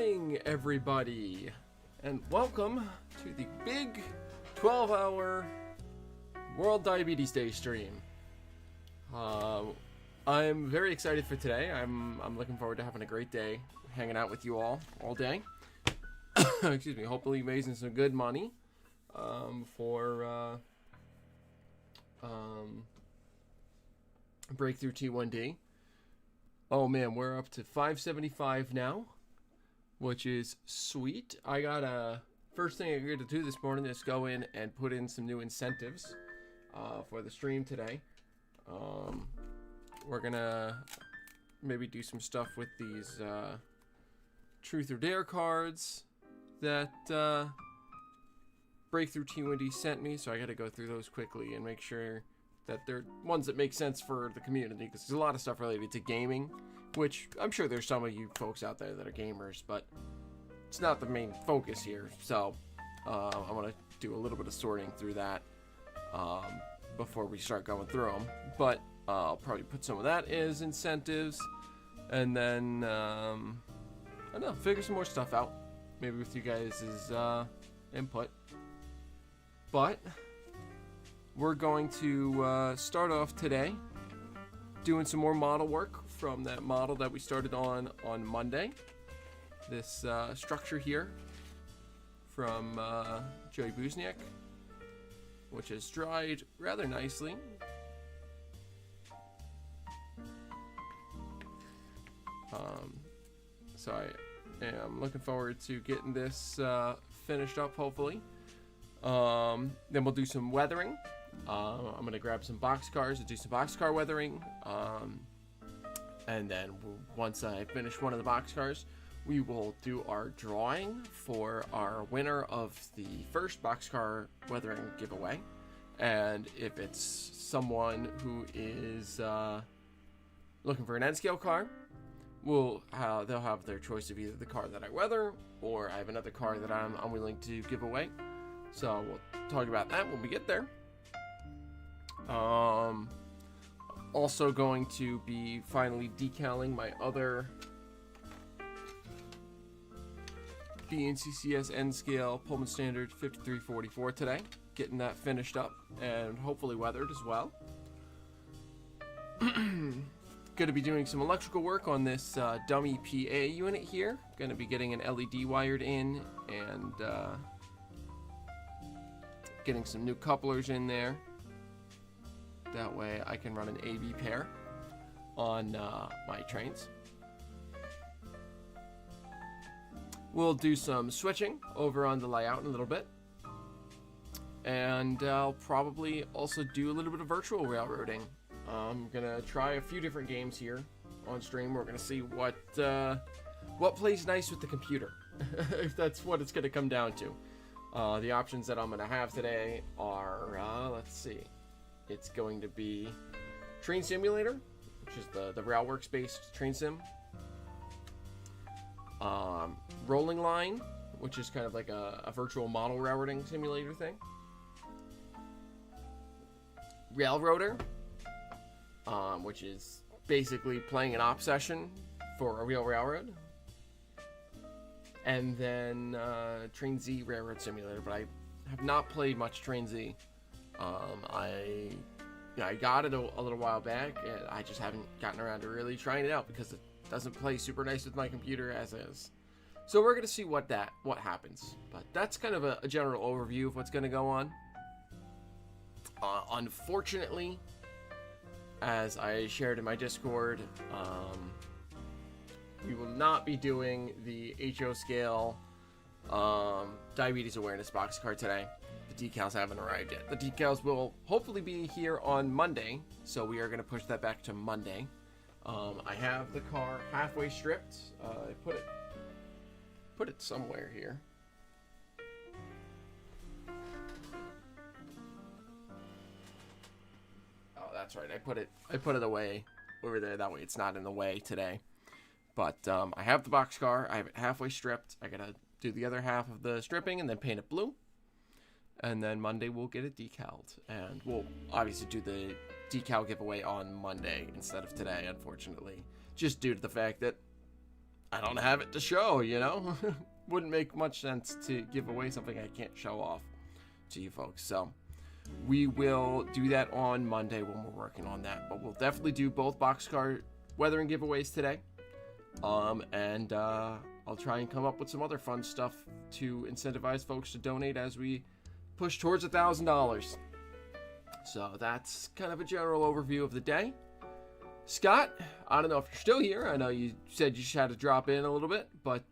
morning, everybody, and welcome to the big 12-hour World Diabetes Day stream. I'm very excited for today. I'm looking forward to having a great day, hanging out with you all day. Excuse me. Hopefully, raising some good money for Breakthrough T1D. Oh man, we're up to 575 now, which is sweet. I got first thing I got to do this morning is go in and put in some new incentives for the stream today. We're gonna maybe do some stuff with these Truth or Dare cards that Breakthrough T1D sent me, so I got to go through those quickly and make sure that they're ones that make sense for the community, because there's a lot of stuff related to gaming, which I'm sure there's some of you folks out there that are gamers, but it's not the main focus here. So I want to do a little bit of sorting through that before we start going through them. But I'll probably put some of that as incentives, and then I don't know, figure some more stuff out, maybe with you guys' input. But we're going to start off today doing some more model work from that model that we started on Monday. This structure here from Joey Buzniak, which has dried rather nicely. So I am looking forward to getting this finished up, hopefully. Then we'll do some weathering. I'm going to grab some boxcars and do some boxcar weathering. And then once I finish one of the boxcars, we will do our drawing for our winner of the first boxcar weathering giveaway. And if it's someone who is looking for an N-scale car, they'll have their choice of either the car that I weather, or I have another car that I'm willing to give away. So we'll talk about that when we get there. Also going to be finally decaling my other BNCCS N-scale Pullman Standard 5344 today. Getting that finished up and hopefully weathered as well. Going to be doing some electrical work on this dummy PA unit here. Going to be getting an LED wired in and getting some new couplers in there. That way I can run an AB pair on my trains. We'll do some switching over on the layout in a little bit. And I'll probably also do a little bit of virtual railroading. I'm going to try a few different games here on stream. We're going to see what plays nice with the computer, if that's what it's going to come down to. The options that I'm going to have today are, let's see. It's going to be Train Simulator, which is the Railworks-based train sim. Rolling Line, which is kind of like a virtual model railroading simulator thing. Railroader, which is basically playing an op session for a real railroad. And then Train Z Railroad Simulator, but I have not played much Train Z. I got it a little while back, and I just haven't gotten around to really trying it out because it doesn't play super nice with my computer as is. So we're gonna see what happens. But that's kind of a general overview of what's gonna go on. Unfortunately, as I shared in my Discord, we will not be doing the HO scale diabetes awareness boxcar today. The decals haven't arrived yet. The decals will hopefully be here on Monday, so we are going to push that back to Monday. I have the car halfway stripped. I put it somewhere here. Oh, that's right. I put it away over there. That way it's not in the way today. But I have the boxcar. I have it halfway stripped. I gotta do the other half of the stripping and then paint it blue. And then Monday we'll get it decaled. And we'll obviously do the decal giveaway on Monday instead of today, unfortunately. Just due to the fact that I don't have it to show, you know? Wouldn't make much sense to give away something I can't show off to you folks. So we will do that on Monday when we're working on that. But we'll definitely do both boxcar weathering giveaways today. And I'll try and come up with some other fun stuff to incentivize folks to donate as we push towards $1,000. So that's kind of a general overview of the day. Scott, I don't know if you're still here. I know you said you just had to drop in a little bit, but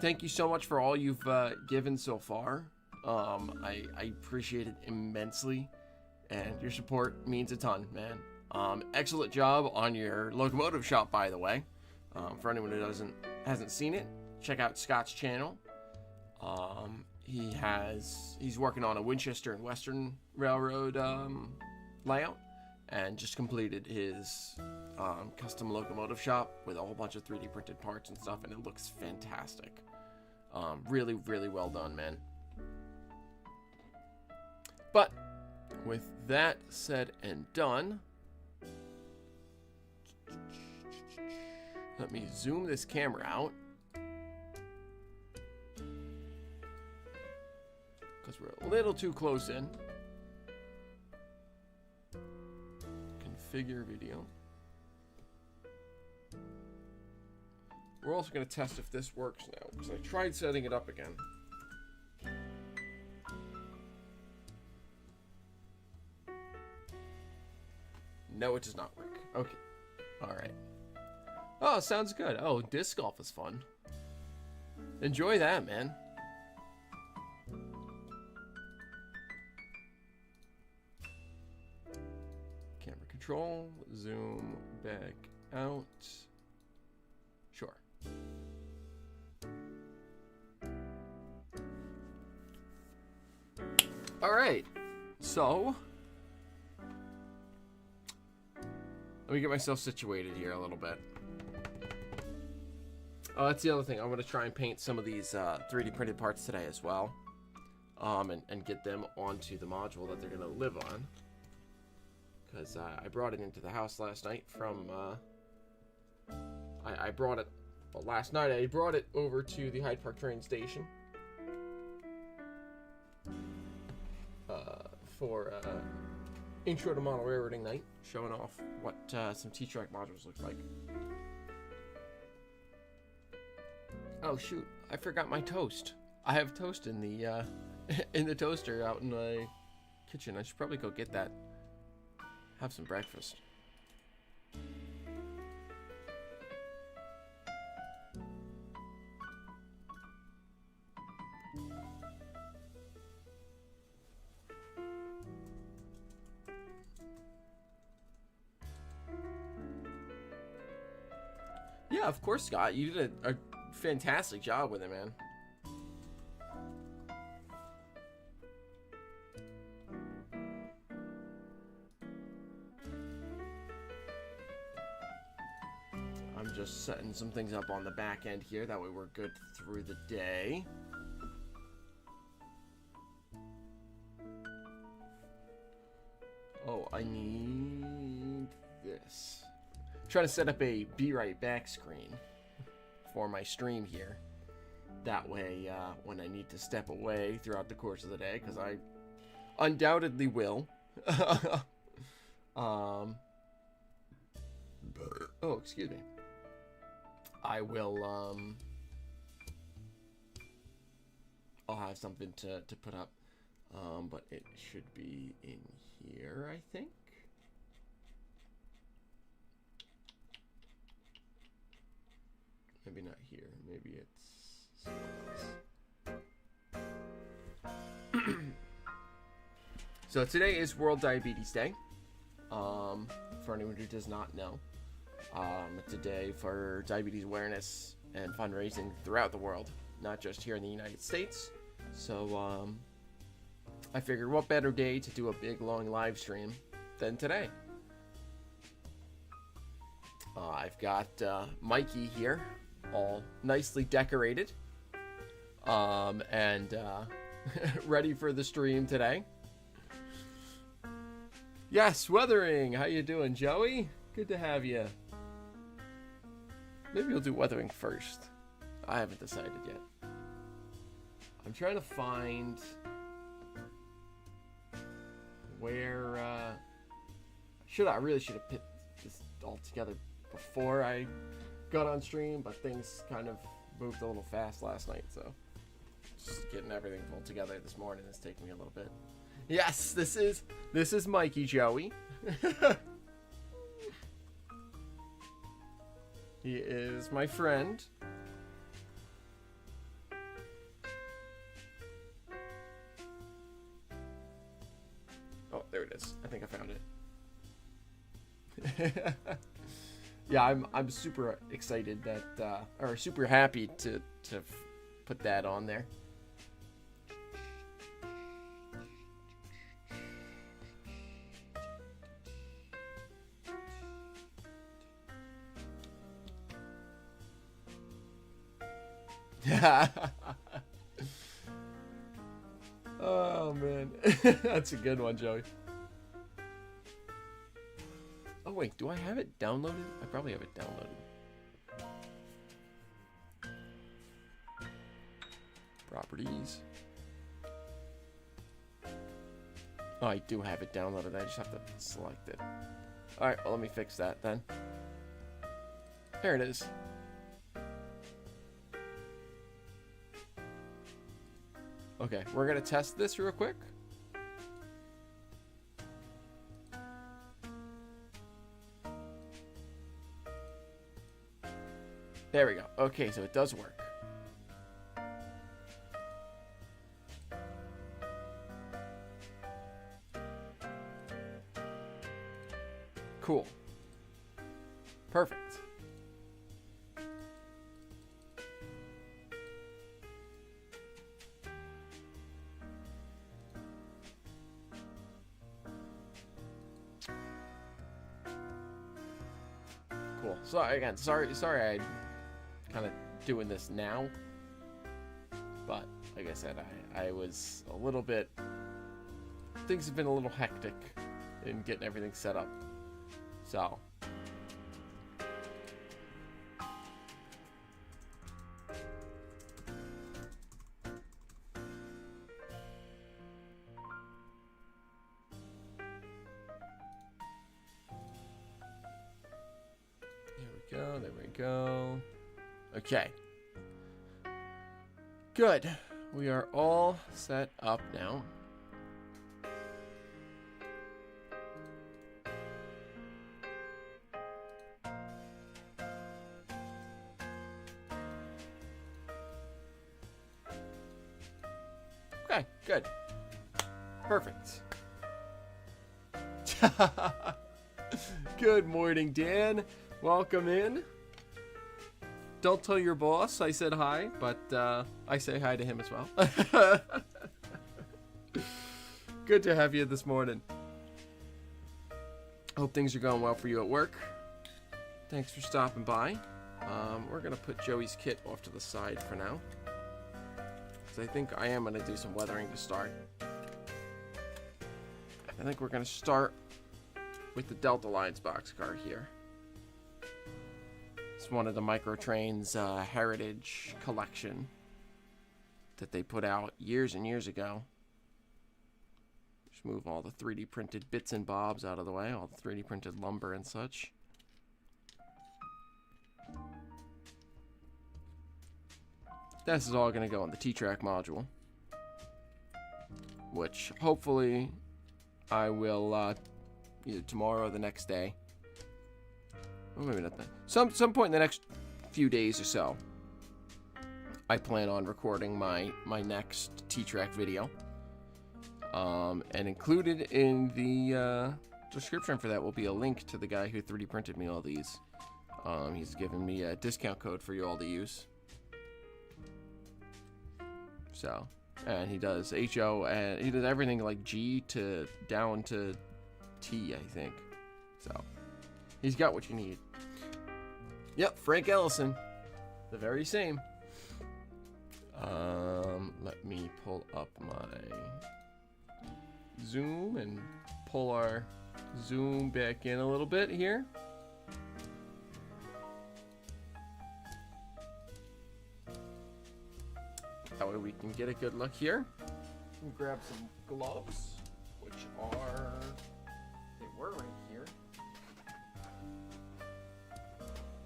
thank you so much for all you've given so far. I appreciate it immensely, and your support means a ton, man. Excellent job on your locomotive shop, by the way. For anyone who hasn't seen it, check out Scott's channel. He's working on a Winchester and Western Railroad layout, and just completed his custom locomotive shop with a whole bunch of 3D printed parts and stuff, and it looks fantastic. Really, really well done, man. But with that said and done, let me zoom this camera out, because we're a little too close in. Configure video. We're also going to test if this works now, because I tried setting it up again. No, it does not work. Okay. All right. Oh, sounds good. Oh, disc golf is fun. Enjoy that, man. Camera control. Zoom back out. Sure. All right. So, let me get myself situated here a little bit. Oh, that's the other thing. I'm going to try and paint some of these 3D printed parts today as well. And get them onto the module that they're going to live on. Because I brought it into the house last night from... I brought it... Well, last night I brought it over to the Hyde Park train station. For Intro to Model Railroading Night. Showing off what some T-Track modules look like. Oh shoot! I forgot my toast. I have toast in the in the toaster out in my kitchen. I should probably go get that. Have some breakfast. Yeah, of course, Scott. You did a fantastic job with it, man. I'm just setting some things up on the back end here. That way we're good through the day. Oh, I need this. I'm trying to set up a be right back screen for my stream here. That way, when I need to step away throughout the course of the day, because I undoubtedly will. Oh, excuse me. I will, I'll have something to put up. But it should be in here, I think. Maybe not here. Maybe it's somewhere else. So today is World Diabetes Day. For anyone who does not know, it's a day for diabetes awareness and fundraising throughout the world, not just here in the United States. So I figured what better day to do a big long live stream than today. I've got Mikey here, all nicely decorated, and ready for the stream today. Yes, Weathering, how you doing, Joey? Good to have you. Maybe we'll do weathering first. I haven't decided yet. I'm trying to find where I really should have put this all together before I got on stream, but things kind of moved a little fast last night, so just getting everything pulled together this morning is taking me a little bit. Yes, this is Mikey Joey. He is my friend. Oh, there it is. I think I found it. Yeah, I'm super excited that or super happy to put that on there. Oh man. That's a good one, Joey. Oh wait, do I have it downloaded? I probably have it downloaded. Properties. Oh, I do have it downloaded. I just have to select it. Alright, well let me fix that then. There it is. Okay, we're gonna test this real quick. There we go. Okay, so it does work. Cool. Perfect. Cool. Sorry I kind of doing this now, but like I said, I was a little bit, things have been a little hectic in getting everything set up, so there we go. Okay. Good. We are all set up now. Okay, good. Perfect. Good morning, Dan. Welcome in. Don't tell your boss I said hi, but I say hi to him as well. Good to have you this morning. Hope things are going well for you at work. Thanks for stopping by. We're going to put Joey's kit off to the side for now, because I think I am going to do some weathering to start. I think we're going to start with the Delta Lines boxcar here. It's one of the Microtrains heritage collection that they put out years and years ago. Just move all the 3D printed bits and bobs out of the way, all the 3D printed lumber and such. This is all going to go in the T-Track module, which hopefully I will either tomorrow or the next day. Oh, maybe not that. Some point in the next few days or so, I plan on recording my next T-Track video. And included in the description for that will be a link to the guy who 3D printed me all these. He's given me a discount code for you all to use. So, and he does HO, and he does everything like G to down to T, I think. So, he's got what you need. Yep, Frank Ellison. The very same. Let me pull up my Zoom and pull our Zoom back in a little bit here. we can get a good look here. We'll grab some gloves, which are, they were right here.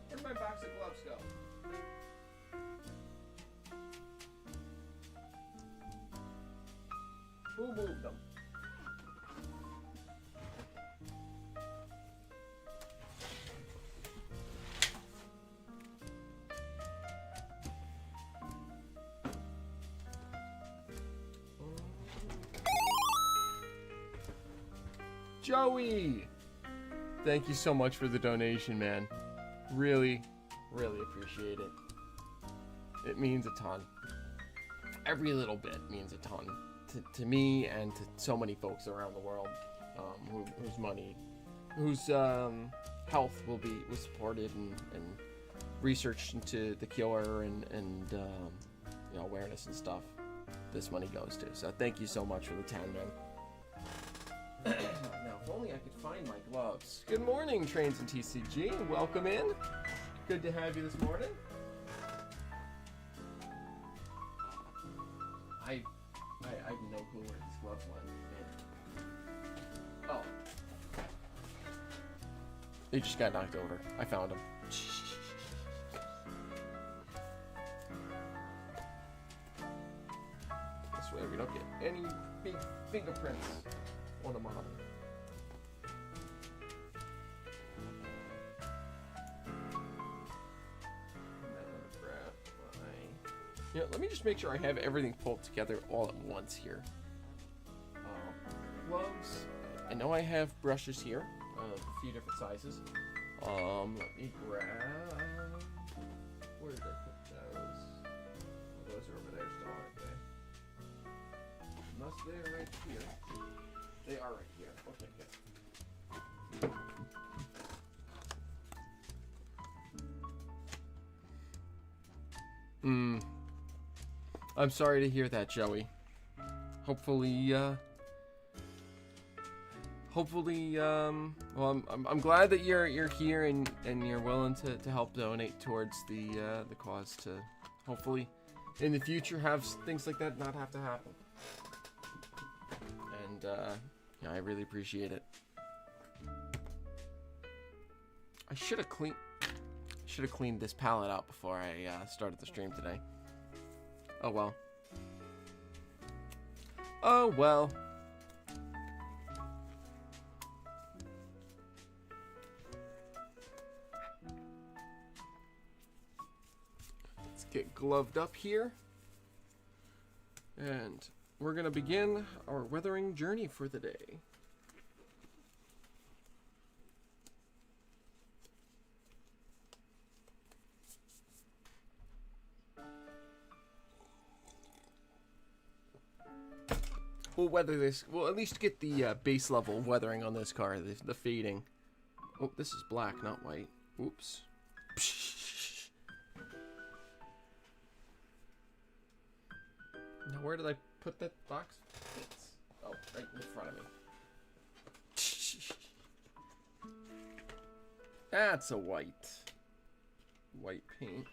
Where'd my box of gloves go? Who moved them? Joey! Thank you so much for the donation, man. Really, really appreciate it. It means a ton. Every little bit means a ton to me and to so many folks around the world, whose money, whose health was supported and researched into the cure and you know, awareness and stuff. This money goes to. So thank you so much for the 10, man. Now, if only I could find my gloves. Good morning, Trains and TCG. Welcome in. Good to have you this morning. I have no clue where these gloves went. Man. Oh. They just got knocked over. I found them. This way we don't get any big fingerprints on the model. Yeah, let me just make sure I have everything pulled together all at once here. Gloves. I know I have brushes here, a few different sizes. Let me grab. Where did I put those? Oh, those are over there still, aren't they? Unless they're right here. They are right here. Okay, good. I'm sorry to hear that, Joey. Hopefully, well, I'm glad that you're here and you're willing to help donate towards the cause to hopefully in the future have things like that not have to happen. And yeah, I really appreciate it. I should have cleaned this palette out before I started the stream today. Oh well. Oh well. Let's get gloved up here. And we're gonna begin our weathering journey for the day. We'll weather this. We'll at least get the base level weathering on this car, the fading. Oh, this is black, not white. Oops. Now, where did I put that box? Oh, right in front of me. That's a white paint.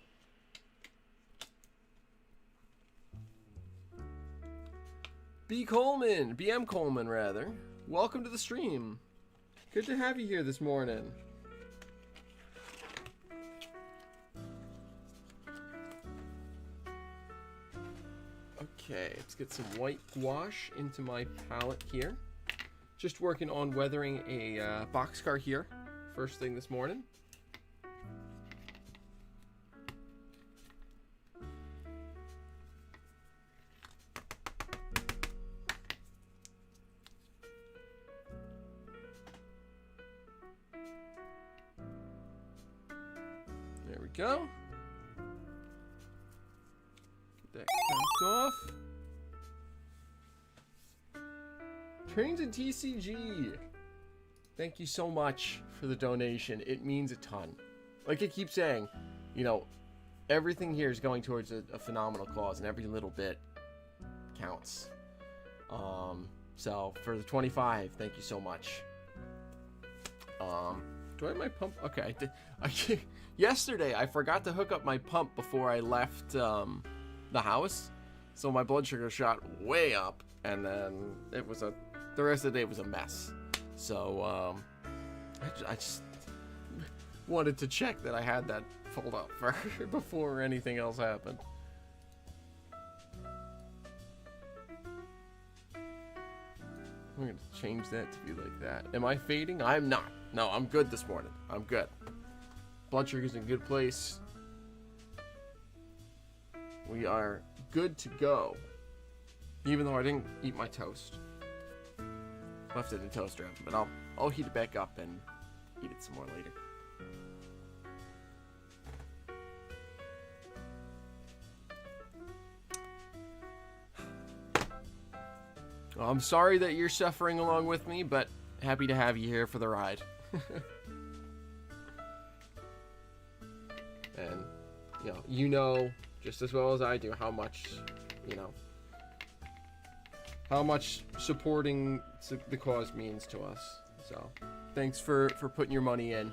BM Coleman, rather. Welcome to the stream. Good to have you here this morning. Okay, let's get some white gouache into my palette here. Just working on weathering a boxcar here, first thing this morning. There we go. Get that capped off. Trains and TCG. Thank you so much for the donation. It means a ton. Like I keep saying, you know, everything here is going towards a phenomenal cause, and every little bit counts. So for the 25, thank you so much. Do I have my pump? Okay, yesterday I forgot to hook up my pump before I left the house, So my blood sugar shot way up, and then the rest of the day was a mess. So I just wanted to check that I had that pulled up before anything else happened. I'm going to change that to be like that. Am I fading? I'm not. No, I'm good this morning. I'm good. Blood sugar's in a good place. We are good to go. Even though I didn't eat my toast. Left it in the toaster oven, but I'll heat it back up and eat it some more later. Well, I'm sorry that you're suffering along with me, but happy to have you here for the ride. And, you know just as well as I do how much, how much supporting the cause means to us. So, thanks for putting your money in.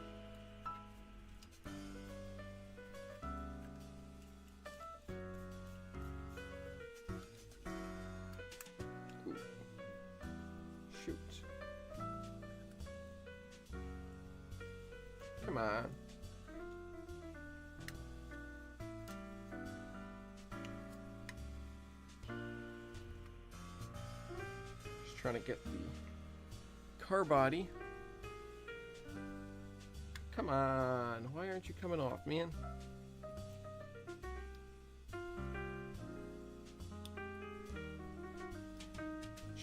Shoot. Come on. Just trying to get the car body. Come on. Why aren't you coming off, man?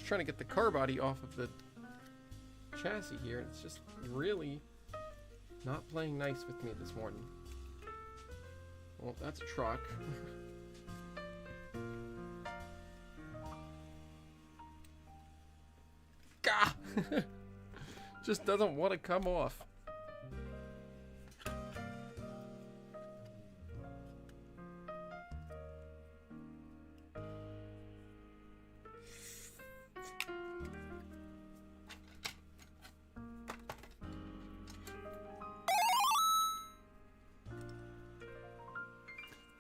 Trying to get the car body off of the chassis here. It's just really not playing nice with me this morning. Well, that's a truck. Gah! Just doesn't want to come off.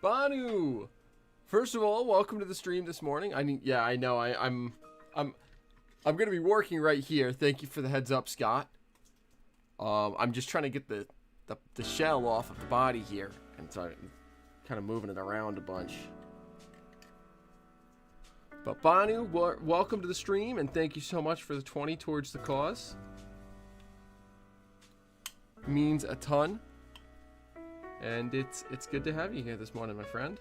Banu, first of all, welcome to the stream this morning. I know I'm gonna be working right here. Thank you for the heads up, Scott. I'm just trying to get the shell off of the body here, and so I'm kind of moving it around a bunch. But Banu, welcome to the stream, and thank you so much for the 20 towards the cause. Means a ton. And it's good to have you here this morning, my friend.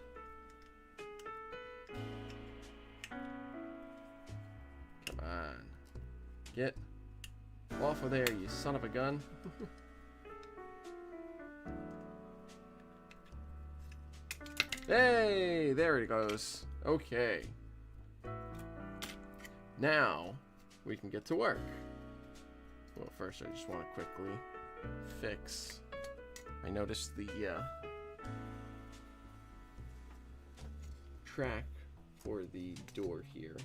Come on. Get off of there, you son of a gun. Hey, there it goes. Okay. Now, we can get to work. Well, first I just want to quickly fix... I noticed the track for the door here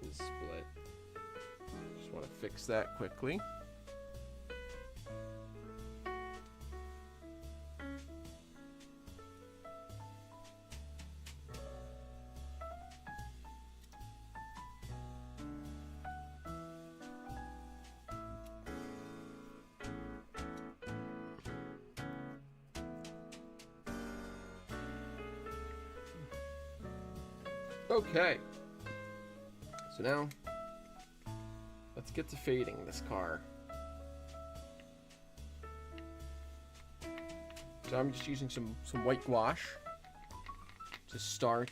is split. Just want to fix that quickly. Okay, so now let's get to fading this car. So I'm just using some white gouache to start,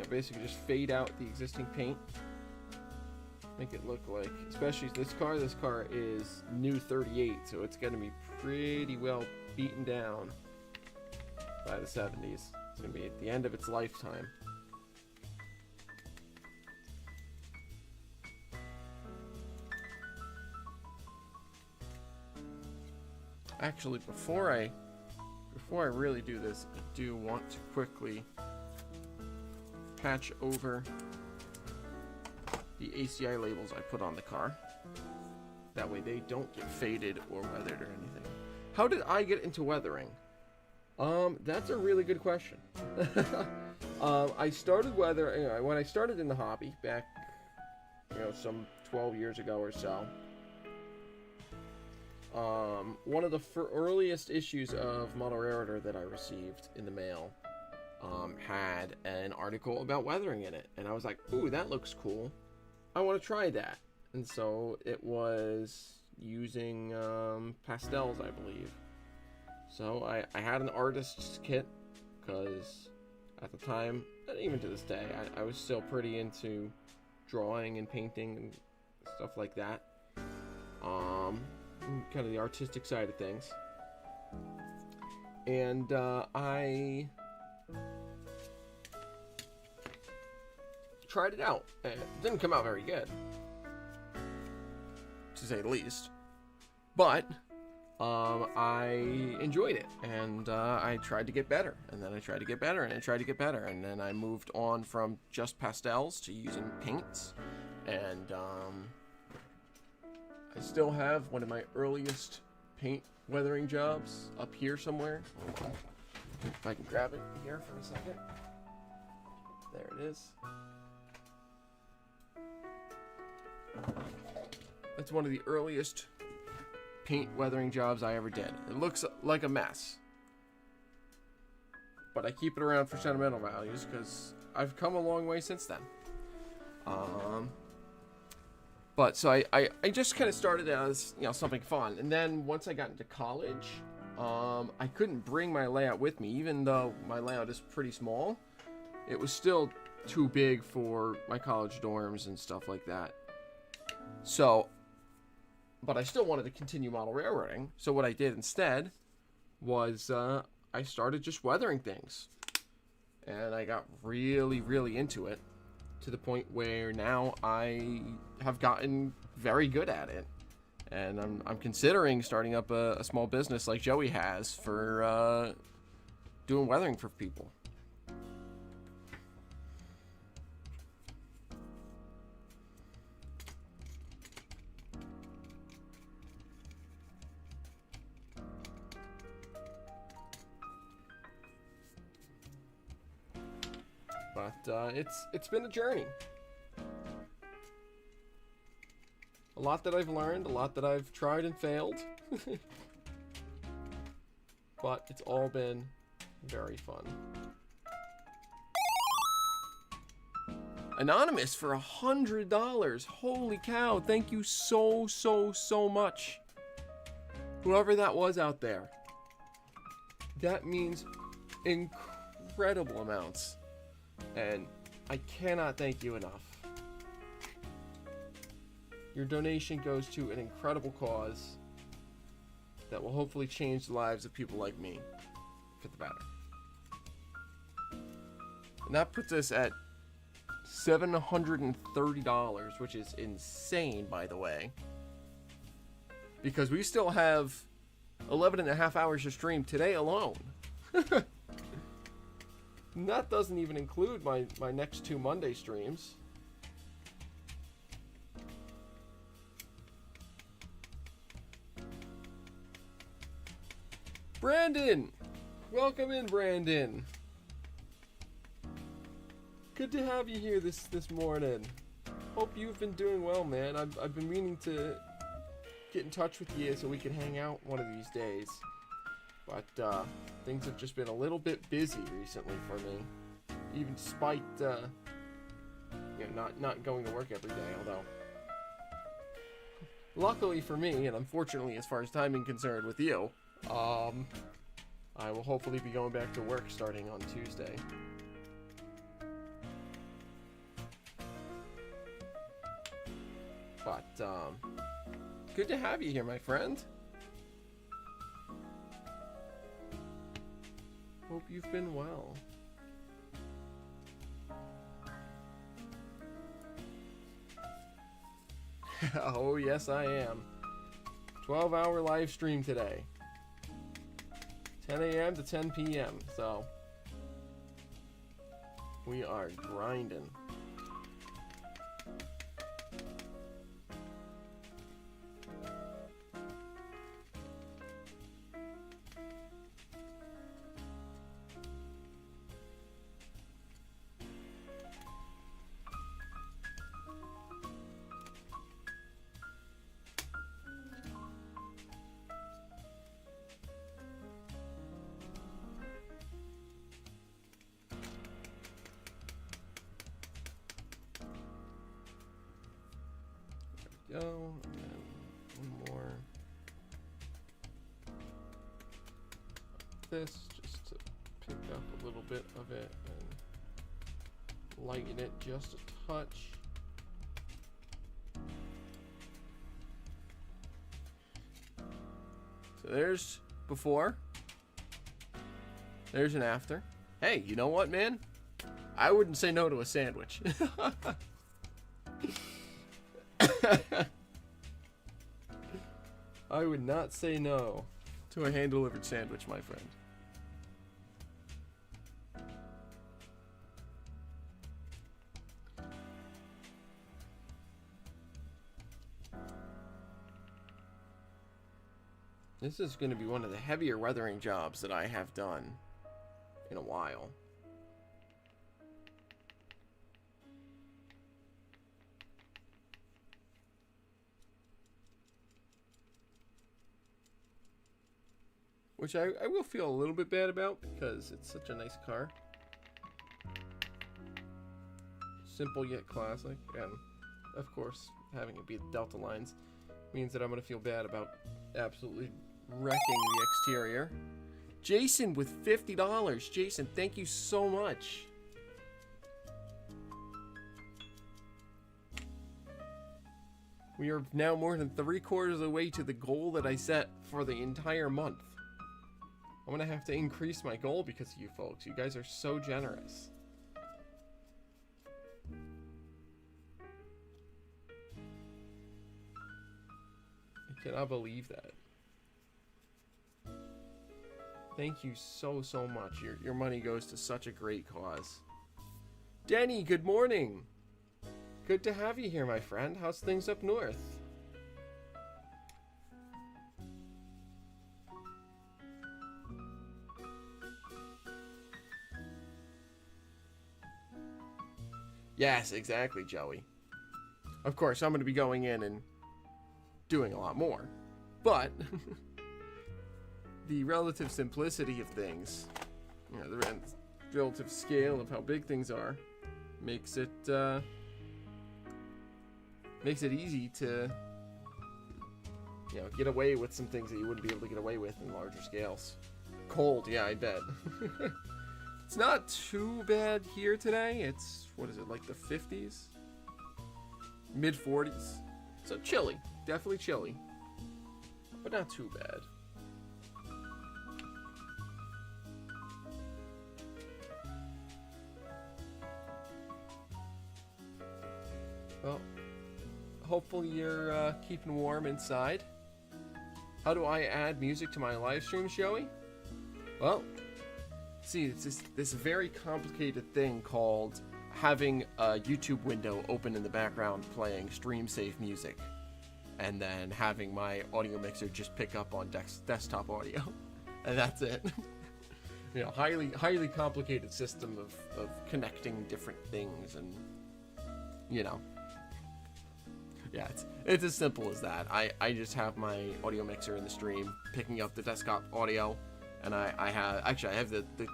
basically just fade out the existing paint. Make it look like, especially this car is new 38, so it's gonna be pretty well beaten down by the 70s. It's going to be at the end of its lifetime. Actually, before I really do this, I do want to quickly patch over the ACI labels I put on the car. That way they don't get faded or weathered or anything. How did I get into weathering? That's a really good question. I started when I started in the hobby back, some 12 years ago or so. One of the earliest issues of Model Raritor that I received in the mail had an article about weathering in it, and I was like, ooh, that looks cool. I want to try that. And so it was using pastels, I believe. So I had an artist's kit, because at the time, and even to this day, I was still pretty into drawing and painting and stuff like that. Kind of the artistic side of things. And I tried it out. It didn't come out very good, to say the least. But I enjoyed it, and I tried to get better, and then I tried to get better, and I tried to get better, and then I moved on from just pastels to using paints, and I still have one of my earliest paint weathering jobs up here somewhere. Hold on. If I can grab it here for a second. There it is. That's one of the earliest paint weathering jobs I ever did. It looks like a mess, but I keep it around for sentimental values because I've come a long way since then. But so I just kind of started as something fun, and then once I got into college, I couldn't bring my layout with me, even though my layout is pretty small. It was still too big for my college dorms and stuff like that. So, but I still wanted to continue model railroading. So what I did instead was I started just weathering things, and I got really, really into it, to the point where now I have gotten very good at it, and I'm considering starting up a small business like Joey has for doing weathering for people. But it's been a journey. A lot that I've learned, a lot that I've tried and failed. But it's all been very fun. Anonymous for $100. Holy cow, thank you so much. Whoever that was out there. That means incredible amounts. And I cannot thank you enough. Your donation goes to an incredible cause that will hopefully change the lives of people like me for the better. And that puts us at $730, which is insane, by the way. Because we still have 11 and a half hours to stream today alone. And that doesn't even include my next 2 Monday streams. Brandon! Welcome in, Brandon. Good to have you here this morning. Hope you've been doing well, man. I've been meaning to get in touch with you so we can hang out one of these days. But things have just been a little bit busy recently for me, even despite not going to work every day. Although, luckily for me, and unfortunately as far as timing concerned with you, I will hopefully be going back to work starting on Tuesday. But good to have you here, my friend. Hope you've been well. Oh, yes, I am. 12-hour live stream today. 10 a.m. to 10 p.m. So, we are grinding. this just to pick up a little bit of it and lighten it just a touch. So there's before. There's an after. Hey, you know what, man? I wouldn't say no to a sandwich. I would not say no to a hand-delivered sandwich, my friend. This is going to be one of the heavier weathering jobs that I have done in a while. Which I will feel a little bit bad about because it's such a nice car. Simple yet classic. And, of course, having it be the Delta lines means that I'm going to feel bad about absolutely wrecking the exterior. Jason with $50. Jason, thank you so much. We are now more than 3/4 of the way to the goal that I set for the entire month. I'm gonna have to increase my goal because of you folks. You guys are so generous. I cannot believe that. Thank you so much. Your money goes to such a great cause. Denny, good morning. Good to have you here, my friend. How's things up north? Yes, exactly, Joey. Of course, I'm going to be going in and doing a lot more. But the relative simplicity of things, you know, the relative scale of how big things are, makes it easy to, you know, get away with some things that you wouldn't be able to get away with in larger scales. Cold, yeah, I bet. It's not too bad here today. It's, what is it, like the 50s? Mid 40s. So chilly, definitely chilly, but not too bad. Well, hopefully you're keeping warm inside. How do I add music to my live stream, Joey? Well, see, it's this very complicated thing called having a YouTube window open in the background playing stream safe music, and then having my audio mixer just pick up on desktop audio, and that's it. You know, highly complicated system of connecting different things, and you know. Yeah, it's as simple as that. I just have my audio mixer in the stream picking up the desktop audio, and I have the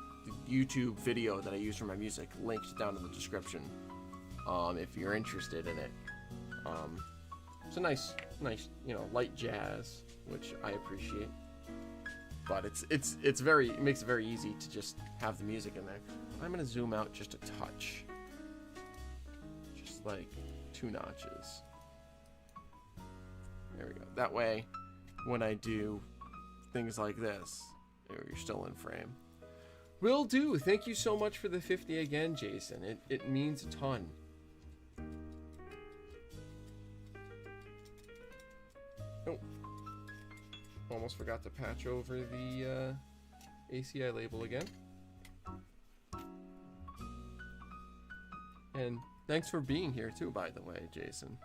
YouTube video that I use for my music linked down in the description, if you're interested in it. It's a nice, you know, light jazz, which I appreciate. But it makes it very easy to just have the music in there. I'm gonna zoom out just a touch, just like 2 notches. There we go. That way, when I do things like this, you're still in frame. Will do. Thank you so much for the 50 again, Jason. It means a ton. Oh. Almost forgot to patch over the ACI label again. And thanks for being here too, by the way, Jason.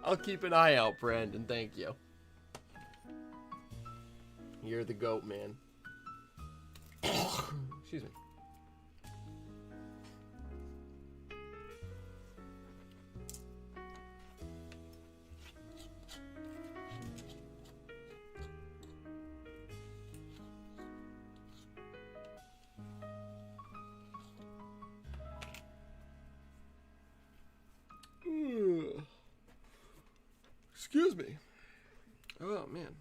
I'll keep an eye out, Brandon. Thank you. You're the GOAT, man. Excuse me. Excuse me. Oh, man.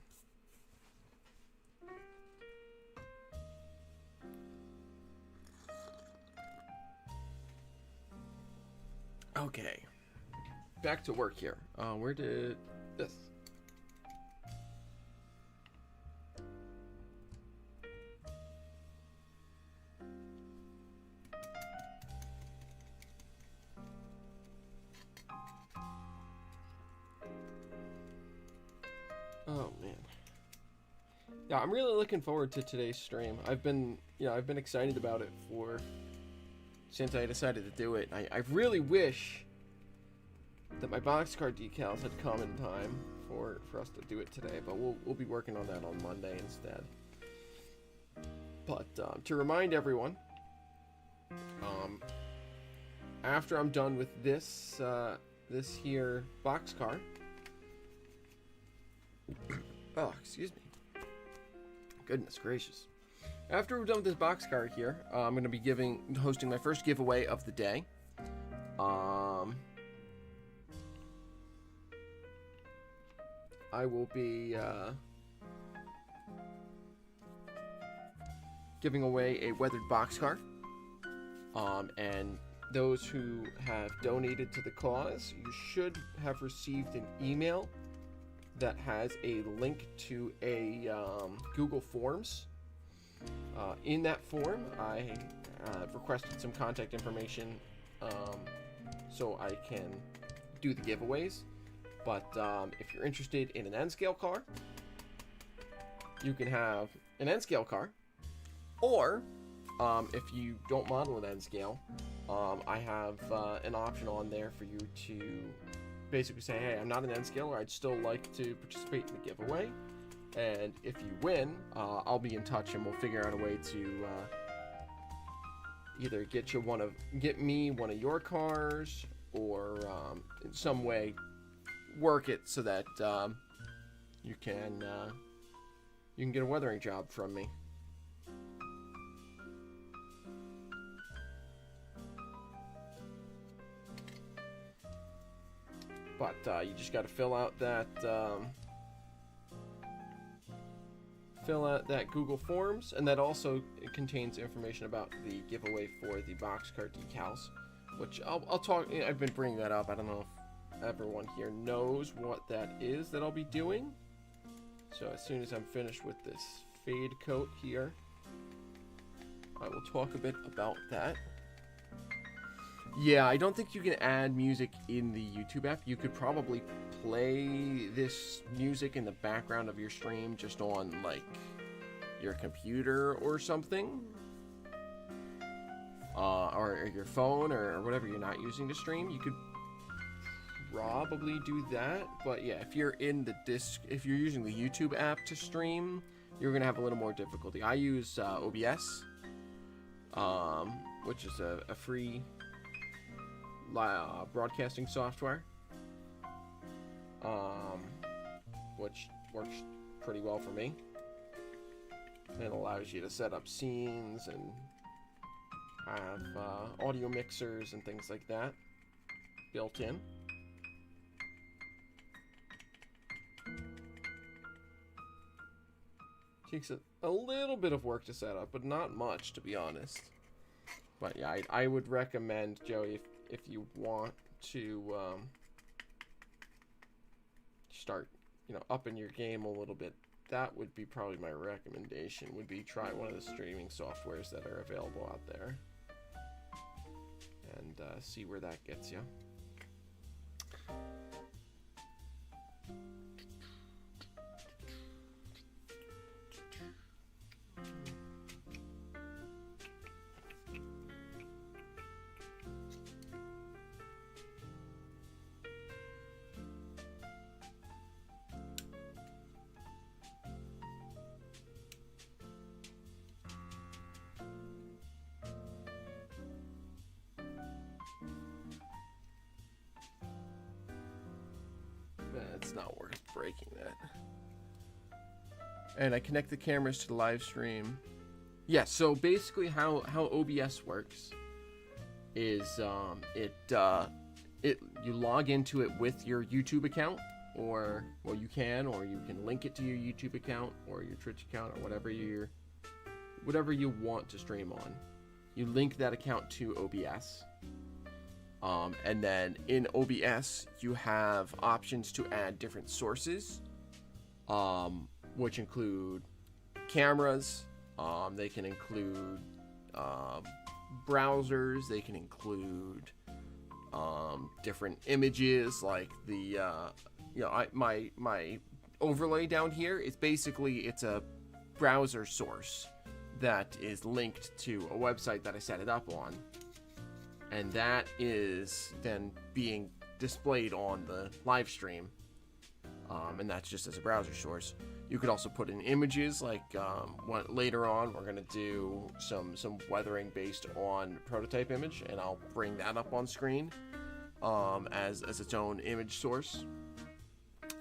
Okay. Back to work here. Where did this? Oh man. Yeah, I'm really looking forward to today's stream. I've been excited about it since I decided to do it. I really wish that my boxcar decals had come in time for us to do it today, but we'll be working on that on Monday instead. But to remind everyone, after I'm done with this here boxcar, oh, excuse me. Goodness gracious. After we're done with this boxcar here, I'm going to be hosting my first giveaway of the day. I will be giving away a weathered boxcar. And those who have donated to the cause, you should have received an email that has a link to a Google Forms. In that form, I requested some contact information so I can do the giveaways. But if you're interested in an N-scale car, you can have an N-scale car. Or if you don't model an N-scale, I have an option on there for you to basically say, hey, I'm not an N-scaler, I'd still like to participate in the giveaway. And if you win, I'll be in touch and we'll figure out a way to either get me one of your cars, or in some way work it so that you can get a weathering job from me. But you just got to fill out that Google Forms, and that also contains information about the giveaway for the boxcar decals, which I'll talk. I've been bringing that up. I don't know if everyone here knows what that is that I'll be doing. So as soon as I'm finished with this fade coat here, I will talk a bit about that. Yeah, I don't think you can add music in the YouTube app. You could probably play this music in the background of your stream just on, like, your computer or something. Or your phone or whatever you're not using to stream. You could probably do that. But yeah, if you're if you're using the YouTube app to stream, you're going to have a little more difficulty. I use OBS, which is a free broadcasting software, which works pretty well for me. It allows you to set up scenes and have audio mixers and things like that built in. Takes a little bit of work to set up, but not much, to be honest. But yeah, I would recommend, Joey, if you want to start, upping your game a little bit, that would be probably my recommendation, would be try one of the streaming softwares that are available out there and see where that gets you. It's not worth breaking that. And I connect the cameras to the live stream. Yeah, so basically how OBS works is you log into it with your YouTube account, or, well, you can, or you can link it to your YouTube account or your Twitch account or whatever you want to stream on. You link that account to OBS. And then in OBS, you have options to add different sources, which include cameras. They can include browsers. They can include different images, like the my overlay down here is basically, it's a browser source that is linked to a website that I set it up on, and that is then being displayed on the live stream, and that's just as a browser source. You could also put in images, like later on we're going to do some weathering based on prototype image, and I'll bring that up on screen as its own image source.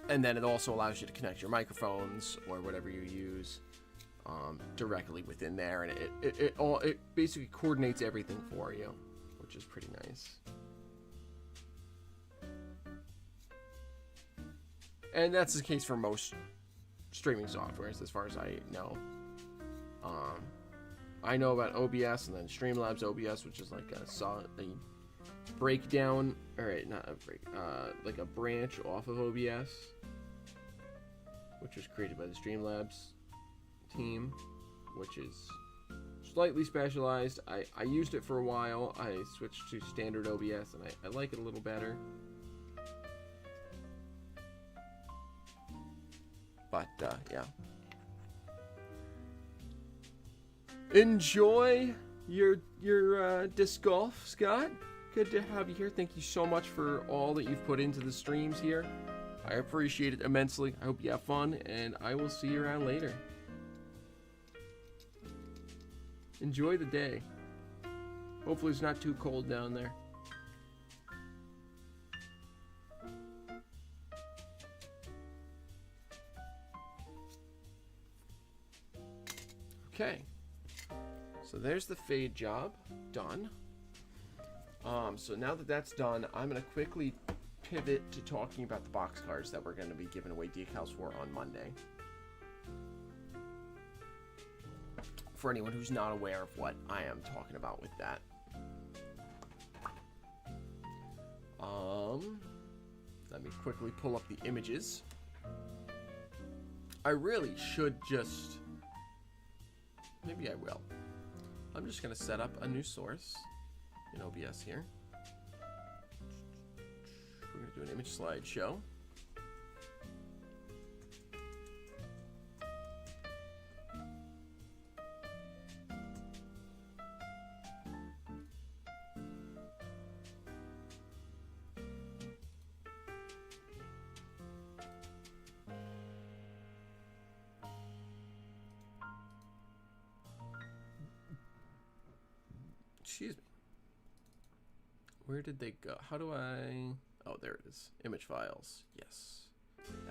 And then it also allows you to connect your microphones or whatever you use directly within there, and it basically coordinates everything for you, which is pretty nice. And that's the case for most streaming softwares, as far as I know. I know about OBS and then Streamlabs OBS, which is like a breakdown, or not a break, like a branch off of OBS, which was created by the Streamlabs team, which is slightly specialized. I used it for a while. I switched to standard OBS, and I like it a little better. But yeah, enjoy your disc golf, Scott. Good to have you here. Thank you so much for all that you've put into the streams here. I appreciate it immensely. I hope you have fun, and I will see you around later. Enjoy the day. Hopefully it's not too cold down there. Okay, so there's the fade job done. So now that that's done, I'm going to quickly pivot to talking about the boxcars that we're going to be giving away decals for on Monday. For anyone who's not aware of what I am talking about with that. Let me quickly pull up the images. I really should just... Maybe I will. I'm just going to set up a new source in OBS here. We're going to do an image slideshow. Excuse me. Where did they go? How do I... Oh, there it is. Image files. Yes.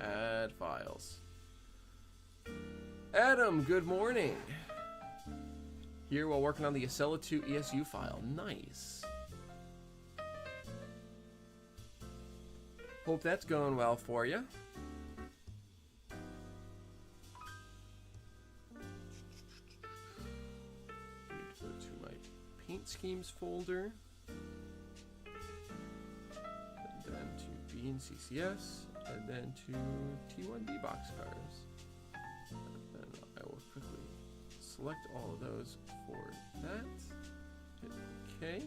Add files. Adam, good morning. Here while working on the Acela 2 ESU file. Nice. Hope that's going well for you. Schemes folder, and then to B and CCS, and then to T1D boxcars. And then I will quickly select all of those for that. Hit OK.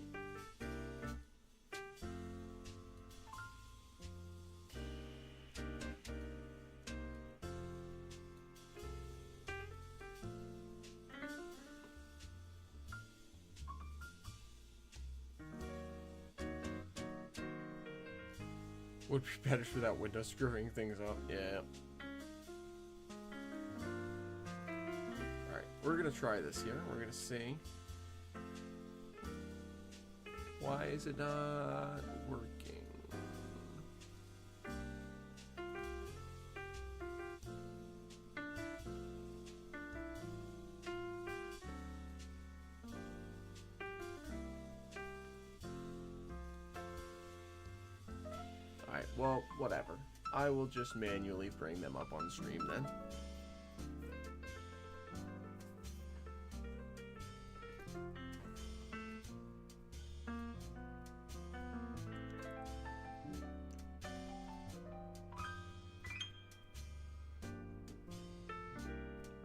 Would be better for that window screwing things up. Yeah. Alright, we're gonna try this here. We're gonna see. Why is it not working? Well, whatever. I will just manually bring them up on the stream then.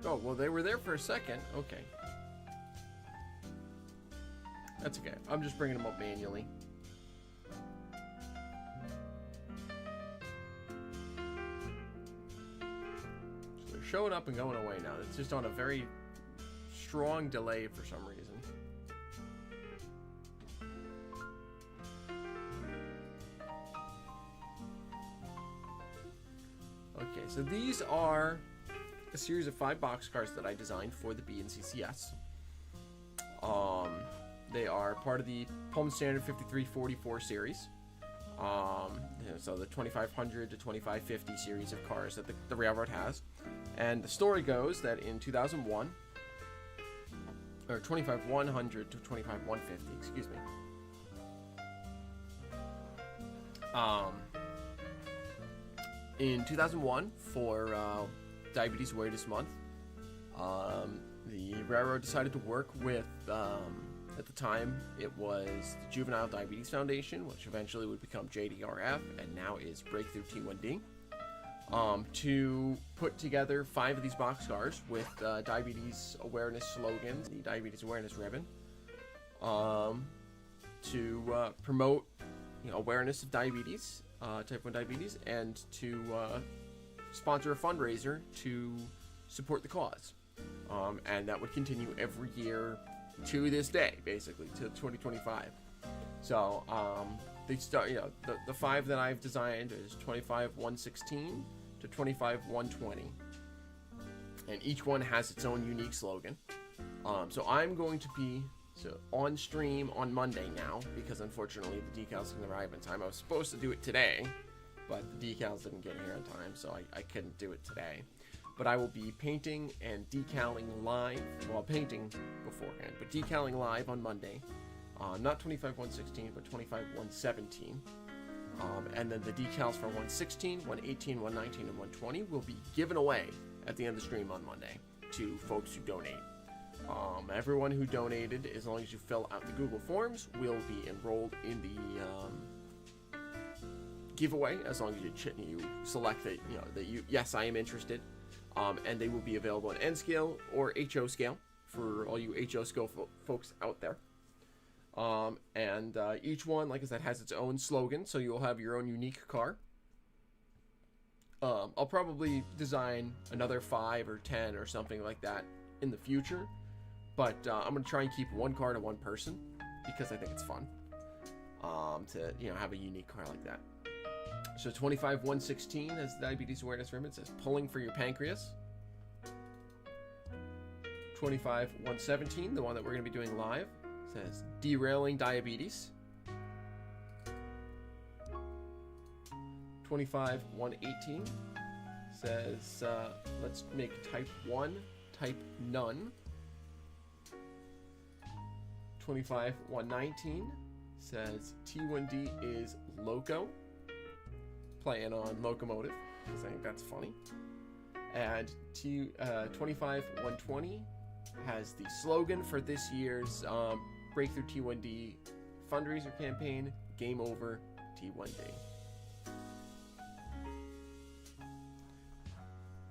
Oh, well, they were there for a second. Okay. That's okay. I'm just bringing them up manually. So they're showing up and going away now. It's just on a very strong delay for some reason. Okay, so these are a series of 5 boxcars that I designed for the BNCCS. They are part of the Pullman Standard 5344 series. So the 2500 to 2550 series of cars that the railroad has. And the story goes that in 2001, or 25100 to 25150, excuse me. In 2001, for Diabetes Awareness Month, the railroad decided to work with, at the time, it was the Juvenile Diabetes Foundation, which eventually would become JDRF, and now is Breakthrough T1D, to put together 5 of these boxcars with diabetes awareness slogans, the diabetes awareness ribbon, to promote, awareness of diabetes, type 1 diabetes, and to sponsor a fundraiser to support the cause. And that would continue every year to this day, basically, to 2025. So, they start, the 5 that I've designed is 25116 to 25120. And each one has its own unique slogan. So I'm going to be on stream on Monday now, because unfortunately the decals didn't arrive in time. I was supposed to do it today, but the decals didn't get here in time, so I couldn't do it today. But I will be painting and decaling live, well, painting beforehand, but decaling live on Monday. Not 25116, but 25117. And then the decals for 116, 118, 119, and 120 will be given away at the end of the stream on Monday to folks who donate. Everyone who donated, as long as you fill out the Google Forms, will be enrolled in the giveaway, as long as you select that, yes, I am interested. And they will be available in NScale or HO scale for all you HO scale folks out there. And each one, like I said, has its own slogan, so you'll have your own unique car. I'll probably design another 5 or 10 or something like that in the future, but I'm going to try and keep one car to one person, because I think it's fun to have a unique car like that. So 25116 has the diabetes awareness ribbon. It says pulling for your pancreas. 25117, the one that we're going to be doing live, says derailing diabetes. 25118 says let's make type 1 type none. 25119 says T1D is loco, playing on locomotive, because I think that's funny. And 25120 has the slogan for this year's Breakthrough T1D fundraiser campaign, Game Over T1D.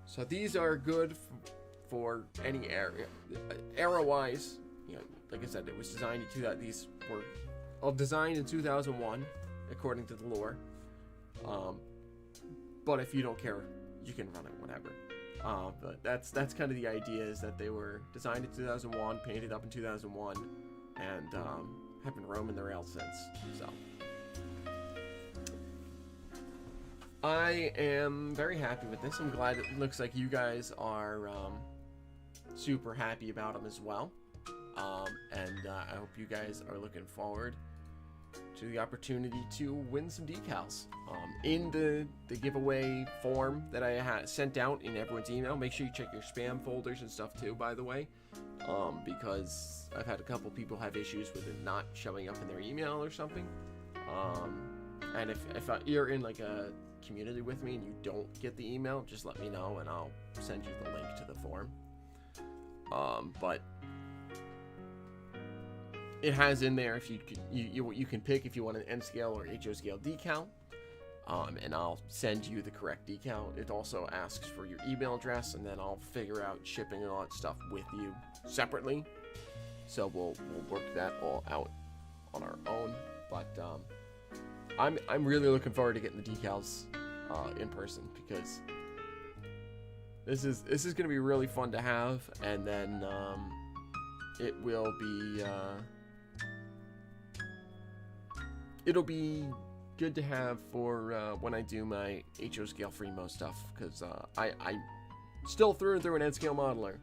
So these are good for any area. Era-wise, like I said, it was designed in these were all designed in 2001, according to the lore. But if you don't care, you can run it whenever. But that's kind of the idea, is that they were designed in 2001, painted up in 2001, and have been roaming the rails since. So I am very happy with this. I'm glad it looks like you guys are super happy about them as well. And I hope you guys are looking forward to the opportunity to win some decals. In the giveaway form that I sent out in everyone's email, make sure you check your spam folders and stuff too, by the way, because I've had a couple people have issues with it not showing up in their email or something. And if you're in like a community with me and you don't get the email, just let me know and I'll send you the link to the form. But it has in there if you can pick if you want an N-scale or HO scale decal, and I'll send you the correct decal. It also asks for your email address, and then I'll figure out shipping and all that stuff with you separately. So we'll work that all out on our own. But I'm really looking forward to getting the decals in person, because this is going to be really fun to have, and then it will be it'll be good to have for when I do my HO scale Fremo stuff, because I still through and through an N-scale modeler,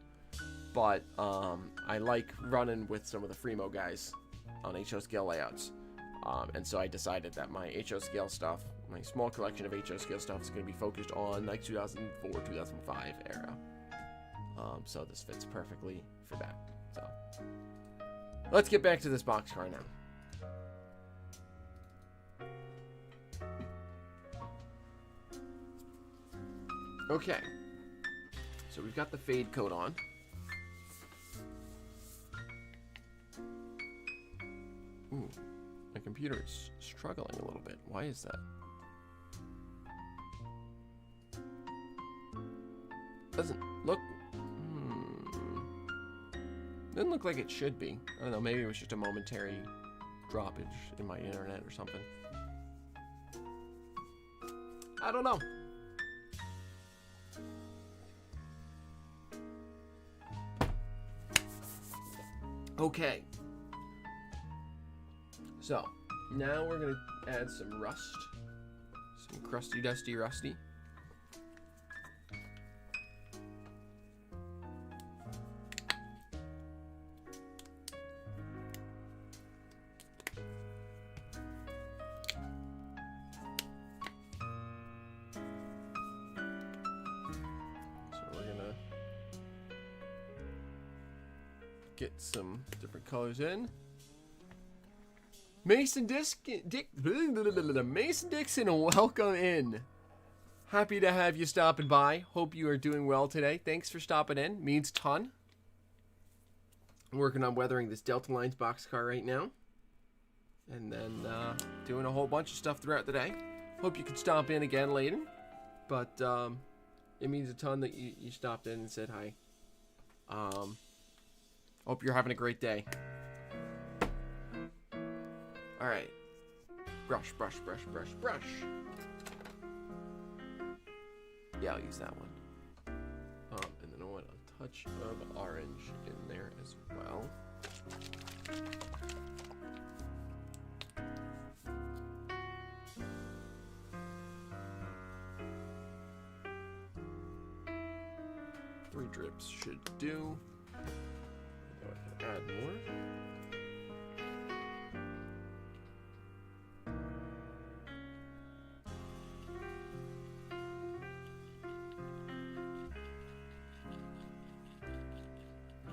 but I like running with some of the Fremo guys on HO scale layouts, and so I decided that my HO scale stuff, my small collection of HO scale stuff, is going to be focused on like 2004, 2005 era. So this fits perfectly for that. So let's get back to this boxcar now. Okay, so we've got the fade coat on. Ooh, my computer is struggling a little bit. Why is that? Doesn't look... Doesn't look like it should be. I don't know, maybe it was just a momentary droppage in my internet or something. I don't know. Okay, so now we're gonna add some rust, some crusty, dusty, rusty. Get some different colors in. Mason Dixon, welcome in. Happy to have you stopping by. Hope you are doing well today. Thanks for stopping in. Means a ton. I'm working on weathering this Delta Lines boxcar right now, and then doing a whole bunch of stuff throughout the day. Hope you can stop in again later, but it means a ton that you stopped in and said hi. Hope you're having a great day. All right. Brush, brush, brush, brush, brush. Yeah, I'll use that one. And then I want a touch of orange in there as well. Three drips should do. Add more.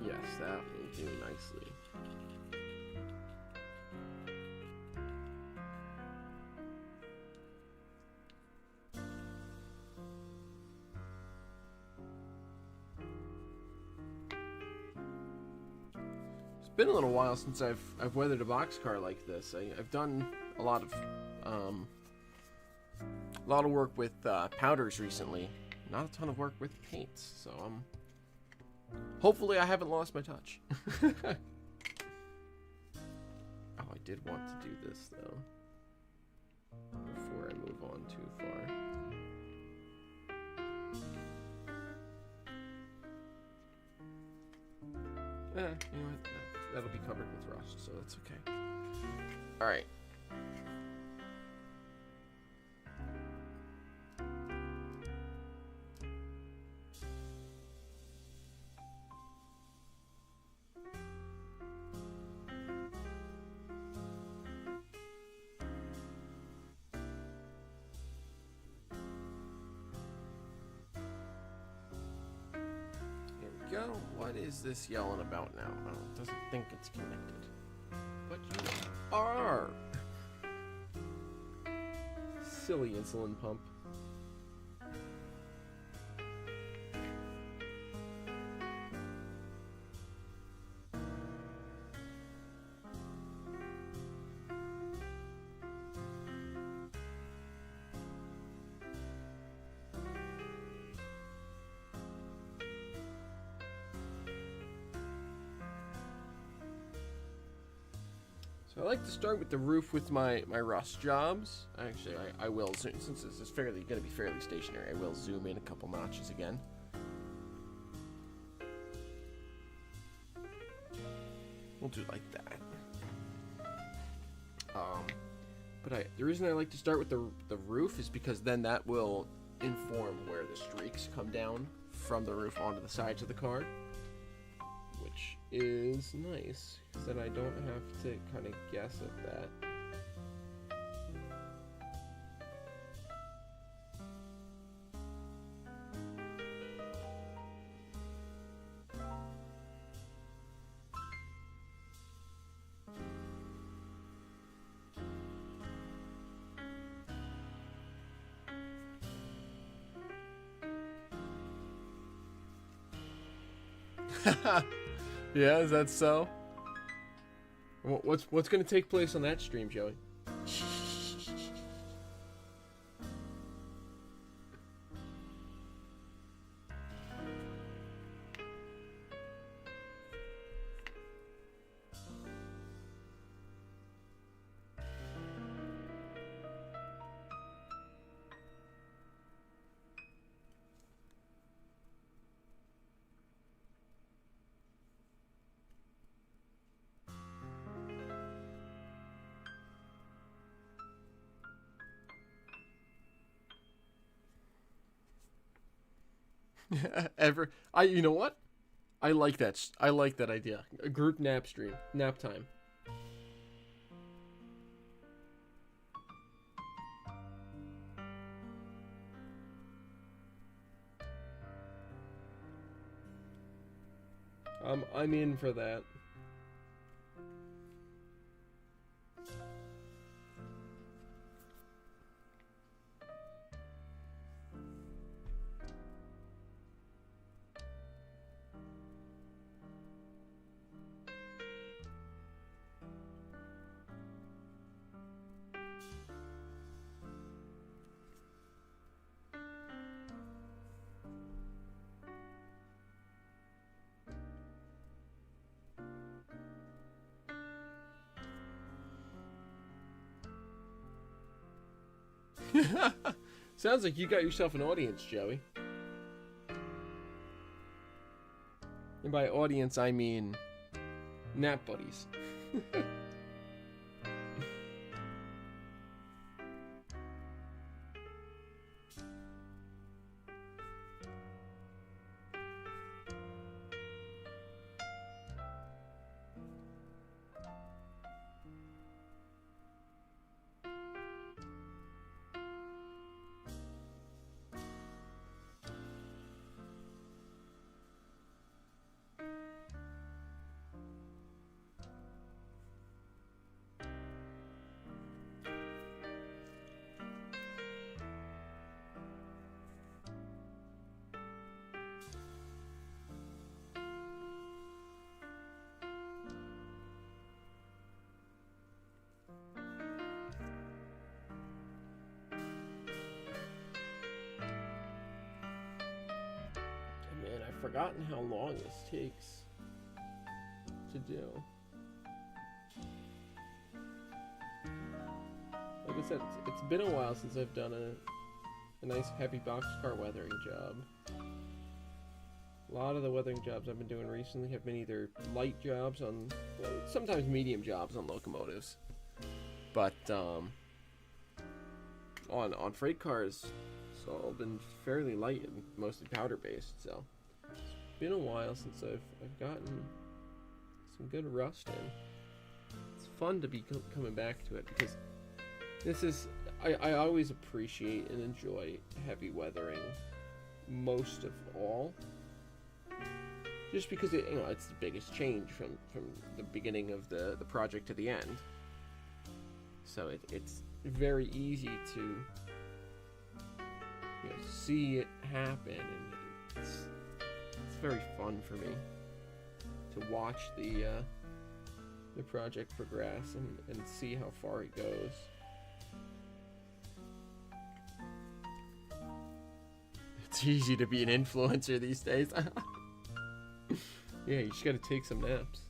Yes, that will do nicely. Been a little while since I've weathered a boxcar like this. I've done a lot of work with powders recently. Not a ton of work with paints, so hopefully I haven't lost my touch. Oh, I did want to do this though before I move on too far. You know what? No. That'll be covered with rust, so that's okay. All right. Go. What is this yelling about now? Oh, it doesn't think it's connected. But you are. Silly insulin pump. So I like to start with the roof with my rust jobs. Actually, I will zoom, since this is going to be fairly stationary, I will zoom in a couple notches again. We'll do like that. But the reason I like to start with the roof is because then that will inform where the streaks come down from the roof onto the sides of the car, which is nice, because then I don't have to kind of guess at that. Yeah, is that so? What's going to take place on that stream, Joey? You know what? I like that. I like that idea. A group nap stream, nap time. I'm in for that. Sounds like you got yourself an audience, Joey. And by audience, I mean nap buddies. Forgotten how long this takes to do. Like I said, it's been a while since I've done a nice heavy boxcar weathering job. A lot of the weathering jobs I've been doing recently have been either light jobs on, well, sometimes medium jobs on locomotives, but on freight cars, it's all been fairly light and mostly powder based. So been a while since I've gotten some good rust in. It's fun to be coming back to it, because this is I always appreciate and enjoy heavy weathering most of all, just because it's the biggest change from the beginning of the project to the end. So it's very easy to see it happen, and it's very fun for me to watch the project progress and see how far it goes. It's easy to be an influencer these days. Yeah, you just gotta take some naps.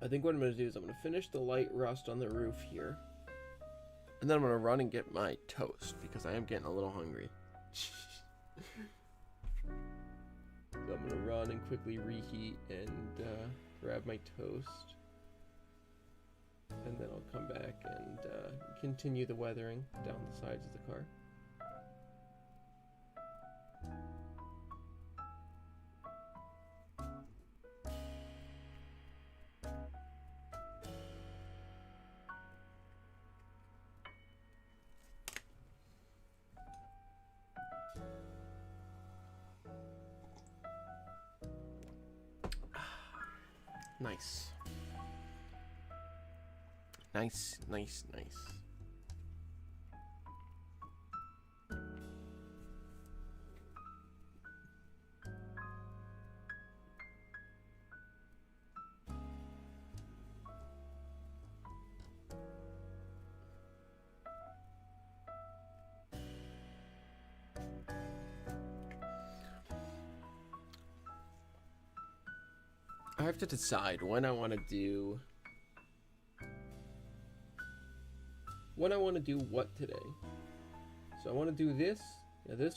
I think what I'm going to do is I'm going to finish the light rust on the roof here. And then I'm going to run and get my toast, because I am getting a little hungry. So I'm going to run and quickly reheat and grab my toast. And then I'll come back and continue the weathering down the sides of the car. Nice. Nice, nice, nice. I have to decide when I want to do what today. So I want to do this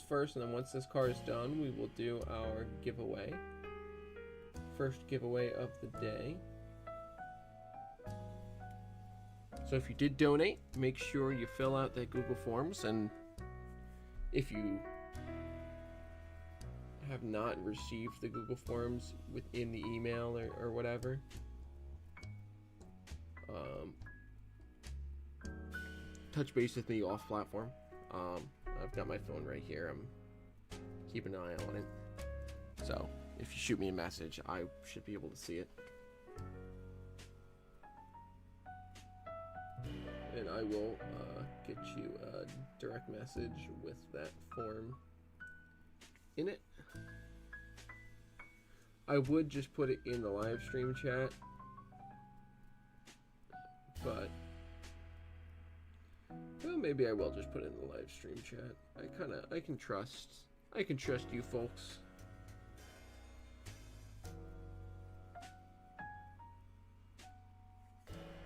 first, and then once this car is done, we will do our giveaway. First giveaway of the day. So if you did donate, make sure you fill out the Google Forms, and if you have not received the Google Forms within the email or whatever, touch base with me off platform. I've got my phone right here. I'm keeping an eye on it. So if you shoot me a message, I should be able to see it. And I will get you a direct message with that form in it. I would just put it in the live stream chat, but well, maybe I will just put it in the live stream chat. I can trust you folks.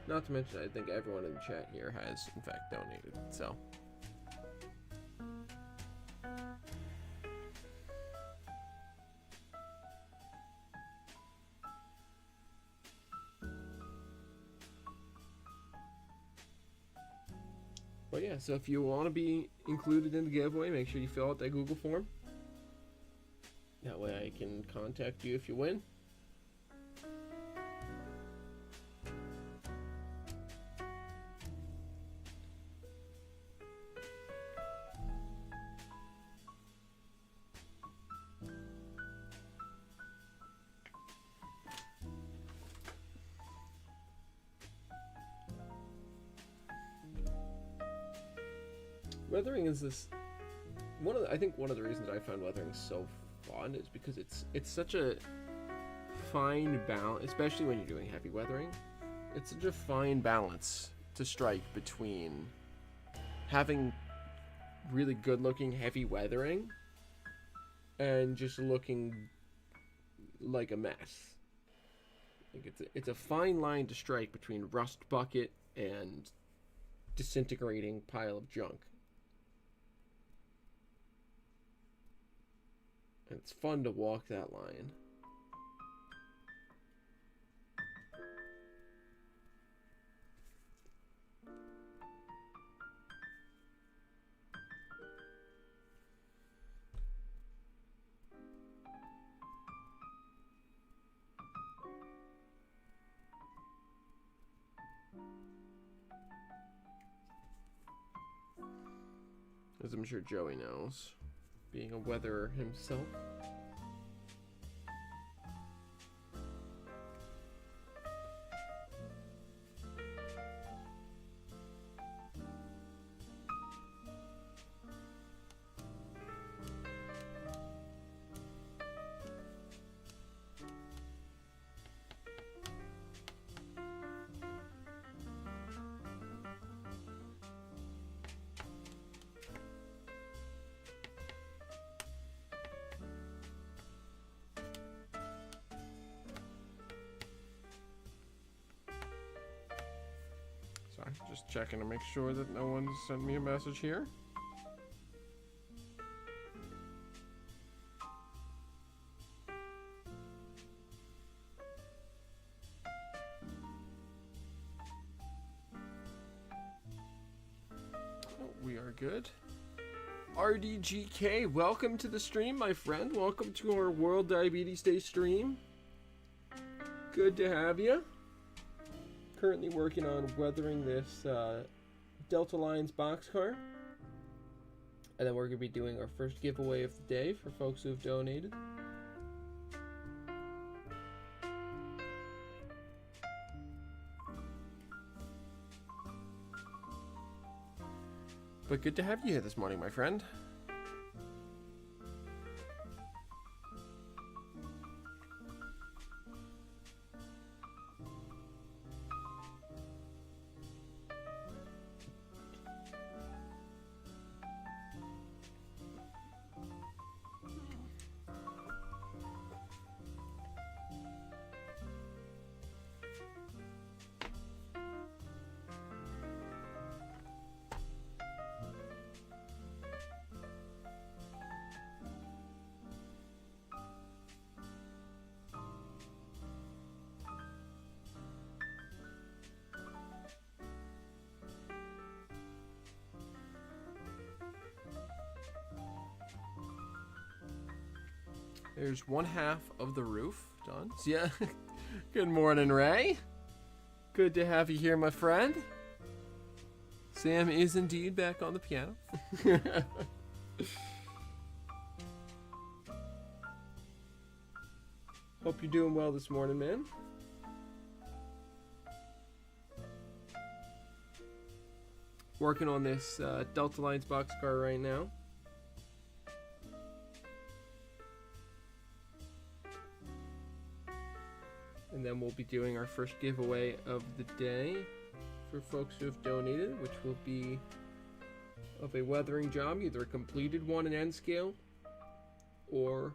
Not to mention, I think everyone in the chat here has in fact donated, so. But yeah, so if you want to be included in the giveaway, make sure you fill out that Google form. That way I can contact you if you win. Weathering is this I think one of the reasons I find weathering so fun is because it's such a fine balance, especially when you're doing heavy weathering. It's such a fine balance to strike between having really good looking heavy weathering and just looking like a mess. Like it's a fine line to strike between rust bucket and disintegrating pile of junk. And it's fun to walk that line. As I'm sure Joey knows, being a weatherer himself. Sorry, just checking to make sure that no one's sent me a message here. Oh, we are good. RDGK, welcome to the stream, my friend. Welcome to our World Diabetes Day stream. Good to have you. Currently working on weathering this Delta Lines boxcar. And then we're going to be doing our first giveaway of the day for folks who have donated. But good to have you here this morning, my friend. There's one half of the roof done. So yeah. Good morning, Ray. Good to have you here, my friend. Sam is indeed back on the piano. Hope you're doing well this morning, man. Working on this Delta Lines boxcar right now. And then we'll be doing our first giveaway of the day for folks who have donated, which will be of a weathering job, either a completed one in NScale or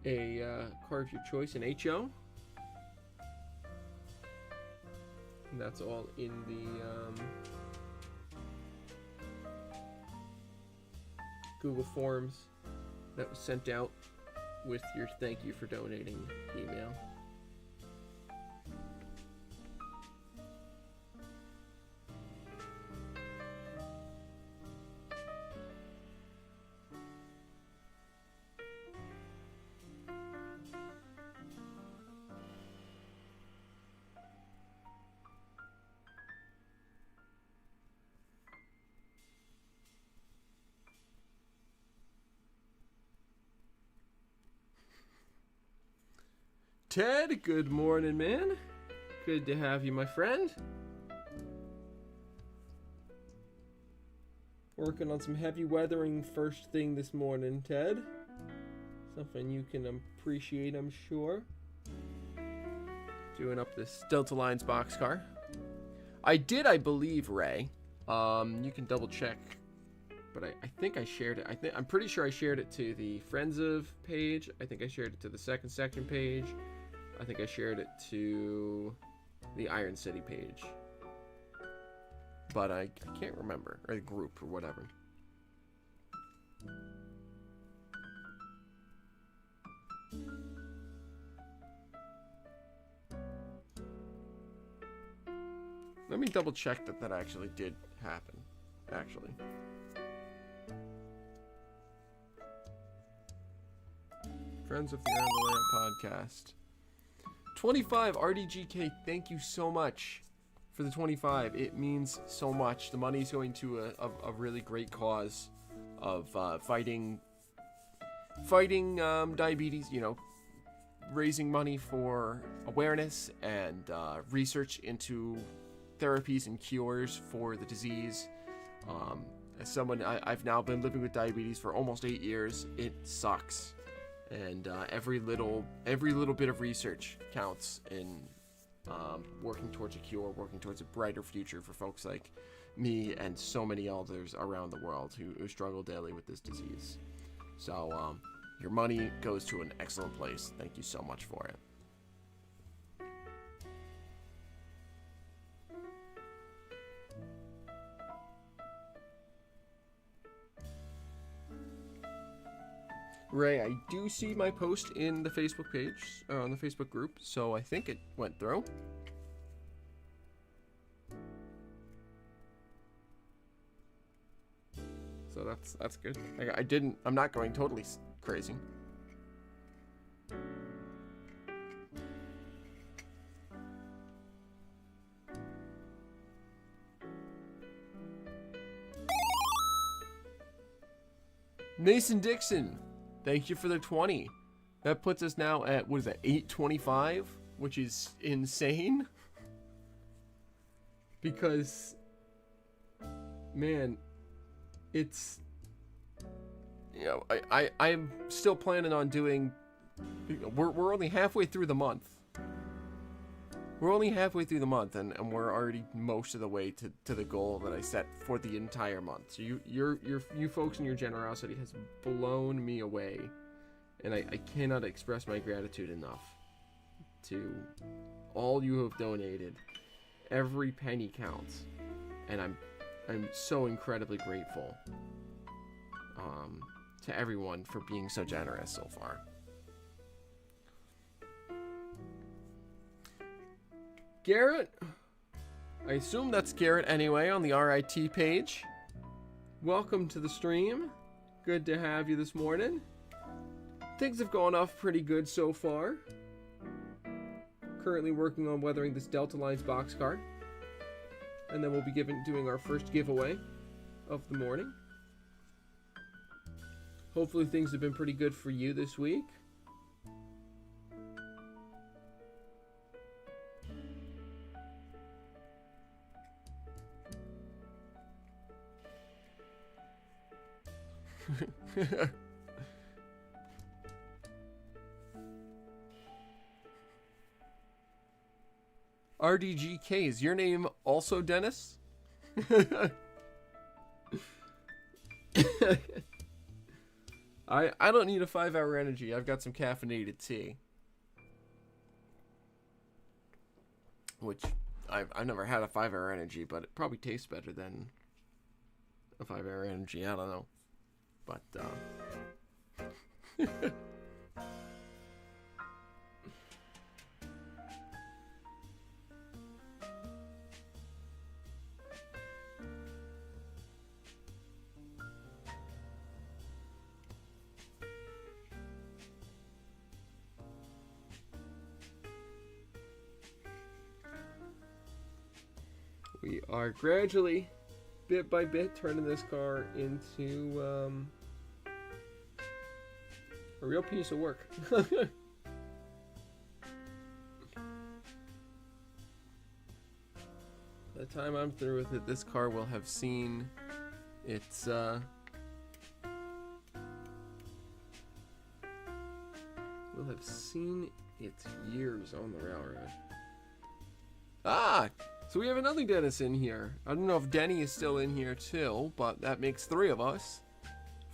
a car of your choice in HO. And that's all in the Google Forms that was sent out with your thank you for donating email. Ted, good morning, man. Good to have you, my friend. Working on some heavy weathering first thing this morning, Ted. Something you can appreciate, I'm sure. Doing up this Delta Lines boxcar. I believe, Ray, You can double check, but I think I shared it. I'm pretty sure I shared it to the Friends of page. I think I shared it to the Second Section page. I think I shared it to the Iron City page. But I can't remember, or the group or whatever. Let me double check that that actually did happen. Actually. Friends of the Around the Layout podcast. 25 RDGK, thank you so much for the 25. It means so much. The money's going to a really great cause of fighting diabetes, you know, raising money for awareness and research into therapies and cures for the disease. As someone, I've now been living with diabetes for almost 8 years. It sucks, and every little bit of research counts in working towards a cure, working towards a brighter future for folks like me and so many others around the world who struggle daily with this disease. So your money goes to an excellent place. Thank you so much for it. Ray, I do see my post in the Facebook page, on the Facebook group, so I think it went through. So that's good. I'm not going totally crazy. Mason Dixon, thank you for the 20. That puts us now at, what is that, 825, which is insane. Because, man, it's, you know, I'm still planning on doing, we're only halfway through the month. We're only halfway through the month, and we're already most of the way to the goal that I set for the entire month. So you folks and your generosity has blown me away, and I cannot express my gratitude enough to all you have donated. Every penny counts, and I'm so incredibly grateful to everyone for being so generous so far. Garrett, I assume that's Garrett anyway on the RIT page. Welcome to the stream. Good to have you this morning. Things have gone off pretty good so far. Currently working on weathering this Delta Lines boxcar. And then we'll be doing our first giveaway of the morning. Hopefully things have been pretty good for you this week. RDGK, is your name also Dennis? I don't need a 5-hour energy. I've got some caffeinated tea. Which, I've never had a 5-hour energy, but it probably tastes better than a 5-hour energy. I don't know. But, we are gradually, bit by bit, turning this car into a real piece of work. By the time I'm through with it, this car will have seen its years on the railroad. Ah, So we have another Dennis in here. I don't know if Denny is still in here too, but that makes 3 of us.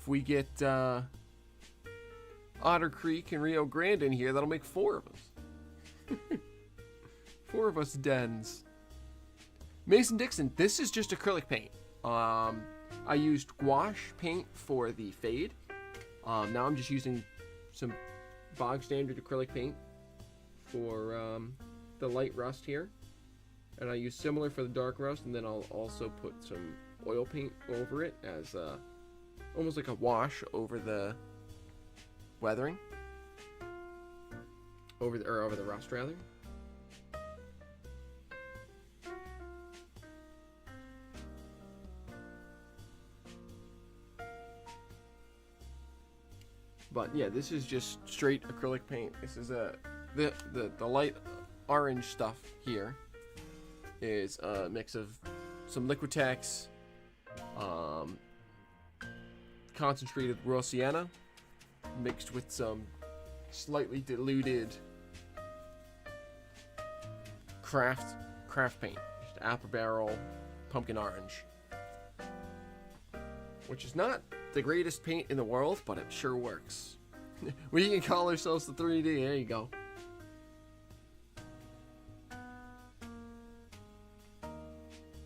If we get Otter Creek and Rio Grande in here, that'll make 4 of us. 4 of us Dens. Mason Dixon, this is just acrylic paint. I used gouache paint for the fade. Now I'm just using some bog standard acrylic paint for the light rust here. And I use similar for the dark rust, and then I'll also put some oil paint over it as almost like a wash over the weathering. Over the rust rather. But yeah, this is just straight acrylic paint. This is the light orange stuff here is a mix of some Liquitex, concentrated raw sienna, mixed with some slightly diluted craft paint, just apple barrel, pumpkin orange, which is not the greatest paint in the world, but it sure works. We can call ourselves the 3D. There you go.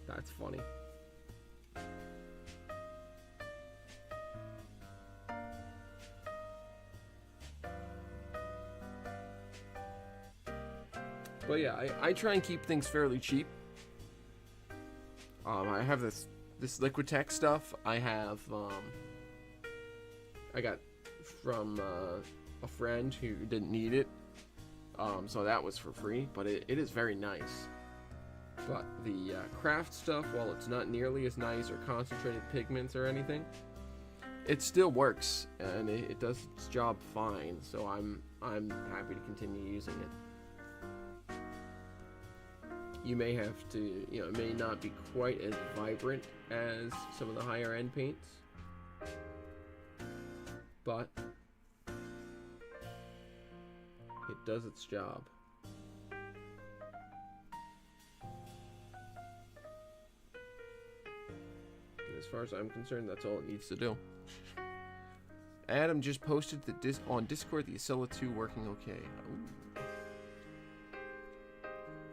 That's funny. But yeah, I try and keep things fairly cheap. I have this Liquitex stuff. I have I got from a friend who didn't need it, so that was for free. But it is very nice. But the craft stuff, while it's not nearly as nice or concentrated pigments or anything, it still works and it does its job fine. So I'm happy to continue using it. You may have to, it may not be quite as vibrant as some of the higher end paints, but it does its job. As far as I'm concerned, that's all it needs to do. Adam just posted on Discord the Acela 2 working okay. Ooh.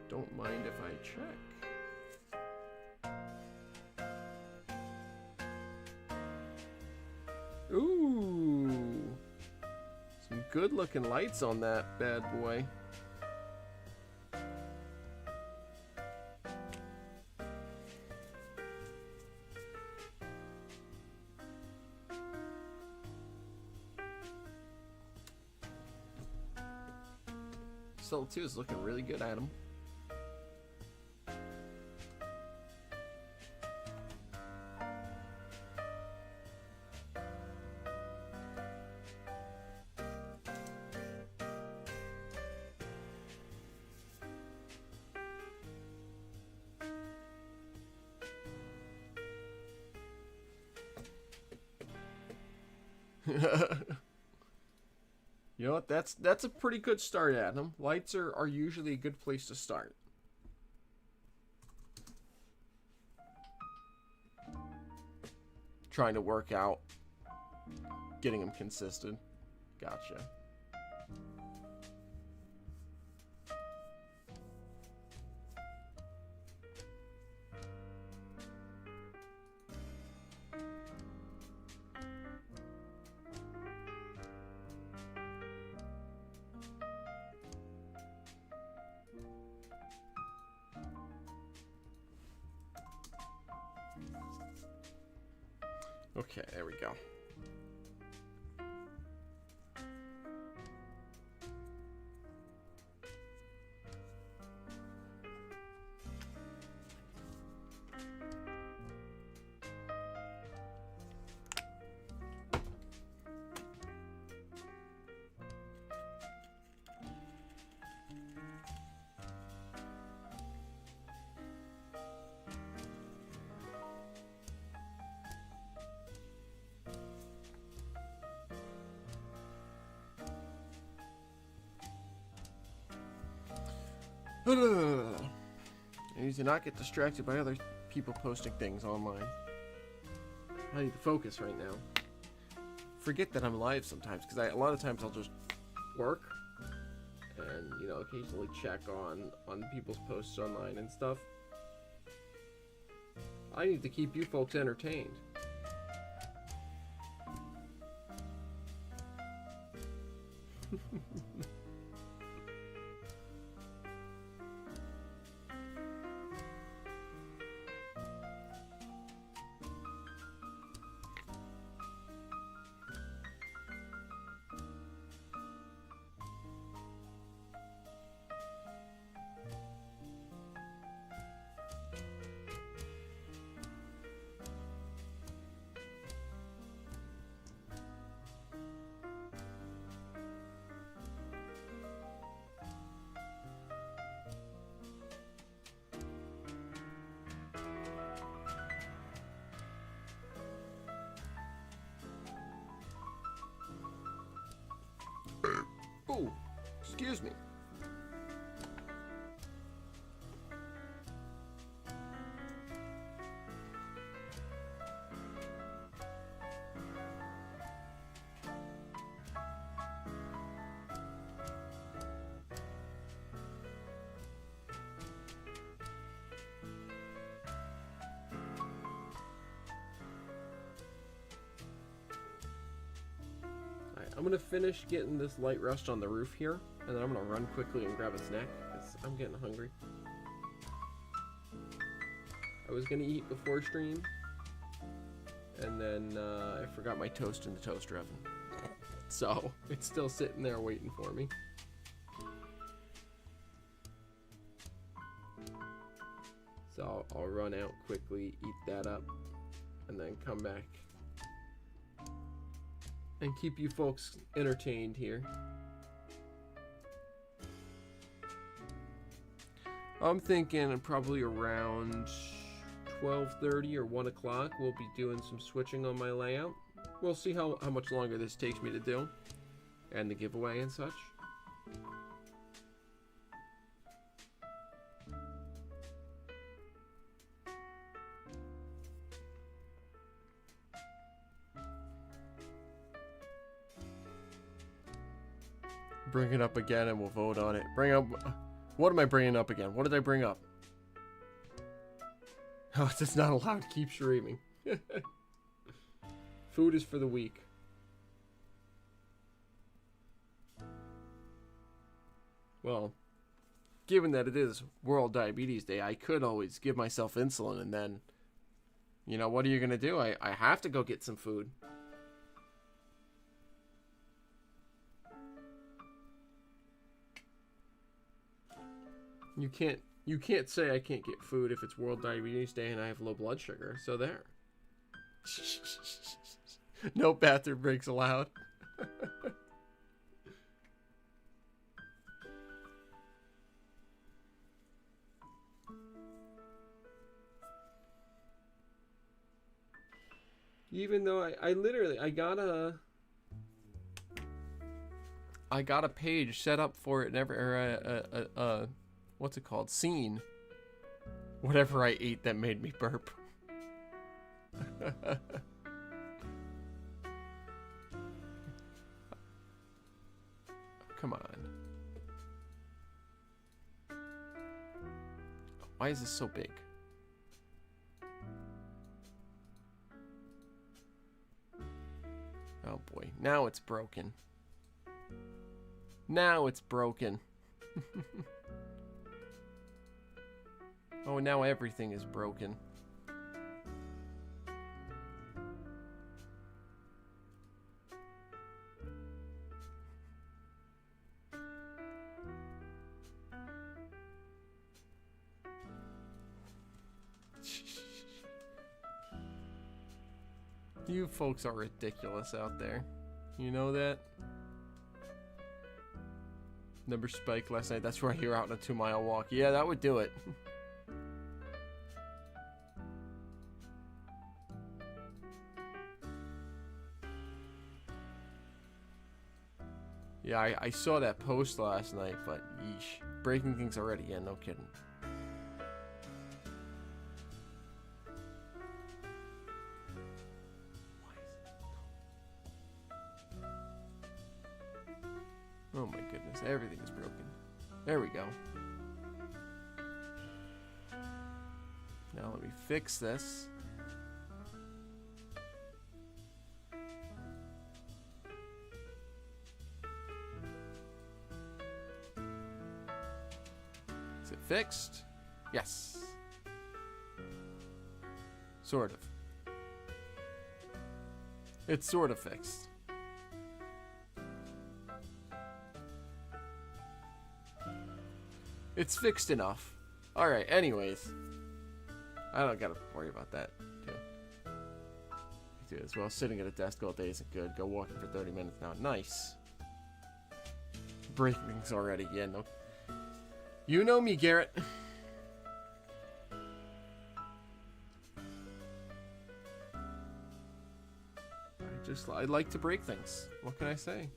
Don't mind if I check. Ooh. Some good looking lights on that bad boy. Acela 2 is looking really good, Adam. You know what? That's a pretty good start, Adam. Lights are usually a good place to start. Trying to work out getting them consistent. Gotcha. Okay, there we go. I need to not get distracted by other people posting things online. I need to focus right now. Forget that I'm live sometimes, because a lot of times I'll just work and, you know, occasionally check on people's posts online and stuff. I need to keep you folks entertained. Oh, excuse me. I'm gonna finish getting this light rust on the roof here, and then I'm gonna run quickly and grab a snack, because I'm getting hungry. I was gonna eat before stream, and then I forgot my toast in the toaster oven. So, it's still sitting there waiting for me. So, I'll run out quickly, eat that up, and then come back and keep you folks entertained here. I'm thinking probably around 12:30 or 1 o'clock we'll be doing some switching on my layout. We'll see how much longer this takes me to do, and the giveaway and such. Bring it up again and we'll vote on it. Bring up... What am I bringing up again? What did I bring up? Oh, it's not allowed to keep streaming. Food is for the weak. Well, given that it is World Diabetes Day, I could always give myself insulin and then... You know, what are you going to do? I have to go get some food. You can't say I can't get food if it's World Diabetes Day and I have low blood sugar. So there. No bathroom breaks allowed. Even though I literally I got a page set up for it, never what's it called? Scene. Whatever I ate that made me burp. Come on. Why is this so big? Oh boy, now it's broken. Now it's broken. Oh, now everything is broken. You folks are ridiculous out there. You know that? Number spiked last night. That's right, you're out on a 2-mile walk. Yeah, that would do it. Yeah, I saw that post last night, but yeesh. Breaking things already. Yeah, no kidding. Everything is broken. There we go. Now let me fix this. Is it fixed? Yes. Sort of. It's sort of fixed. It's fixed enough. Alright, anyways. I don't gotta worry about that. Dude, as well, sitting at a desk all day isn't good. Go walking for 30 minutes now. Nice. Breaking things already. Yeah, no. You know me, Garrett. I like to break things. What can I say?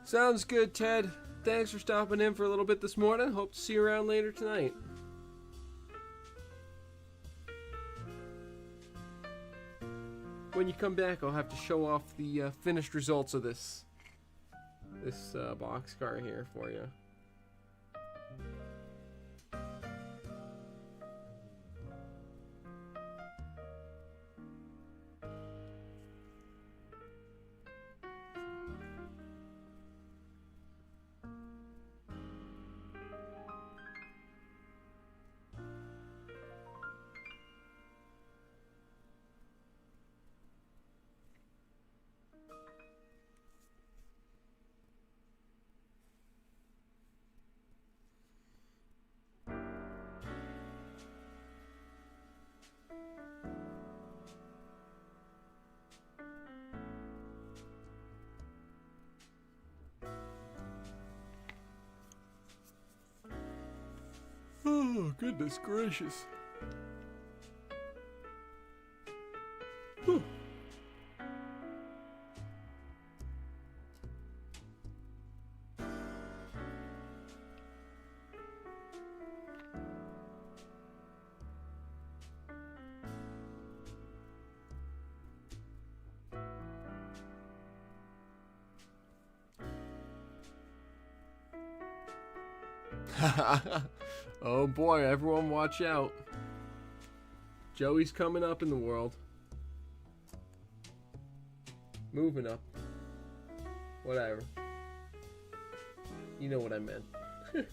Sounds good, Ted. Thanks for stopping in for a little bit this morning. Hope to see you around later tonight. When you come back, I'll have to show off the finished results of this boxcar here for you. Oh, goodness gracious. Whew. Oh boy, everyone watch out. Joey's coming up in the world. Moving up. Whatever. You know what I meant. There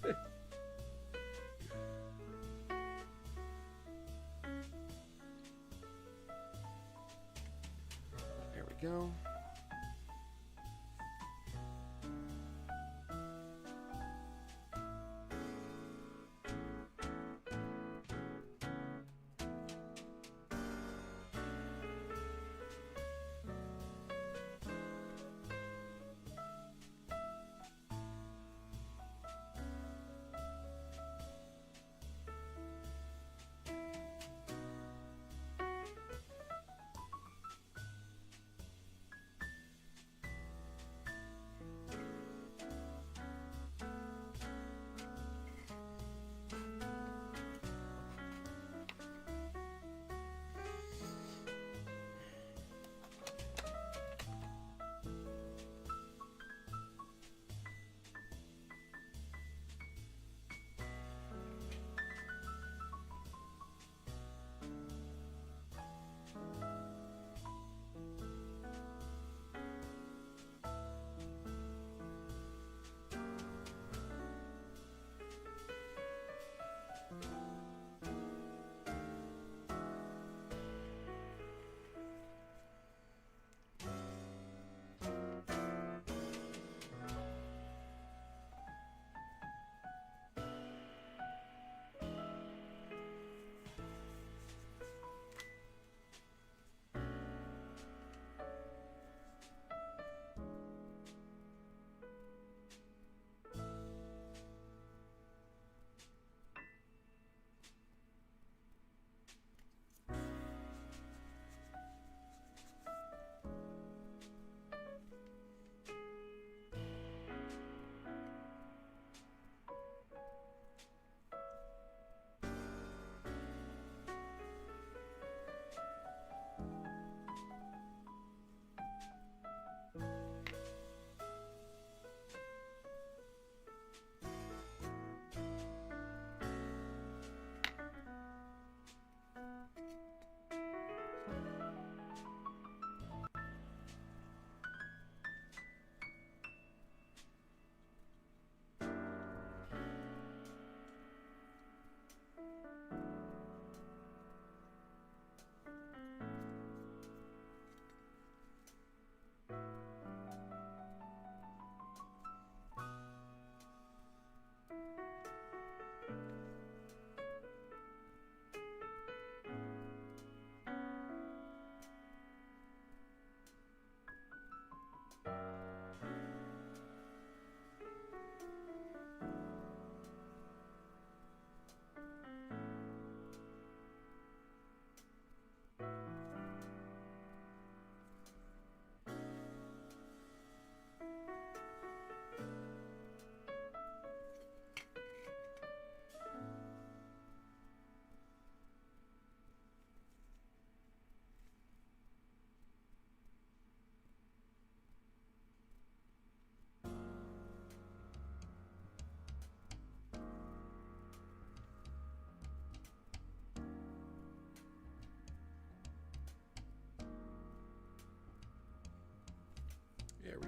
we go.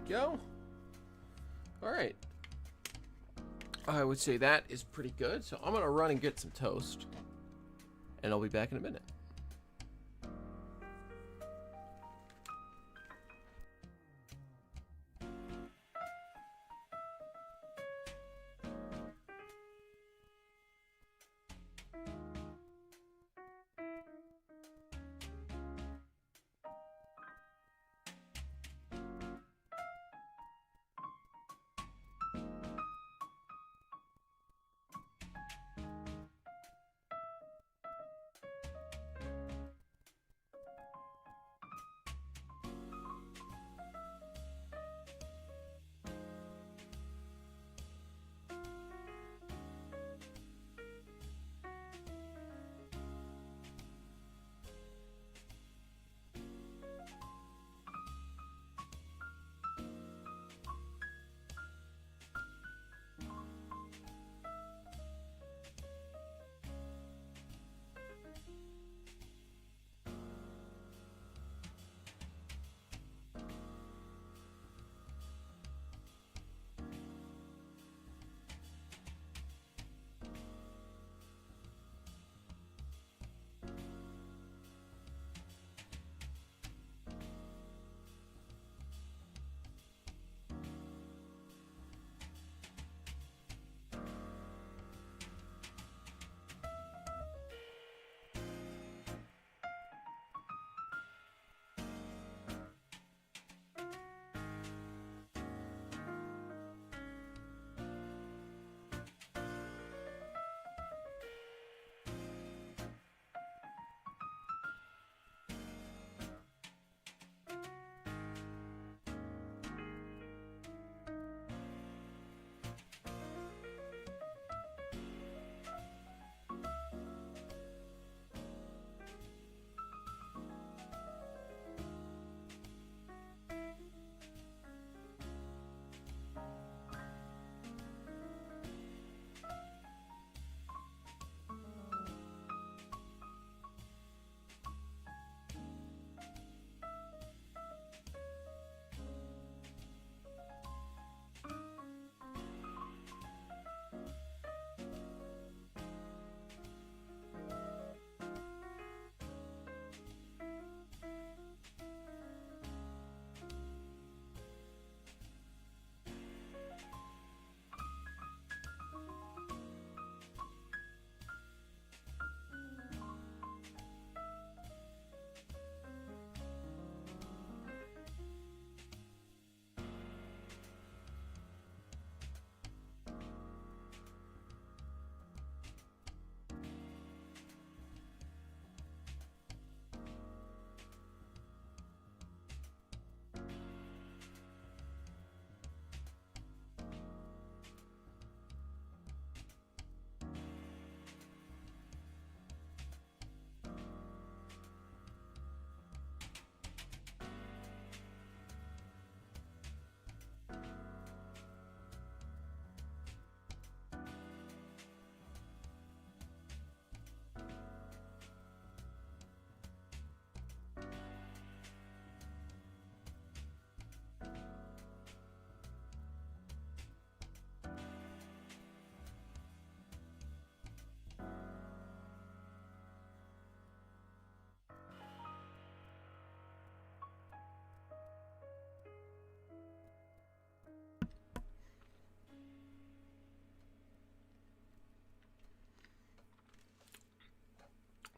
go. All right. I would say that is pretty good. So I'm going to run and get some toast. And I'll be back in a minute.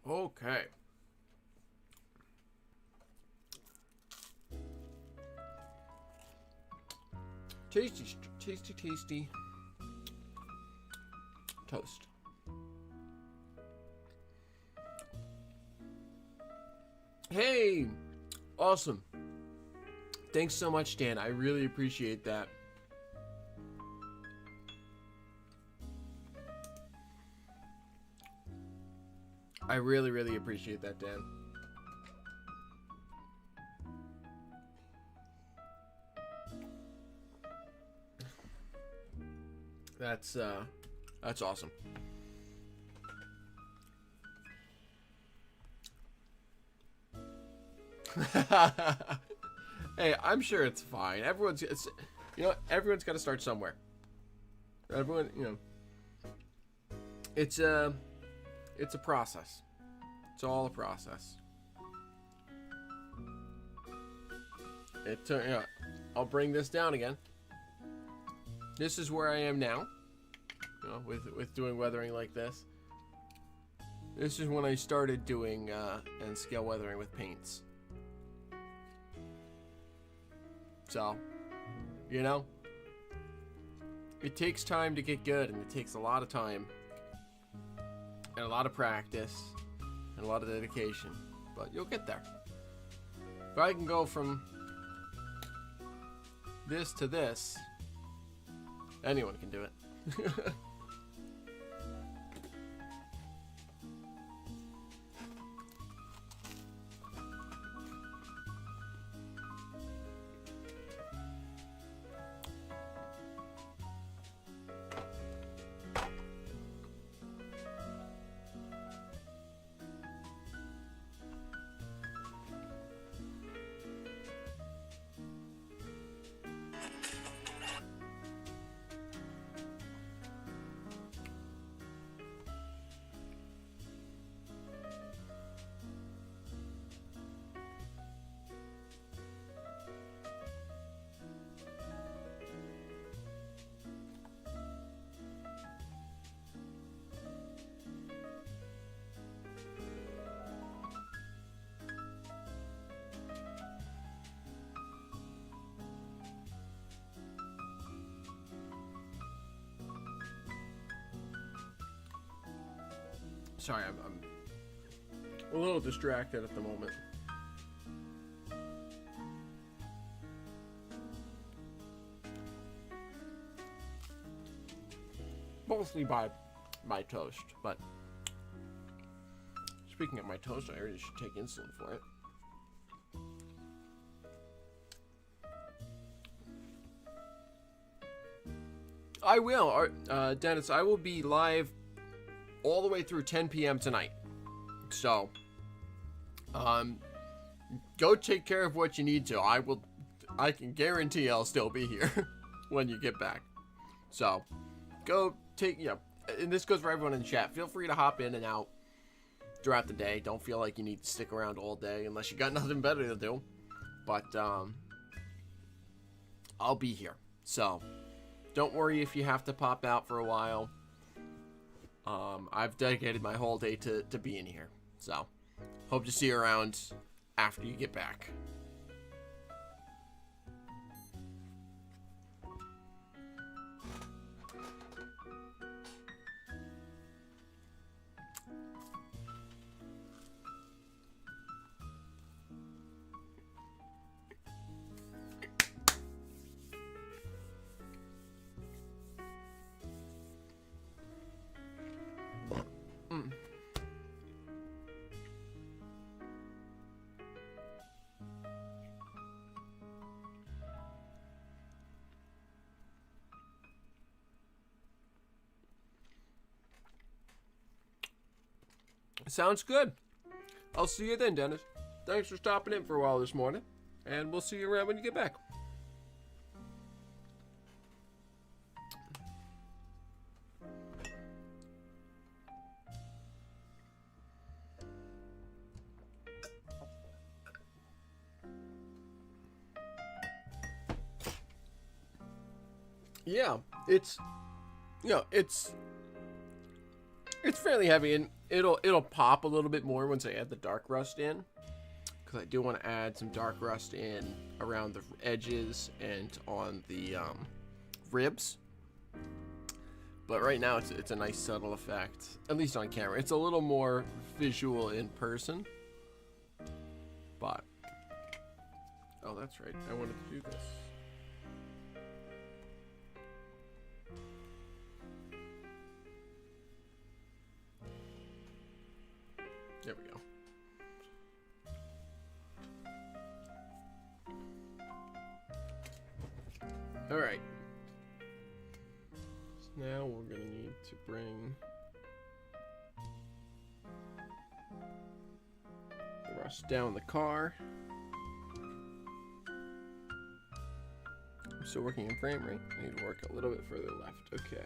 Okay. Tasty, tasty, tasty toast. Hey, awesome. Thanks so much, Dan. I really appreciate that. I really, really appreciate that, Dan. That's awesome. Hey, I'm sure it's fine. Everyone's got to start somewhere. Everyone, it's a process. It's all a process. I'll bring this down again. This is where I am now, with doing weathering like this. This is when I started doing N-scale weathering with paints. So, it takes time to get good, and it takes a lot of time, and a lot of practice, and a lot of dedication, but you'll get there. If I can go from this to this, anyone can do it. Sorry, I'm a little distracted at the moment. Mostly by my toast, but speaking of my toast, I really should take insulin for it. I will, Dennis, I will be live all the way through 10 p.m. tonight. So, go take care of what you need to. I can guarantee I'll still be here when you get back. So, go take, and this goes for everyone in the chat. Feel free to hop in and out throughout the day. Don't feel like you need to stick around all day unless you got nothing better to do. But, I'll be here. So, don't worry if you have to pop out for a while. I've dedicated my whole day to being here. So, hope to see you around after you get back. Sounds good. I'll see you then, Dennis. Thanks for stopping in for a while this morning, and we'll see you around when you get back. Yeah, it's fairly heavy, and it'll pop a little bit more once I add the dark rust in, because I do want to add some dark rust in around the edges and on the ribs. But right now it's a nice subtle effect, at least on camera. It's a little more visual in person. But oh, that's right, I wanted to do this. There we go. All right. So now we're going to need to bring the rust down the car. Still working in frame rate. I need to work a little bit further left. Okay.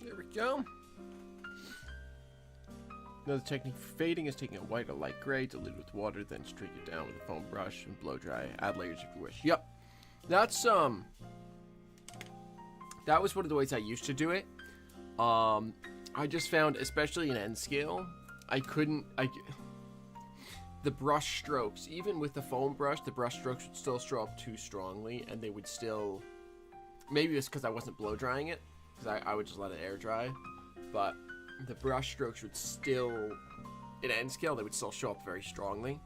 There we go. Another technique for fading is taking a white or light gray, dilute with water, then streak it down with a foam brush and blow dry. Add layers if you wish. Yep. That's that was one of the ways I used to do it. I just found, especially in N-Scale, the brush strokes, even with the foam brush, the brush strokes would still show up too strongly, and they would still, maybe it's because I wasn't blow drying it, because I would just let it air dry, but the brush strokes would still, in N-Scale, they would still show up very strongly.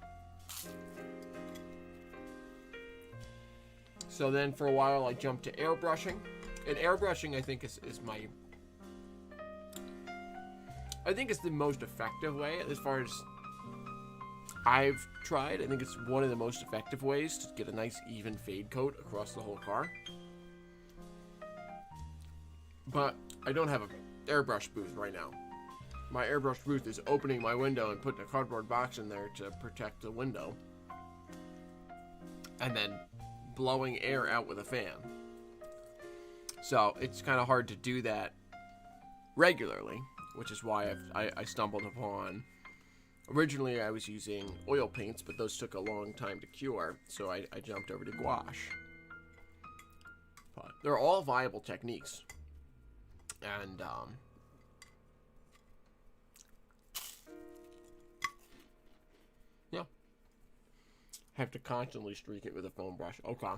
So then for a while I jumped to airbrushing, and airbrushing I think is the most effective way as far as I've tried. I think it's one of the most effective ways to get a nice even fade coat across the whole car. But I don't have an airbrush booth right now. My airbrush booth is opening my window and putting a cardboard box in there to protect the window, and then blowing air out with a fan. So it's kind of hard to do that regularly, which is why I stumbled upon. Originally I was using oil paints, but those took a long time to cure, so I jumped over to gouache. But they're all viable techniques. And, yeah. Have to constantly streak it with a foam brush. Okay.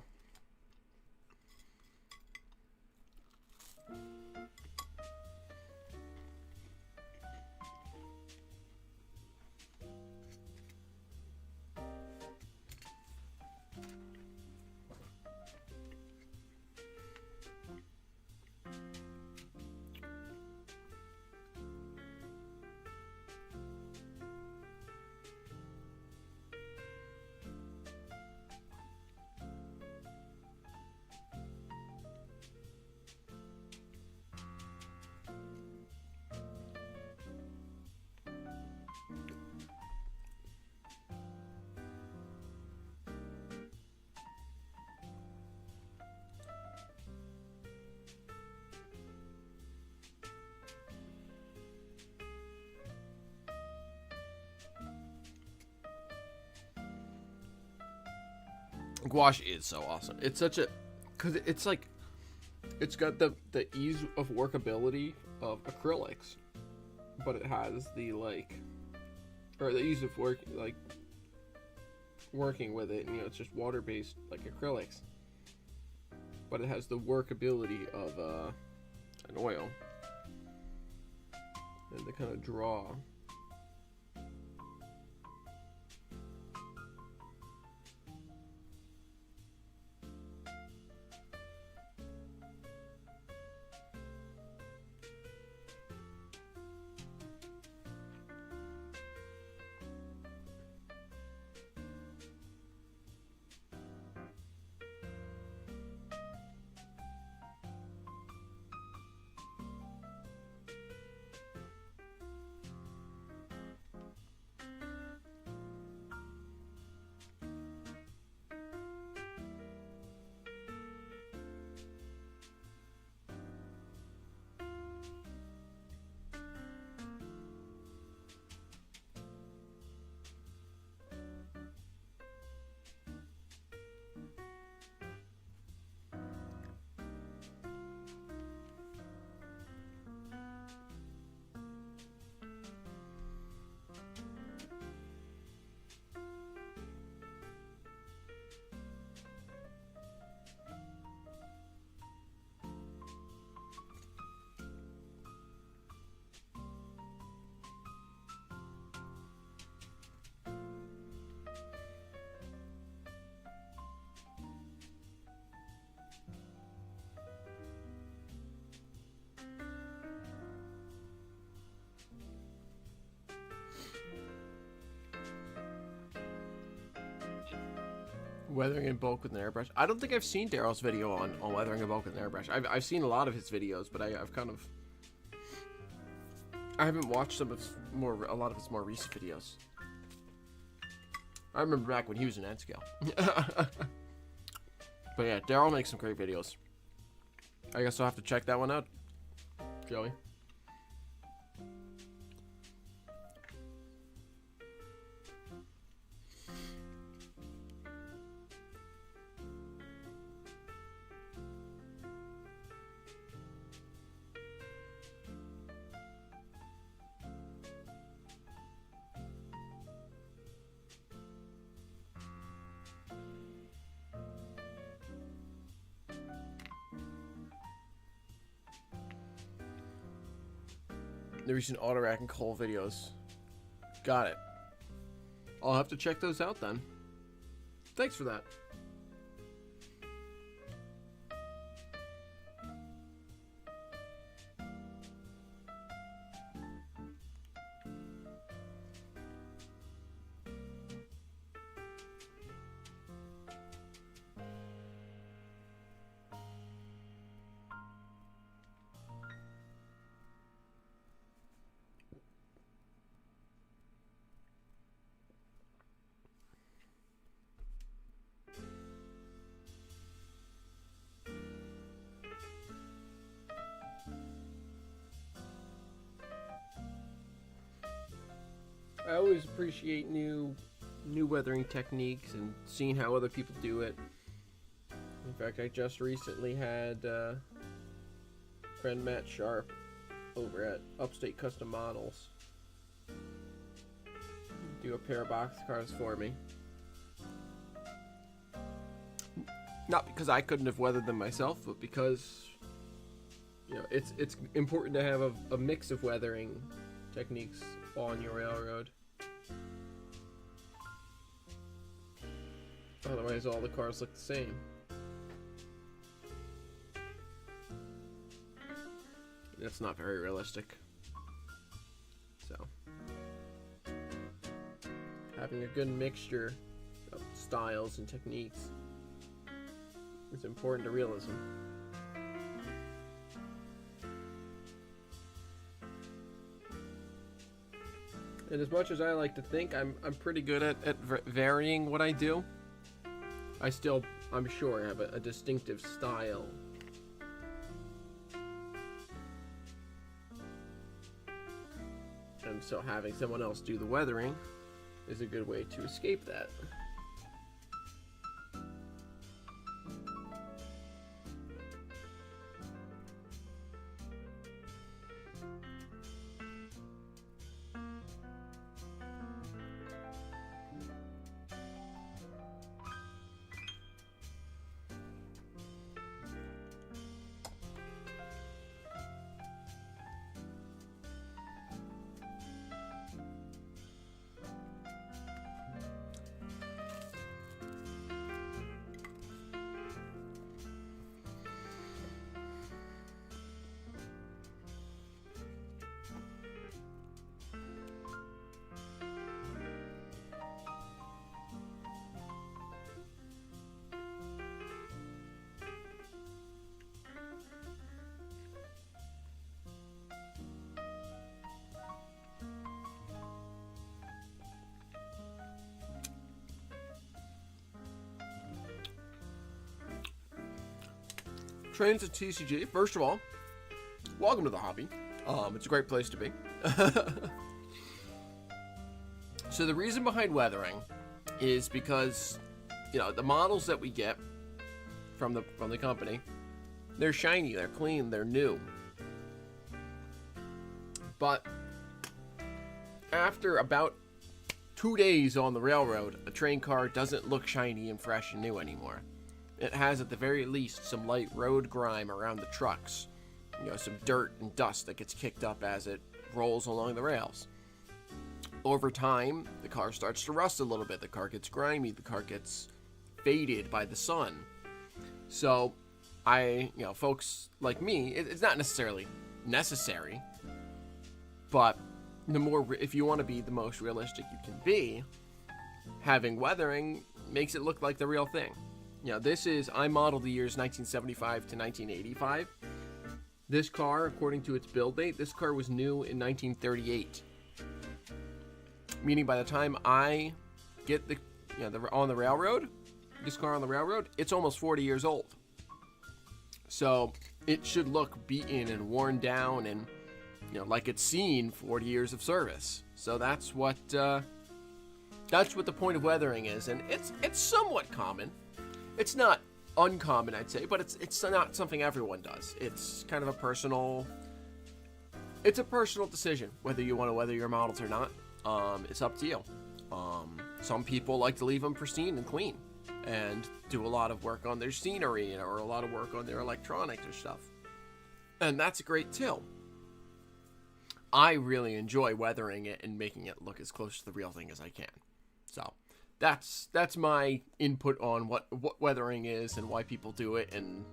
Gouache is so awesome. It's such a, because it's like, it's got the ease of workability of acrylics, but it has the or the ease of working with it. You know, it's just water-based like acrylics, but it has the workability of an oil and the kind of draw. Weathering in bulk with an airbrush. I don't think I've seen Daryl's video on weathering in bulk with an airbrush. I've seen a lot of his videos, but I've kind of... I haven't watched a lot of his more recent videos. I remember back when he was in NScale. But yeah, Daryl makes some great videos. I guess I'll have to check that one out, Joey. The recent auto rack and coal videos. Got it. I'll have to check those out then. Thanks for that. I always appreciate new weathering techniques and seeing how other people do it. In fact, I just recently had friend Matt Sharp over at Upstate Custom Models do a pair of boxcars for me. Not because I couldn't have weathered them myself, but because, you know, it's important to have a mix of weathering techniques on your railroad. Otherwise, all the cars look the same. That's not very realistic. So, having a good mixture of styles and techniques is important to realism. And as much as I like to think I'm pretty good at varying what I do, I still, I'm sure, have a distinctive style. And so having someone else do the weathering is a good way to escape that. Trains at TCG. First of all, welcome to the hobby. It's a great place to be. So the reason behind weathering is because, you know, the models that we get from the company, they're shiny, they're clean, they're new. But after about 2 days on the railroad, a train car doesn't look shiny and fresh and new anymore. It has, at the very least, some light road grime around the trucks. You know, some dirt and dust that gets kicked up as it rolls along the rails. Over time, the car starts to rust a little bit. The car gets grimy. The car gets faded by the sun. So, folks like me, it's not necessarily necessary, but if you want to be the most realistic you can be, having weathering makes it look like the real thing. You know, this is, I modeled the years 1975 to 1985. This car, according to its build date, this car was new in 1938. Meaning by the time I get on the railroad, this car on the railroad, it's almost 40 years old. So it should look beaten and worn down and, you know, like it's seen 40 years of service. So that's what the point of weathering is, and it's somewhat common. It's not uncommon, I'd say, but it's not something everyone does. It's kind of a personal decision whether you want to weather your models or not. It's up to you. Some people like to leave them pristine and clean and do a lot of work on their scenery or a lot of work on their electronics or stuff. And that's great too. I really enjoy weathering it and making it look as close to the real thing as I can. So that's my input on what weathering is and why people do it and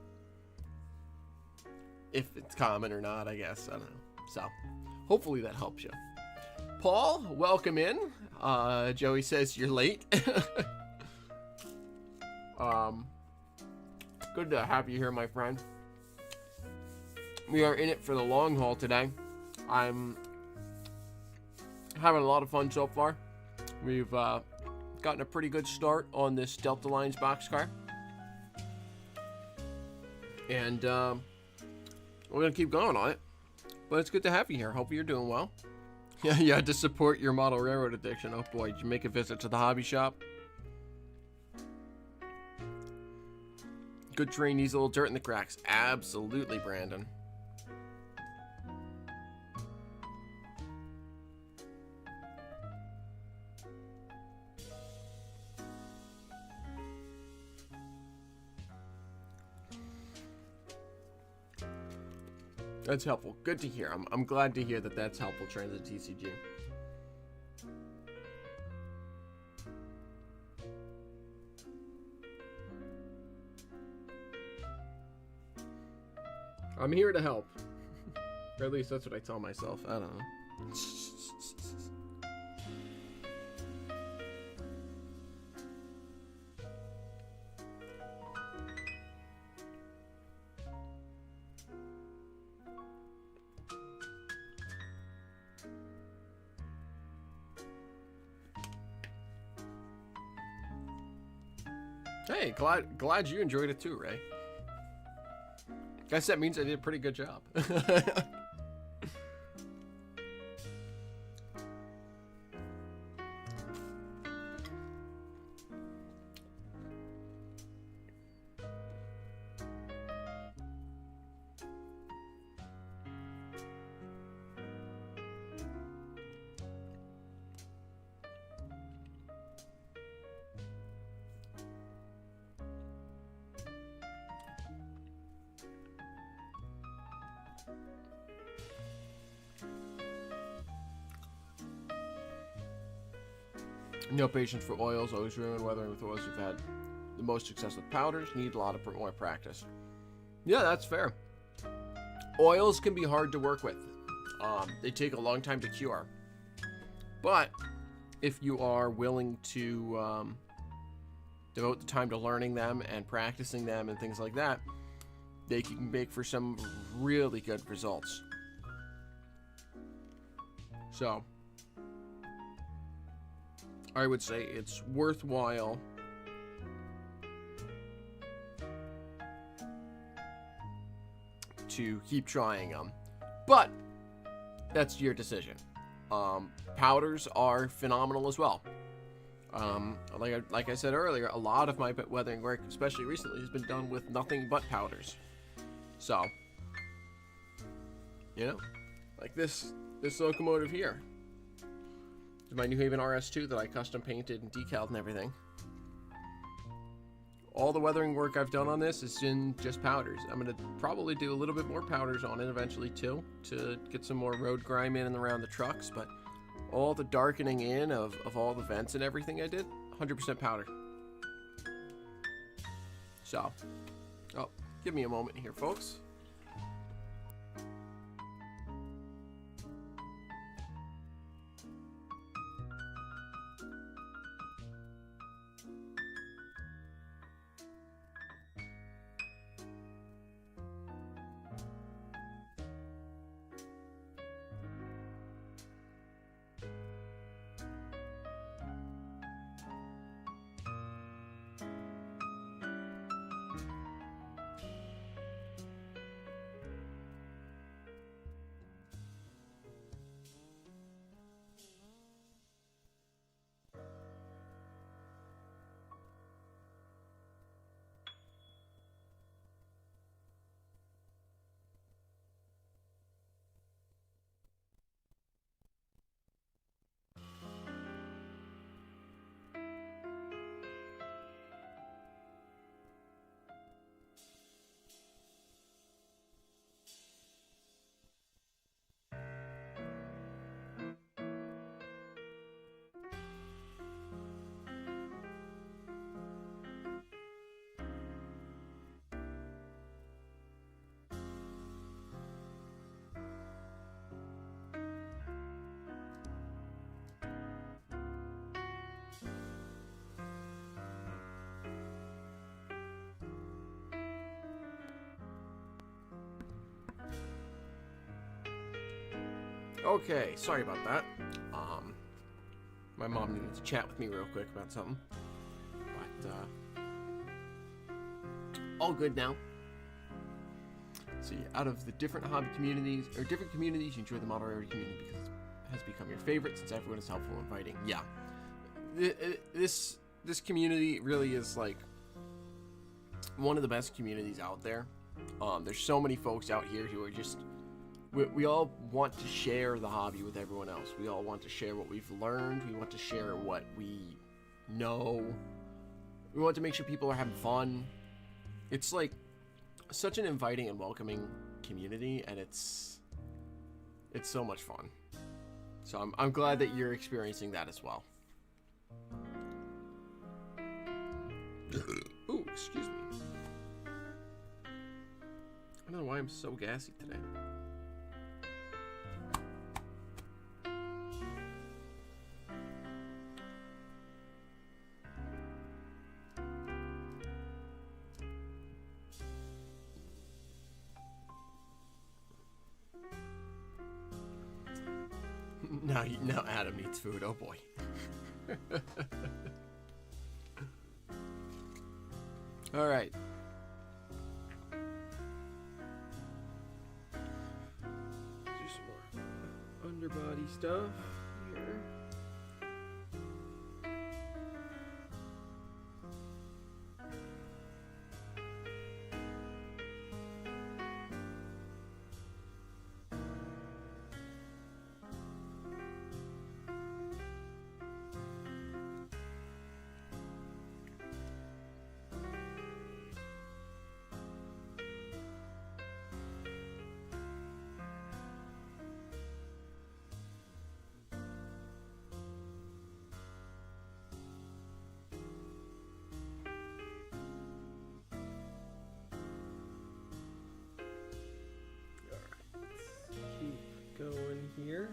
if it's common or not, I guess. I don't know. So hopefully that helps you. Paul, welcome in. Joey says you're late. Good to have you here, my friend. We are in it for the long haul today. I'm having a lot of fun so far. We've gotten a pretty good start on this Delta Lines boxcar. And we're going to keep going on it. But it's good to have you here. Hope you're doing well. Yeah, you had to support your model railroad addiction. Oh boy, did you make a visit to the hobby shop? Good terrain needs a little dirt in the cracks. Absolutely, Brandon. That's helpful. Good to hear. I'm glad to hear that that's helpful, Transit TCG. I'm here to help. Or at least that's what I tell myself. I don't know. Hey, glad you enjoyed it too, Ray. Guess that means I did a pretty good job. No patience for oils, always ruin weathering with oils. You've had the most success with powders, need a lot of more practice. Yeah, that's fair. Oils can be hard to work with. They take a long time to cure. But if you are willing to devote the time to learning them and practicing them and things like that, they can make for some really good results. So I would say it's worthwhile to keep trying them, but that's your decision. Powders are phenomenal as well. Like I said earlier, a lot of my weathering work, especially recently, has been done with nothing but powders. So, you know, like this locomotive here. My New Haven RS2 that I custom painted and decaled and everything. All the weathering work I've done on this is in just powders. I'm going to probably do a little bit more powders on it eventually too, to get some more road grime in and around the trucks, but all the darkening in of all the vents and everything I did, 100% powder. So, oh, give me a moment here, folks. Okay, sorry about that. My mom needed to chat with me real quick about something. But, all good now. See, out of the different hobby communities, or different communities, you enjoy the model area community because it has become your favorite since everyone is helpful and inviting. Yeah. This community really is, like, one of the best communities out there. There's so many folks out here who are just... We all want to share the hobby with everyone else. We all want to share what we've learned. We want to share what we know. We want to make sure people are having fun. It's like such an inviting and welcoming community, and it's so much fun. So I'm glad that you're experiencing that as well. Ooh, excuse me. I don't know why I'm so gassy today. Now Adam needs food. Oh boy. All right. Do some more underbody stuff here. Going here.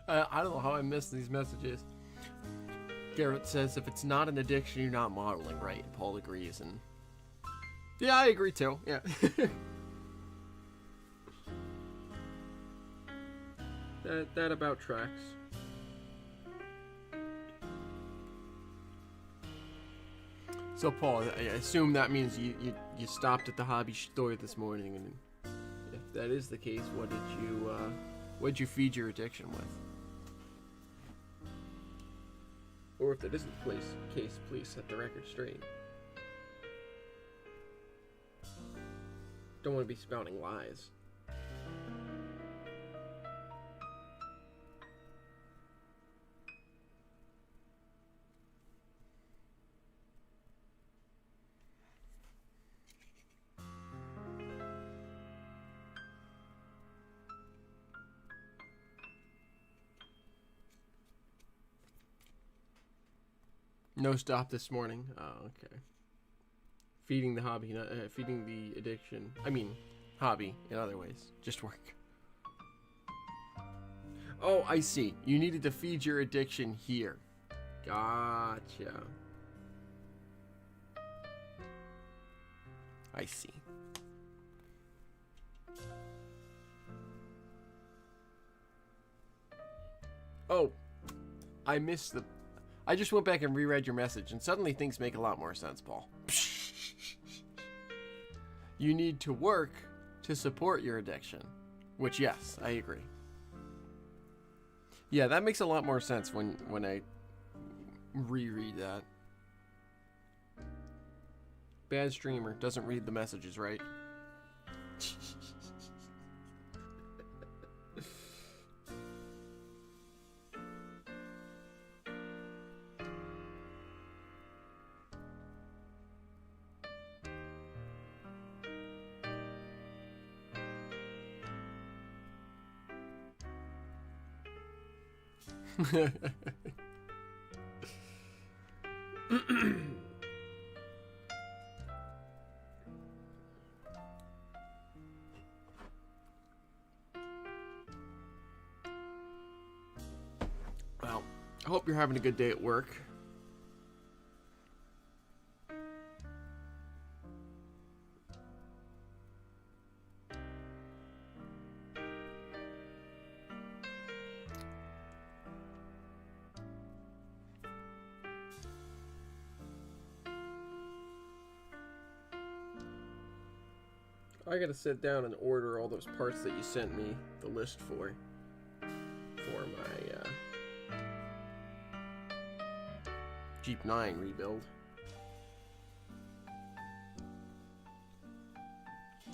I don't know how I missed these messages. Garrett says, if it's not an addiction, you're not modeling right. Paul agrees, and yeah, I agree too. Yeah. that about tracks. So Paul, I assume that means you stopped at the hobby store this morning, and if that is the case, what'd you feed your addiction with? Or if that isn't the case, please set the record straight. Don't want to be spouting lies. No stop this morning. Oh, okay. Feeding the hobby, feeding the addiction. I mean, hobby in other ways. Just work. Oh, I see. You needed to feed your addiction here. Gotcha. I see. Oh, I missed the... I just went back and reread your message, and suddenly things make a lot more sense, Paul. You need to work to support your addiction. Which, yes, I agree. Yeah, that makes a lot more sense when I reread that. Bad streamer doesn't read the messages, right? I hope you're having a good day at work. I gotta sit down and order all those parts that you sent me the list for my Jeep 9 rebuild.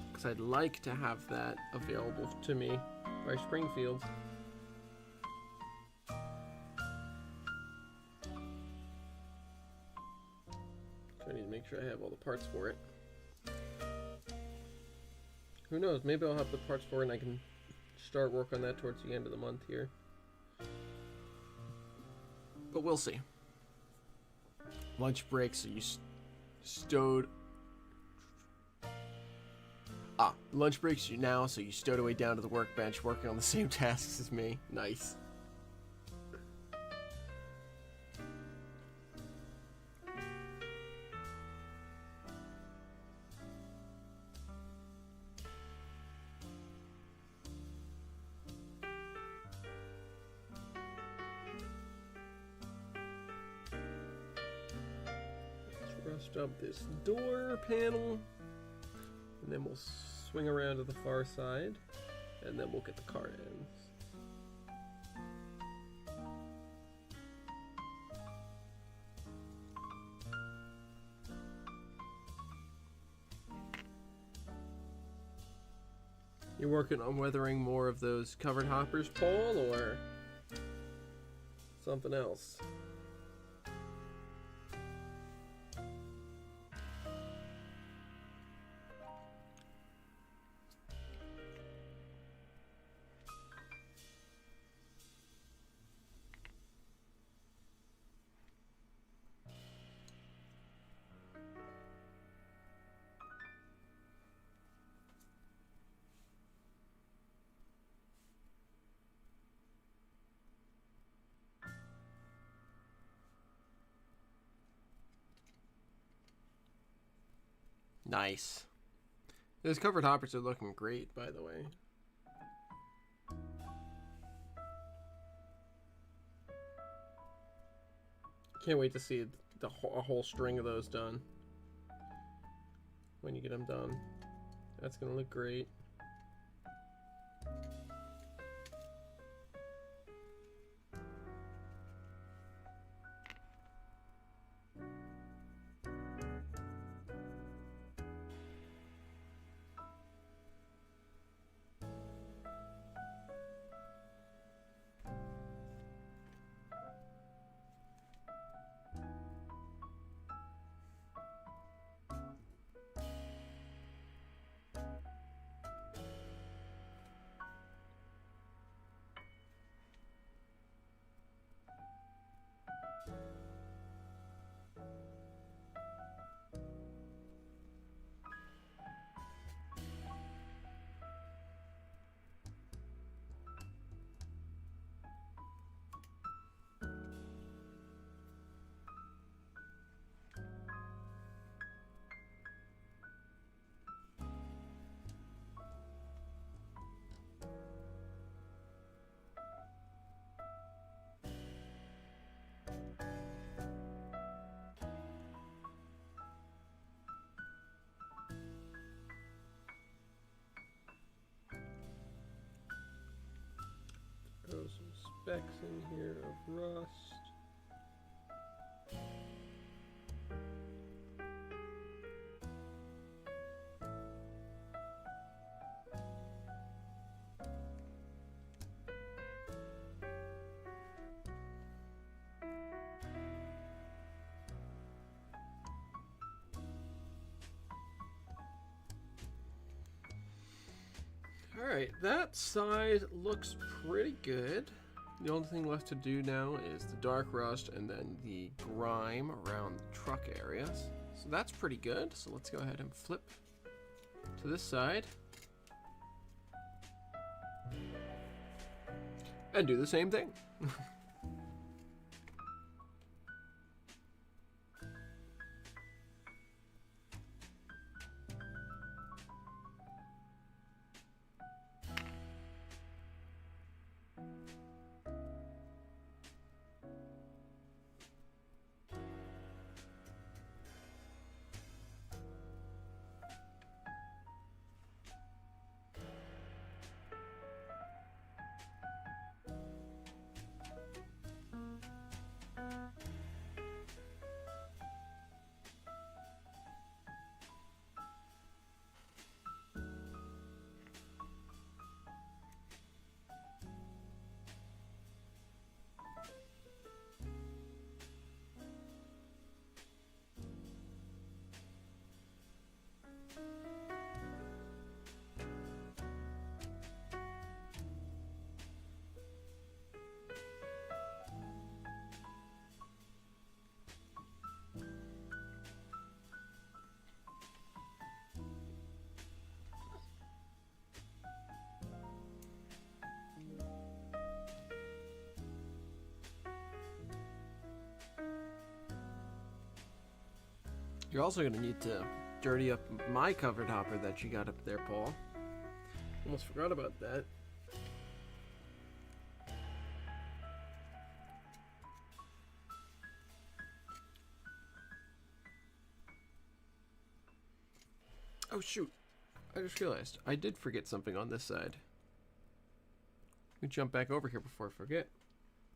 Because I'd like to have that available to me by Springfield. So I need to make sure I have all the parts for it. Who knows, maybe I'll have the parts for it and I can start work on that towards the end of the month here. But we'll see. Lunch break, so you stowed... lunch breaks you now, so you stowed away down to the workbench working on the same tasks as me. Nice. Rust up this door panel, and then we'll swing around to the far side, and then we'll get the car ends. You working on weathering more of those covered hoppers, Paul, or something else? Nice. Those covered hoppers are looking great, by the way. Can't wait to see a whole string of those done. When you get them done. That's gonna look great. Throw some specs in here of rust. Alright, that side looks pretty good. The only thing left to do now is the dark rust and then the grime around the truck areas. So that's pretty good. So let's go ahead and flip to this side. And do the same thing. You're also going to need to dirty up my covered hopper that you got up there, Paul. Almost forgot about that. Oh shoot, I just realized I did forget something on this side. Let me jump back over here before I forget.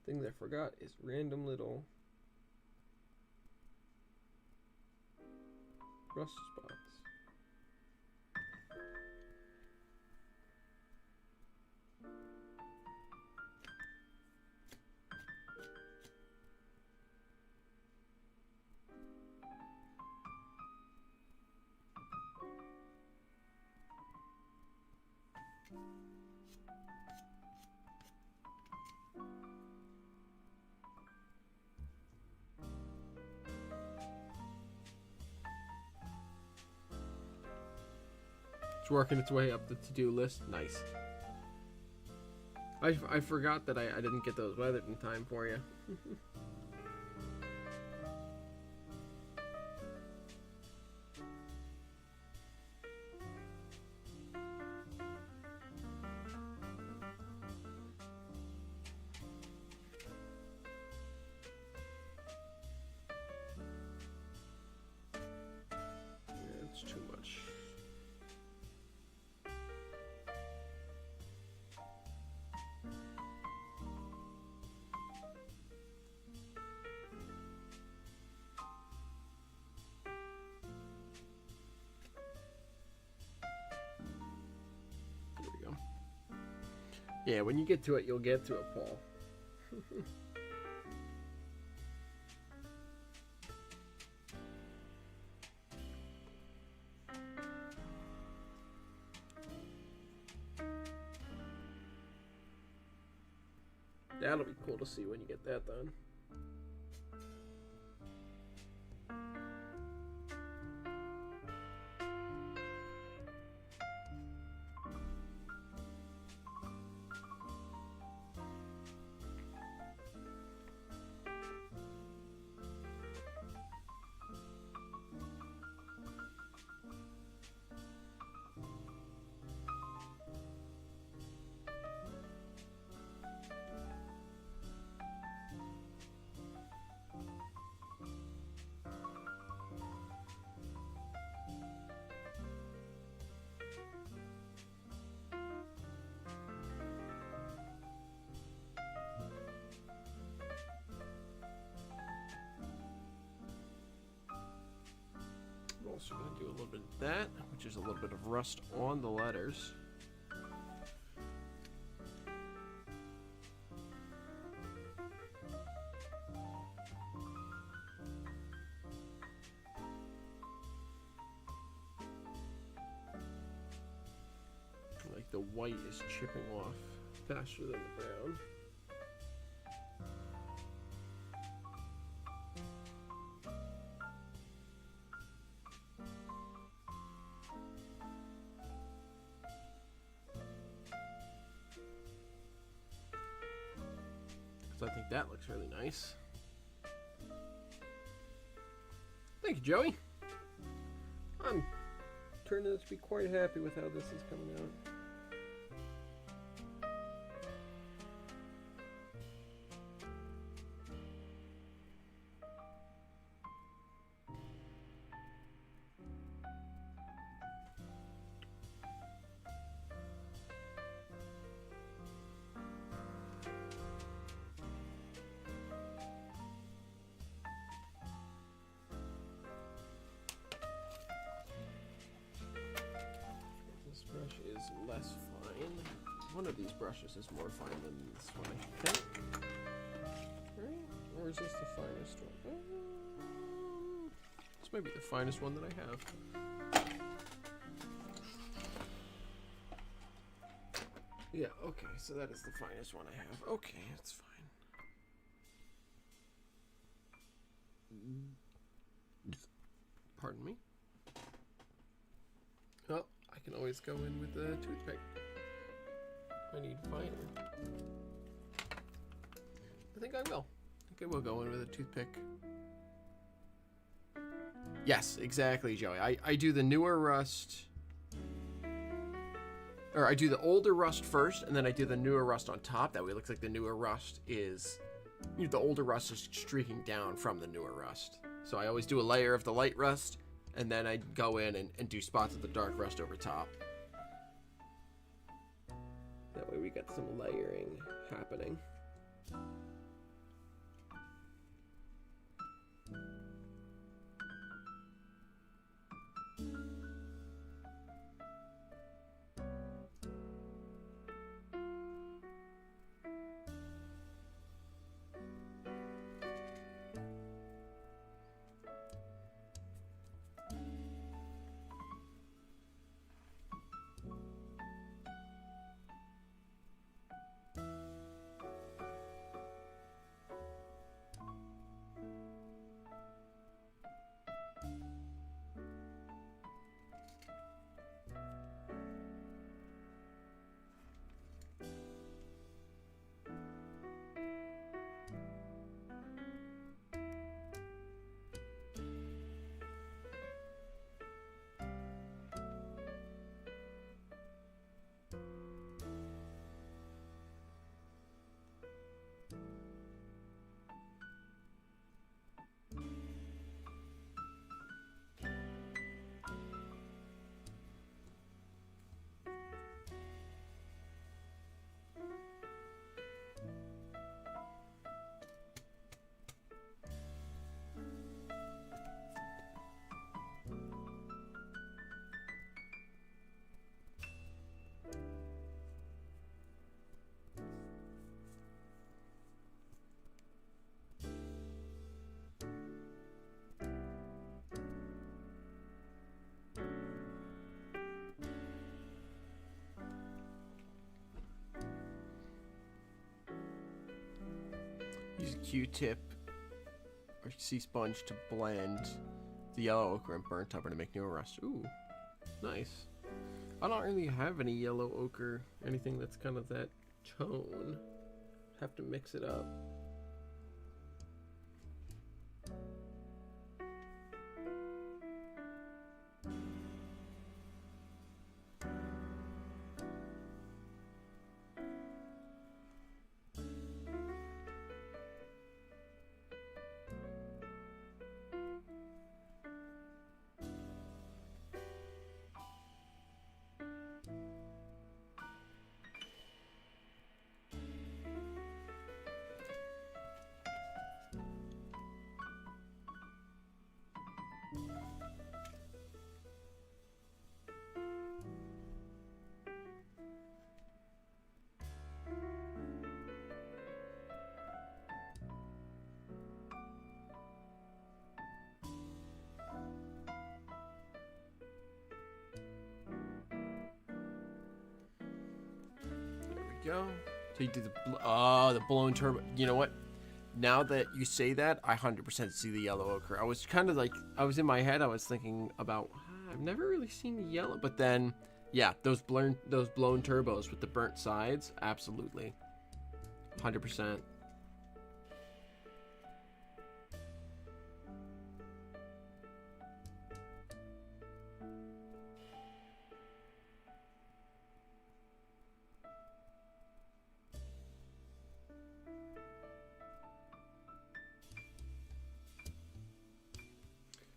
Thing that I forgot is random little rust spots. It's working its way up the to-do list. Nice. I forgot that I didn't get those weathered in time for you. Yeah, it's too much. Yeah, when you get to it, you'll get to it, Paul. That'll be cool to see when you get that done. Also going to do a little bit of that, which is a little bit of rust on the letters. Like the white is chipping off faster than the brown. I think that looks really nice. Thank you, Joey. I'm turning out to be quite happy with how this is coming out. Is less fine. One of these brushes is more fine than this one, I think. Right? Or is this the finest one? This might be the finest one that I have. Yeah, okay, so that is the finest one I have. Okay, that's fine. Pardon me. Oh, I can always go in with a toothpick. I need finer. I think I will. I think I will go in with a toothpick. Yes, exactly, Joey. I do the newer rust, or I do the older rust first, and then I do the newer rust on top. That way it looks like the newer rust is, the older rust is streaking down from the newer rust. So I always do a layer of the light rust, and then I go in and do spots of the dark rust over top. That way we got some layering happening. Use a Q-tip or sea sponge to blend the yellow ochre and burnt umber to make newer rust. Ooh, nice. I don't really have any yellow ochre, anything that's kind of that tone. Have to mix it up. Go. So you do the blown turbo. You know what? Now that you say that, I 100% see the yellow ochre. I was kind of like, I was in my head, I was thinking about, I've never really seen the yellow, but then, yeah, those blown turbos with the burnt sides, absolutely, 100%.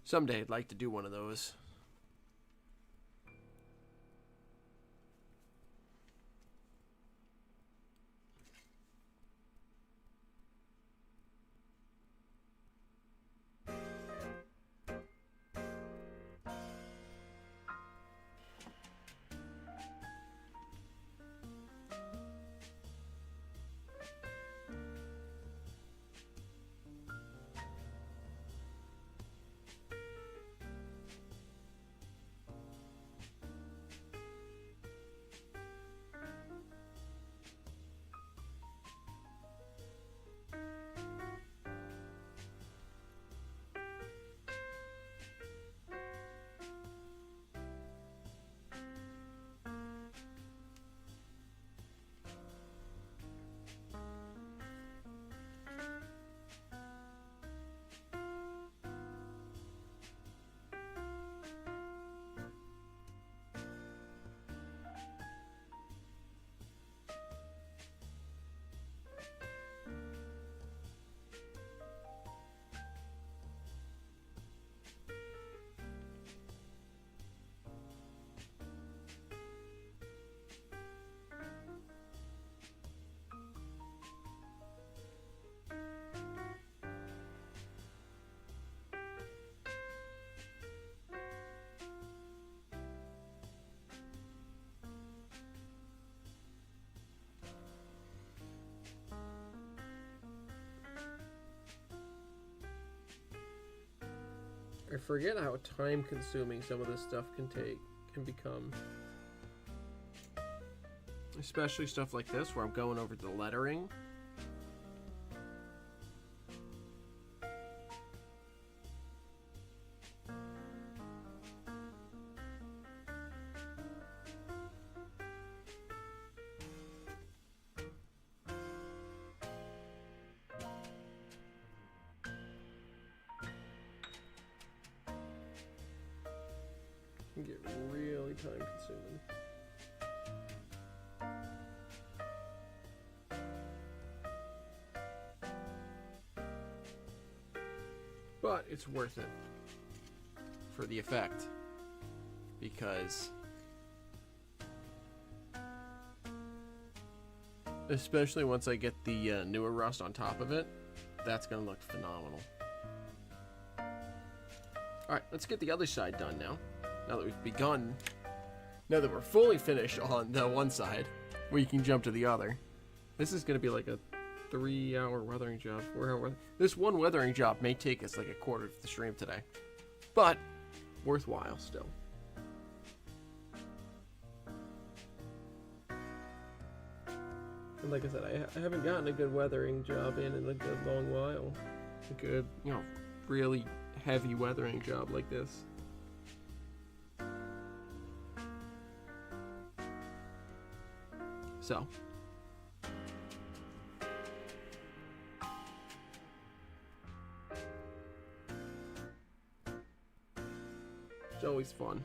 Someday I'd like to do one of those. I forget how time consuming some of this stuff can become. Especially stuff like this where I'm going over the lettering. Can get really time consuming. But it's worth it for the effect, because especially once I get the newer rust on top of it, that's gonna look phenomenal. Alright, let's get the other side done now. Now that we've begun, now that we're fully finished on the one side, we can jump to the other. This is gonna be like a 3-hour weathering job, 4-hour weathering. This one weathering job may take us like a quarter of the stream today, but worthwhile still. And like I said, I haven't gotten a good weathering job in a good long while. A good, you know, really heavy weathering job like this. So. It's always fun.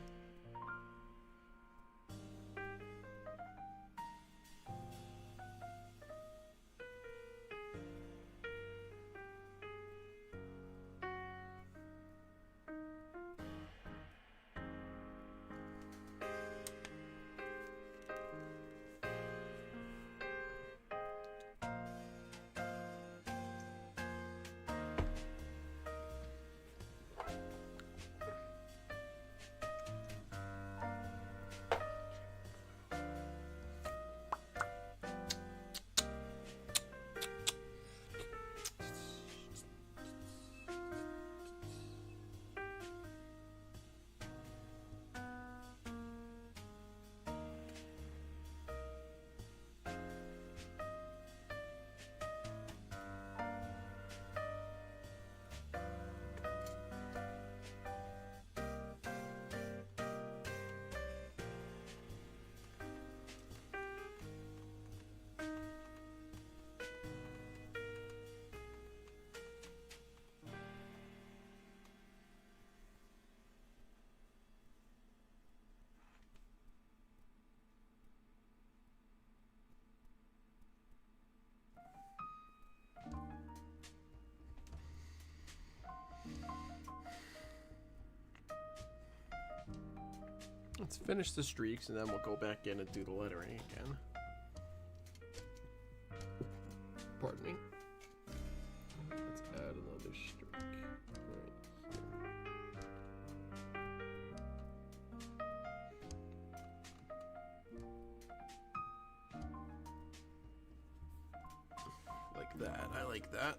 Let's finish the streaks and then we'll go back in and do the lettering again. Pardon me. Let's add another streak. Right. Like that. I like that.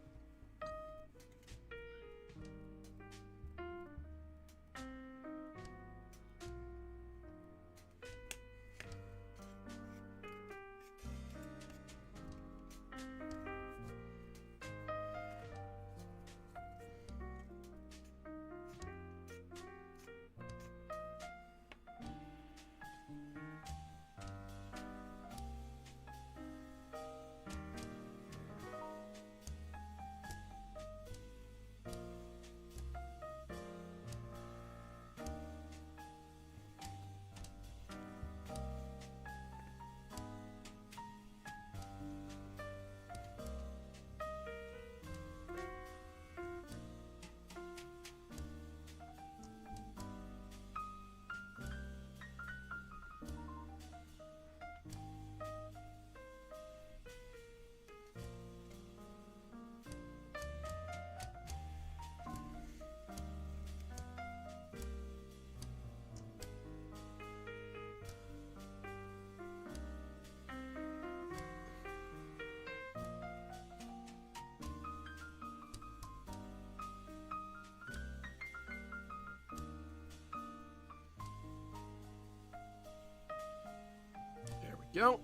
go.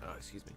Oh, excuse me.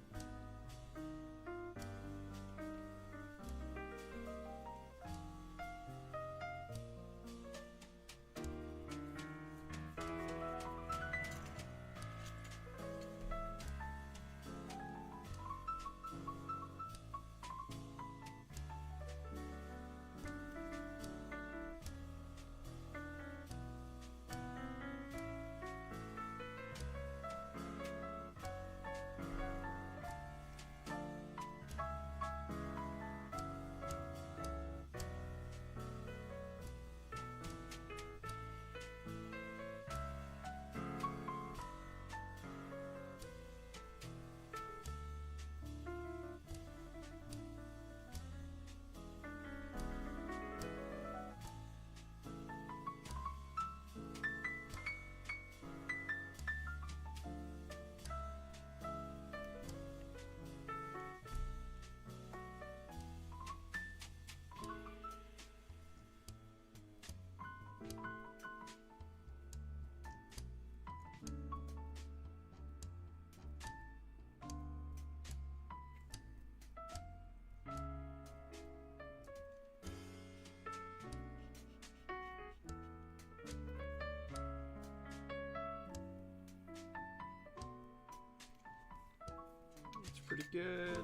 It's pretty good.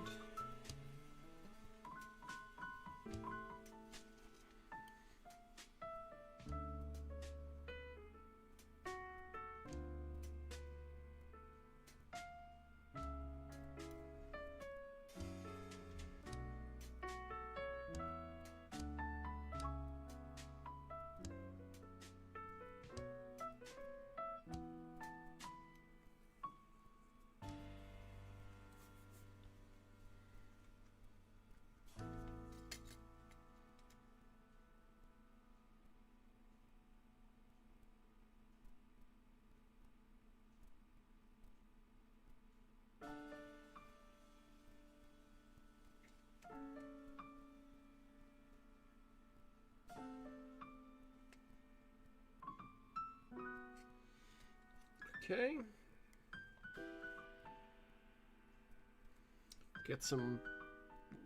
Okay. Get some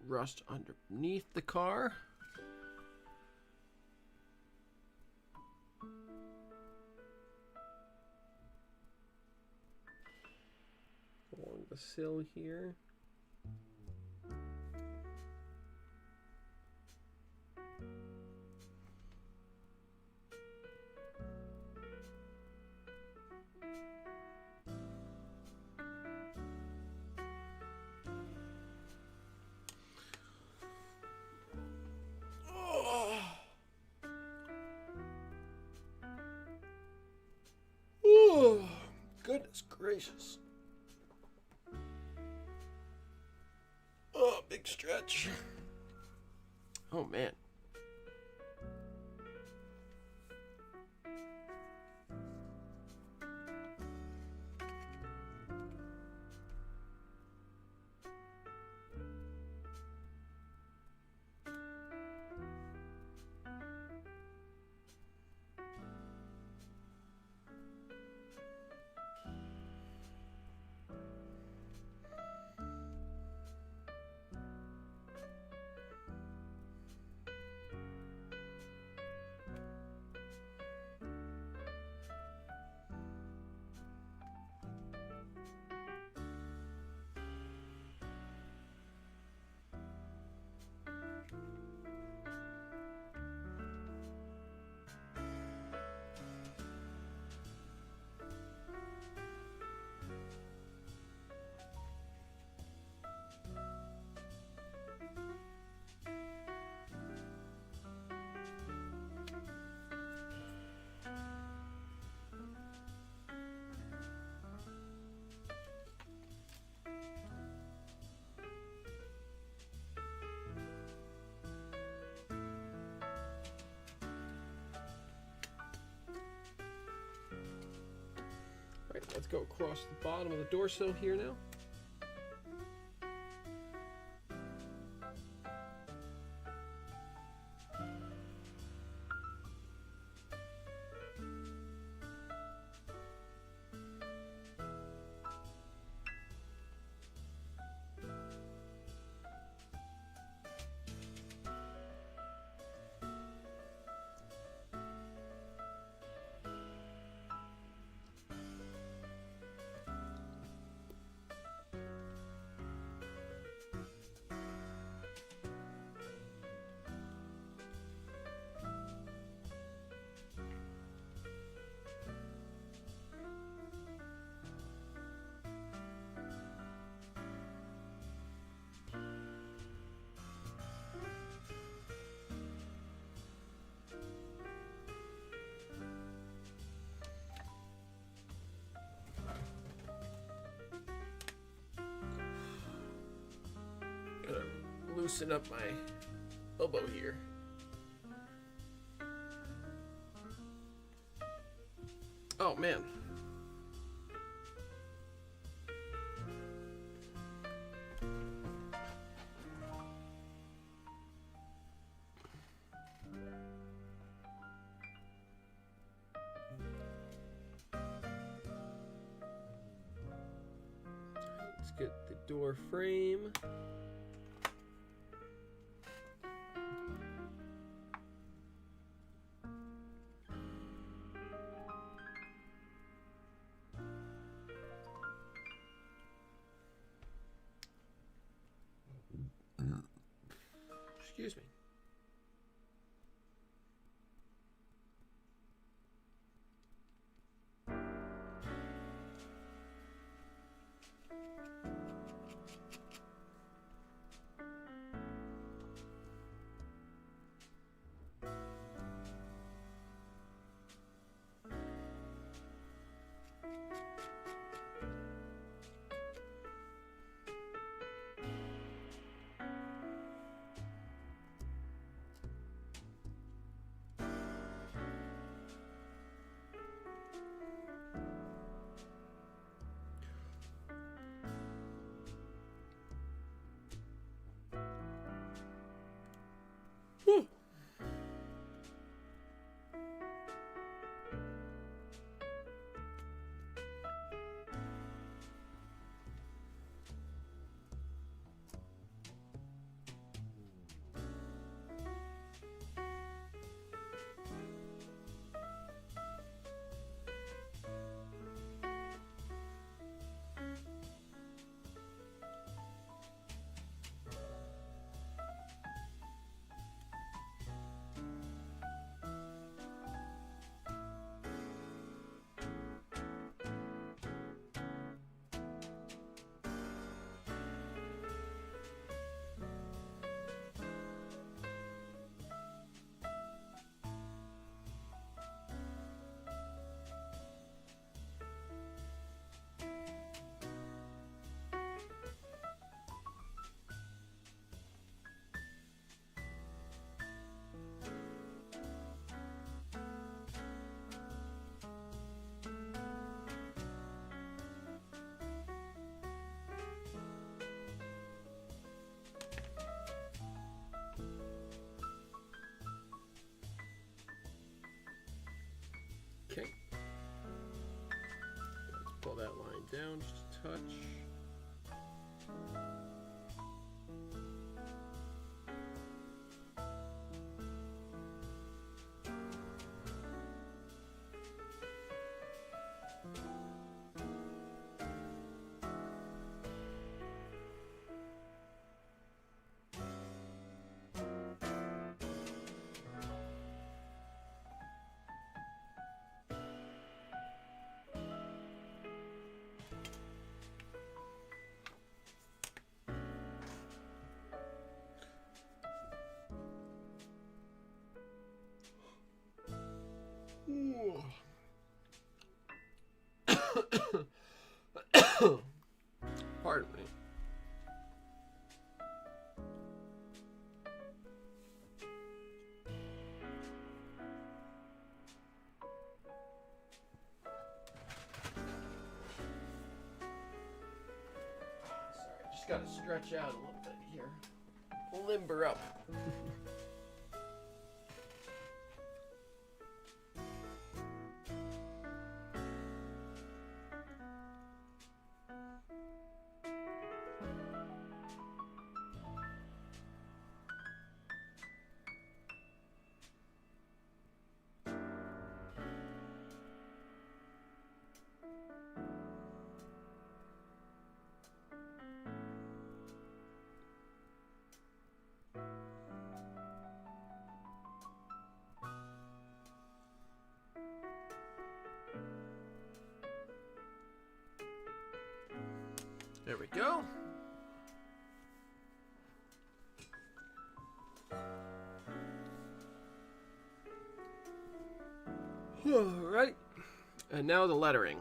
rust underneath the car. Along the sill here. Oh, goodness gracious. Oh, big stretch. Oh, man. Right, let's go across the bottom of the door sill here now. loosen up my elbow here. Oh, man. Let's get the door frame. Excuse me. Okay. Let's pull that line down just a touch. Pardon me. Sorry, just gotta stretch out a little bit here. Limber up. There we go. All right. And now the lettering.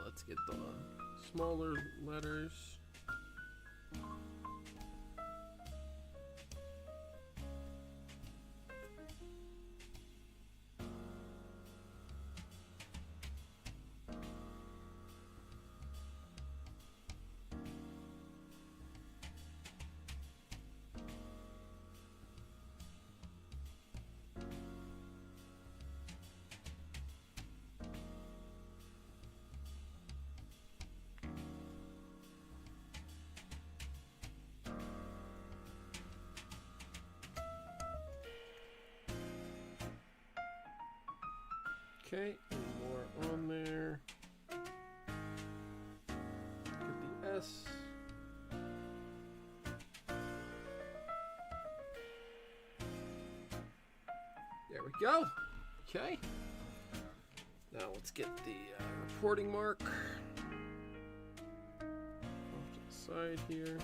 let's get the smaller letters. Okay, more on there. Get the S. There we go. Okay. Now let's get the reporting mark off to the side here.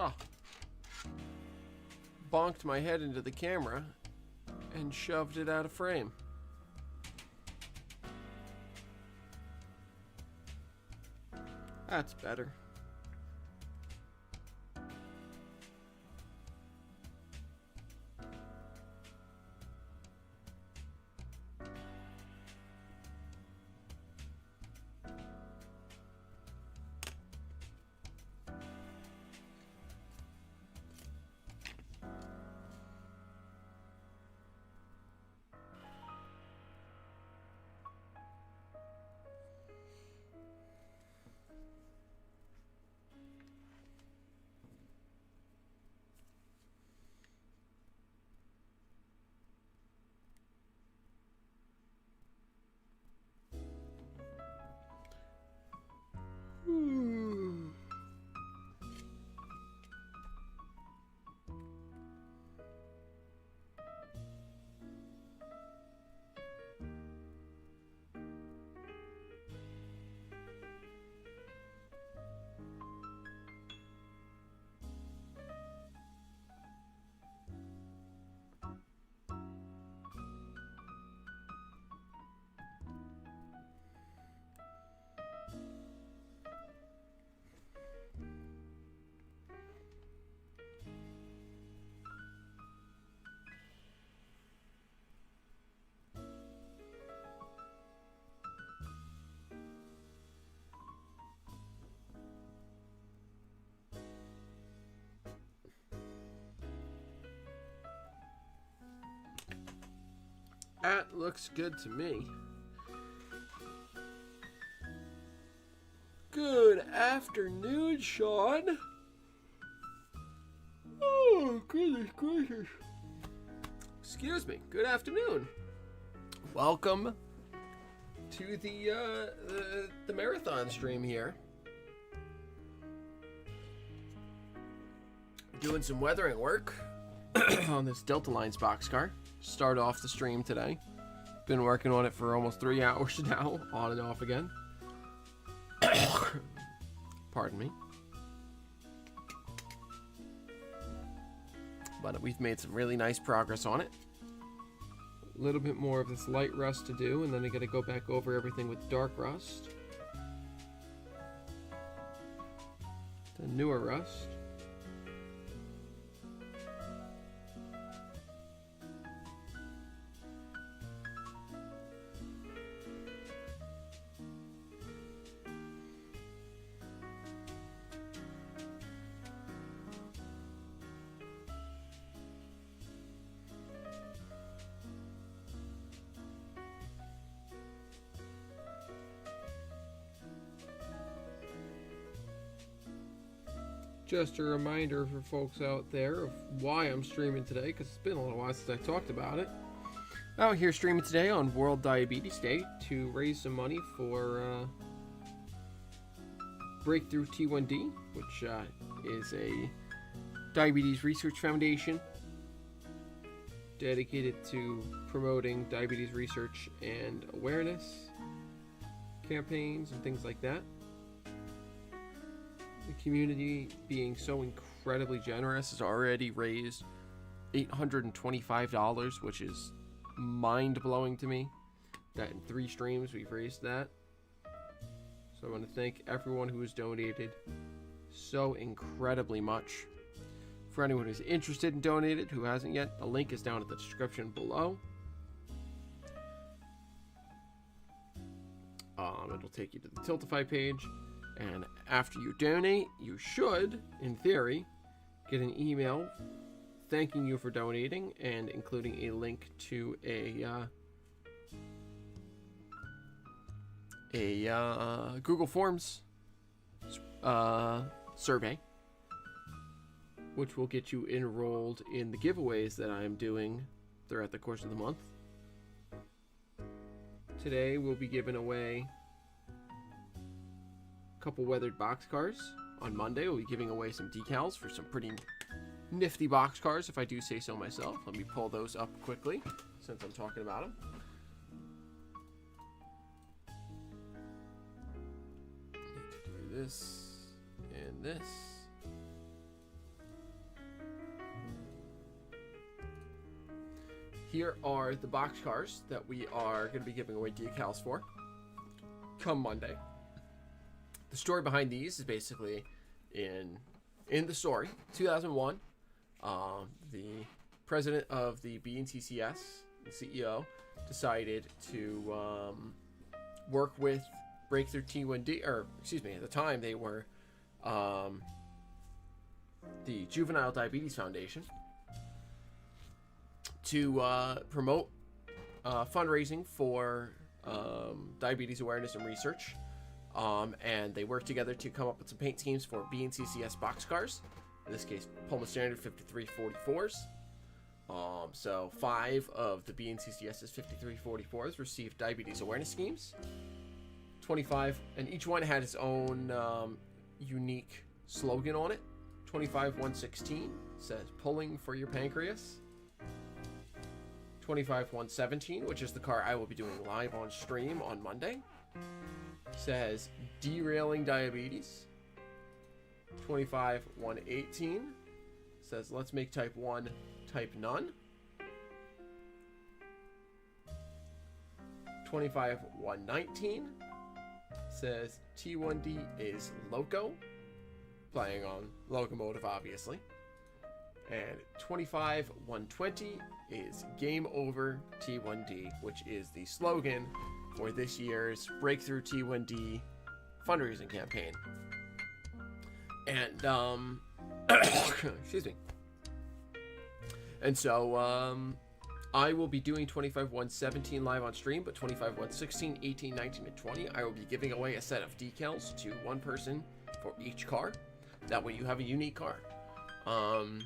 Oh. Bonked my head into the camera and shoved it out of frame. That's better. That looks good to me. Good afternoon, Sean. Oh, goodness gracious. Excuse me. Good afternoon. Welcome to the marathon stream here. Doing some weathering work on this Delta Lines boxcar. Start off the stream today. Been working on it for almost 3 hours now, on and off again. Pardon me. But we've made some really nice progress on it. A little bit more of this light rust to do, and then I gotta go back over everything with dark rust. the newer Rust. Just a reminder for folks out there of why I'm streaming today, because it's been a little while since I talked about it. Out here streaming today on World Diabetes Day to raise some money for Breakthrough T1D, which is a diabetes research foundation dedicated to promoting diabetes research and awareness campaigns and things like that. The community, being so incredibly generous, has already raised $825, which is mind-blowing to me. That in 3 streams we've raised that. So I want to thank everyone who has donated so incredibly much. For anyone who's interested in donating, who hasn't yet, the link is down in the description below. It'll take you to the Tiltify page. And after you donate, you should, in theory, get an email thanking you for donating and including a link to a Google Forms survey, which will get you enrolled in the giveaways that I'm doing throughout the course of the month. Today, we'll be giving away couple weathered boxcars. On Monday, we'll be giving away some decals for some pretty nifty boxcars, if I do say so myself. Let me pull those up quickly since I'm talking about them. Need to do this and this. Here are the boxcars that we are going to be giving away decals for come Monday. The story behind these is basically in the story, 2001, the president of the BNCCS, the CEO, decided to work with Breakthrough T1D, or excuse me, at the time they were the Juvenile Diabetes Foundation, to promote fundraising for diabetes awareness and research. And they worked together to come up with some paint schemes for BNCCS boxcars. In this case, Pullman Standard 5344s. So 5 of the BNCCS's 5344s received diabetes awareness schemes. 25, and each one had its own unique slogan on it. 25116 says "Pulling for your pancreas." 25117, which is the car I will be doing live on stream on Monday, says "Derailing diabetes." 25118 says "Let's make type 1 type none." 25119 says "T1D is loco," playing on locomotive obviously. And 25120 is "Game over T1D," which is the slogan for this year's Breakthrough T1D fundraising campaign. And excuse me. And so I will be doing 25117 live on stream, but 25116, 18, 19, and 20, I will be giving away a set of decals to one person for each car. That way you have a unique car. And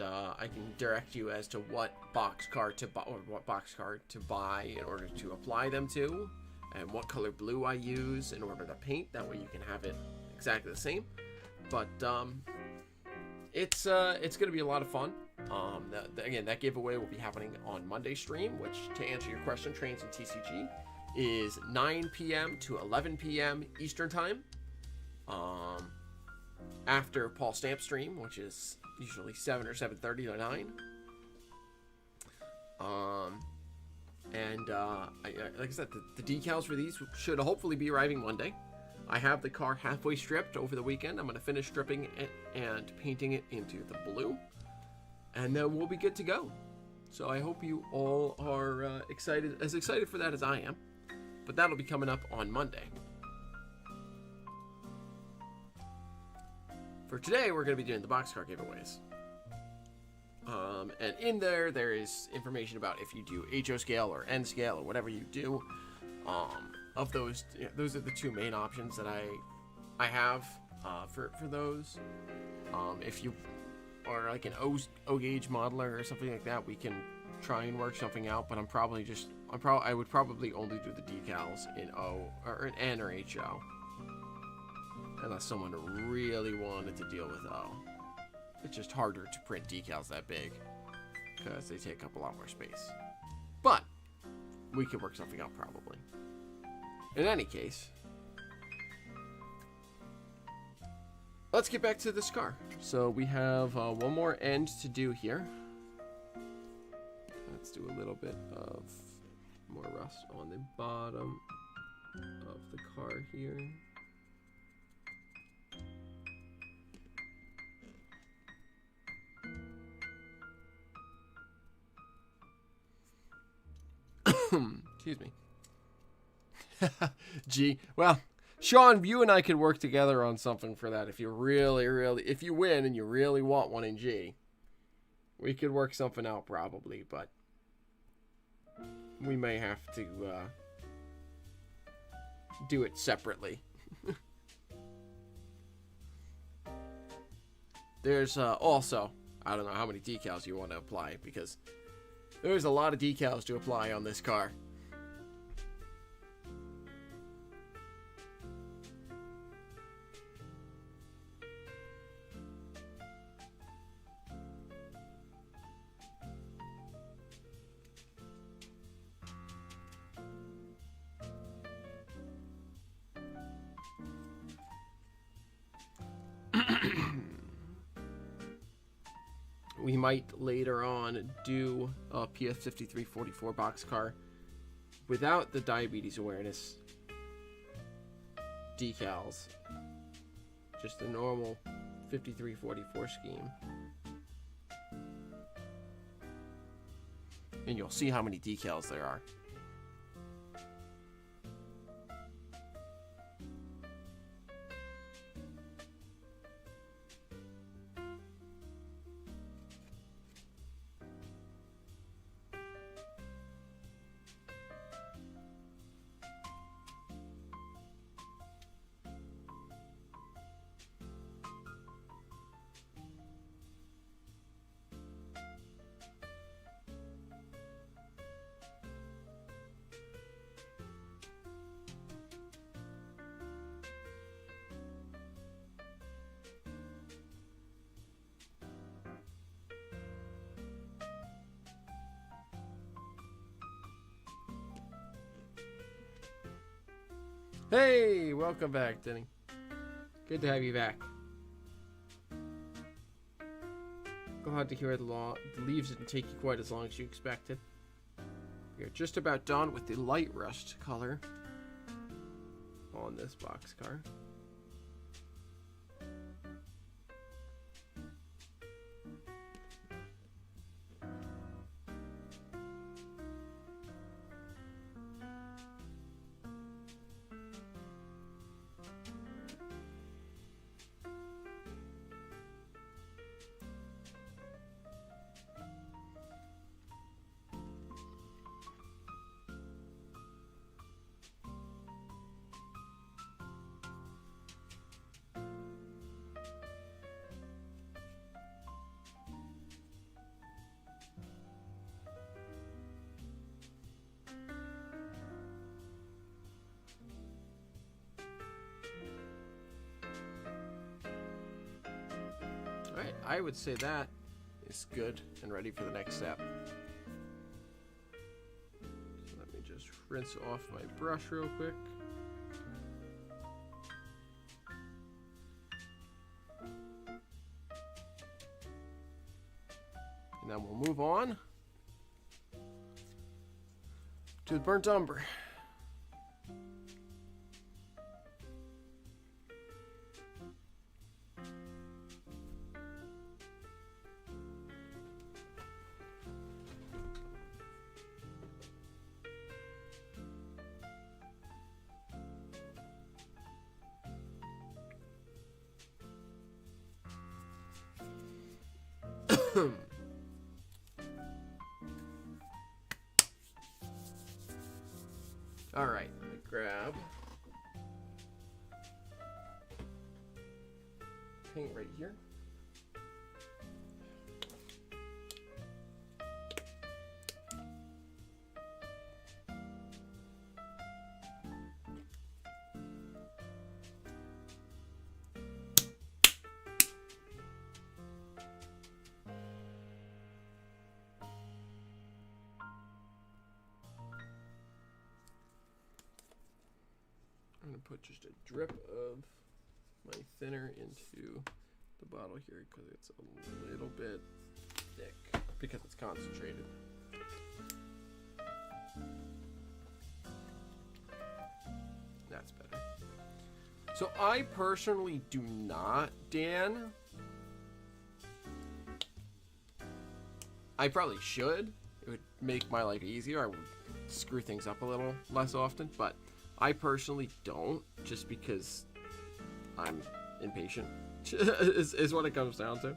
I can direct you as to what boxcar to buy, or what boxcar to buy in order to apply them to, and what color blue I use in order to paint. That way you can have it exactly the same. But it's going to be a lot of fun. Again, that giveaway will be happening on Monday stream, which, to answer your question, Trains and TCG, is 9 p.m. to 11 p.m. Eastern Time. After Paul Stamp stream, which is usually 7 or 7:30 to 9. Like I said, the decals for these should hopefully be arriving Monday. I have the car halfway stripped over the weekend. I'm going to finish stripping it and painting it into the blue. And then we'll be good to go. So I hope you all are excited for that as I am. But that'll be coming up on Monday. For today, we're going to be doing the boxcar giveaways. And in there is information about if you do HO scale or N scale or whatever you do. Of those, those are the two main options that I have for those. If you are like an O gauge modeler or something like that, we can try and work something out. But I would probably only do the decals in O or in N or HO, unless someone really wanted to deal with O. It's just harder to print decals that big because they take up a lot more space. But we could work something out probably. In any case, let's get back to this car. So we have one more end to do here. Let's do a little bit of more rust on the bottom of the car here. Excuse me. Gee, well, Sean, you and I could work together on something for that. If you if you win and you really want one in G, we could work something out probably, but we may have to do it separately. There's also, I don't know how many decals you want to apply, because there's a lot of decals to apply on this car. We might later on do a PS5344 boxcar without the diabetes awareness decals, just the normal 5344 scheme, and you'll see how many decals there are. Hey, welcome back, Denny. Good to have you back. Glad to hear the leaves didn't take you quite as long as you expected. We are just about done with the light rust color on this boxcar. Alright, I would say that is good and ready for the next step. So let me just rinse off my brush real quick. And then we'll move on to the burnt umber. All right, let me grab paint right here. I'm going to put just a drip of my thinner into the bottle here because it's a little bit thick because it's concentrated. That's better. So I personally do not, Dan. I probably should. It would make my life easier. I would screw things up a little less often, but I personally don't, just because I'm impatient, is what it comes down to.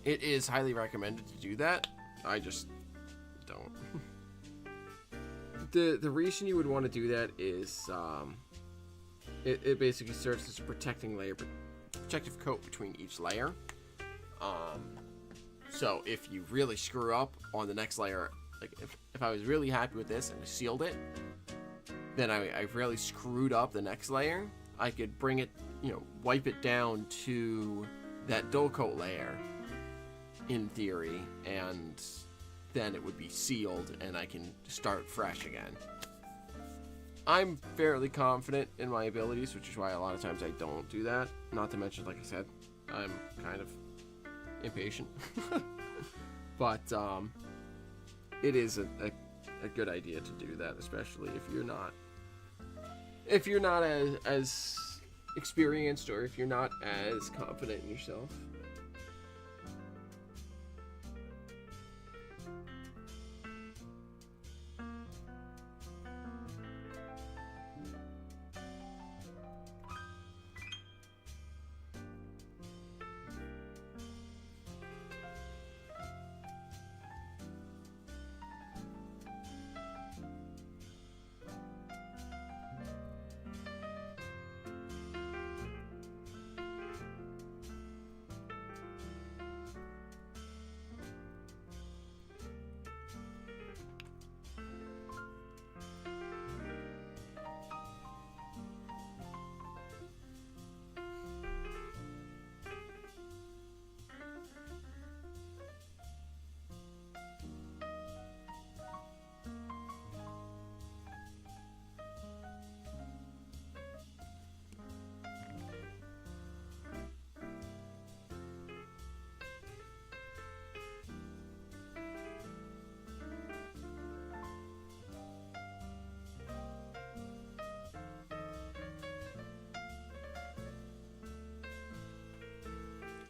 It is highly recommended to do that. I just don't. The reason you would want to do that is it basically serves as a protecting layer, protective coat between each layer. So if you really screw up on the next layer, like if I was really happy with this and I sealed it, then I've really screwed up the next layer, I could bring it, wipe it down to that dull coat layer, in theory, and then it would be sealed and I can start fresh again. I'm fairly confident in my abilities, which is why a lot of times I don't do that. Not to mention, like I said, I'm kind of impatient. But it is a good idea to do that, especially if you're not as experienced or if you're not as confident in yourself.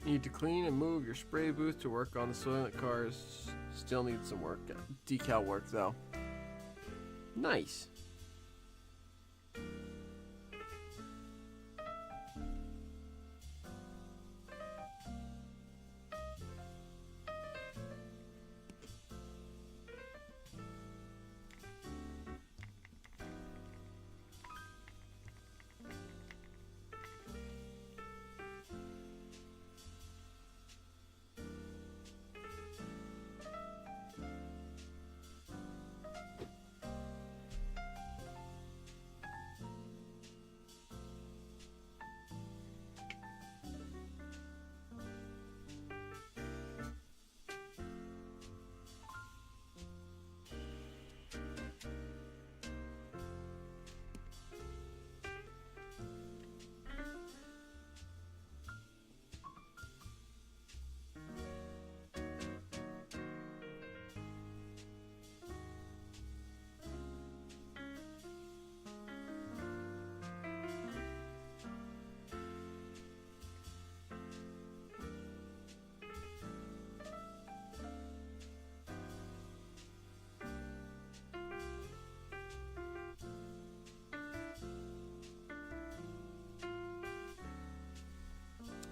Need to clean and move your spray booth to work on the Soylent cars. Still need some work. Decal work though. Nice.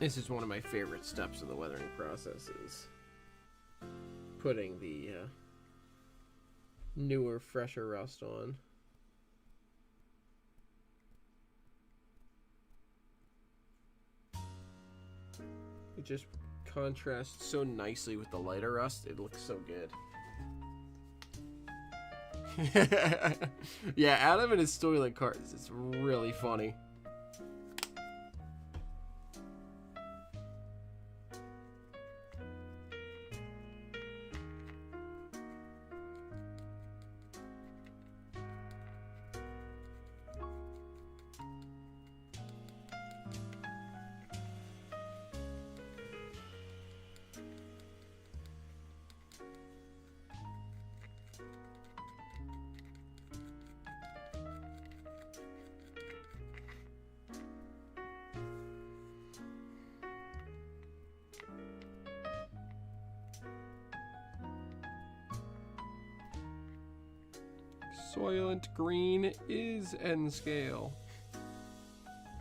This is one of my favorite steps of the weathering process, is putting the newer, fresher rust on. It just contrasts so nicely with the lighter rust. It looks so good. Yeah, Adam and his toilet carts. It's really funny. Soylent Green is N-scale.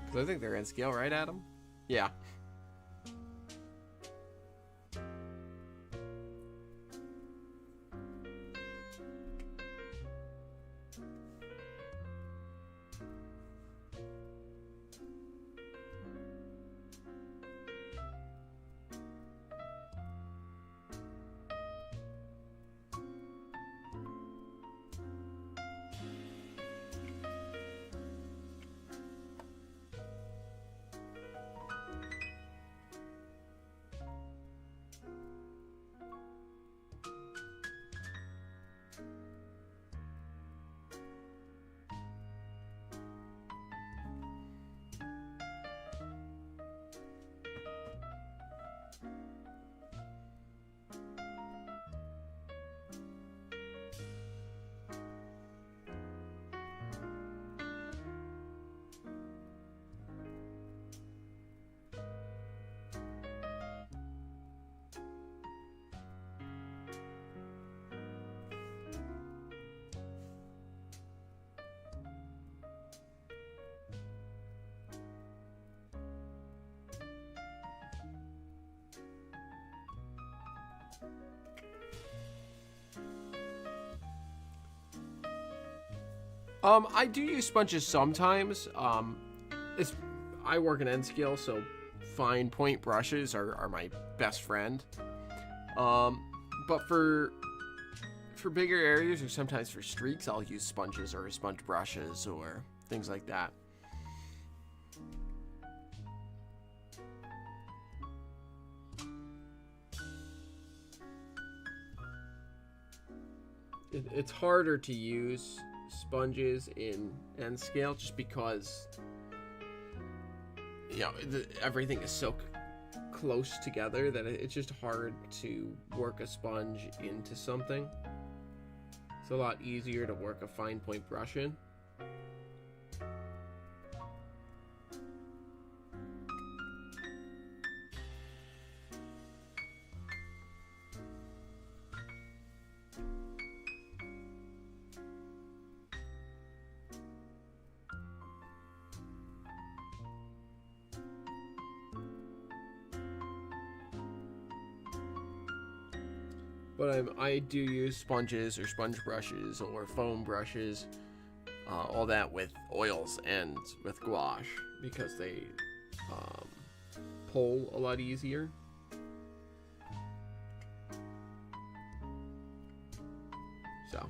Because I think they're N-scale, right, Adam? Yeah. I do use sponges sometimes. I work in N-scale, so fine point brushes are my best friend. But for bigger areas or sometimes for streaks, I'll use sponges or sponge brushes or things like that. It's harder to use sponges in N-scale just because, you know, everything is so close together that it's just hard to work a sponge into something. It's a lot easier to work a fine point brush in. But I do use sponges or sponge brushes or foam brushes, all that with oils and with gouache because they pull a lot easier. So.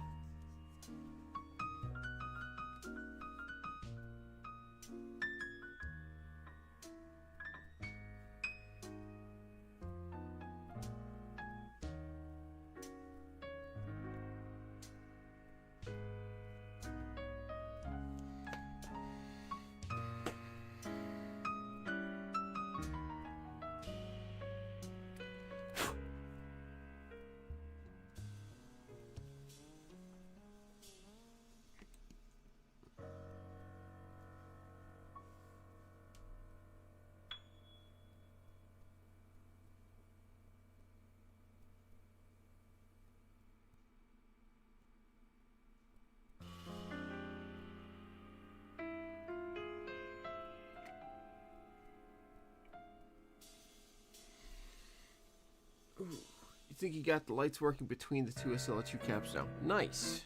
You think you got the lights working between the two SLO2 caps now? Nice.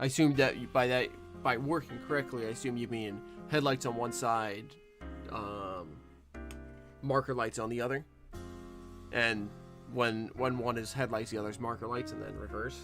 I assume that by working correctly, I assume you mean headlights on one side, marker lights on the other, and when one is headlights, the other is marker lights, and then reverse.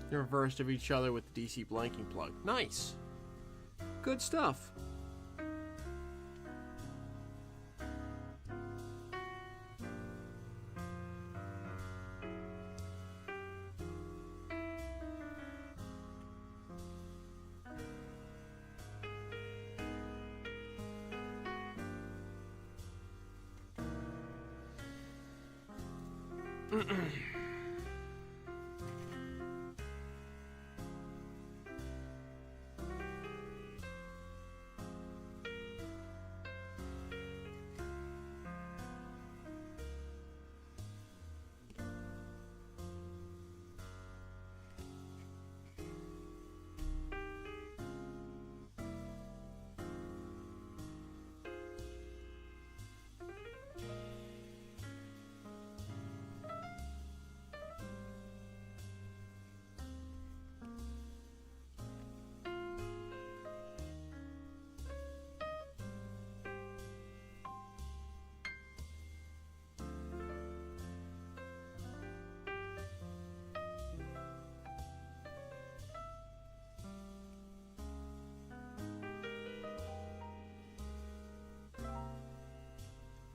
They're reversed of each other with the DC blanking plug. Nice. Good stuff.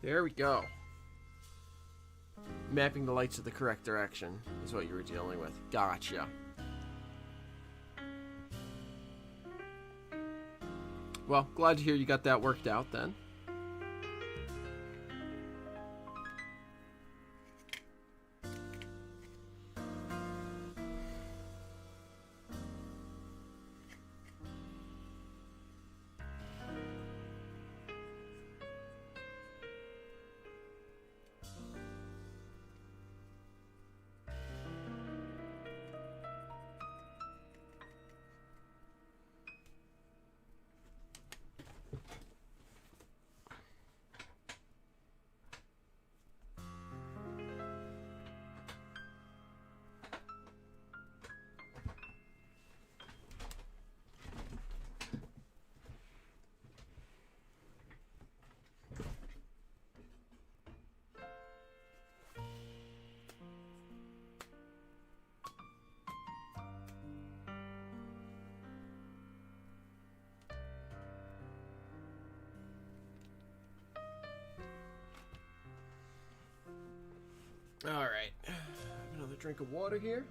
There we go. Mapping the lights to the correct direction is what you were dealing with. Gotcha. Well, glad to hear you got that worked out then. All right, another drink of water here.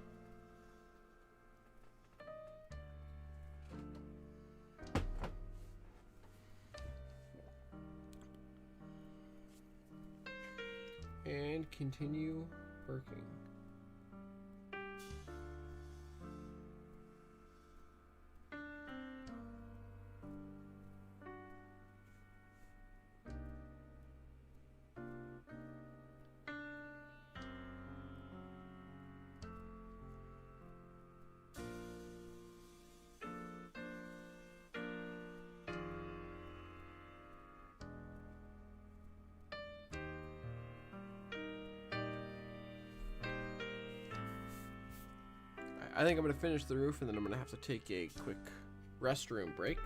And continue working. I think I'm going to finish the roof, and then I'm going to have to take a quick restroom break.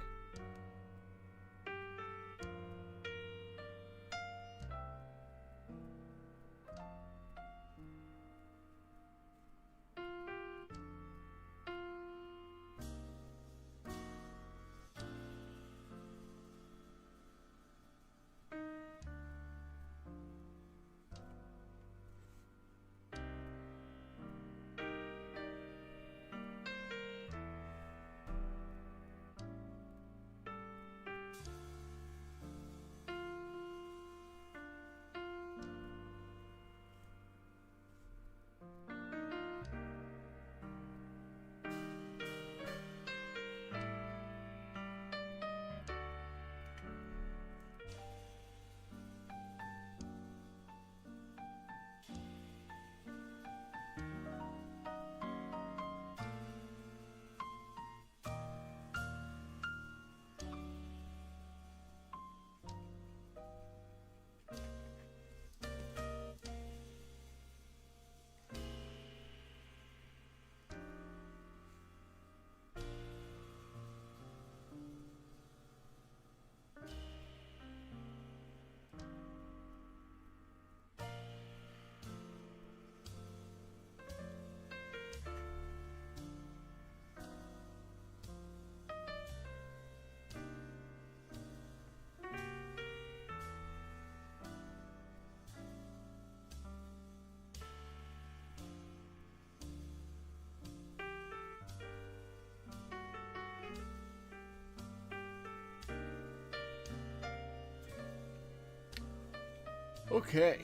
Okay.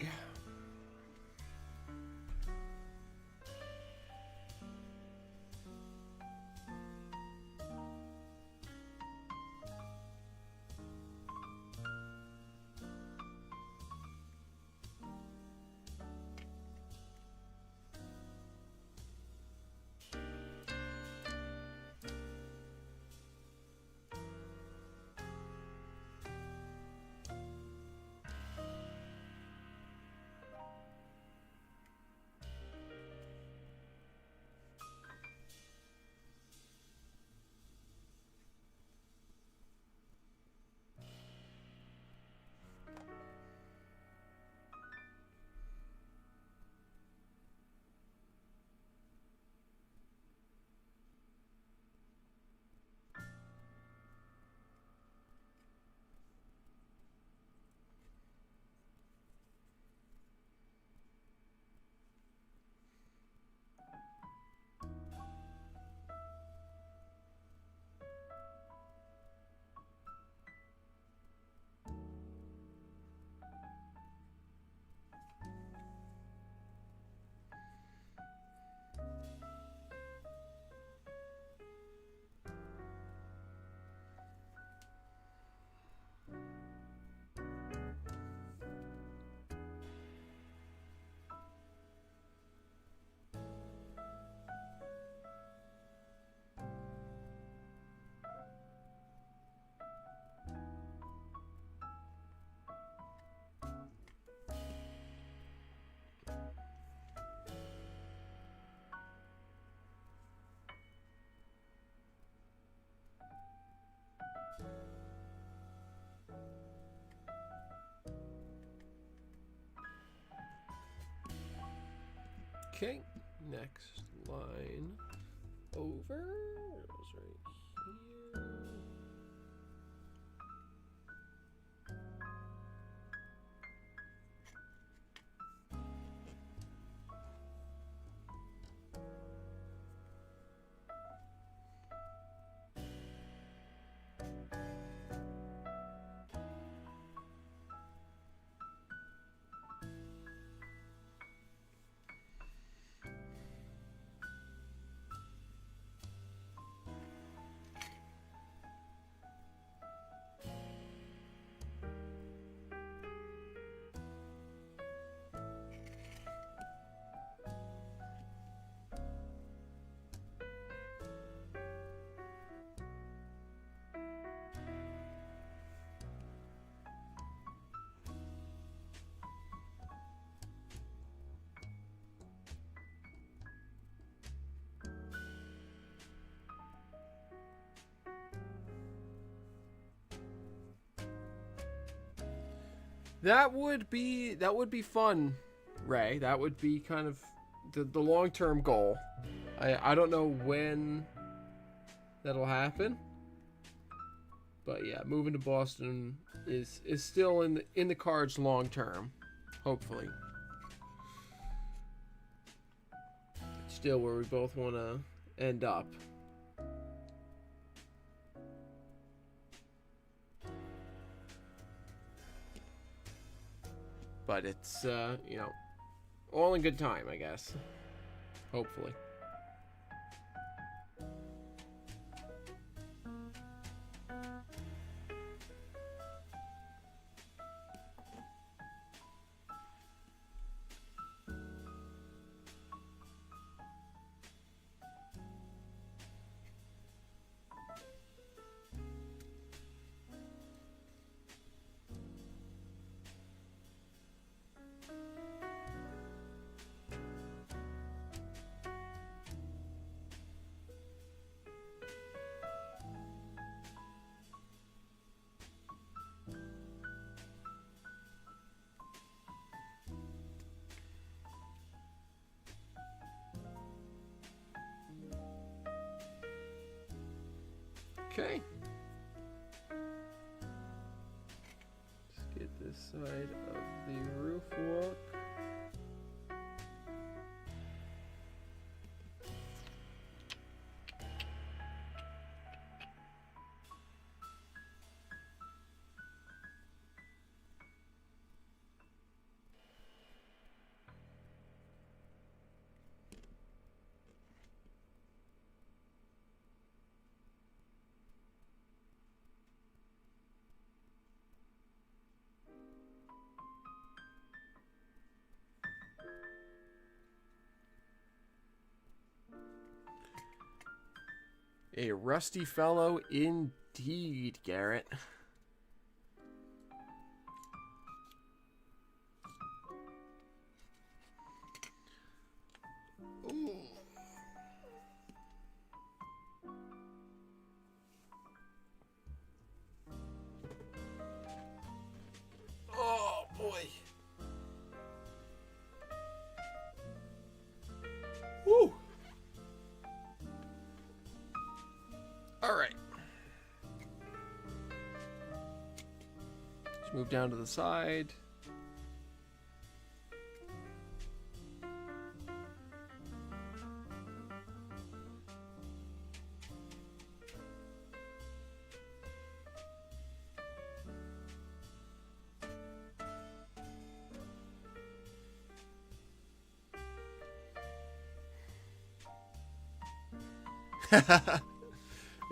Okay, next line over. It was right here. That would be fun, Ray. That would be kind of the long-term goal. I don't know when that'll happen, but yeah, moving to Boston is still in the cards long term, hopefully. It's still where we both want to end up. But it's you know, all in good time, I guess. Hopefully. Okay. Let's get this side of the roof walk. A rusty fellow indeed, Garrett. Ooh. Oh, boy. Woo. All right. Let's move down to the side.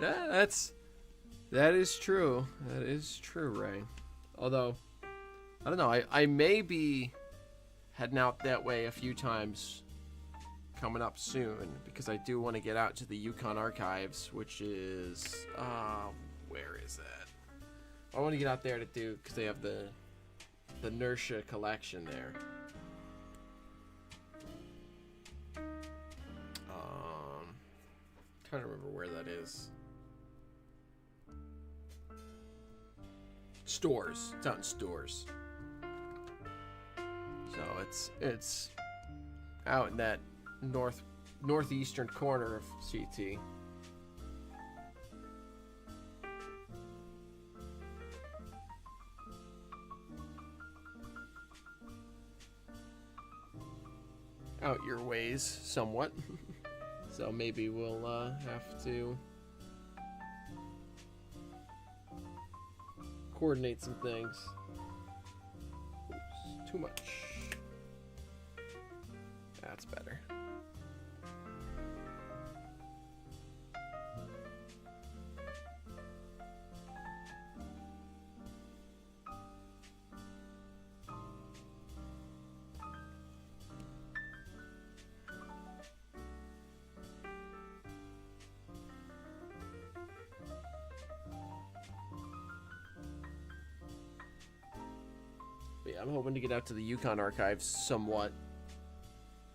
Yeah, that is true. That is true, Ray. Although, I don't know. I may be heading out that way a few times coming up soon because I do want to get out to the Yukon Archives, which is where is that? I want to get out there to do because they have the NERSA collection there. Trying to remember where that is. Stores. It's out in Stores. So it's out in that northeastern corner of CT. Out your ways, somewhat. So maybe we'll have to coordinate some things. Oops, too much. That's better. Yeah, I'm hoping to get out to the Yukon Archives somewhat.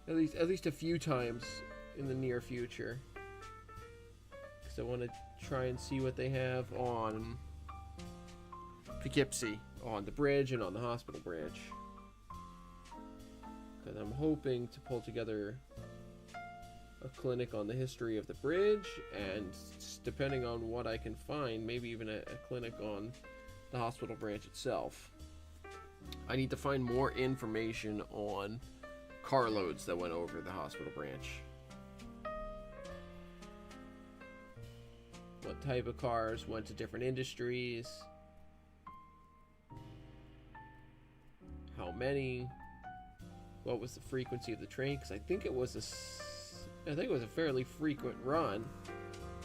At least a few times in the near future. Because I want to try and see what they have on Poughkeepsie on the bridge and on the hospital branch. Because I'm hoping to pull together a clinic on the history of the bridge, and depending on what I can find, maybe even a clinic on the hospital branch itself. I need to find more information on carloads that went over the hospital branch. What type of cars went to different industries? How many? What was the frequency of the train? Because I think it was a fairly frequent run.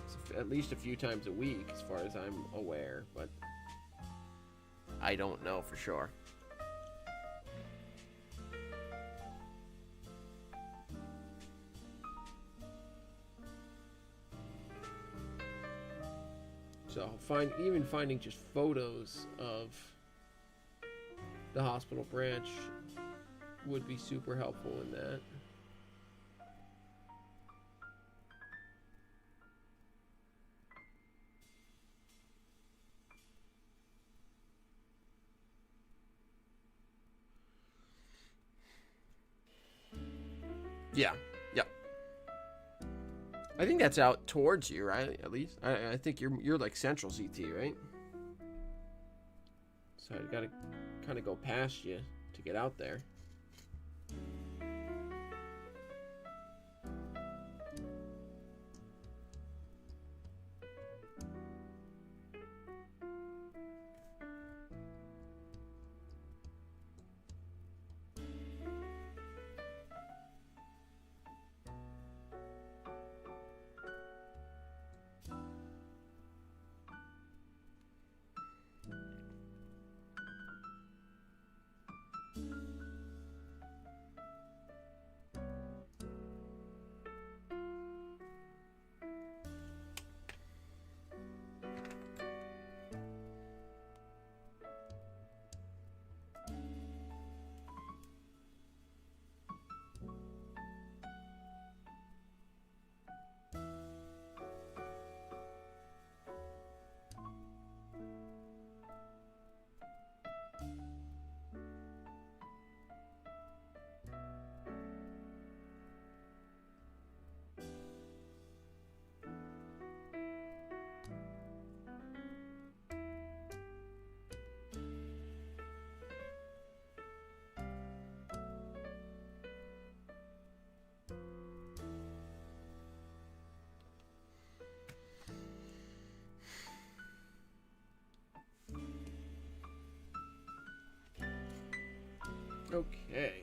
It's at least a few times a week, as far as I'm aware, but I don't know for sure. So finding just photos of the hospital branch would be super helpful in that. Yeah. I think that's out towards you, right? At least I think you're like Central CT, right? So I gotta kind of go past you to get out there. Okay.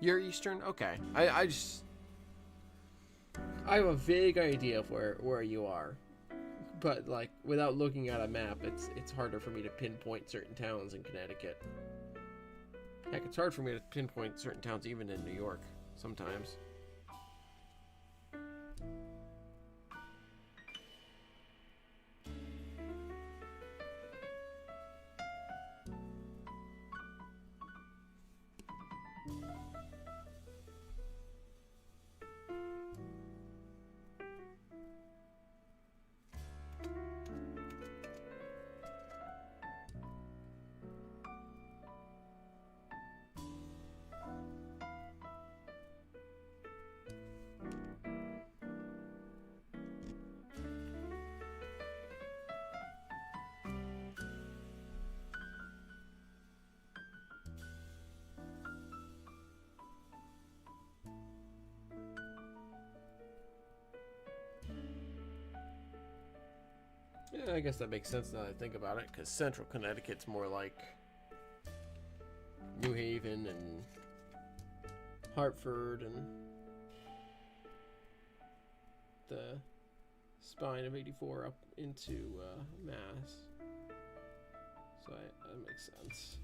You're Eastern? Okay. I have a vague idea of where you are. But like without looking at a map, it's harder for me to pinpoint certain towns in Connecticut. Heck, it's hard for me to pinpoint certain towns even in New York sometimes. Yeah, I guess that makes sense now that I think about it, because Central Connecticut's more like New Haven and Hartford and the spine of 84 up into Mass. So that makes sense.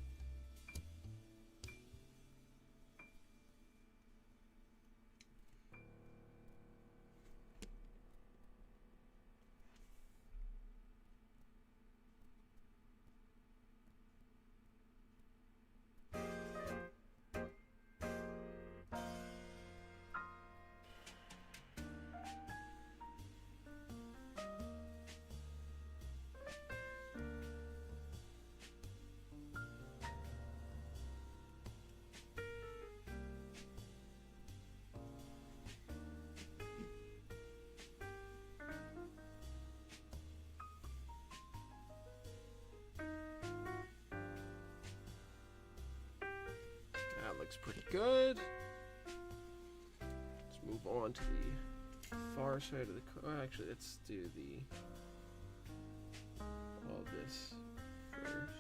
That looks pretty good. Let's move on to the far side of the car. Actually, let's do all this first.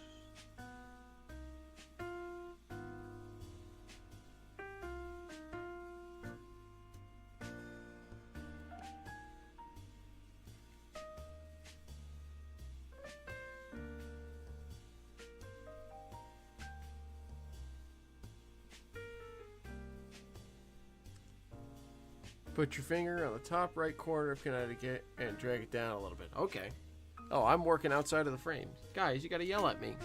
Put your finger on the top right corner of Connecticut and drag it down a little bit. Okay. Oh, I'm working outside of the frame. Guys, you gotta yell at me.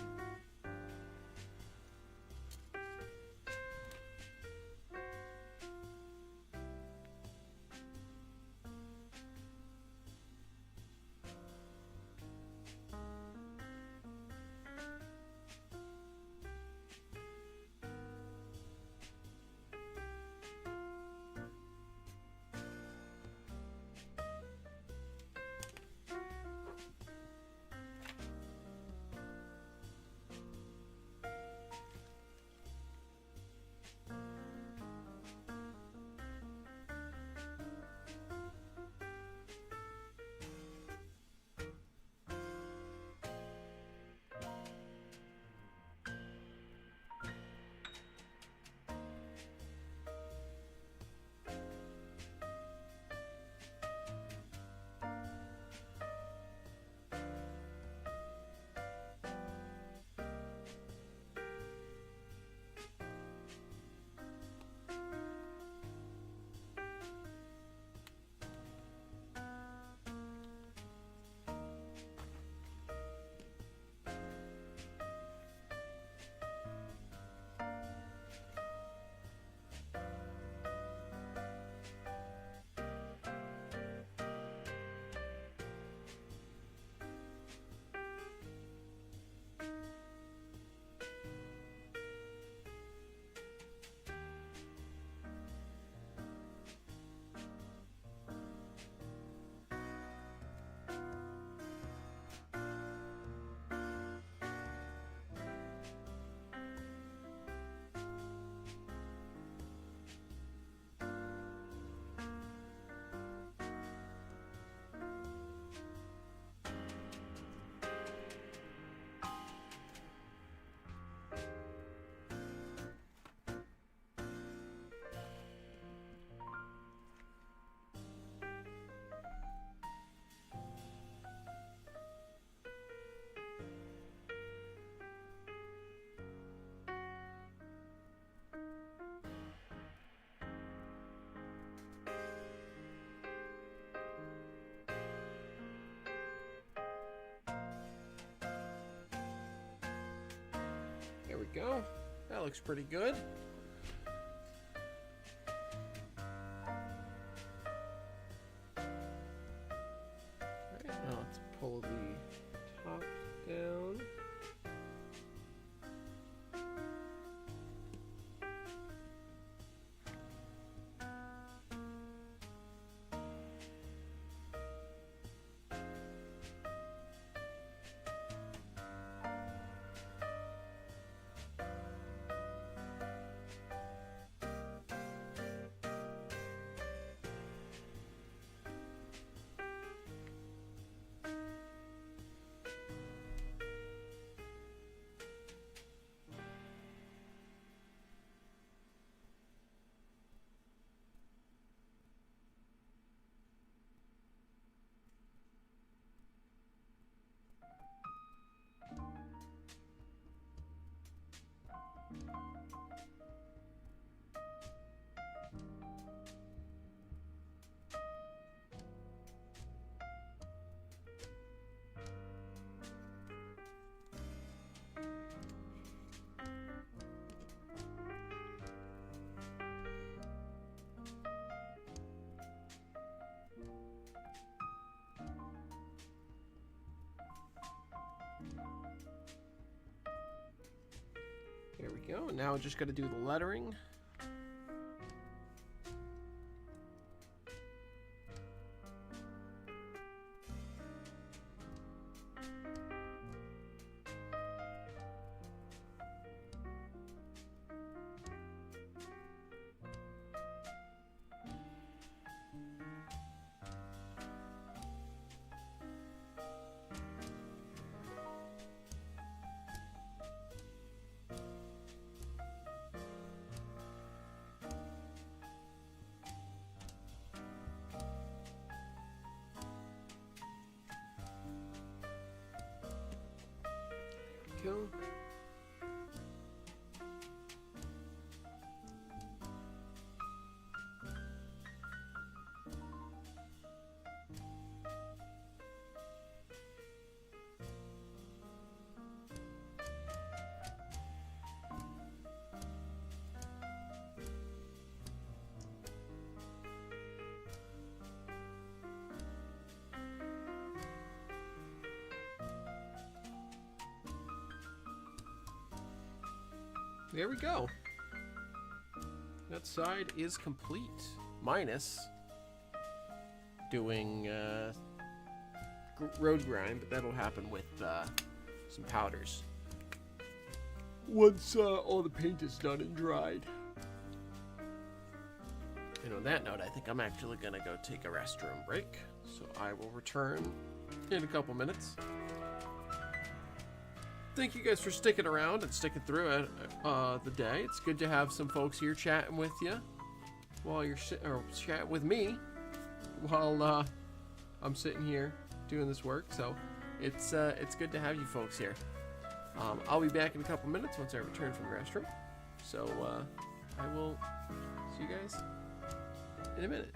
There we go. That looks pretty good. Alright, now let's pull the top down. we go. Now just got to do the lettering. Go. There we go. That side is complete. Minus doing road grind, but that'll happen with some powders. Once all the paint is done and dried. And on that note, I think I'm actually going to go take a restroom break. So I will return in a couple minutes. Thank you guys for sticking around and sticking through the day. It's good to have some folks here chatting with you while you're chat with me while I'm sitting here doing this work. So it's good to have you folks here. I'll be back in a couple minutes once I return from the restroom. So I will see you guys in a minute.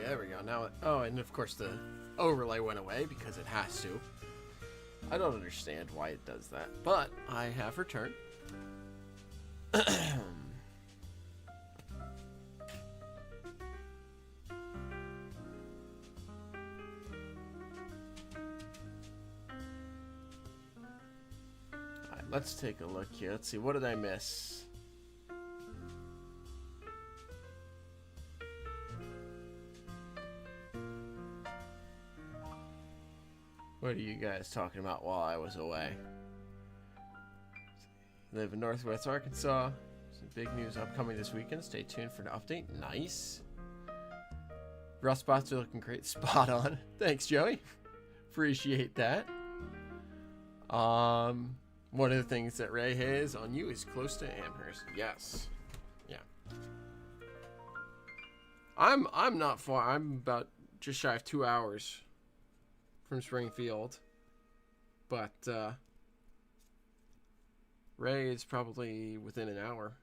there we go. Now, oh, and of course the overlay went away because it has to. I don't understand why it does that, but I have returned. Alright, let's take a look here. Let's see, what did I miss? What are you guys talking about while I was away? Live in Northwest Arkansas. Some big news upcoming this weekend. Stay tuned for an update. Nice. Rough spots are looking great. Spot on. Thanks, Joey. Appreciate that. One of the things that Ray has on you is close to Amherst. Yes. Yeah. I'm not far. I'm about just shy of 2 hours from Springfield, but Ray is probably within an hour.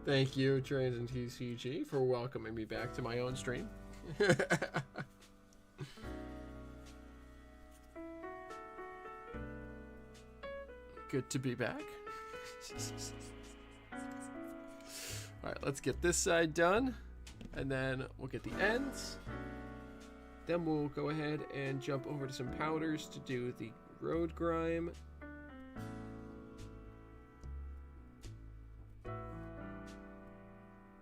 Thank you, Trains and TCG, for welcoming me back to my own stream. Good to be back. Alright, let's get this side done, and then we'll get the ends. Then we'll go ahead and jump over to some powders to do the road grime.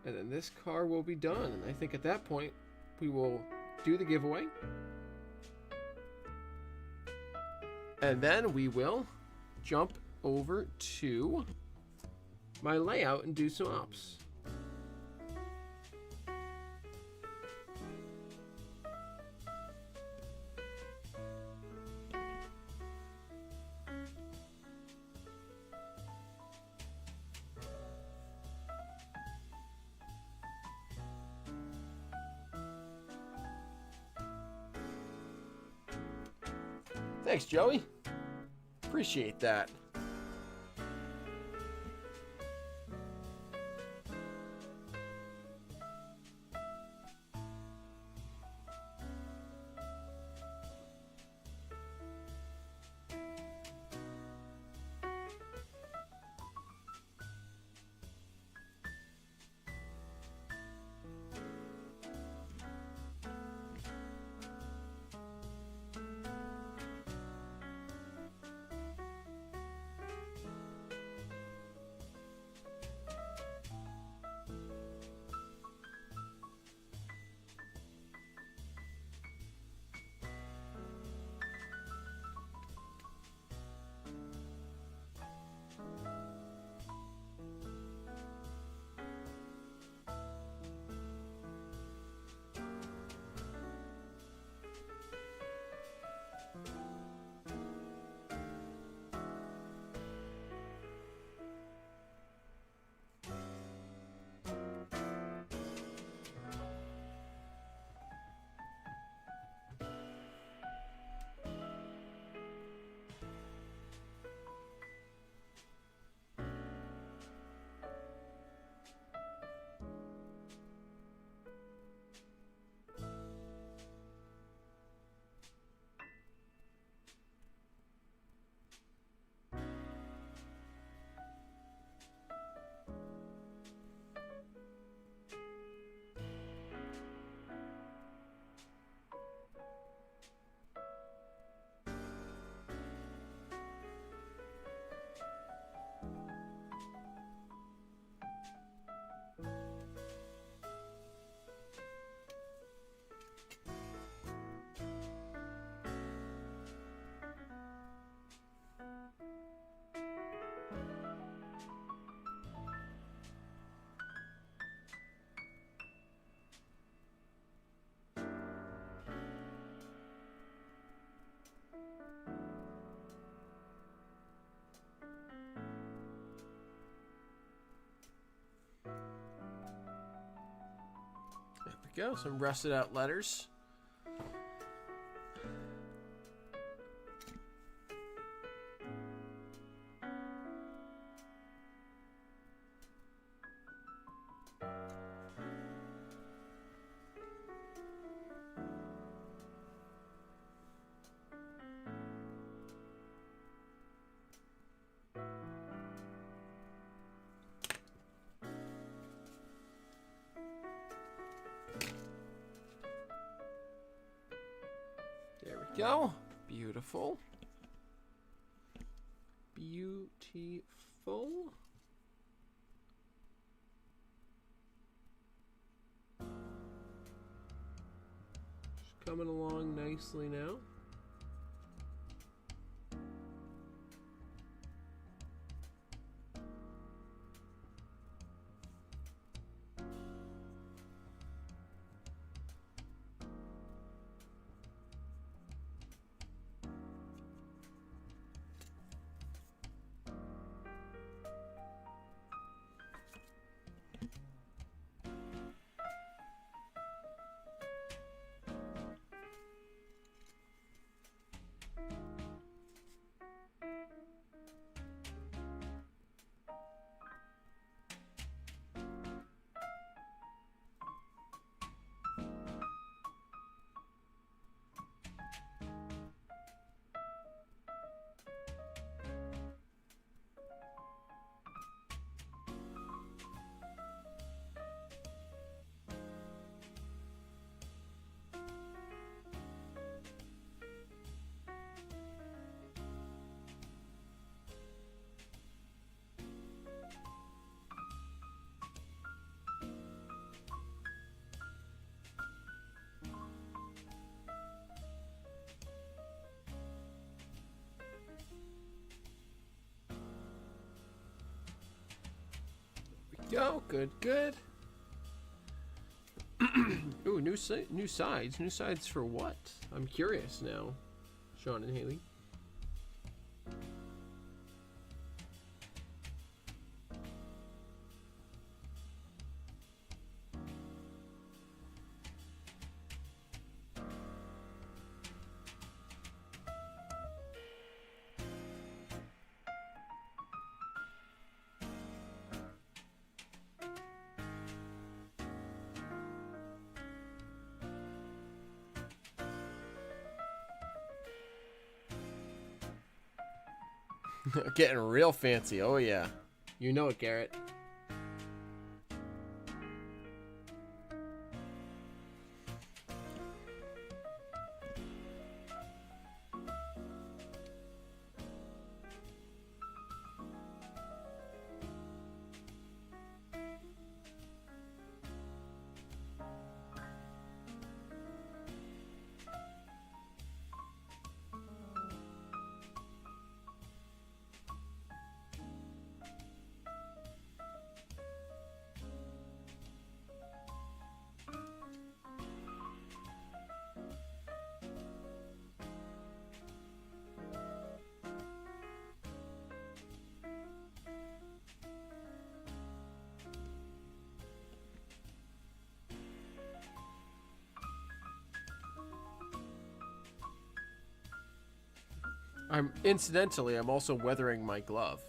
And then this car will be done, and I think at that point we will do the giveaway. And then we will jump over to my layout and do some ops. Thanks, Joey. Appreciate that. Go, some rusted out letters. go. Beautiful. Beautiful. Just coming along nicely now. Go, good, good. Ooh, new sides. New sides for what? I'm curious now, Sean and Haley. Getting real fancy. Oh, yeah. You know it, Garrett. I'm also weathering my glove.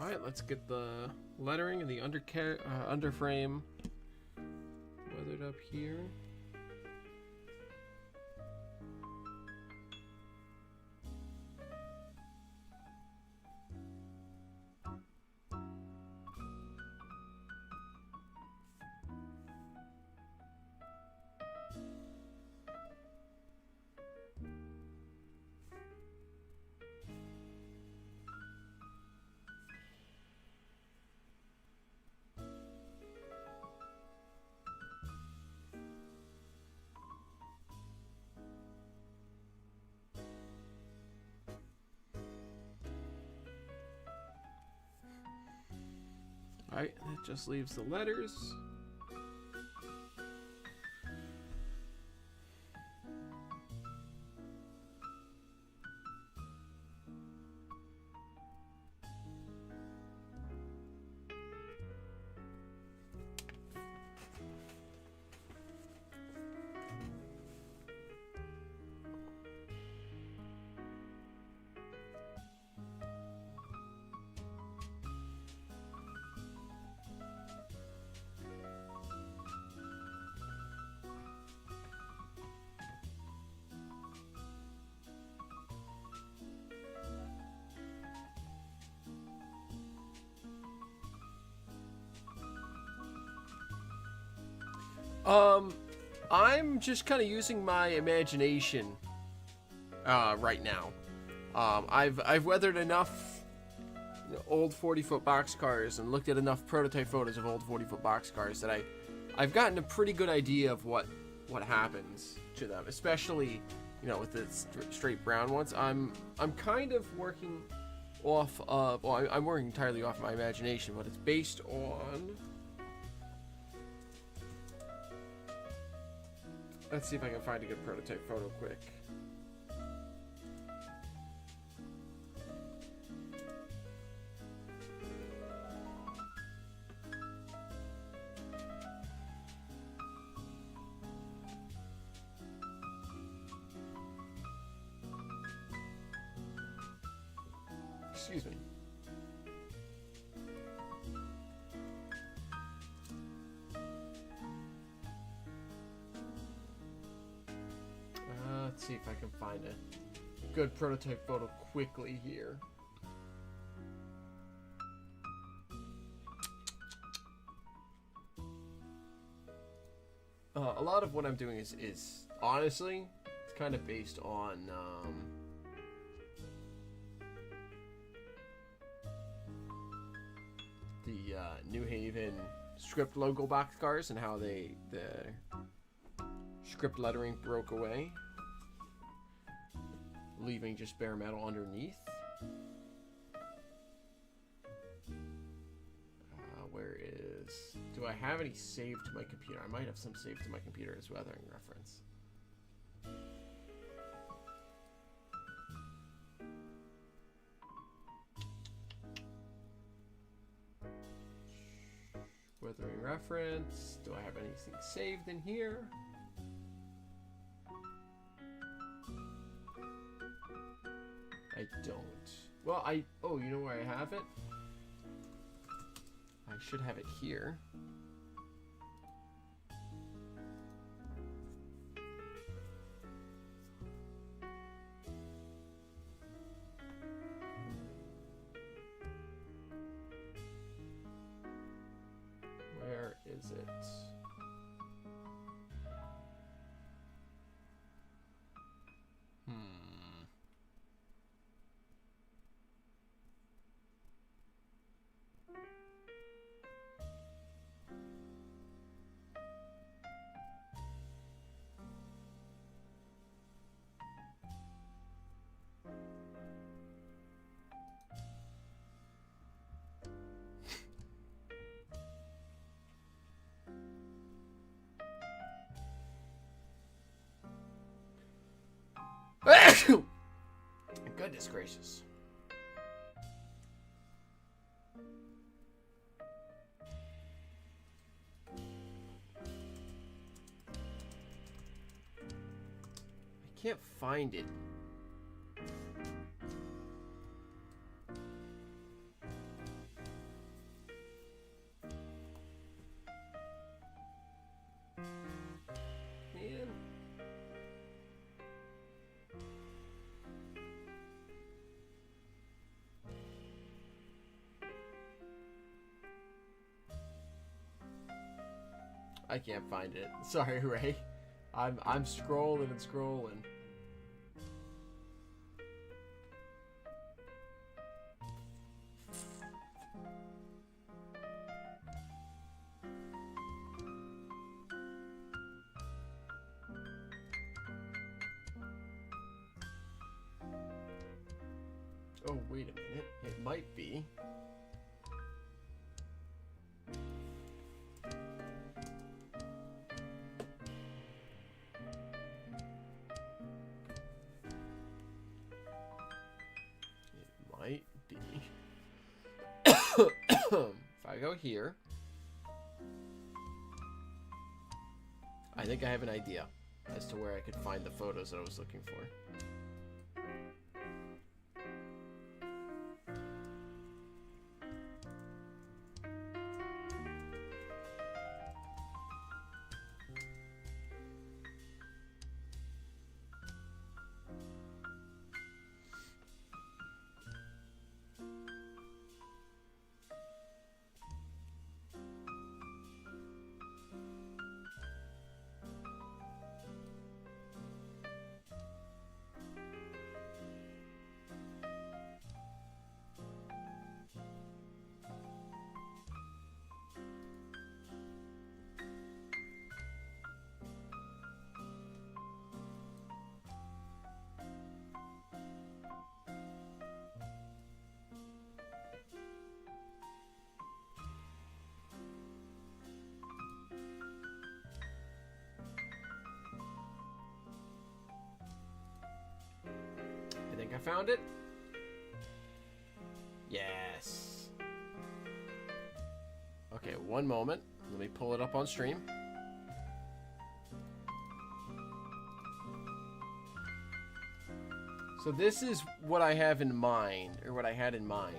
All right, let's get the lettering and the underframe weathered up here. Alright, that just leaves the letters. I'm just kind of using my imagination right now. I've weathered enough old 40-foot boxcars and looked at enough prototype photos of old 40-foot boxcars that I've gotten a pretty good idea of what happens to them, especially with the straight brown ones. I'm kind of working off of, well, I'm working entirely off my imagination, but it's based on. Let's see if I can find a good prototype photo quick. Excuse me. Let's see if I can find a good prototype photo quickly here. A lot of what I'm doing is honestly, it's kind of based on the New Haven script logo boxcars and how the script lettering broke away, leaving just bare metal underneath. Where is... Do I have any saved to my computer? I might have some saved to my computer as weathering reference. Weathering reference. Do I have anything saved in here? I don't. Well, oh, you know where I have it? I should have it here. Where is it? Goodness gracious. I can't find it. I can't find it. Sorry, Ray. I'm scrolling and scrolling. Oh, wait a minute. It might be. If I go here, I think I have an idea as to where I could find the photos that I was looking for. I think I found it. Yes. Okay, one moment. Let me pull it up on stream. So this is what I have in mind, or what I had in mind.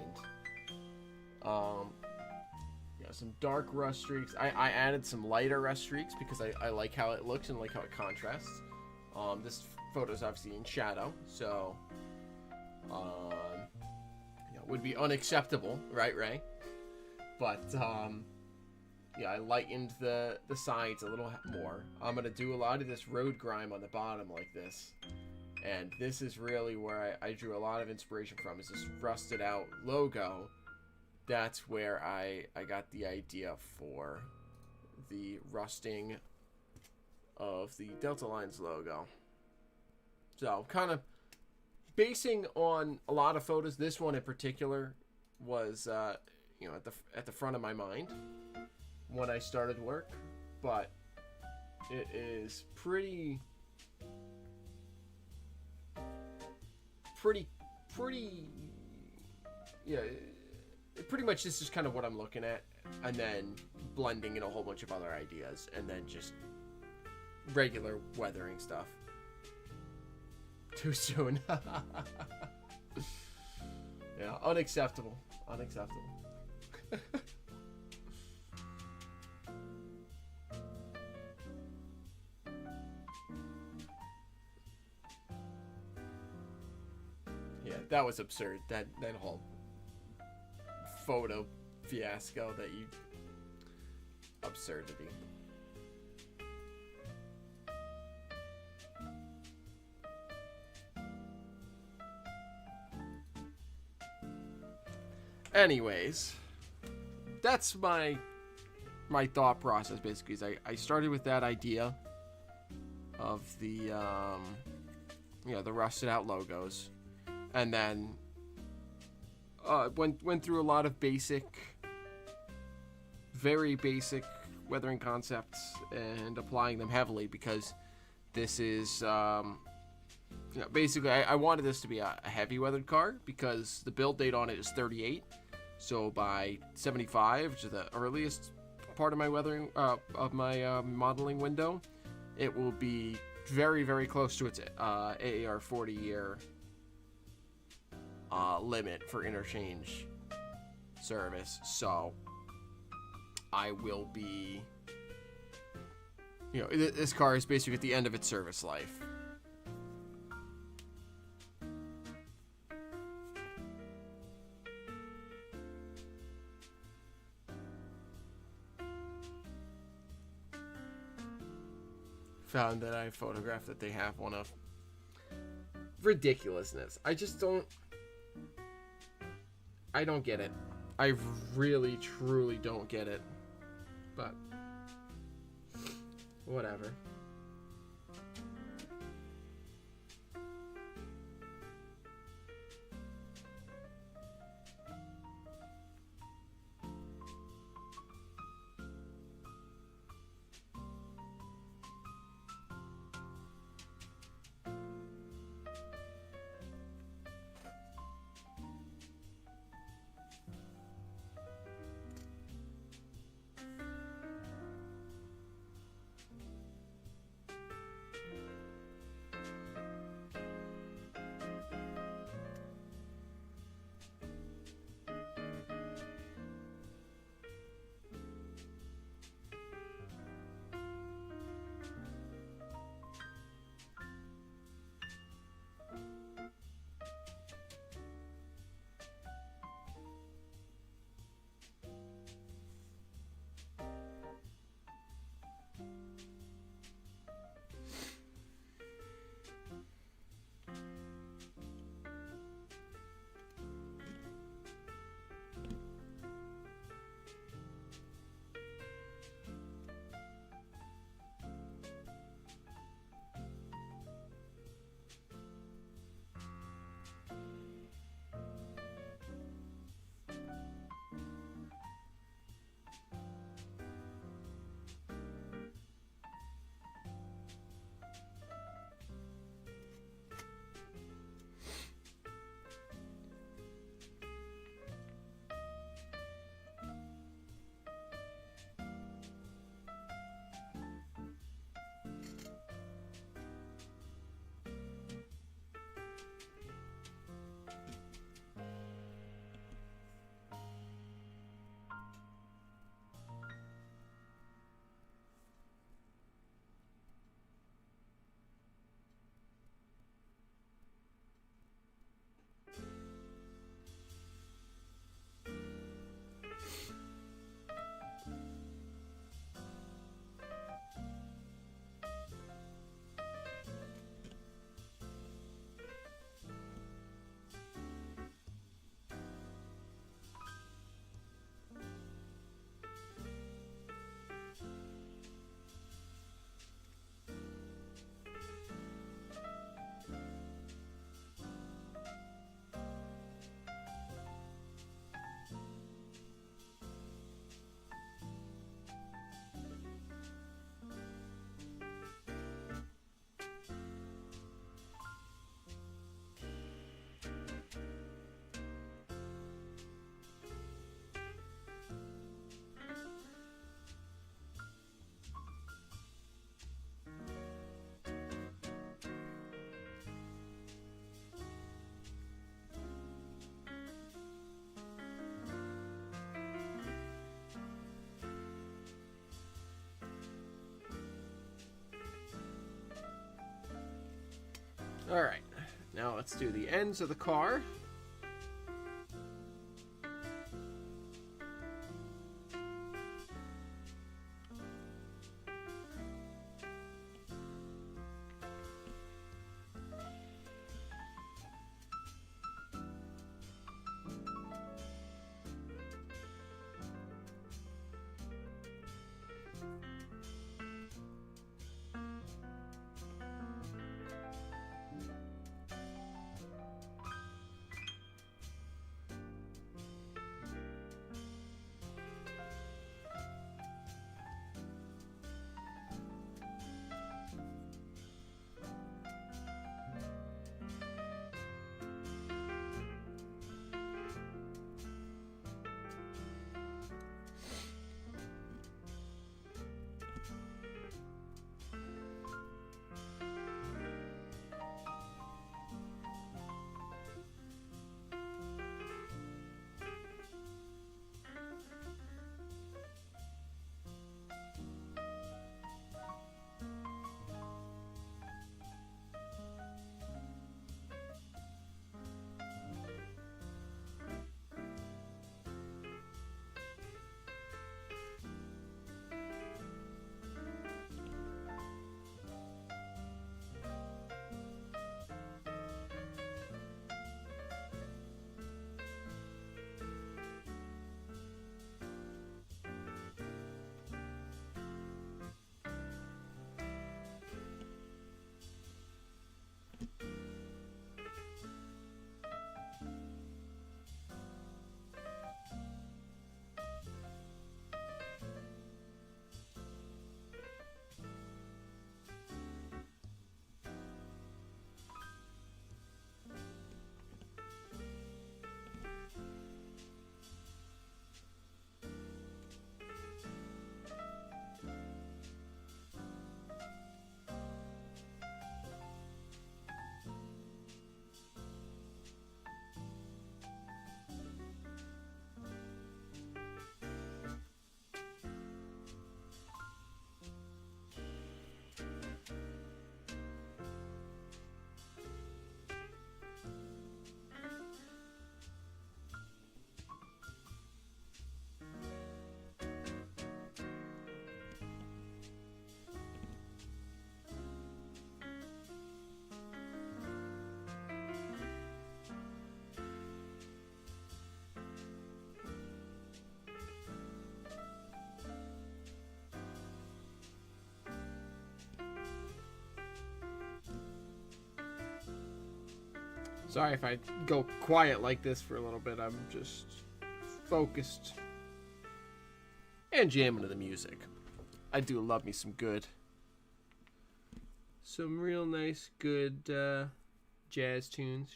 Some dark rust streaks. I added some lighter rust streaks because I like how it looks and like how it contrasts. This photo's obviously in shadow, so would be unacceptable, right, Ray? But yeah, I lightened the sides a little more. I'm gonna do a lot of this road grime on the bottom like this, and this is really where I drew a lot of inspiration from. Is this rusted out logo? That's where I got the idea for the rusting of the Delta Lines logo. So kind of basing on a lot of photos. This one in particular was at the front of my mind when I started work, but it is pretty yeah, pretty much this is kind of what I'm looking at, and then blending in a whole bunch of other ideas, and then just regular weathering stuff. Too soon. Yeah, unacceptable. Unacceptable. Yeah, that was absurd. That whole photo fiasco that you... Absurdity. Anyways, that's my thought process, basically. Is I started with that idea of the the rusted out logos, and then went through a lot of very basic weathering concepts and applying them heavily, because this is basically I wanted this to be a heavy weathered car, because the build date on it is 38. So by 75, which is the earliest part of my weathering modeling window, it will be very, very close to its AAR 40-year limit for interchange service. So I will be, this car is basically at the end of its service life. Found that I photographed that they have one of ridiculousness. I don't get it. I really, truly don't get it. But whatever. All right, now let's do the ends of the car. Sorry if I go quiet like this for a little bit. I'm just focused and jamming to the music. I do love me some real nice, good jazz tunes.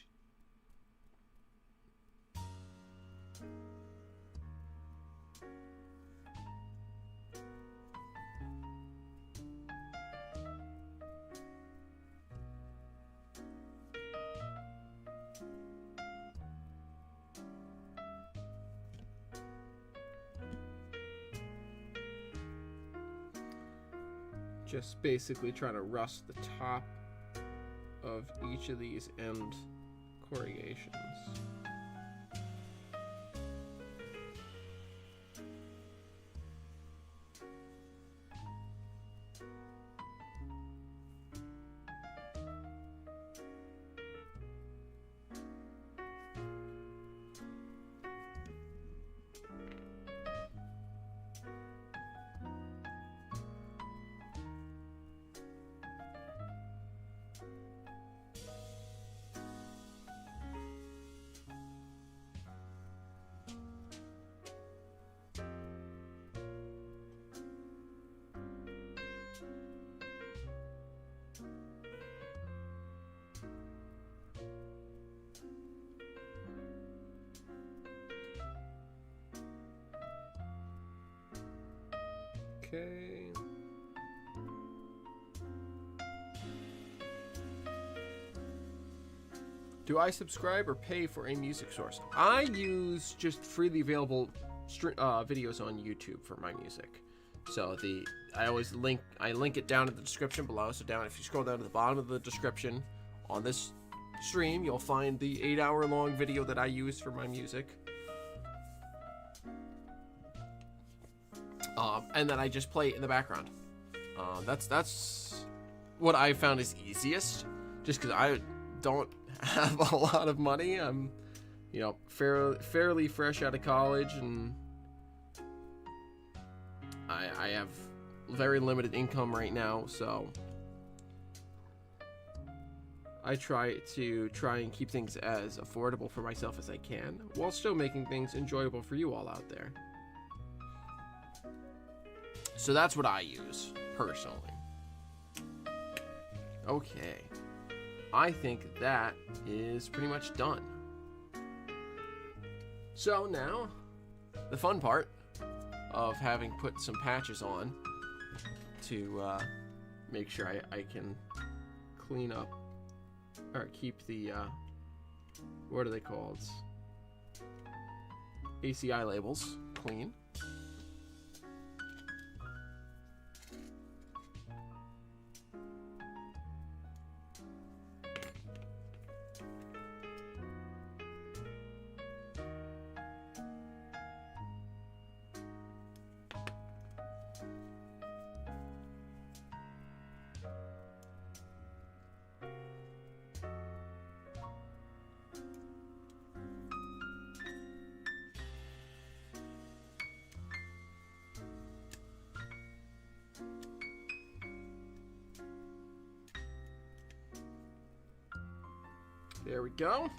Just basically trying to rust the top of each of these end corrugations. Okay. Do I subscribe or pay for a music source? I use just freely available videos on YouTube for my music. So I link it down in the description below. So if you scroll down to the bottom of the description on this stream, you'll find the 8-hour-long video that I use for my music. And then I just play it in the background. That's what I found is easiest, just because I don't have a lot of money. I'm, you know, fairly fresh out of college, and I have very limited income right now, so I try and keep things as affordable for myself as I can, while still making things enjoyable for you all out there. So that's what I use, personally. Okay. I think that is pretty much done. So now, the fun part of having put some patches on to make sure I can clean up, or keep the, what are they called? ACI labels clean. There we go.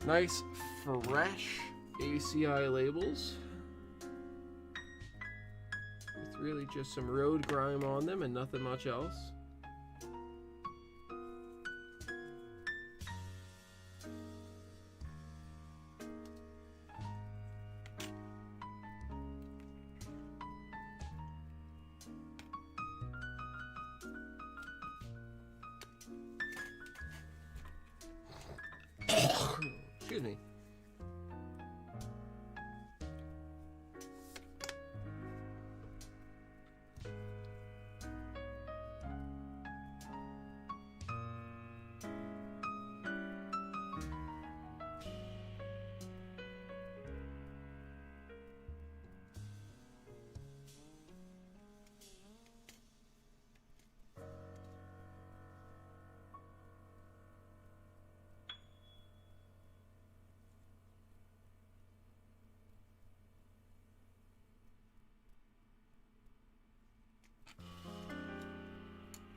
Nice, fresh ACI labels. With really just some road grime on them and nothing much else. Excuse me.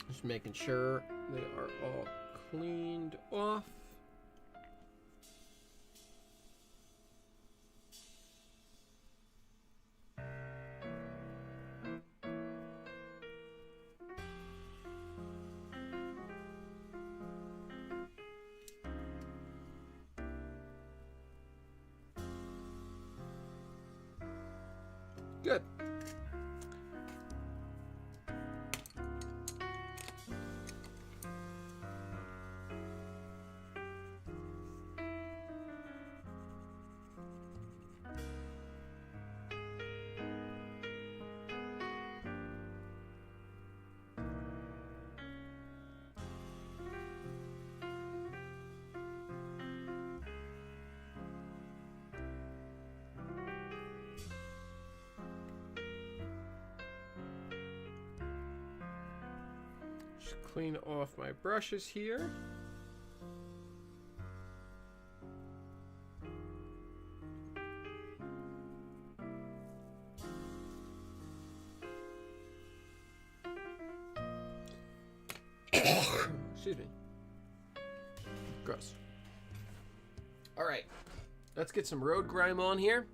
Just making sure they are all cleaned off. Good. Just clean off my brushes here. Excuse me. Gross. All right, let's get some road grime on here.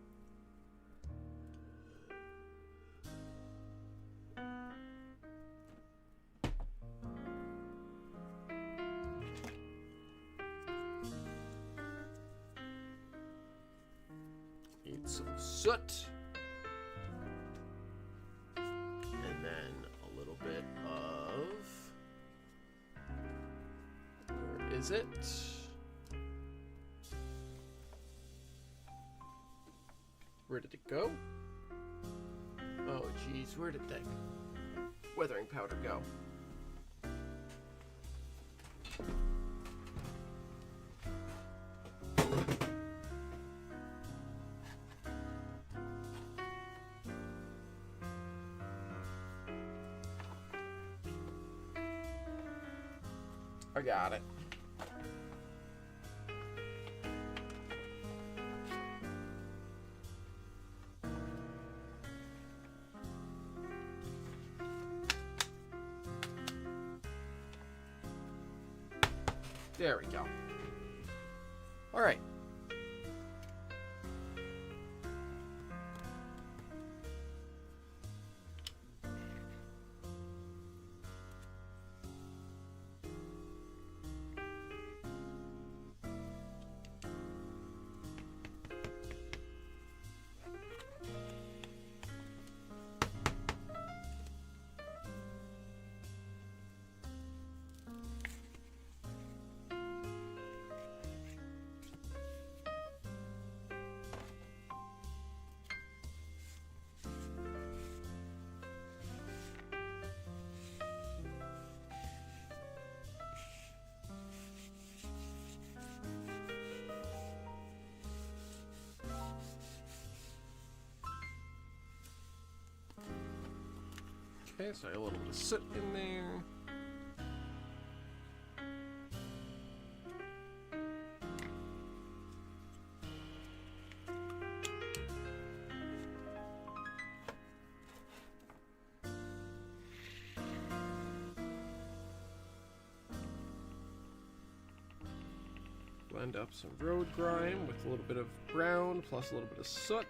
Need some soot. And then a little bit of... Where is it? Where did it go? Oh, geez, where did that weathering powder go? I got it. There we go. All right. Okay, so a little bit of soot in there. Blend up some road grime with a little bit of brown plus a little bit of soot.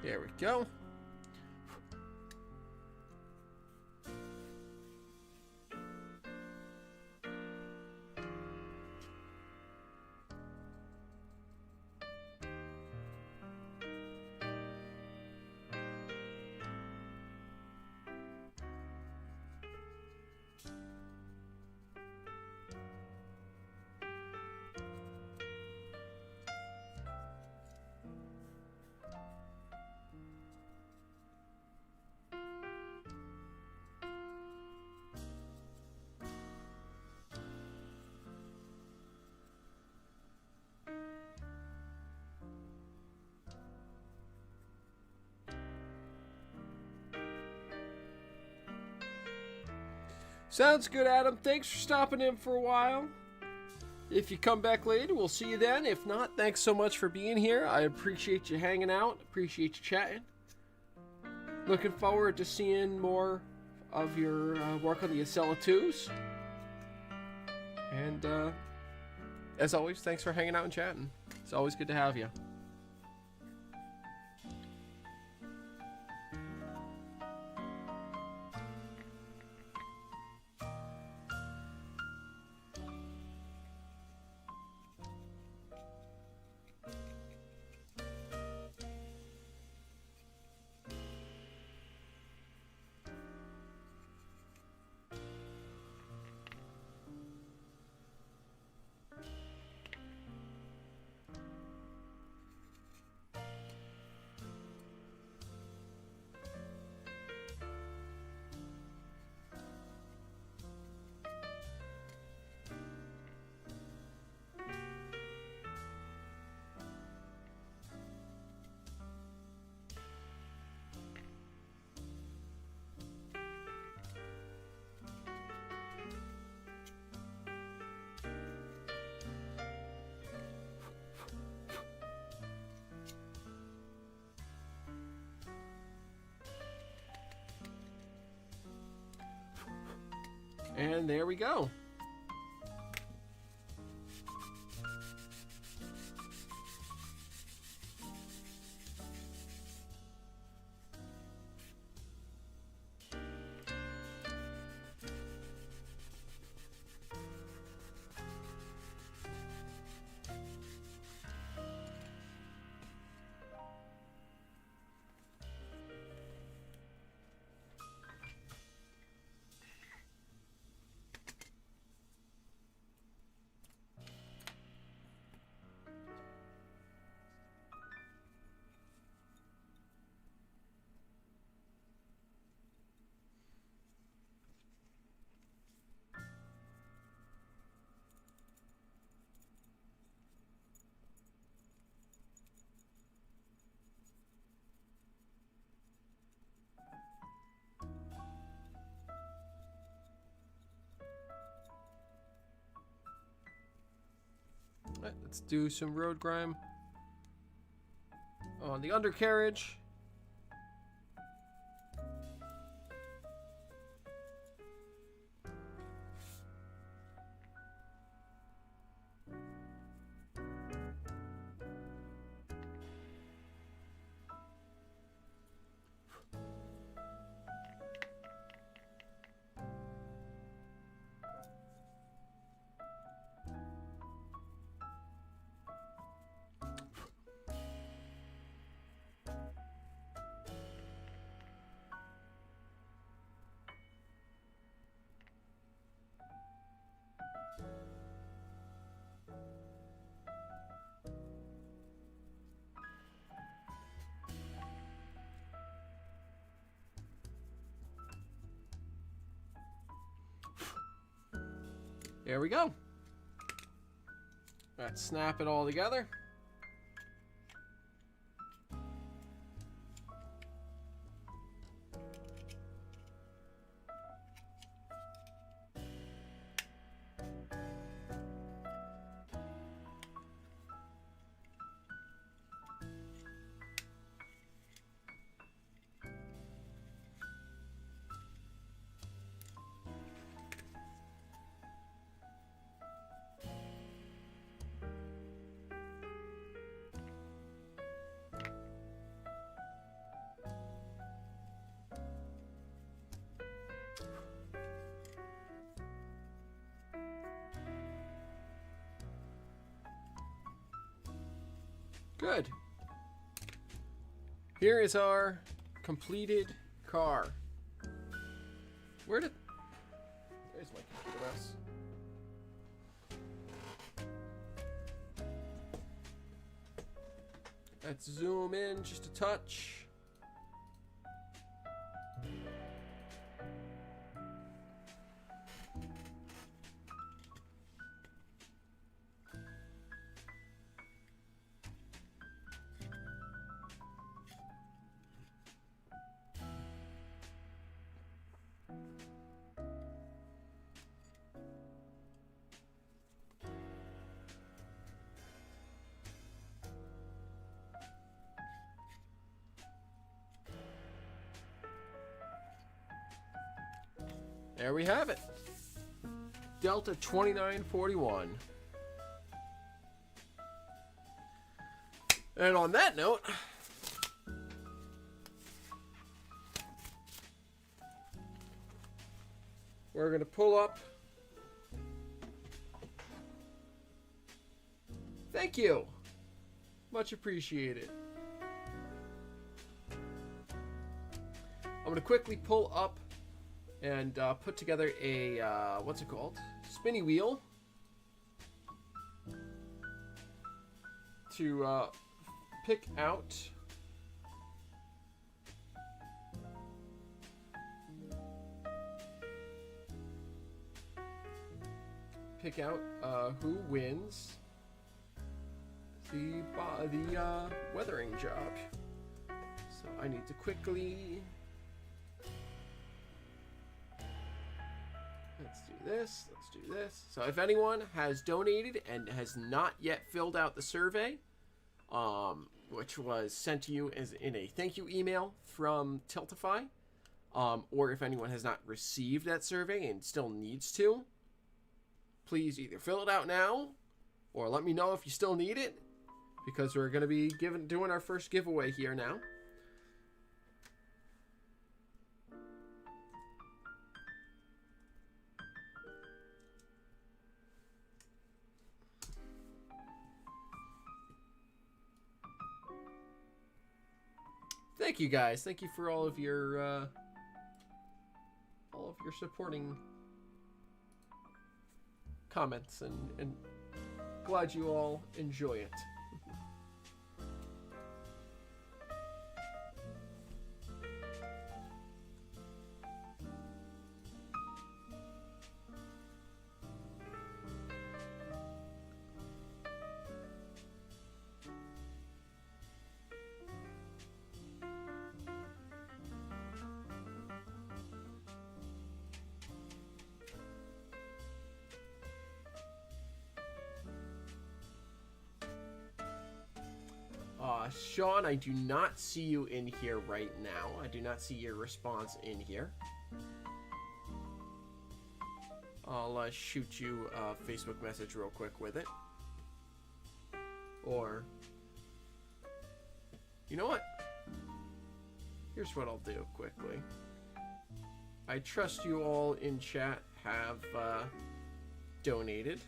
There we go. Sounds good, Adam. Thanks for stopping in for a while. If you come back later, we'll see you then. If not, thanks so much for being here. I appreciate you hanging out. Appreciate you chatting. Looking forward to seeing more of your work on the Acela 2s. And as always, thanks for hanging out and chatting. It's always good to have you. And there we go. Let's do some road grime on the undercarriage. There we go. Let's snap it all together. Good. Here is our completed car. There's my computer mouse. Let's zoom in just a touch. There we have it. Delta 2941. And on that note, we're going to pull up. Thank you. Much appreciated. I'm going to quickly pull up and put together a, what's it called? Spinny wheel. To pick out who wins the weathering job. So I need to quickly, let's do this. So if anyone has donated and has not yet filled out the survey, which was sent to you as in a thank you email from Tiltify, or if anyone has not received that survey and still needs to, please either fill it out now or let me know if you still need it, because we're going to be doing our first giveaway here now. Thank you guys. Thank you for all of your supporting comments, and glad you all enjoy it. Sean, I do not see you in here right now. I do not see your response in here. I'll shoot you a Facebook message real quick with it. Or, you know what? Here's what I'll do quickly. I trust you all in chat have donated.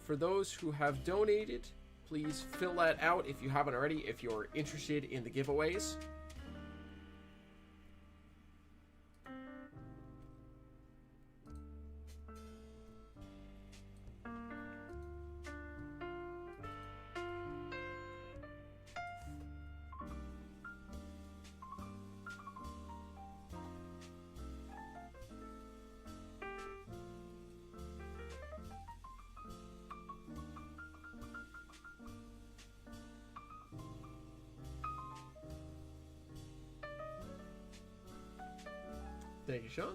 For those who have donated, please fill that out if you haven't already, if you're interested in the giveaways. Thank you, Sean.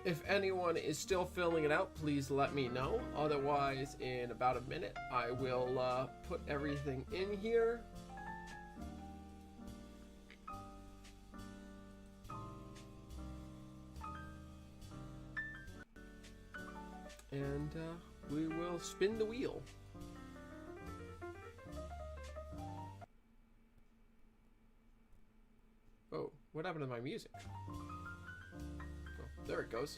If anyone is still filling it out, please let me know. Otherwise, in about a minute, I will put everything in here. And we will spin the wheel. Oh, what happened to my music? Oh, there it goes.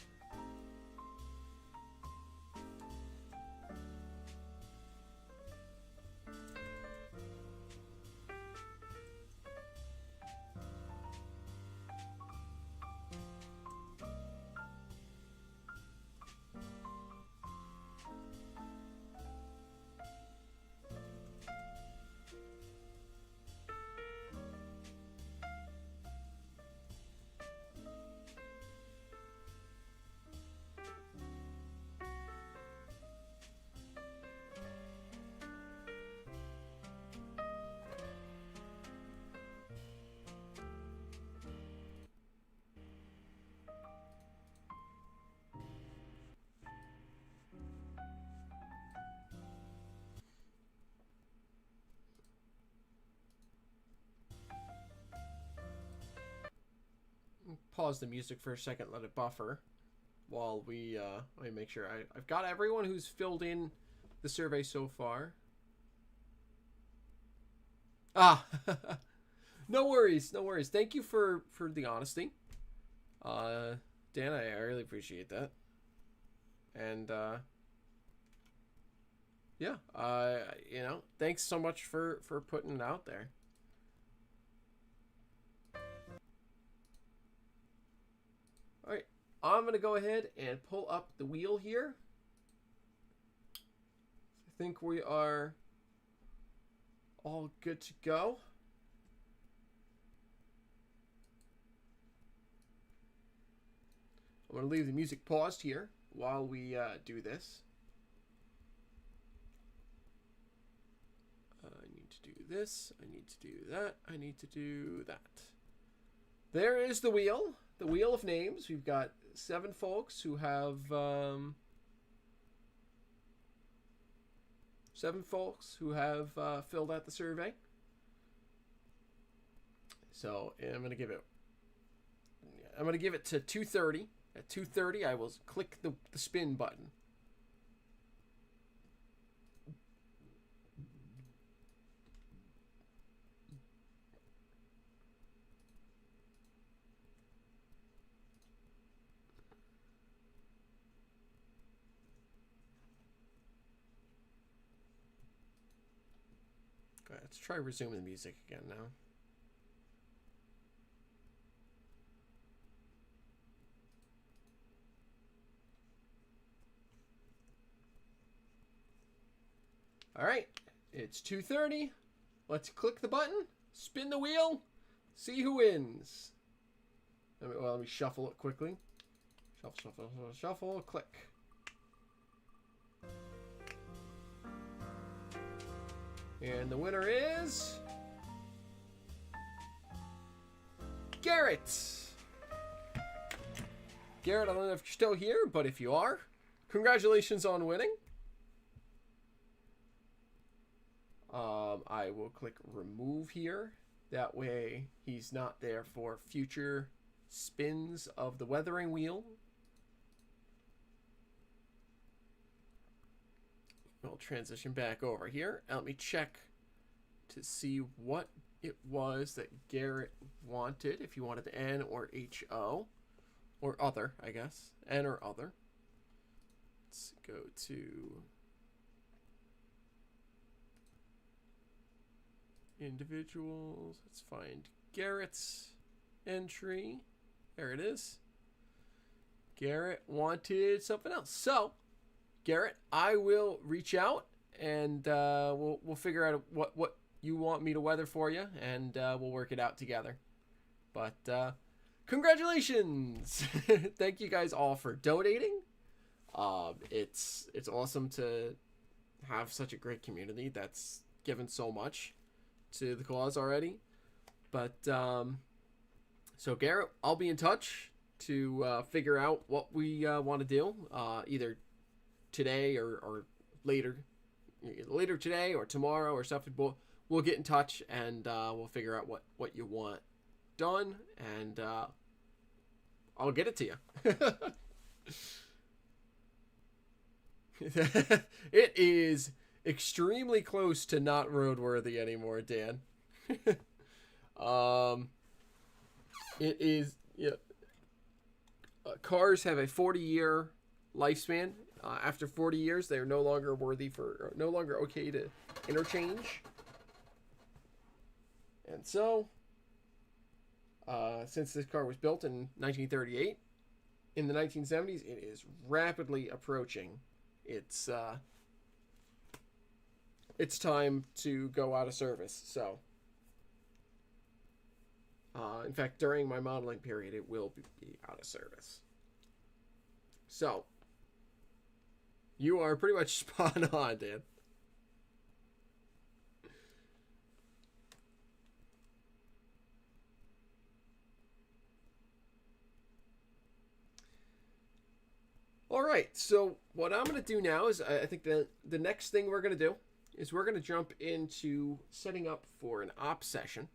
Pause the music for a second, let it buffer while we let me make sure I've got everyone who's filled in the survey so far. Ah, no worries, no worries. Thank you for the honesty, Dan. I really appreciate that. And yeah, you know, thanks so much for putting it out there. All right, I'm gonna go ahead and pull up the wheel here. I think we are all good to go. I'm gonna leave the music paused here while we do this. I need to do this. I need to do that. I need to do that. There is the wheel. The wheel of names. We've got 7 folks who have 7 folks who have filled out the survey. So I'm gonna give it to 2:30. At 2:30, I will click the spin button. Okay, let's try resuming the music again now. All right, it's 2:30. Let's click the button, spin the wheel, see who wins. Let me shuffle it quickly. Shuffle, click. And the winner is Garrett. Garrett, I don't know if you're still here, but if you are, congratulations on winning. I will click remove here. That way he's not there for future spins of the weathering wheel. We'll transition back over here. Let me check to see what it was that Garrett wanted. If you wanted the N or HO or other, I guess. N or other. Let's go to individuals. Let's find Garrett's entry. There it is. Garrett wanted something else. So, Garrett, I will reach out and we'll figure out what you want me to weather for you, and we'll work it out together. But congratulations! Thank you guys all for donating. It's awesome to have such a great community that's given so much to the cause already. But so Garrett, I'll be in touch to figure out what we want to do, either today or later today or tomorrow or something. We'll get in touch and we'll figure out what you want done, and I'll get it to you. It is extremely close to not roadworthy anymore, Dan. It is, cars have a 40-year lifespan. After 40 years, they are no longer okay to interchange. And so, since this car was built in 1938, in the 1970s, it is rapidly approaching it's time to go out of service. So, in fact, during my modeling period, it will be out of service. So, you are pretty much spot on, Dan. All right, so what I'm going to do now is I think the next thing we're going to do is we're going to jump into setting up for an op session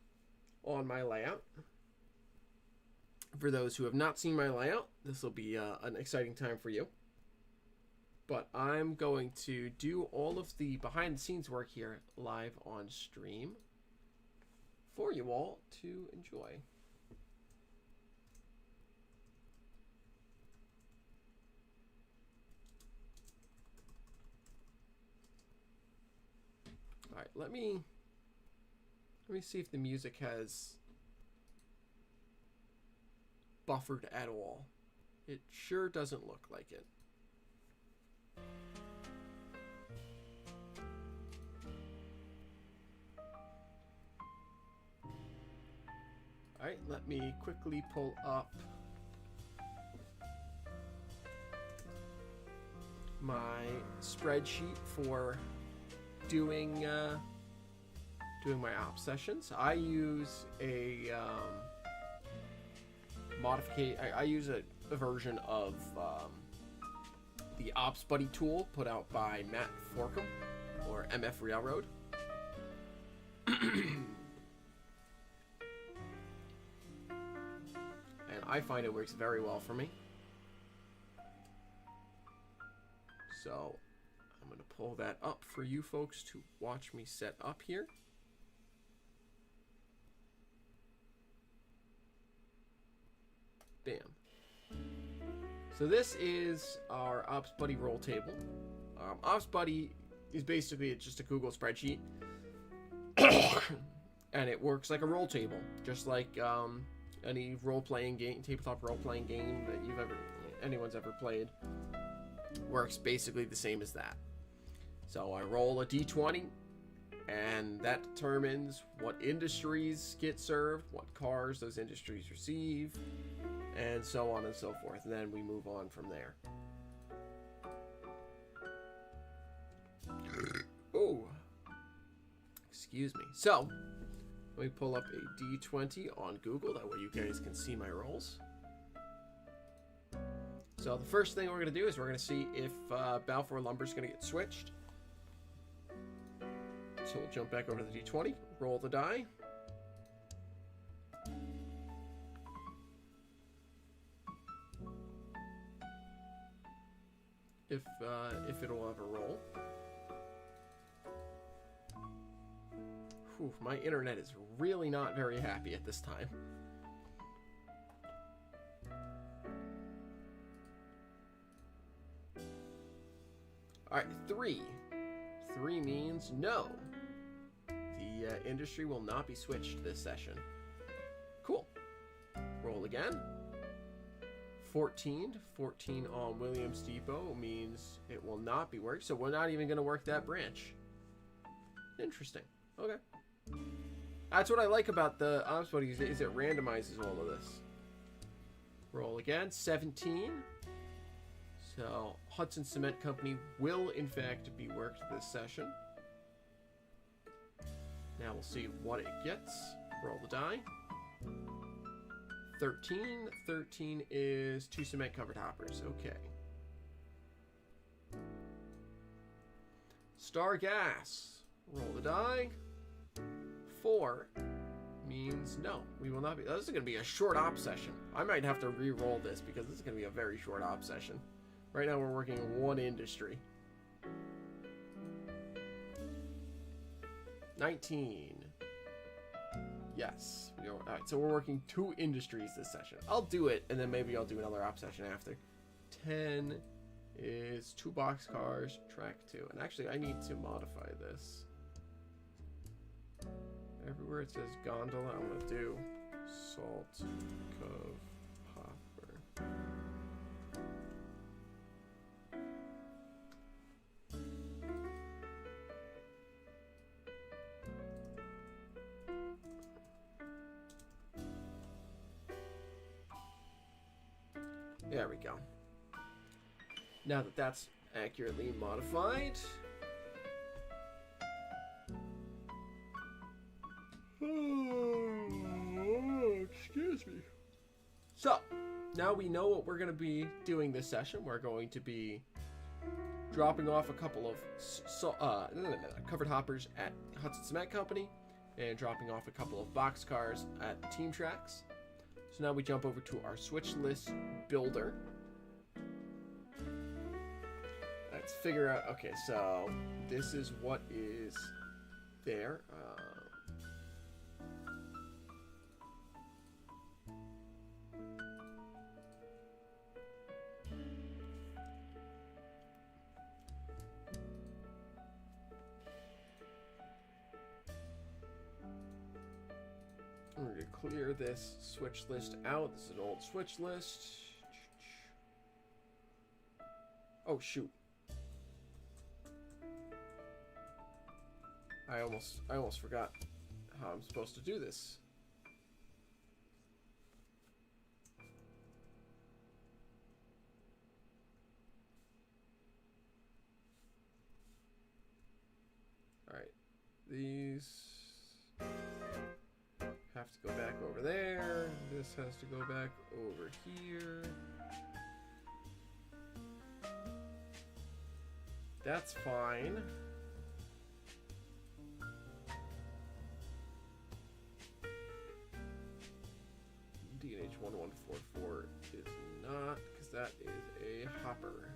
on my layout. For those who have not seen my layout, this will be an exciting time for you. But I'm going to do all of the behind-the-scenes work here live on stream for you all to enjoy. All right, let me see if the music has buffered at all. It sure doesn't look like it. All right, let me quickly pull up my spreadsheet for doing my op sessions. I use a I use a version of the Ops Buddy tool put out by Matt Forkham or MF Railroad. And I find it works very well for me. So I'm going to pull that up for you folks to watch me set up here. Bam. So this is our Ops Buddy roll table. Ops Buddy is basically just a Google spreadsheet. And it works like a roll table, just like any role-playing game, tabletop role-playing game that anyone's ever played. Works basically the same as that. So I roll a d20, and that determines what industries get served, what cars those industries receive, and so on and so forth. And then we move on from there. Oh, excuse me. So let me pull up a d20 on Google. That way you guys can see my rolls. So the first thing we're going to do is we're going to see if Balfour Lumber is going to get switched. So we'll jump back over to the d20, roll the die. If it'll ever roll. Whew, my internet is really not very happy at this time. Alright, 3. 3 means no. The industry will not be switched this session. Cool. Roll again. 14. 14 on Williams Depot means it will not be worked, so we're not even going to work that branch. Interesting. Okay. That's what I like about the Ops Buddy is it randomizes all of this. Roll again. 17. So Hudson Cement Company will in fact be worked this session. Now we'll see what it gets. Roll the die. 13. 13 is 2 cement covered hoppers. Okay. Star Gas. Roll the die. 4 means no. We will not be. This is going to be a short op session. I might have to re-roll this because this is going to be a very short op session. Right now we're working in one industry. 19. Yes. Alright, so we're working 2 industries this session. I'll do it, and then maybe I'll do another op session after. 10 is 2 boxcars, track 2. And actually, I need to modify this. Everywhere it says gondola, I'm going to do salt cove hopper. There we go. Now that that's accurately modified. Excuse me. So, now we know what we're going to be doing this session. We're going to be dropping off a couple of covered hoppers at Hudson Cement Company and dropping off a couple of boxcars at Team Tracks. So now we jump over to our switch list builder. Let's figure out, okay, so this is what is there. I'm going to clear this switch list out. This is an old switch list. Oh, shoot. I almost forgot how I'm supposed to do this. All right. These have to go back over there. This has to go back over here. That's fine. DNH1144 is not, because that is a hopper.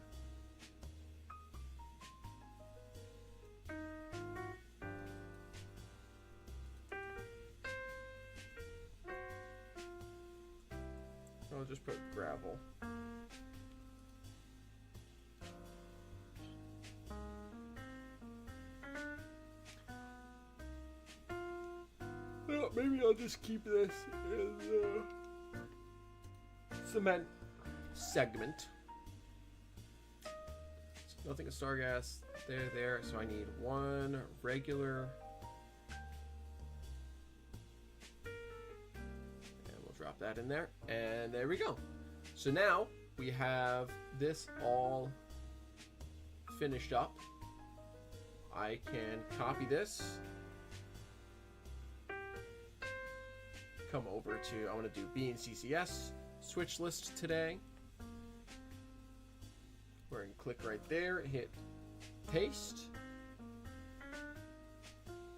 I'll just put gravel. Oh, maybe I'll just keep this in cement segment. So nothing of star gas there. So I need one regular. Drop that in there, and there we go. So now we have this all finished up. I can copy this, come over to, I want to do B and CCS switch list today. We're going to click right there, hit paste.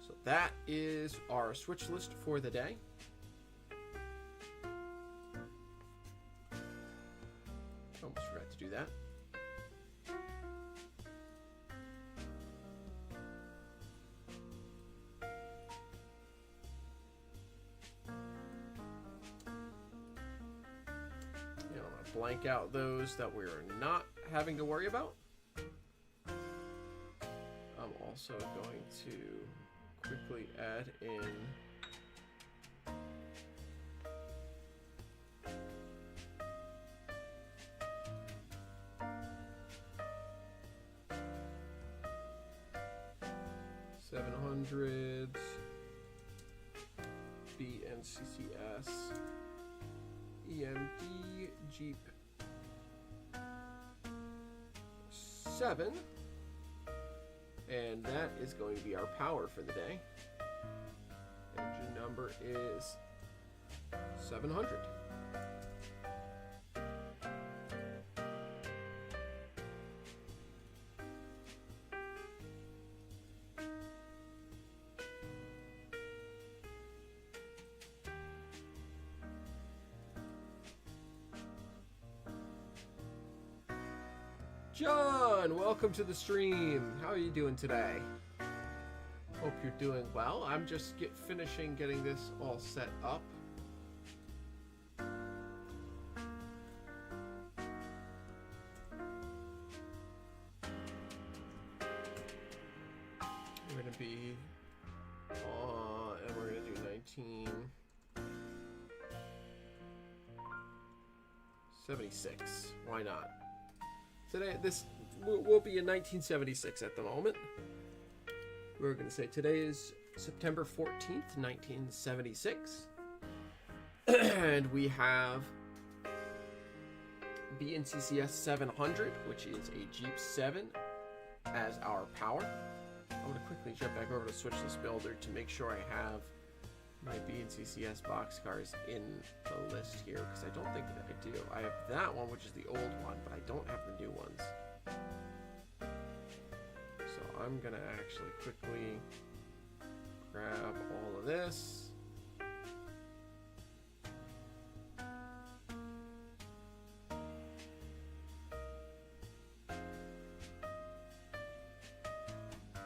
So that is our switch list for the day. Almost forgot to do that. I'm going to blank out those that we're not having to worry about. I'm also going to quickly add in $700 BNCCS EMD Jeep 7, and that is going to be our power for the day. Engine number is 700. John, welcome to the stream. How are you doing today? Hope you're doing well. I'm just finishing getting this all set up. We're going to be and we're going to do 1976. Why not? Today, this will be in 1976 at the moment. We're going to say today is September 14th, 1976. And we have BNCCS 700, which is a Jeep 7, as our power. I'm going to quickly jump back over to Switch List Builder to make sure I have my BNCCS boxcars in the list here, because I don't think that I do. I have that one, which is the old one, but I don't have the new ones. So I'm gonna actually quickly grab all of this.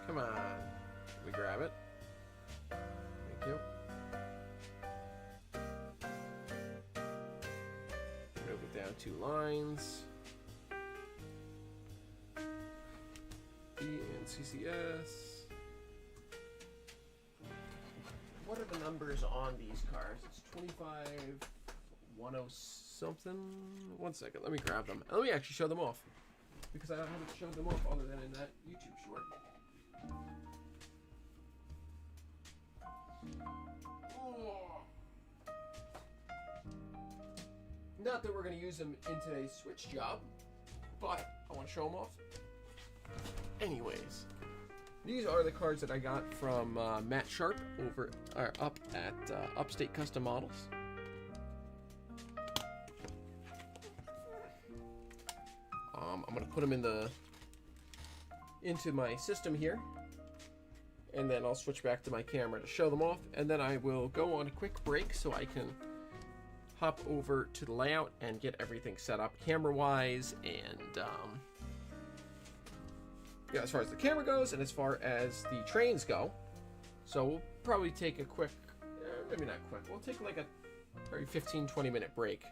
Come on, let me grab it. Thank you. Move it down 2 lines. B and CCS. What are the numbers on these cars? It's 2510 something. 1 second, let me grab them. Let me actually show them off, because I haven't showed them off other than in that YouTube short. Not that we're going to use them in today's Switch job, but I want to show them off. Anyways, these are the cards that I got from Matt Sharp over up at Upstate Custom Models. I'm going to put them into my system here, and then I'll switch back to my camera to show them off, and then I will go on a quick break so I can hop over to the layout and get everything set up camera-wise, and yeah, as far as the camera goes and as far as the trains go. So we'll probably take a quick, maybe not quick, we'll take like a probably 15-20 minute break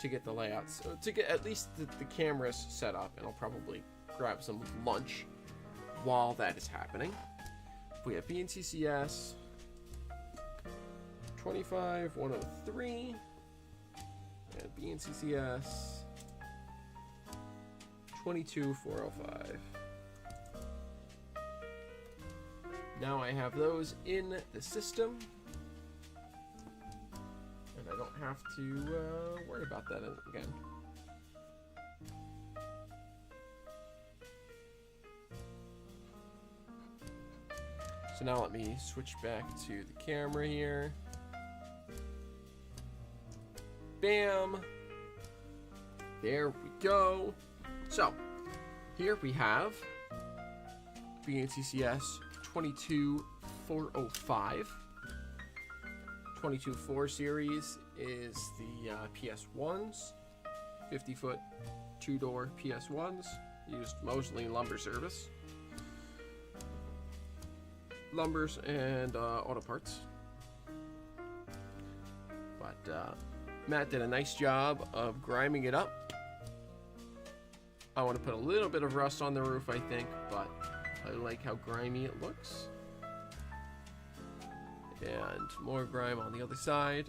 to get the layouts, to get at least the cameras set up, and I'll probably grab some lunch while that is happening. We have BNCCS 25103 and BNCCS 22405. Now I have those in the system, and I don't have to worry about that again. So now let me switch back to the camera here. Bam! There we go. So, here we have BNCCS 22405. 224 series is the PS1s, 50-foot, 2-door PS1s, used mostly in lumber service. Lumbers and auto parts. But Matt did a nice job of grinding it up. I want to put a little bit of rust on the roof, I think, but I like how grimy it looks. And more grime on the other side.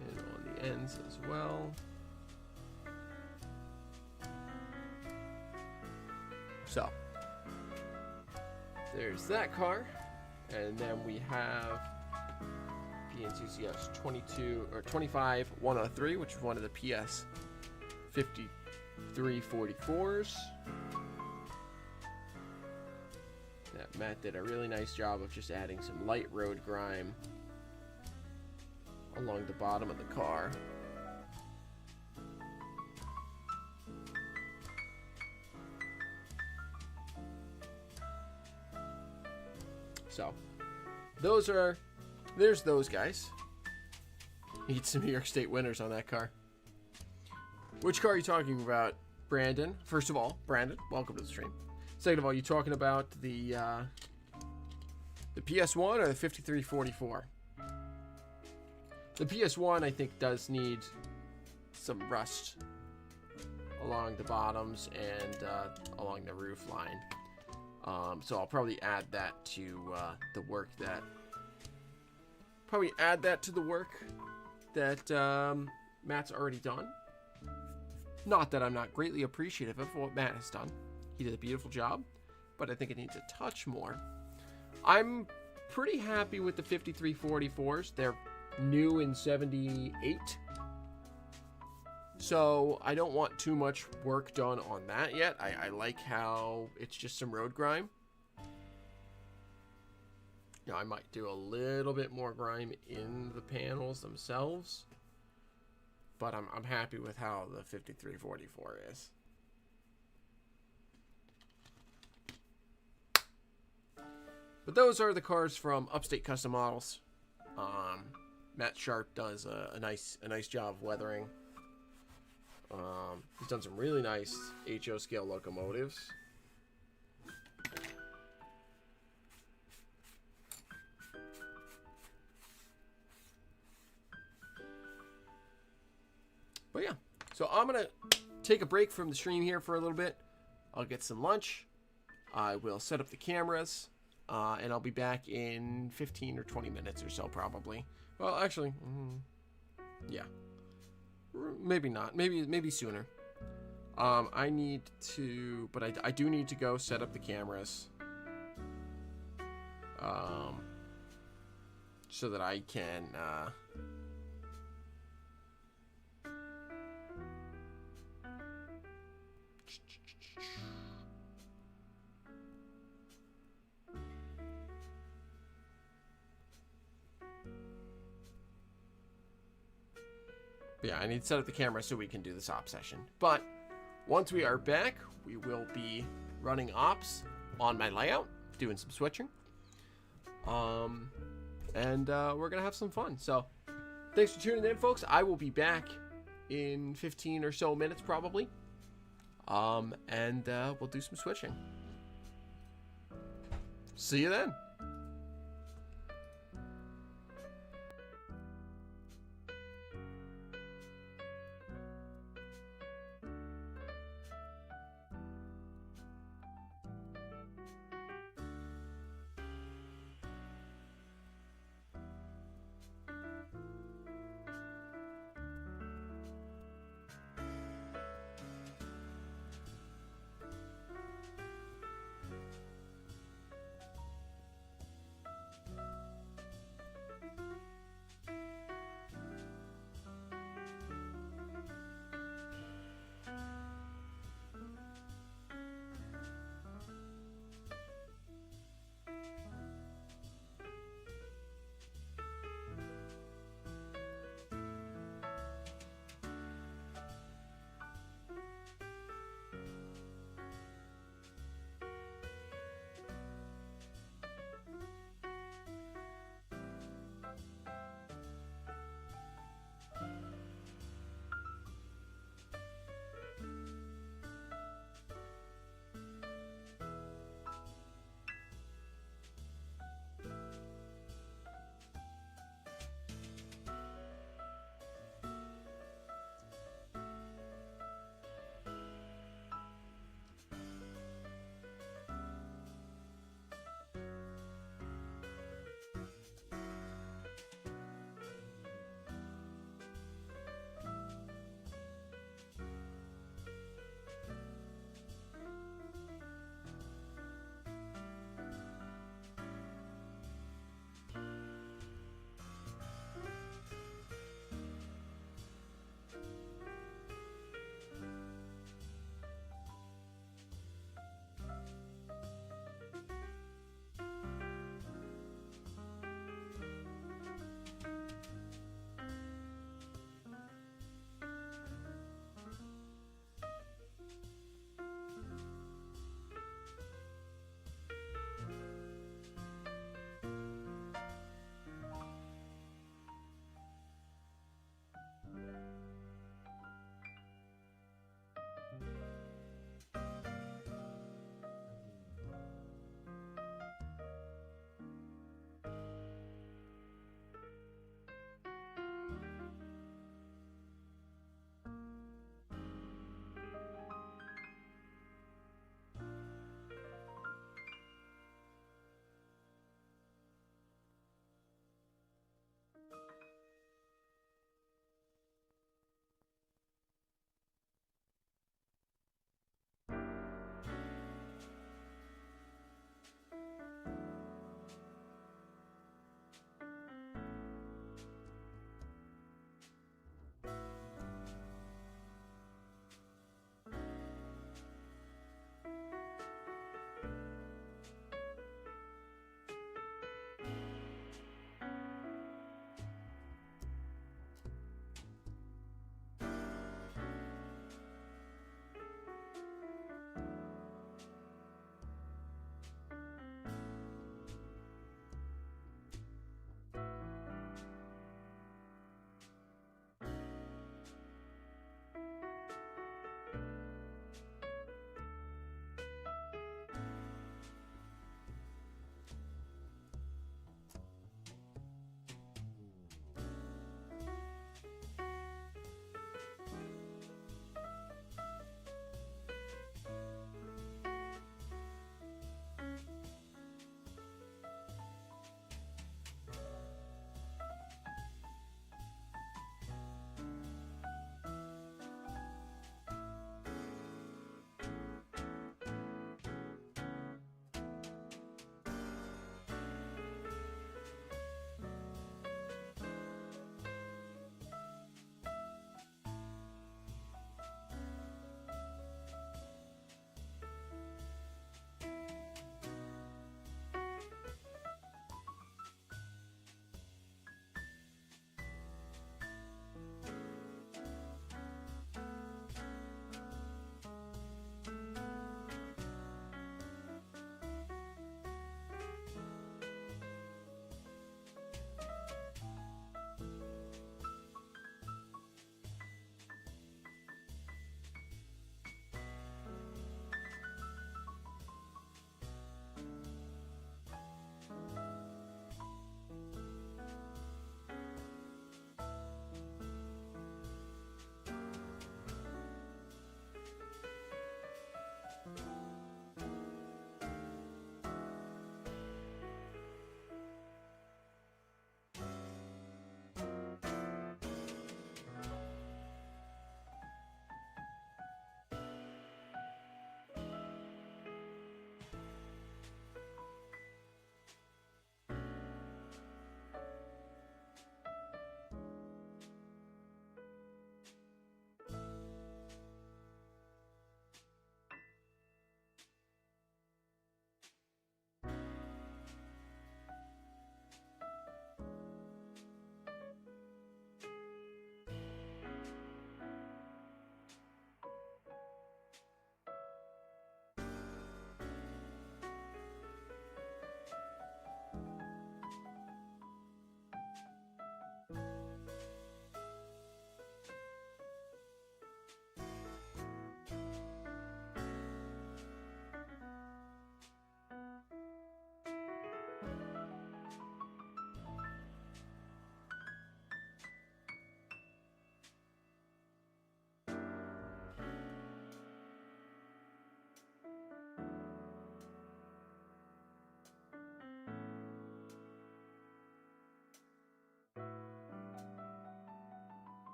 And on the ends as well. So, there's that car. And then we have BNCCS 25103, which is one of the PS 5344s. That Matt did a really nice job of just adding some light road grime along the bottom of the car. So, there's those guys. Need some New York State winners on that car. Which car are you talking about, Brandon? First of all, Brandon, welcome to the stream. Second of all, you talking about the PS1 or the 5344? The PS1, I think, does need some rust along the bottoms and along the roof line. So I'll probably add that to the work that Matt's already done. Not that I'm not greatly appreciative of what Matt has done. He did a beautiful job, but I think it needs a touch more. I'm pretty happy with the 5344s. They're new in 78. So I don't want too much work done on that yet. I like how it's just some road grime. Now, I might do a little bit more grime in the panels themselves, but I'm happy with how the 5344 is. But those are the cars from Upstate Custom Models. Matt Sharp does a nice job of weathering. He's done some really nice HO scale locomotives. But yeah, so I'm gonna take a break from the stream here for a little bit. I'll get some lunch. I will set up the cameras, and I'll be back in 15 or 20 minutes or so, probably. Well, actually, yeah. Maybe not. Maybe sooner. I need to, but I do need to go set up the cameras, so that I can yeah, I need to set up the camera so we can do this op session. But once we are back, we will be running ops on my layout, doing some switching. and we're gonna have some fun. So thanks for tuning in, folks. I will be back in 15 or so minutes probably, and we'll do some switching. See you then.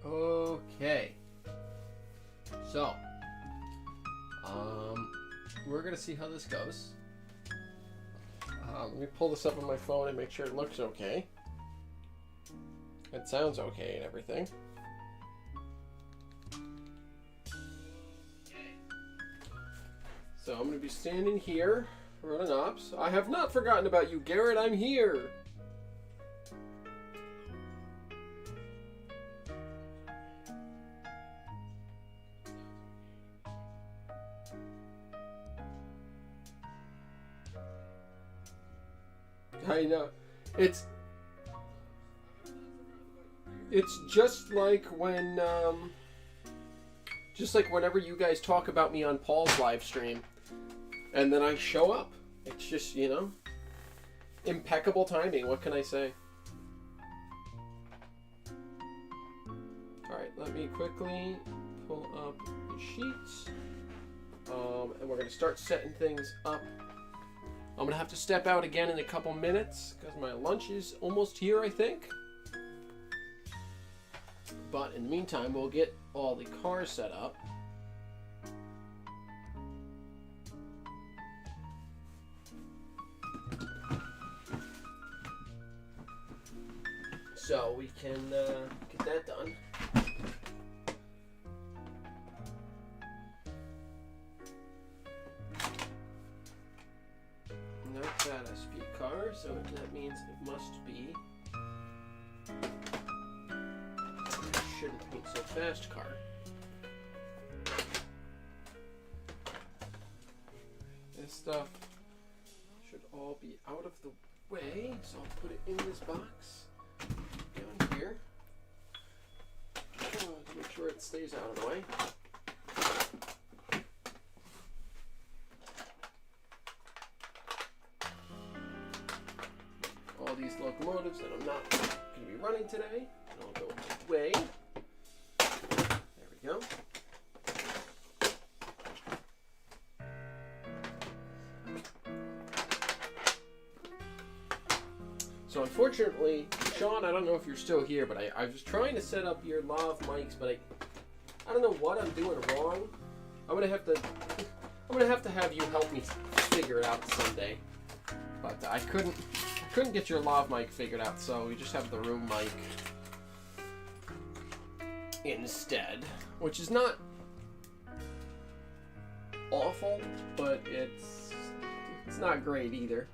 Okay. So, we're gonna see how this goes. Let me pull this up on my phone and make sure it looks okay. It sounds okay and everything. So I'm gonna be standing here, running ops. I have not forgotten about you, Garrett. I'm here. I know. It's just like when just like whenever you guys talk about me on Paul's live stream and then I show up. It's just, you know, impeccable timing. What can I say? All right, let me quickly pull up the sheets. And we're going to start setting things up. I'm going to have to step out again in a couple minutes because my lunch is almost here, I think. But in the meantime, we'll get all the cars set up. So we can get that done. That's that SP car, so that means it must be. Shouldn't paint so fast car. This stuff should all be out of the way, so I'll put it in this box down here to make sure it stays out of the way. All these locomotives that I'm not going to be running today, and I'll go away. There we go. So unfortunately, Sean, I don't know if you're still here, but I was trying to set up your lav mics, but I don't know what I'm doing wrong. I'm gonna have to have you help me figure it out someday. But I couldn't get your lav mic figured out, so we just have the room mic instead, which is not awful, but it's not great either.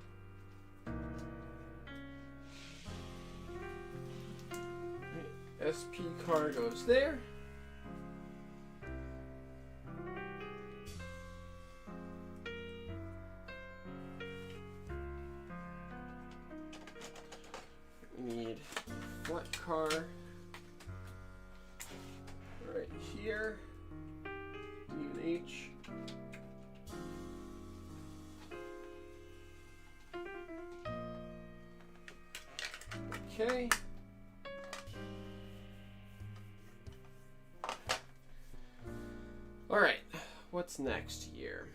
SP car goes there. We need flat car right here. Even H. Okay. All right. What's next here?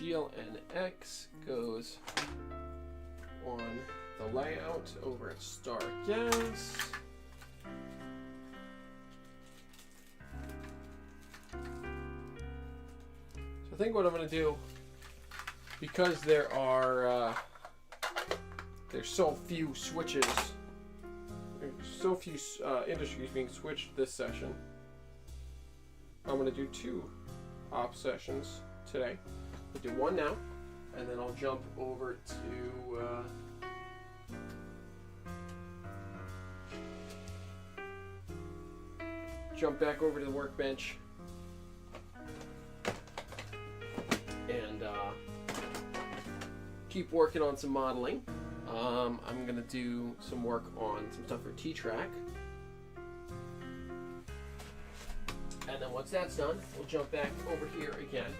GLNX goes on the layout over at Star Gas. So I think what I'm going to do, because there's so few switches, there's so few industries being switched this session, I'm going to do 2 op sessions today. I'll do one now, and then I'll jump over to jump back over to the workbench and keep working on some modeling. I'm gonna do some work on some stuff for T-Track, and then once that's done, we'll jump back over here again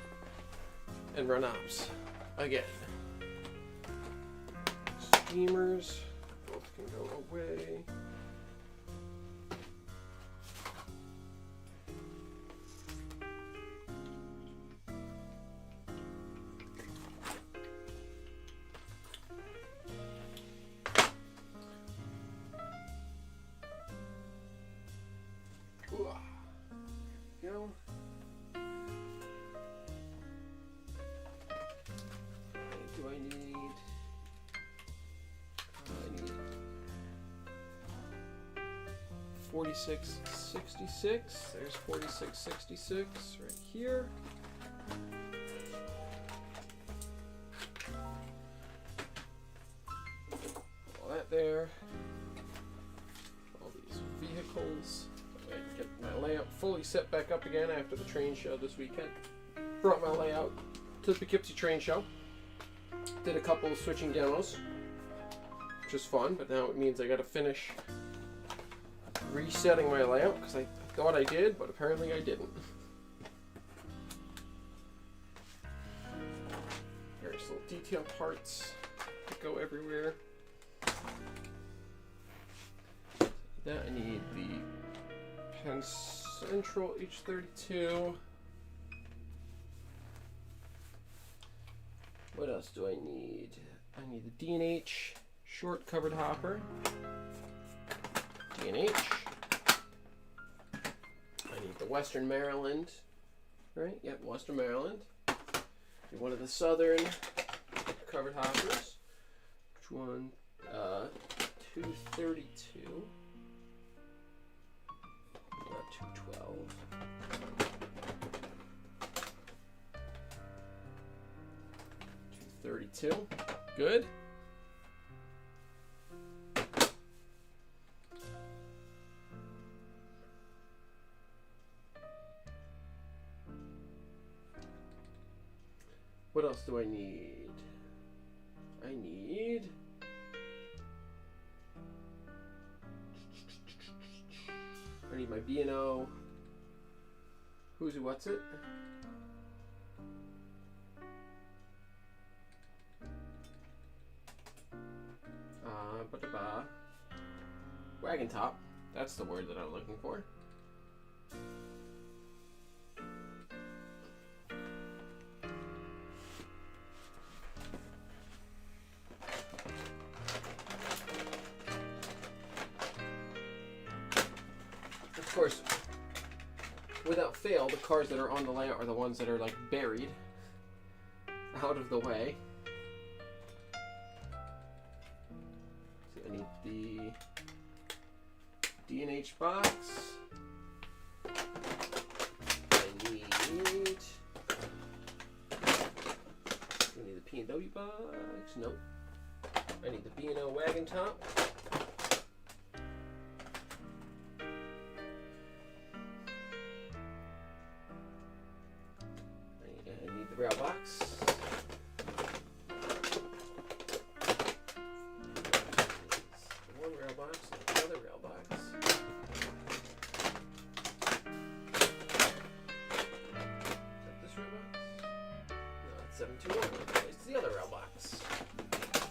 and run ops again. Steamers both can go away. Go. Do I need 4666. There's 4666 right here. All that there. All these vehicles. I can get my layout fully set back up again after the train show this weekend. Brought my layout to the Poughkeepsie train show. Did a couple of switching demos, which is fun, but now it means I gotta finish resetting my layout because I thought I did, but apparently I didn't. Various little detail parts that go everywhere. That I need the Penn Central H32. What else do I need? I need the D&H short covered hopper. D&H. I need the Western Maryland. Right? Yep, Western Maryland. Need one of the Southern covered hoppers. Which one? 232. Not 212. $32. Good. What else do I need? I need my B&O. Who's it? What's it? Wagon top. That's the word that I'm looking for. course, without fail, the cars that are on the layout are the ones that are like buried out of the way. So I need the D&H box. I need the P&W box. Nope. I need the B&O wagon top. I need the rail box. One rail box, another rail box. Is that this rail box? No, it's 721. It's the other rail box.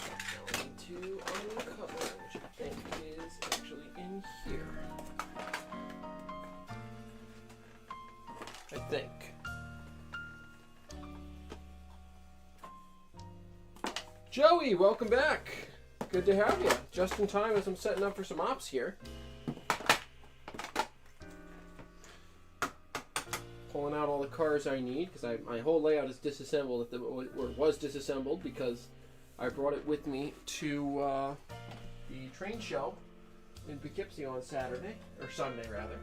Now I need to uncover, which I think is actually in here. I think. Joey, welcome back. Good to have you. Just in time as I'm setting up for some ops here. Pulling out all the cars I need because my whole layout is disassembled or was disassembled because I brought it with me to the train show in Poughkeepsie on Saturday or Sunday rather.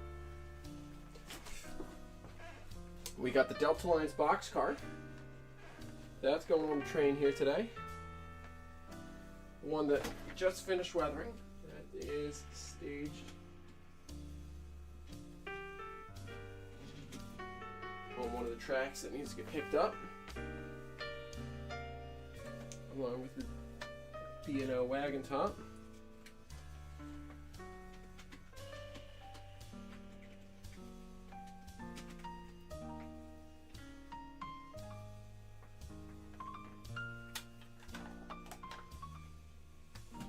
We got the Delta Lines box car. That's going on the train here today. One that just finished weathering. That is staged on one of the tracks that needs to get picked up. Along with the B&O wagon top.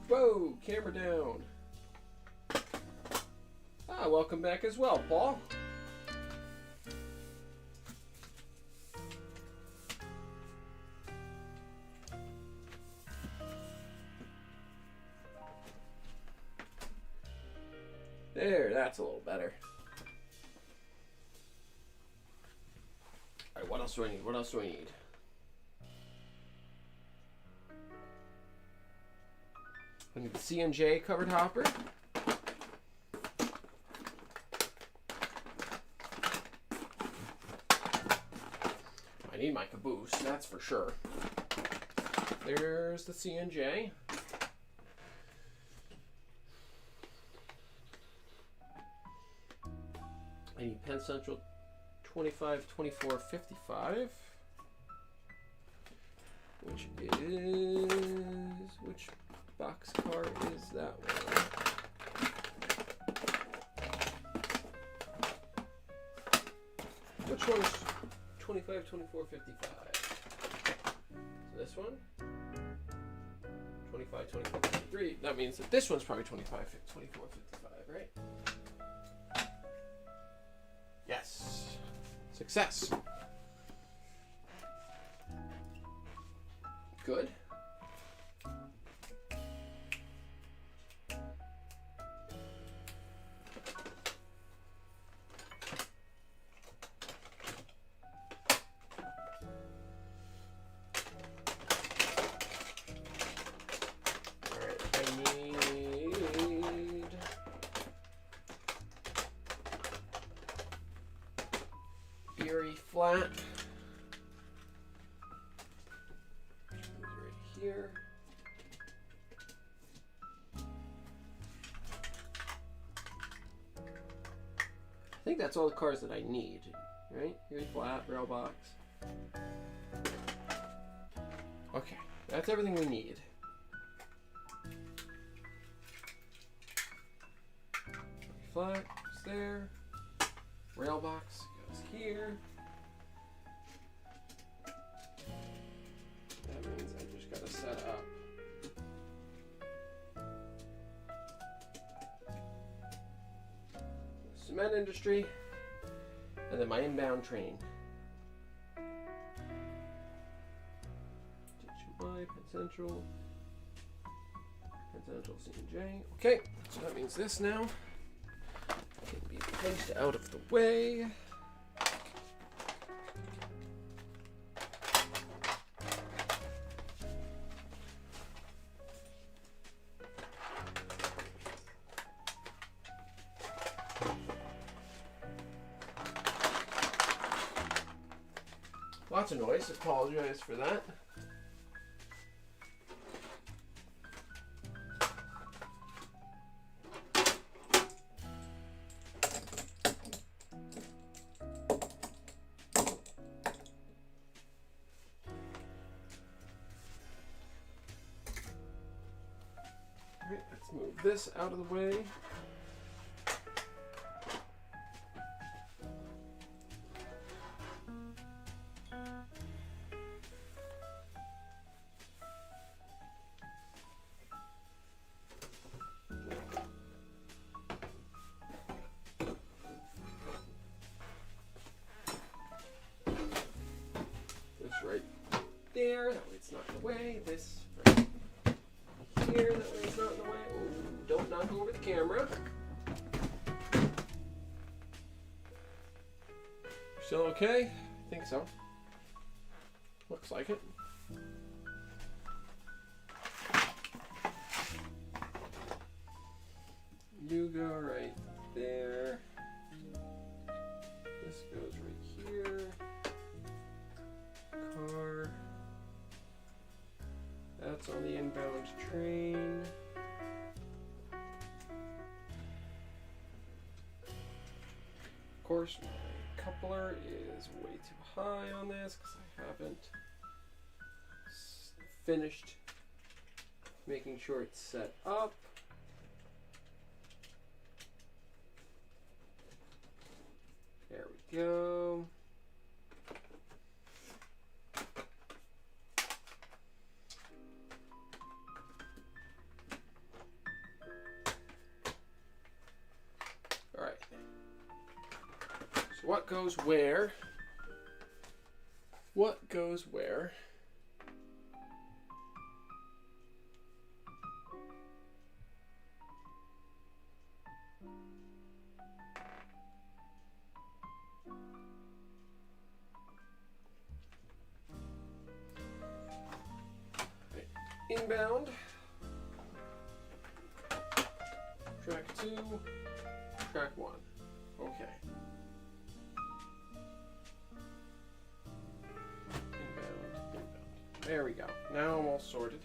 Whoa, camera down. Welcome back as well, Paul. There, that's a little better. Alright, what else do I need? What else do I need? I need the C&J covered hopper. I need my caboose, that's for sure. There's the C&J. I need Penn Central 25, 24, 55. Which box car is that one? Which one is 25, 24, 55? So this one? 25, 24, 53. That means that this one's probably 25, 24, 55, right? Yes. Success. Good. Flat. Right here. I think that's all the cars that I need, right? Erie flat, rail box. Okay, that's everything we need. Erie flat goes there. Rail box goes here. That means I just gotta set up cement industry and then my inbound train. Penn Central, C&J. Okay, so that means this now can be placed out of the way. Lots of noise, apologize for that. Alright, let's move this out of the way. Right there, that way it's not in the way. This right here, that way it's not in the way. Ooh, don't knock over the camera. Still okay? I think so. Looks like it. You go right there. This goes right here. Car. That's on the inbound train. Of course, my coupler is way too high on this because I haven't finished making sure it's set up. There we go. What goes where? What goes where? Right. Inbound. Track 2, track 1. Okay. There we go. Now I'm all sorted.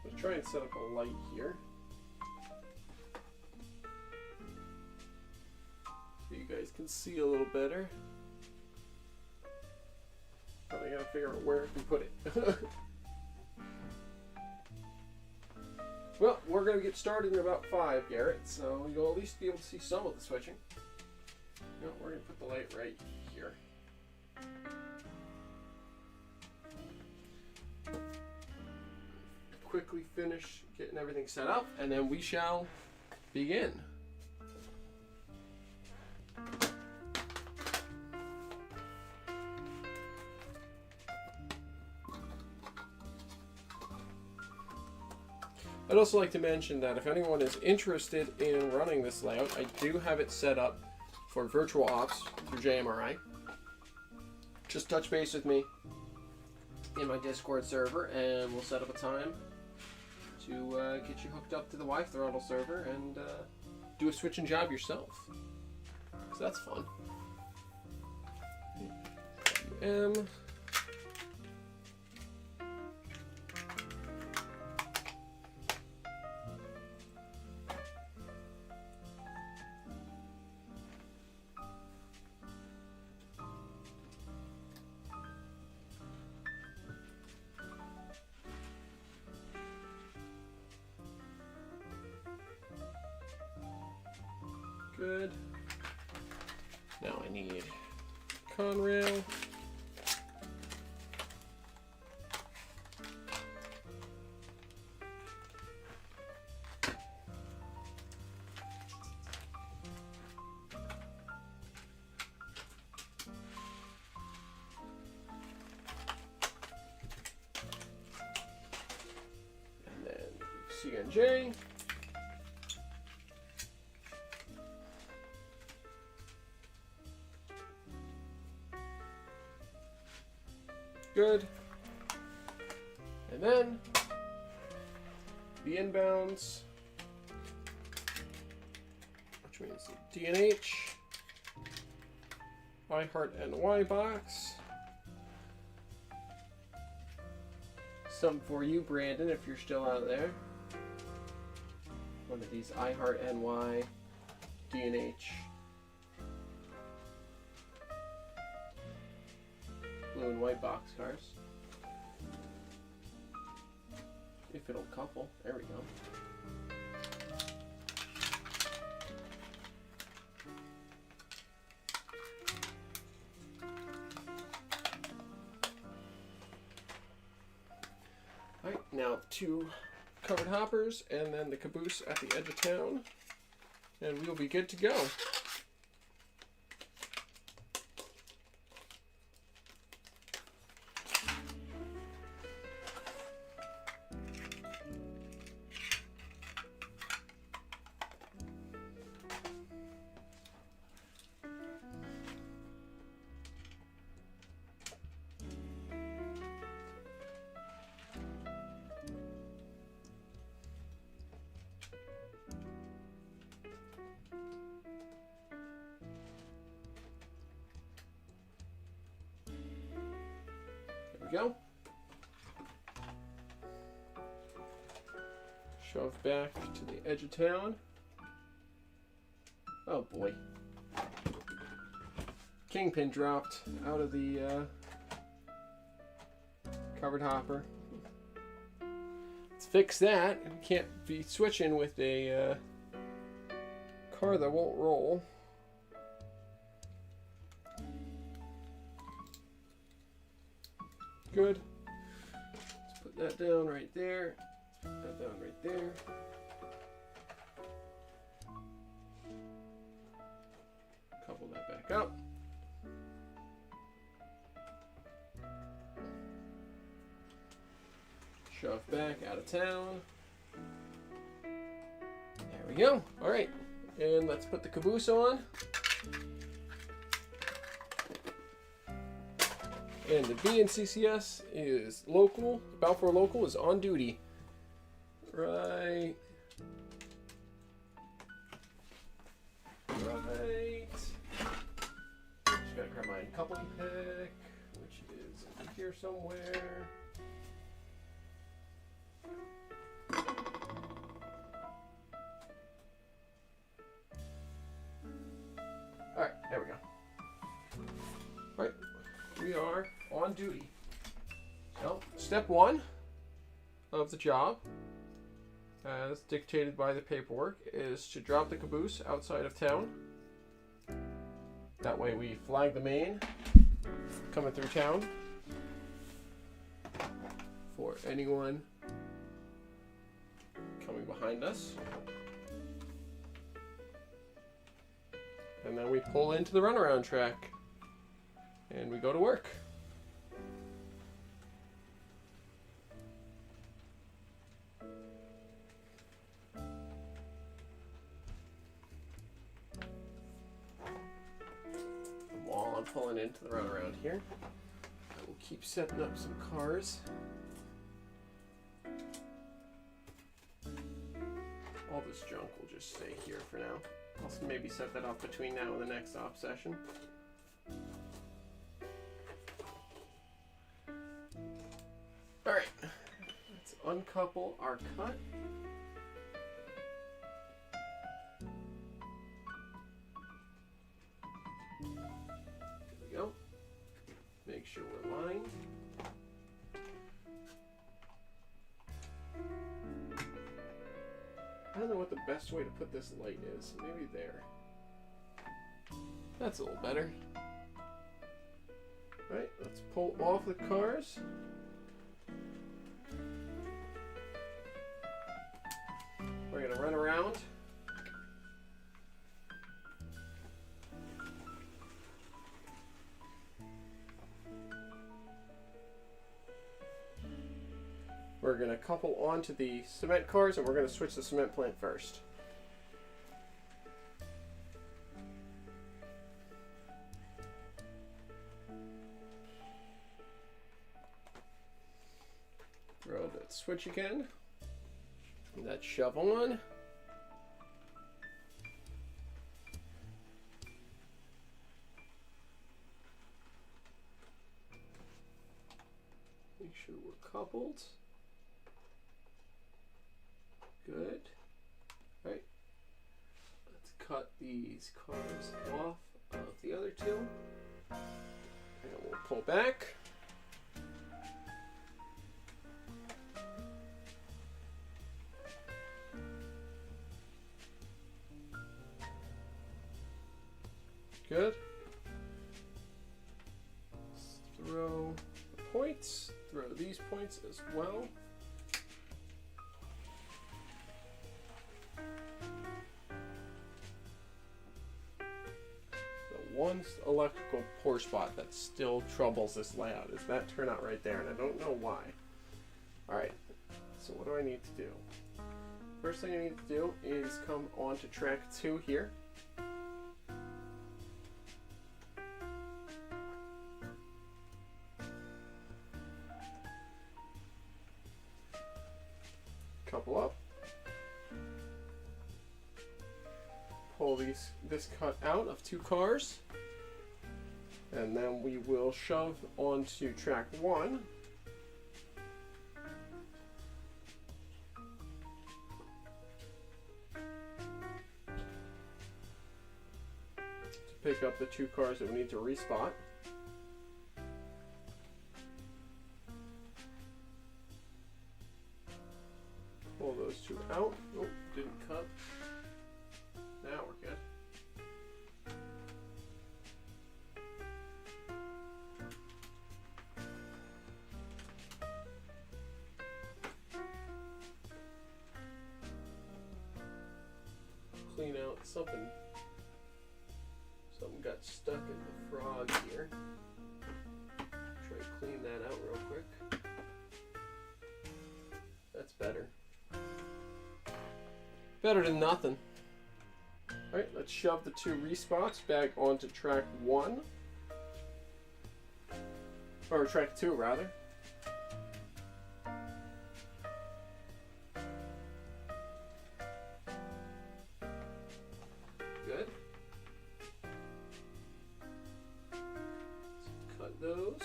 Let's try and set up a light here. You guys can see a little better. But I gotta figure out where I can put it. Well, we're gonna get started in about 5, Garrett, so you'll at least be able to see some of the switching. No, we're gonna put the light right here. Quickly finish getting everything set up, and then we shall begin. I'd also like to mention that if anyone is interested in running this layout, I do have it set up for virtual ops through JMRI. Just touch base with me in my Discord server and we'll set up a time to get you hooked up to the Y-Throttle server and do a switching job yourself. So that's fun. Good. Now I need Conrail. PBNJ. Good. And then the inbounds, which means the DNH, iHeart NY box. Some for you, Brandon, if you're still out there. One of these iHeart NY DNH blue and white box cars. If it'll couple. There we go. Alright, now 2 covered hoppers and then the caboose at the edge of town. And we'll be good to go. There we go. Shove back to the edge of town. Oh boy. Kingpin dropped out of the covered hopper. Let's fix that. Can't be switching with a car that won't roll. Good. Let's put that down right there. Put that down right there. Couple that back up. Shove back out of town. There we go. All right. And let's put the caboose on. And the BNCCS is local. Balfour local is on duty. Right. Just gotta grab my coupling pick, which is in here somewhere. Alright, there we go. Alright, we are on duty. So, step 1 of the job, as dictated by the paperwork, is to drop the caboose outside of town. That way we flag the main coming through town for anyone coming behind us. And then we pull into the runaround track and we go to work. While I'm pulling into the runaround here, I will keep setting up some cars. All this junk will just stay here for now. I'll maybe set that up between now and the next op session. Alright, let's uncouple our cut. There we go. Make sure we're lined. I don't know what the best way to put this light is. Maybe there. That's a little better. Right, let's pull off the cars. We're gonna run around. We're going to couple onto the cement cars, and we're going to switch the cement plant first. Throw that switch again. That shovel on. Make sure we're coupled. Good. All right. Let's cut these cars off of the other two. And we'll pull back. Good. Let's throw the points. Throw these points as well. The one electrical poor spot that still troubles this layout is that turnout right there, and I don't know why. Alright, so what do I need to do? First thing I need to do is come onto track 2 here. Couple up. Pull this cut out of 2 cars. And then we will shove onto track 1. To pick up the 2 cars that we need to respot. Pull those 2 out. Oh, didn't cut. Now we're good. Clean out something. Something got stuck in the frog here. Try to clean that out real quick. That's better. Better than nothing. Alright, let's shove the 2 respots back onto track 1. Or track 2, rather. Good. Let's cut those.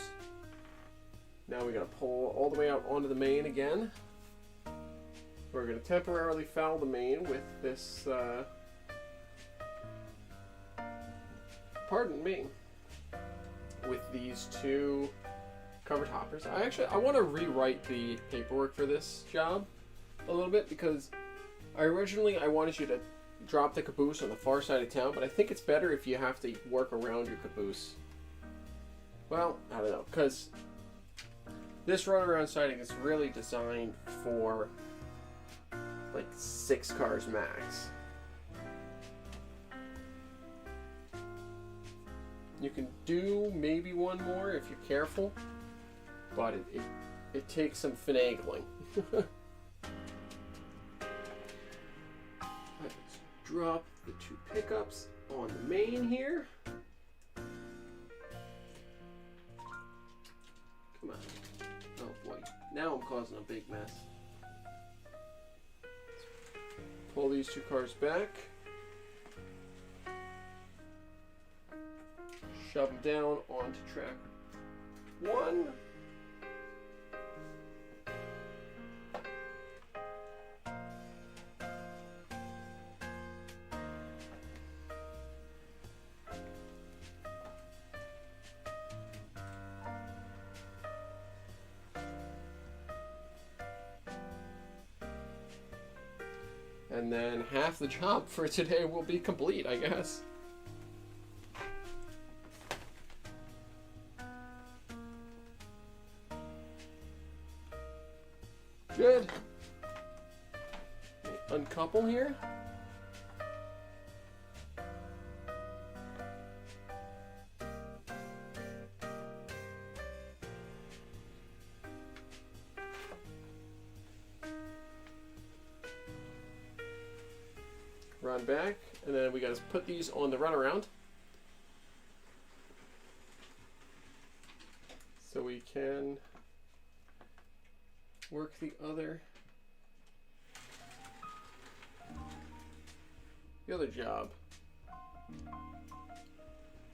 Now we gotta pull all the way out onto the main again. We're going to temporarily foul the main with this, pardon me, with these 2 covered hoppers. I want to rewrite the paperwork for this job a little bit, because I wanted you to drop the caboose on the far side of town, but I think it's better if you have to work around your caboose. Well, I don't know, because this runaround siding is really designed for like 6 cars max. You can do maybe 1 more if you're careful, but it takes some finagling. Let's drop the 2 pickups on the main here. Come on. Oh boy, now I'm causing a big mess. Pull these 2 cars back. Shove them down onto track 1. And then half the job for today will be complete, I guess. Good. Uncouple here. run back, and then we got to put these on the runaround. So we can work the other job,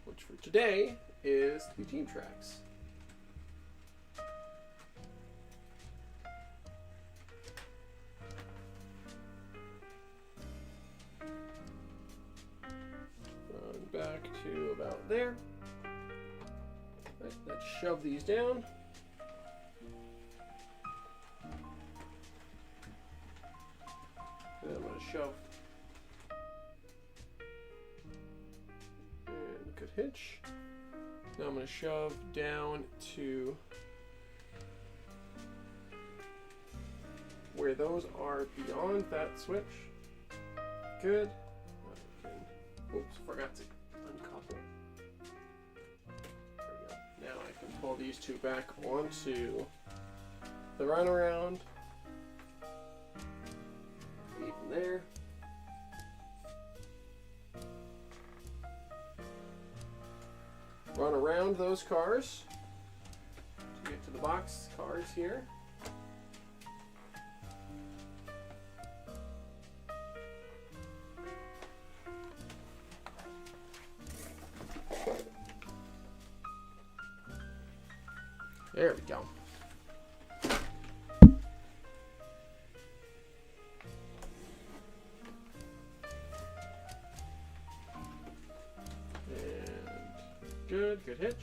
which for today is the team tracks. Run back to about there. Right, let's shove these down. And I'm going to shove. And good hitch. Now I'm going to shove down to where those are beyond that switch. Good. Oops, forgot to uncouple. There we go. Now I can pull these two back onto the runaround. Even there. Run around those cars to get to the box cars here. There we go. And good hitch.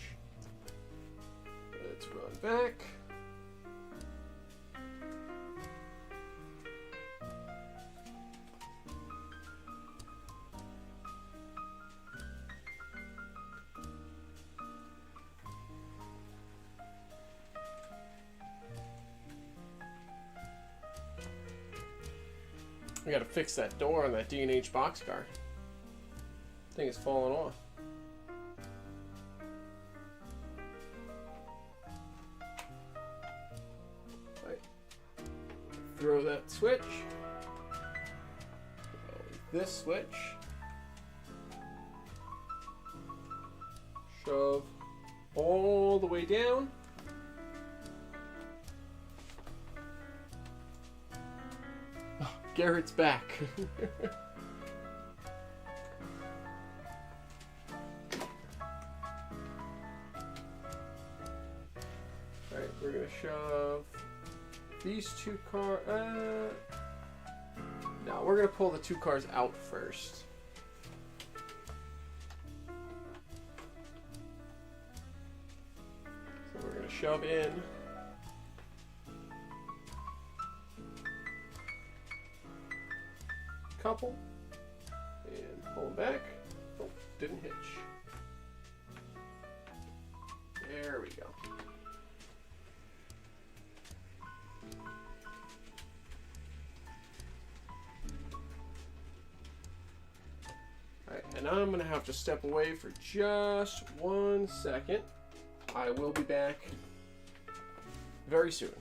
Let's run back. We gotta fix that door on that D&H boxcar. Thing is falling off. Right. Throw that switch. This switch. Shove all the way down. Garrett's back. Alright, we're gonna shove these two cars. No, we're gonna pull the two cars out first. So we're gonna shove in couple and pull them back. Oh, didn't hitch. There we go. Alright, and I'm gonna have to step away for just 1 second. I will be back very soon.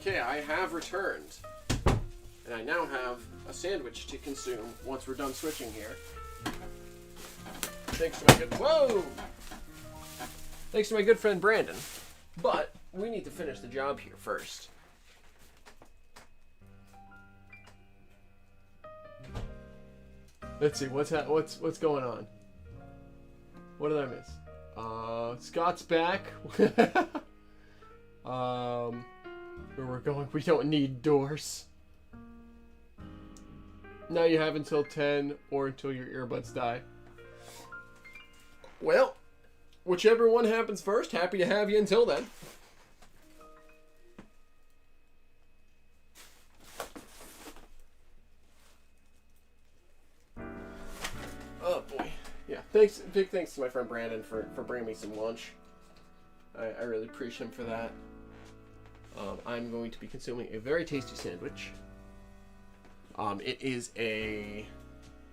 Okay, I have returned. And I now have a sandwich to consume once we're done switching here. Thanks to my good... Whoa! Thanks to my good friend Brandon. But we need to finish the job here first. Let's see, what's going on? What did I miss? Scott's back. Where we're going, we don't need doors. Now you have until 10 or until your earbuds die. Well, whichever one happens first, happy to have you until then. Oh boy. Yeah, big thanks to my friend Brandon for bringing me some lunch. I really appreciate him for that. I'm going to be consuming a very tasty sandwich. It is a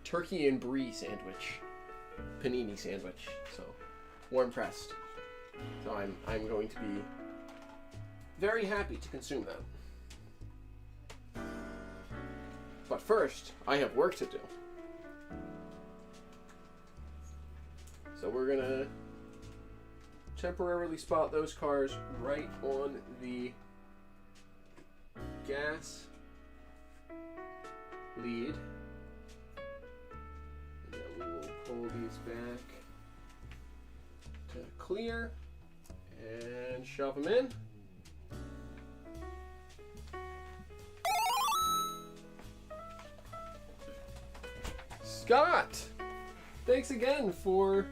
turkey and brie sandwich, panini sandwich. So warm pressed. So I'm going to be very happy to consume that. But first, I have work to do. So we're gonna temporarily spot those cars right on the gas lead. And then we will pull these back to clear and shove them in. Scott! Thanks again for...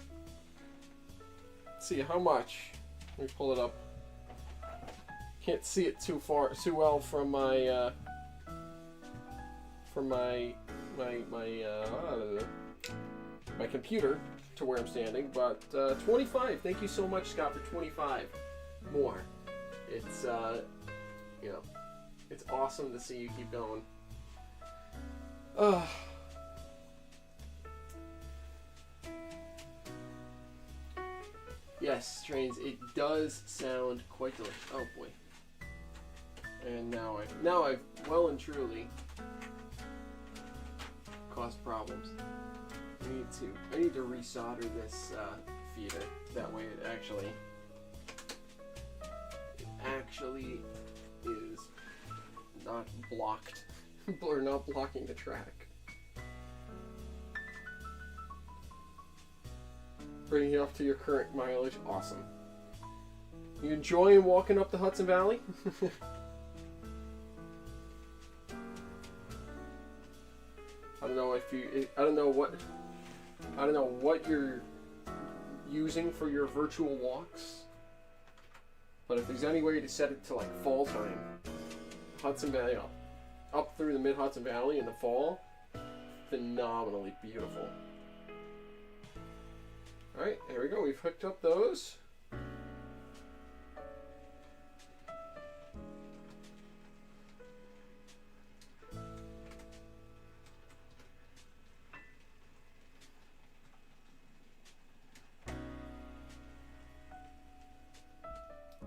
Let's see, how much? Let me pull it up. Can't see it too well from my my computer to where I'm standing, but 25. Thank you so much, Scott, for 25 more. It's you know, it's awesome to see you keep going. Yes, trains. It does sound quite delicious. Oh boy. And now I've well and truly caused problems. I need to resolder this feeder. That way it actually is not blocked or not blocking the track. Bringing you up to your current mileage. Awesome. You enjoying walking up the Hudson Valley? I don't know what you're using for your virtual walks, but if there's any way to set it to like fall time, Hudson Valley, up through the mid Hudson Valley in the fall, phenomenally beautiful. Alright, there we go. We've hooked up those.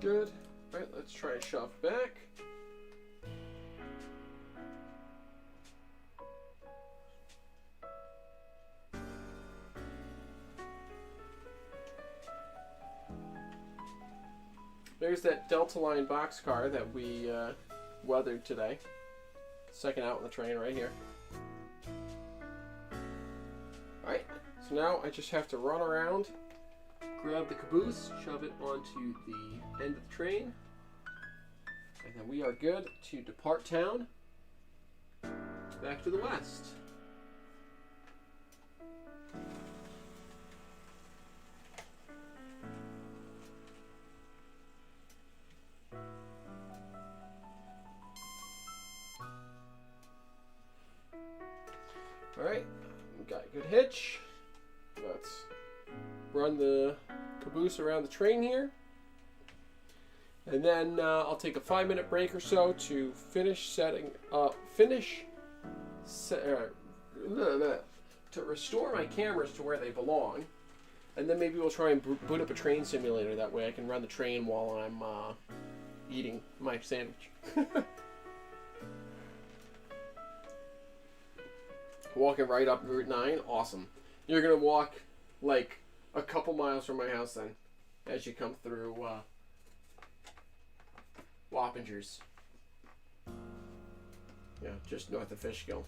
Good. Alright, let's try and shove back. There's that Delta Line boxcar that we weathered today. Second out on the train right here. Alright, so now I just have to run around, grab the caboose, shove it onto the end of the train, and then we are good to depart town back to the west. Alright, we got a good hitch. Let's run the caboose around the train here. And then I'll take a 5-minute break or so to finish to restore my cameras to where they belong. And then maybe we'll try and boot up a train simulator. That way I can run the train while I'm eating eating my sandwich. Walking right up Route 9, awesome. You're gonna walk like a couple miles from my house then, as you come through Wappingers. Yeah, just north of Fishkill.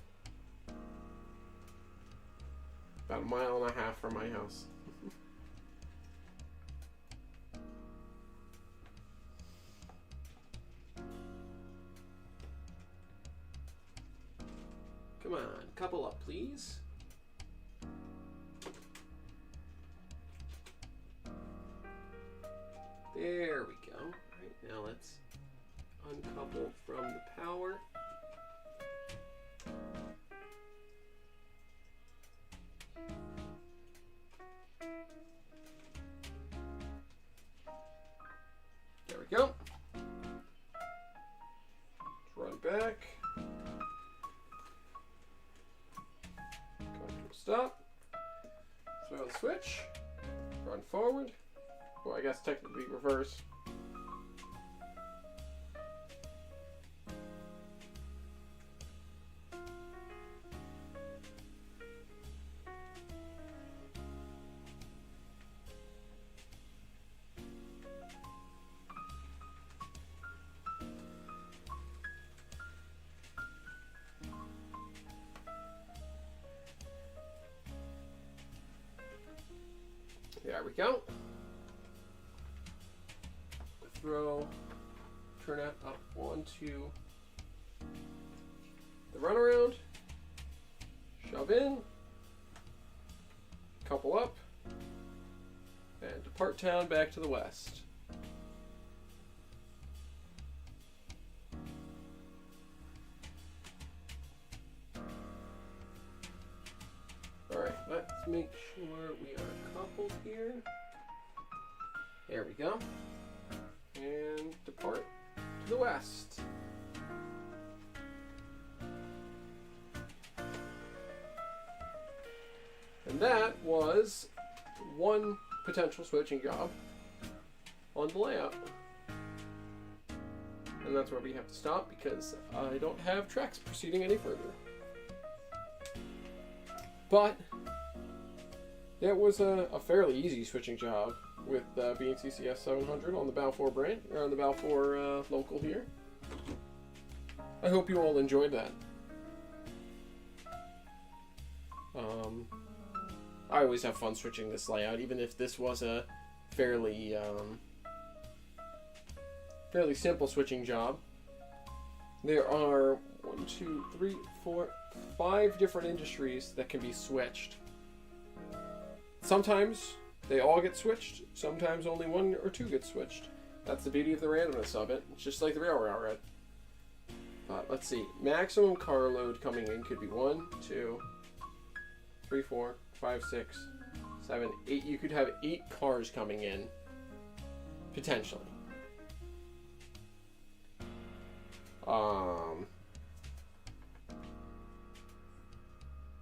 About a mile and a half from my house. Come on, couple up, please. There we go. Right, now let's uncouple from the power. There we go. Let's run back. Come to a stop. Throw the switch. Run forward. Well, I guess technically reverse. There we go. Throw, turn it up onto the runaround, shove in, couple up, and depart town back to the west. Alright, let's make sure we are coupled here. There we go. And depart to the west. And that was one potential switching job on the layout. And that's where we have to stop because I don't have tracks proceeding any further. But there was a fairly easy switching job with being CCS 700 on the Balfour brand, or on the Balfour local here. I hope you all enjoyed that. I always have fun switching this layout, even if this was a fairly simple switching job. There are 1, 2, 3, 4, 5 different industries that can be switched. Sometimes they all get switched, sometimes only 1 or 2 get switched. That's the beauty of the randomness of it. It's just like the railroad. But let's see. Maximum car load coming in could be 1, 2, 3, 4, 5, 6, 7, 8. You could have 8 cars coming in, potentially.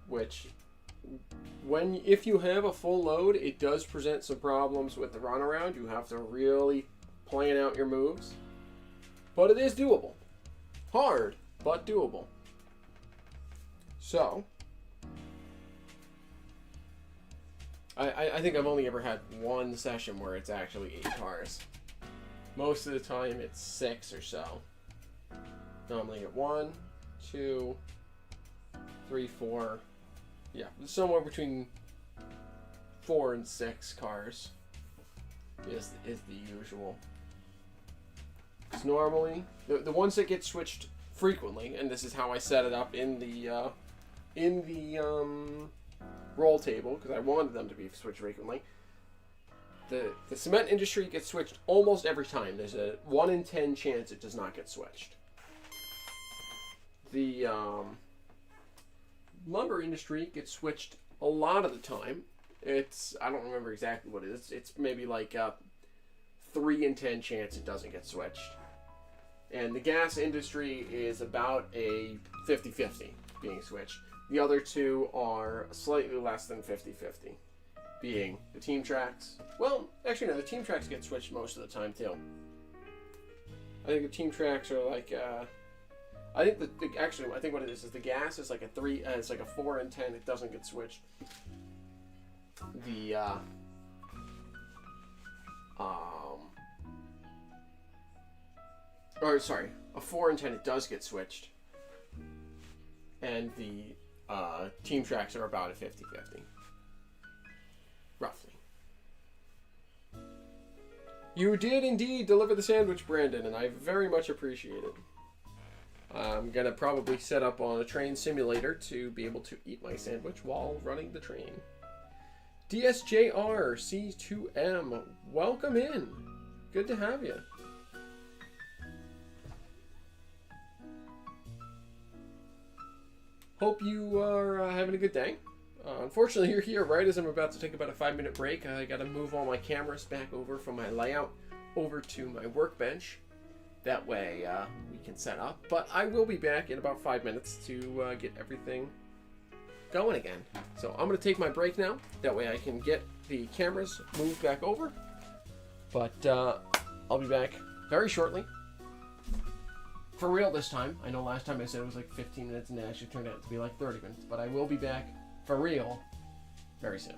Which, if you have a full load, it does present some problems with the runaround. You have to really plan out your moves. But it is doable. Hard, but doable. So, I think I've only ever had one session where it's actually 8 cars. Most of the time it's 6 or so. Normally at 1, 2, 3, 4. Yeah, somewhere between 4 and 6 cars is the usual. It's normally the ones that get switched frequently, and this is how I set it up in the roll table because I wanted them to be switched frequently. The cement industry gets switched almost every time. There's a 1 in 10 chance it does not get switched. The lumber industry gets switched a lot of the time. I don't remember exactly what it is. It's maybe like a 3 in 10 chance it doesn't get switched. And the gas industry is about a 50-50 being switched. The other 2 are slightly less than 50-50, being the team tracks. Well, actually no, the team tracks get switched most of the time too. I think the team tracks are like, I think actually, I think what it is the gas is like a 3, it's like a 4 and 10. It doesn't get switched. The, or sorry, a 4 and 10, it does get switched. And the, team tracks are about a 50-50. Roughly. You did indeed deliver the sandwich, Brandon, and I very much appreciate it. I'm going to probably set up on a train simulator to be able to eat my sandwich while running the train. DSJR C2M, welcome in. Good to have you. Hope you are having a good day. Unfortunately, you're here right as I'm about to take about a 5-minute break. I got to move all my cameras back over from my layout over to my workbench. That way we can set up. But I will be back in about 5 minutes to get everything going again. So I'm going to take my break now. That way I can get the cameras moved back over. But I'll be back very shortly. For real this time. I know last time I said it was like 15 minutes and it actually turned out to be like 30 minutes. But I will be back for real very soon.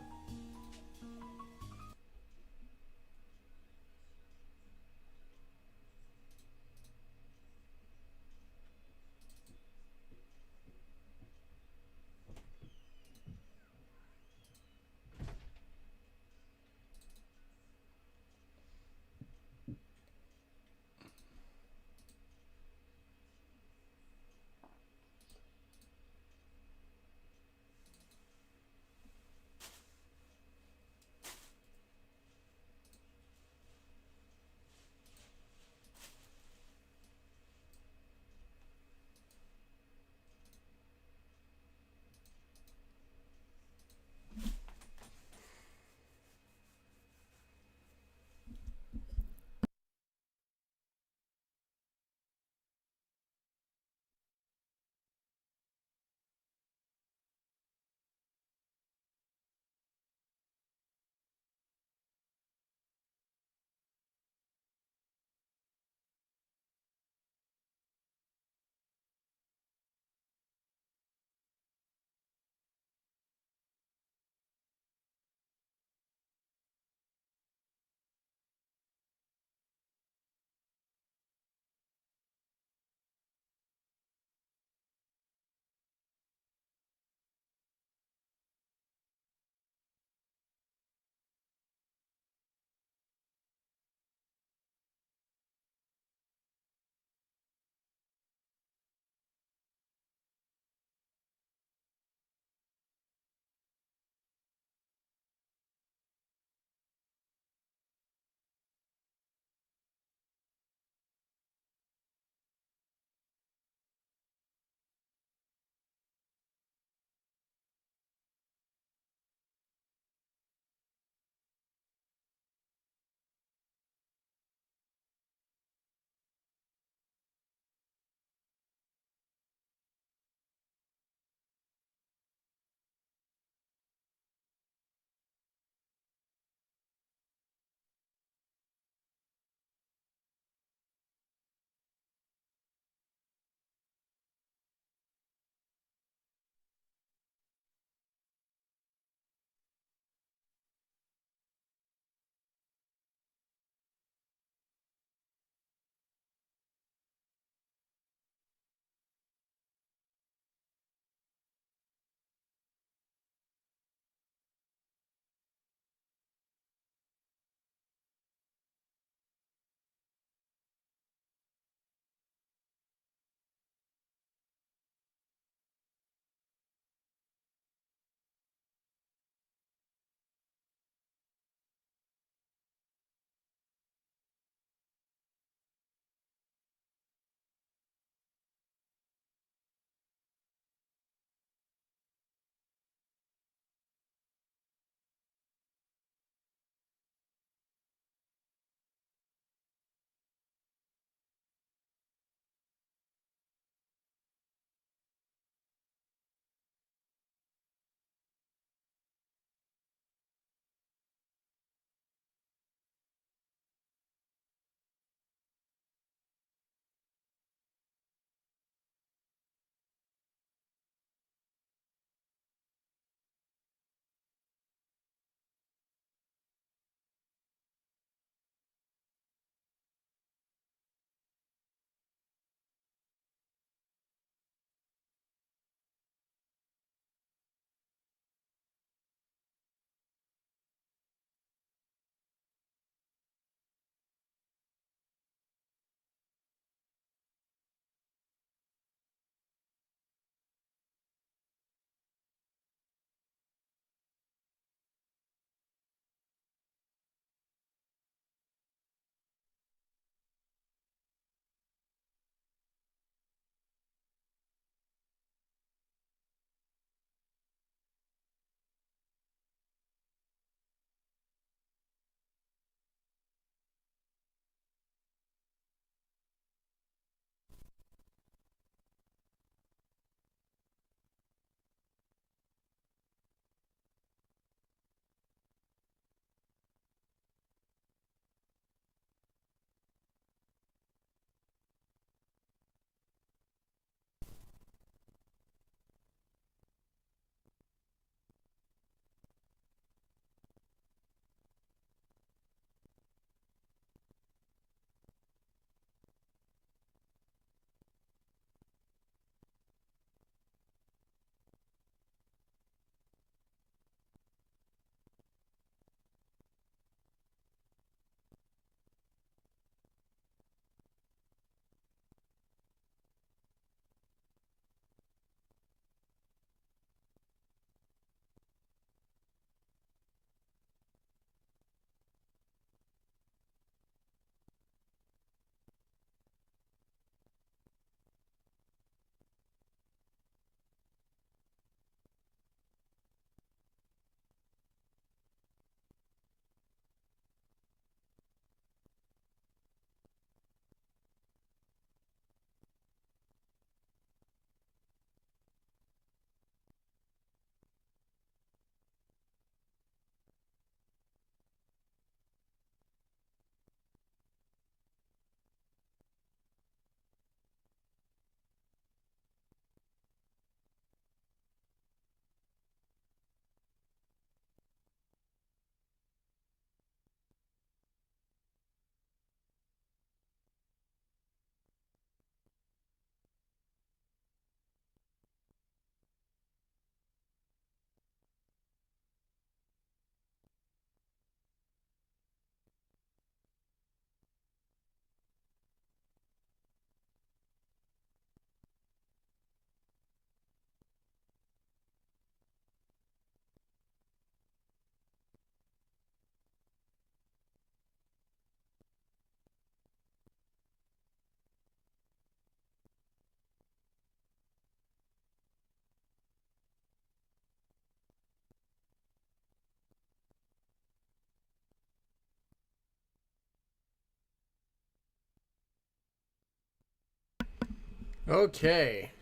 Okay,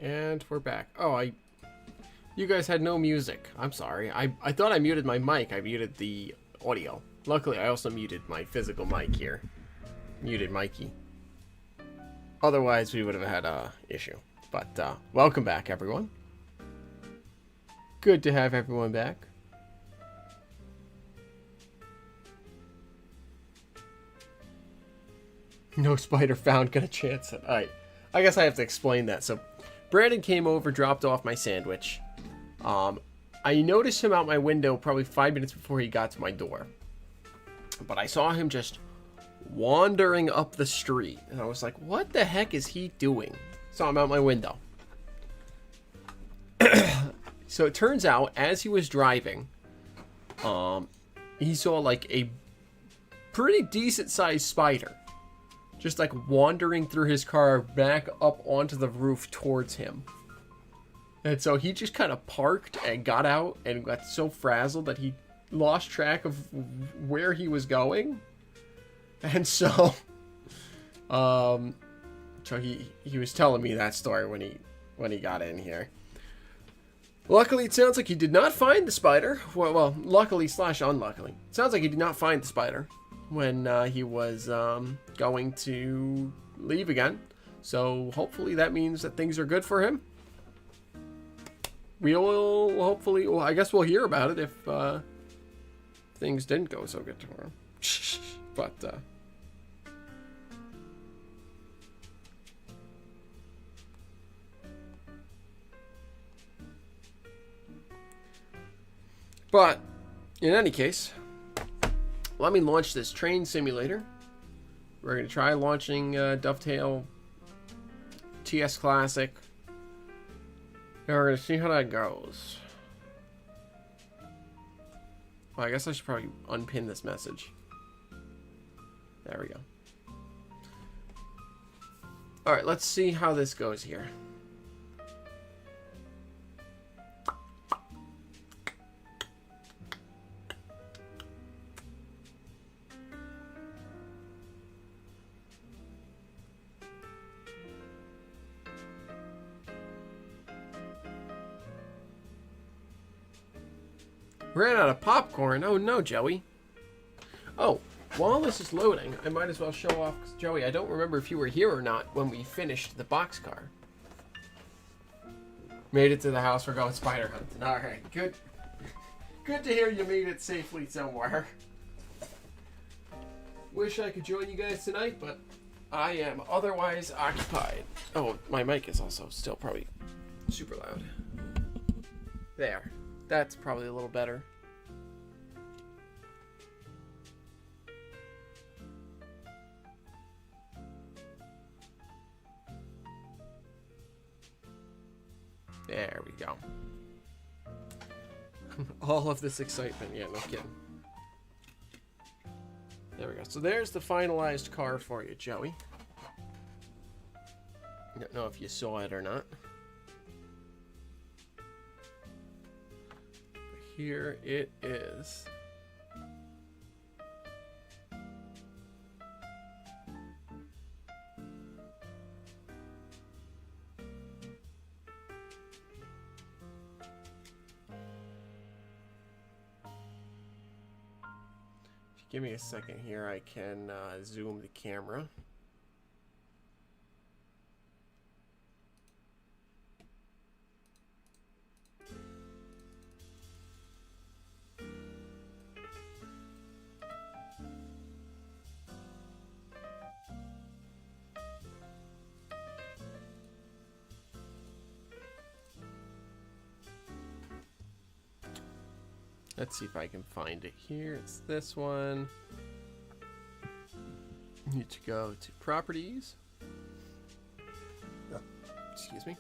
and we're back. Oh, you guys had no music. I'm sorry. I thought I muted my mic. I muted the audio. Luckily, I also muted my physical mic here. Muted Mikey. Otherwise, we would have had a issue. But welcome back, everyone. Good to have everyone back. No spider found. Gonna chance it. All right. I guess I have to explain that. So, Brandon came over, dropped off my sandwich. I noticed him out my window probably 5 minutes before he got to my door. But I saw him just wandering up the street. And I was like, what the heck is he doing? Saw him out my window. So it turns out, as he was driving, he saw like a pretty decent sized spider. Just like wandering through his car back up onto the roof towards him. And so he just kind of parked and got out and got so frazzled that he lost track of where he was going. And so, so he was telling me that story when he got in here. Luckily, it sounds like he did not find the spider. Well, luckily / unluckily. It sounds like he did not find the spider when he was going to leave again. So hopefully that means that things are good for him. We will hopefully, well, I guess we'll hear about it if things didn't go so good for him. But in any case, let me launch this train simulator. We're going to try launching Dovetail TS Classic. And we're going to see how that goes. Well, I guess I should probably unpin this message. There we go. Alright, let's see how this goes here. Ran out of popcorn. Oh no, Joey. Oh, while this is loading, I might as well show off. Joey, I don't remember if you were here or not when we finished the boxcar. Made it to the house. We're going spider hunting. All right, good. Good to hear you made it safely somewhere. Wish I could join you guys tonight, but I am otherwise occupied. Oh, my mic is also still probably super loud. There. That's probably a little better. There we go. All of this excitement. Yeah, no kidding. There we go. So there's the finalized car for you, Joey. I don't know if you saw it or not. Here it is. If you give me a second here, I can zoom the camera. Let's see if I can find it here. It's this one. Need to go to properties. Excuse me.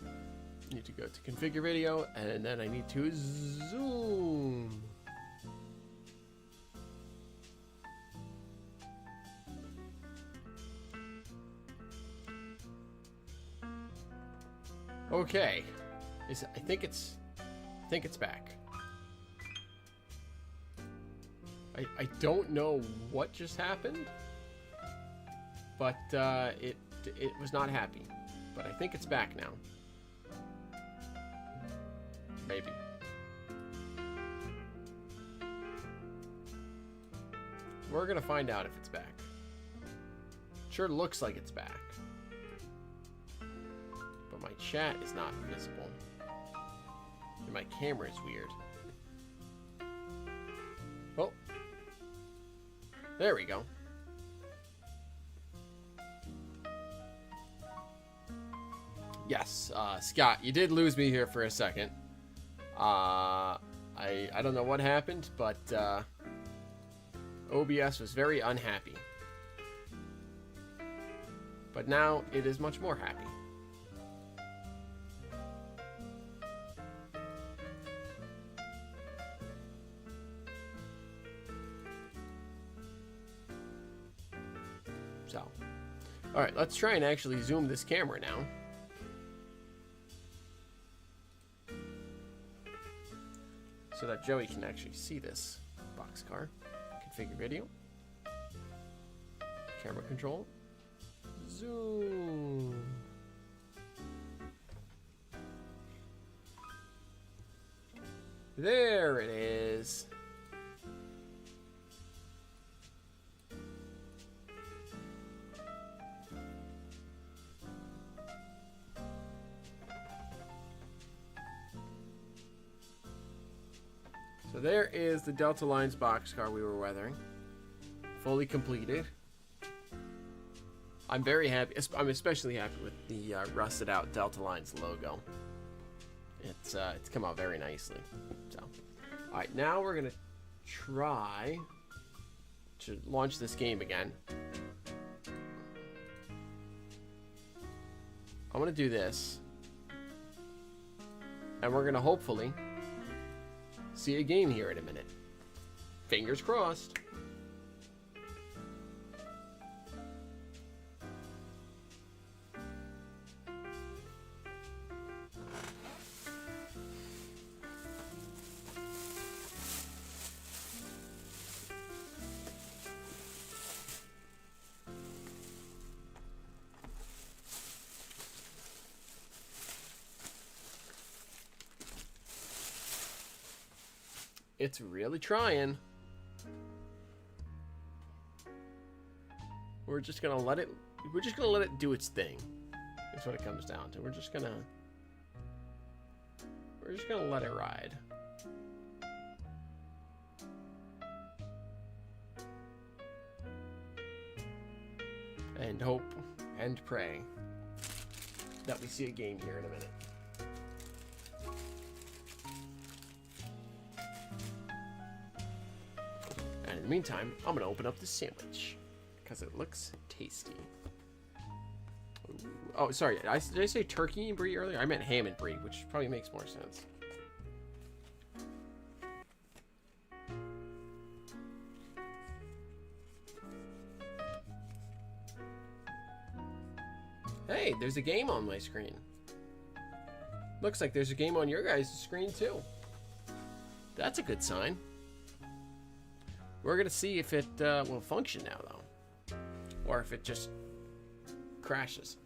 Need to go to configure video, and then I need to zoom. Okay. I think it's back. I don't know what just happened, but it was not happy. But I think it's back now. Maybe. We're gonna find out if it's back. Sure looks like it's back. But my chat is not visible. And my camera is weird. Oh. There we go. Yes, Scott, you did lose me here for a second. I don't know what happened, but OBS was very unhappy. But now it is much more happy. So, all right, let's try and actually zoom this camera now. So that Joey can actually see this boxcar. Configure video. Camera control. Zoom. There it is. So there is the Delta Lines boxcar we were weathering. Fully completed. I'm very happy. I'm especially happy with the rusted out Delta Lines logo. It's come out very nicely. So, all right, now we're gonna try to launch this game again. I'm gonna do this, and we're gonna hopefully see a game here in a minute. Fingers crossed. It's really trying. We're just gonna let it do its thing. That's what it comes down to. We're just gonna let it ride. And hope and pray that we see a game here in a minute. And in the meantime, I'm gonna open up the sandwich because it looks tasty. Ooh. Oh, sorry, did I say turkey and brie earlier? I meant ham and brie, which probably makes more sense. Hey, there's a game on my screen. Looks like there's a game on your guys' screen too. That's a good sign. We're gonna see if it will function now, though, or if it just crashes.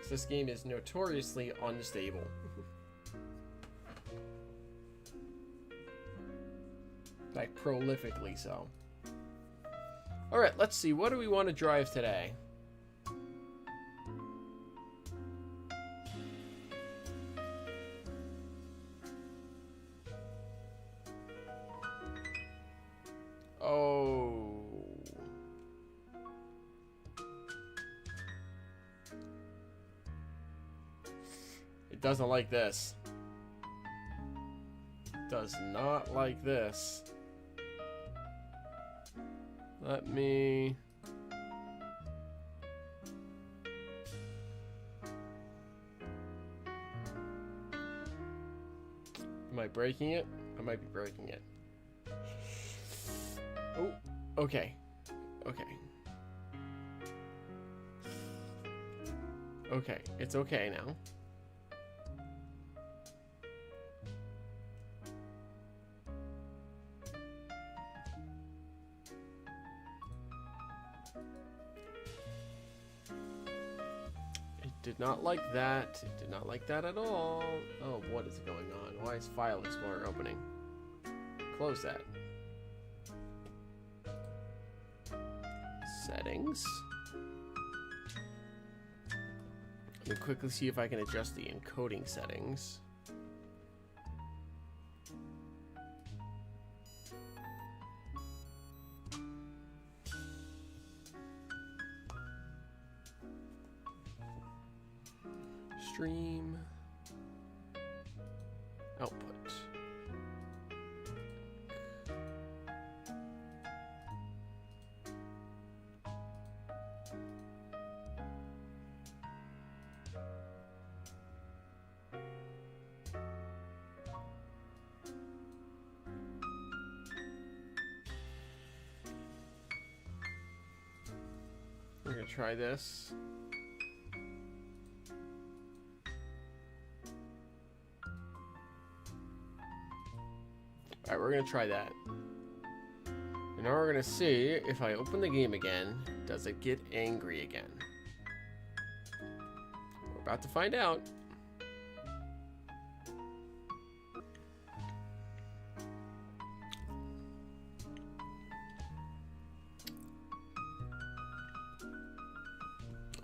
This game is notoriously unstable. Like prolifically so. All right, let's see. What do we want to drive today? Oh. It doesn't like this. Does not like this. Let me... Am I breaking it? I might be breaking it. Oh, okay. Okay. Okay, it's okay now. did not like that. It did not like that at all. Oh, what is going on? Why is File Explorer opening? Close that. Settings. Let me quickly see if I can adjust the encoding settings. Stream output. We're gonna try this. Alright, we're going to try that. And now we're going to see if I open the game again, does it get angry again? We're about to find out.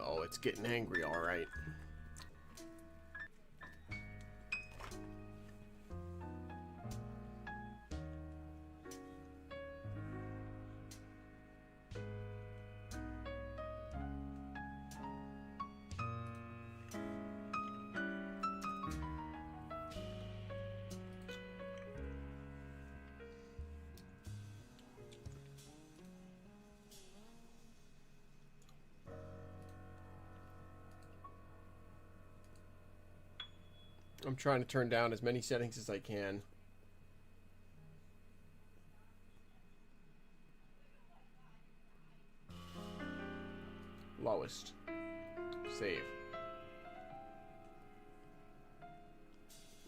Oh, it's getting angry, alright. I'm trying to turn down as many settings as I can. Lowest. Save.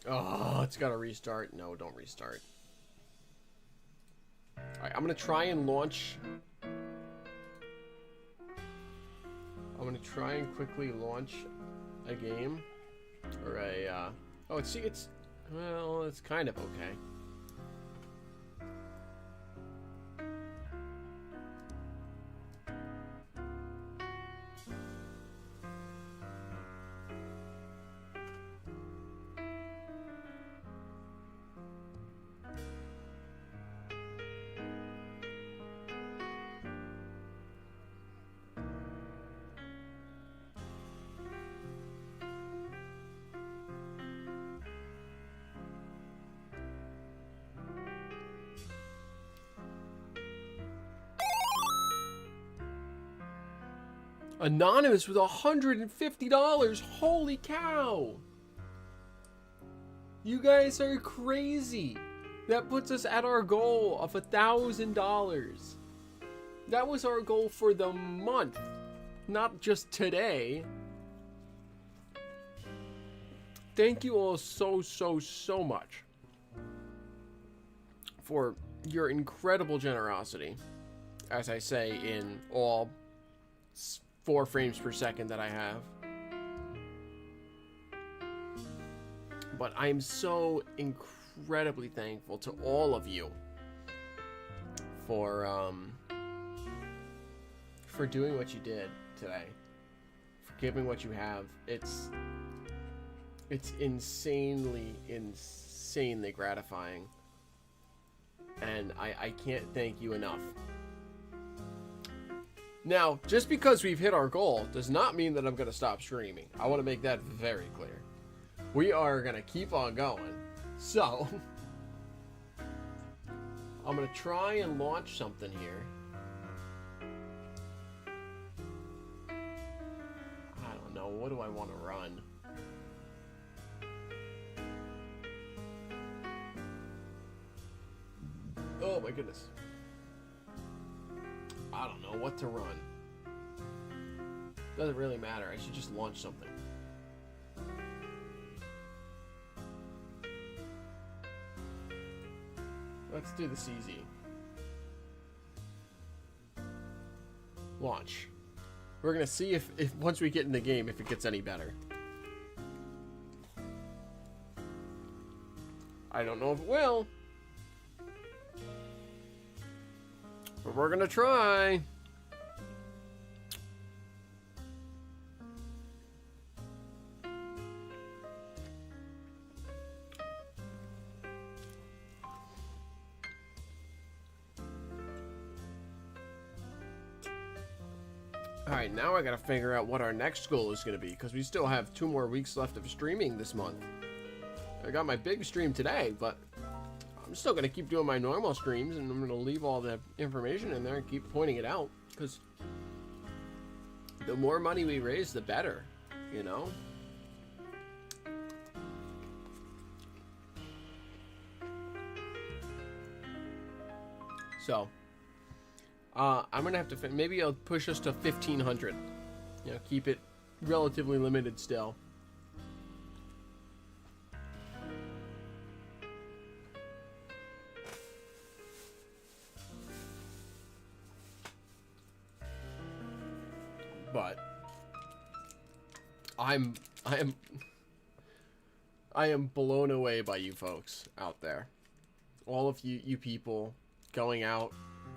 Oh, it's got to restart. No, don't restart. Alright, I'm going to try and launch. I'm going to try and quickly launch a game. Or a, oh, it's, well, it's kind of okay. Anonymous with $150. Holy cow. You guys are crazy. That puts us at our goal of $1,000. That was our goal for the month, not just today. Thank you all so much for your incredible generosity. As I say in all 4 frames per second that I have. But I'm so incredibly thankful to all of you for doing what you did today, for giving what you have. It's insanely gratifying, and I can't thank you enough. Now, just because we've hit our goal does not mean that I'm going to stop streaming. I want to make that very clear. We are going to keep on going. So, I'm going to try and launch something here. I don't know. What do I want to run? Oh my goodness. I don't know what to run. Doesn't really matter. I should just launch something. Let's do this easy. Launch. We're gonna see if once we get in the game, if it gets any better. I don't know if it will. But we're gonna try. Alright, now I gotta figure out what our next goal is gonna be, because we still have 2 more weeks left of streaming this month. I got my big stream today, but I'm still gonna keep doing my normal streams, and I'm gonna leave all the information in there and keep pointing it out, because the more money we raise, the better, you know? So, I'm gonna have to, maybe I'll push us to 1,500. You know, keep it relatively limited still. But I am blown away by you folks out there. All of you people going out,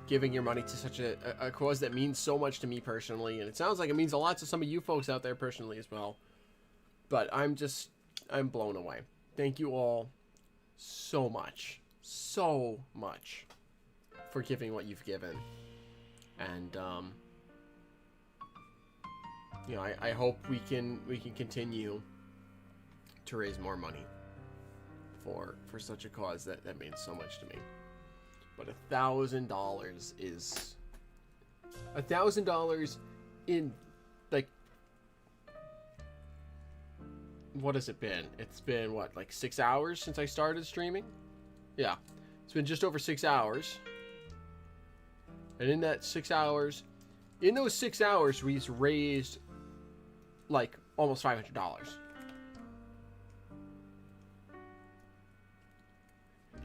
giving your money to such a cause that means so much to me personally, and it sounds like it means a lot to some of you folks out there personally as well. But I'm blown away. Thank you all so much for giving what you've given. And you know, I hope we can continue to raise more money for such a cause that means so much to me. But $1,000 is $1,000 in, like, what has it been? It's been what, like 6 hours since I started streaming? Yeah, it's been just over 6 hours. And in that 6 hours, in those 6 hours, we've raised like almost $500.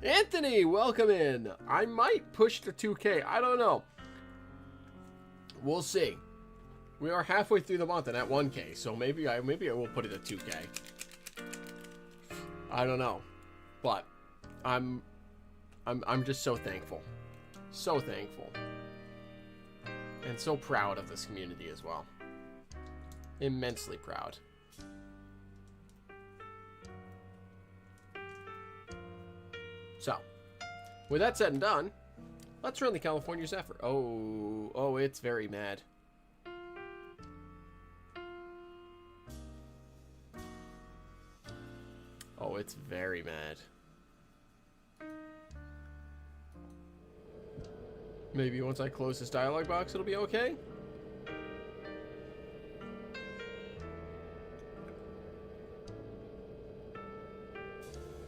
Anthony, welcome in. I might push to 2K. I don't know. We'll see. We are halfway through the month and at 1K, so maybe I will put it at 2K. I don't know, but I'm just so thankful, and so proud of this community as well. Immensely proud. So, with that said and done, let's run the California Zephyr. Oh, it's very mad. Oh, it's very mad. Maybe once I close this dialogue box, it'll be okay?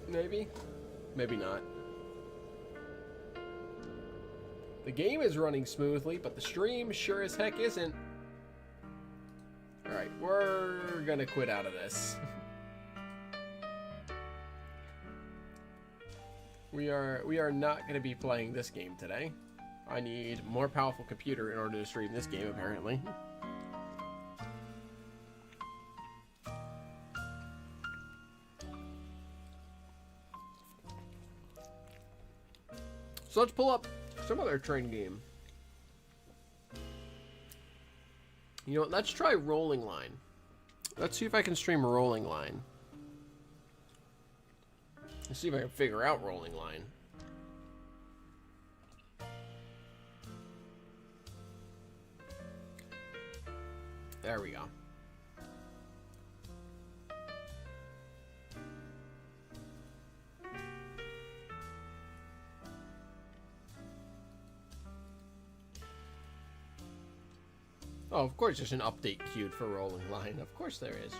Maybe. Maybe not. The game is running smoothly, but the stream sure as heck isn't. Alright, we're gonna quit out of this. We are not gonna be playing this game today. I need a more powerful computer in order to stream this game, apparently. So let's pull up some other train game. You know what? Let's try Rolling Line. Let's see if I can stream Rolling Line. Let's see if I can figure out Rolling Line. There we go. Oh, of course there's an update queued for Rolling Line. Of course there is.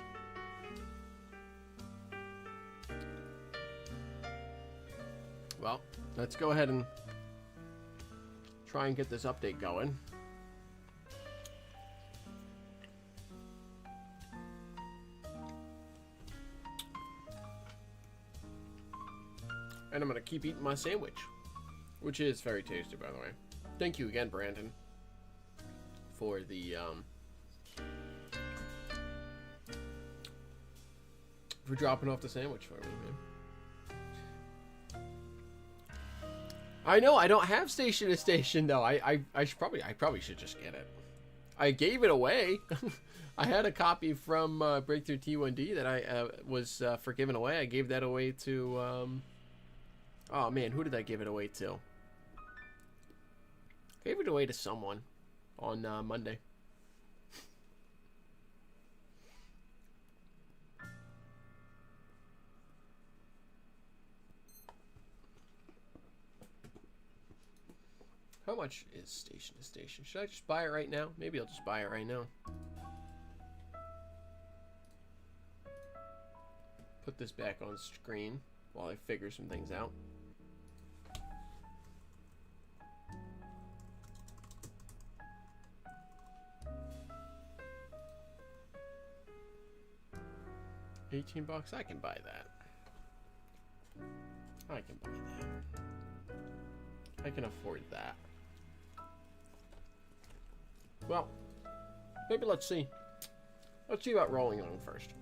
Well, let's go ahead and try and get this update going. And I'm gonna keep eating my sandwich, which is very tasty, by the way. Thank you again, Brandon, for the for dropping off the sandwich for me, man. I know I don't have station to station though. I probably should just get it. I gave it away. I had a copy from Breakthrough T1D that I was for giving away. I gave that away to. Oh man, who did I give it away to? Gave it away to someone on Monday. How much is station to station? Should I just buy it right now? Maybe I'll just buy it right now. Put this back on screen while I figure some things out. $18, I can buy that. I can buy that. I can afford that. Well, maybe let's see. Let's see about rolling on first.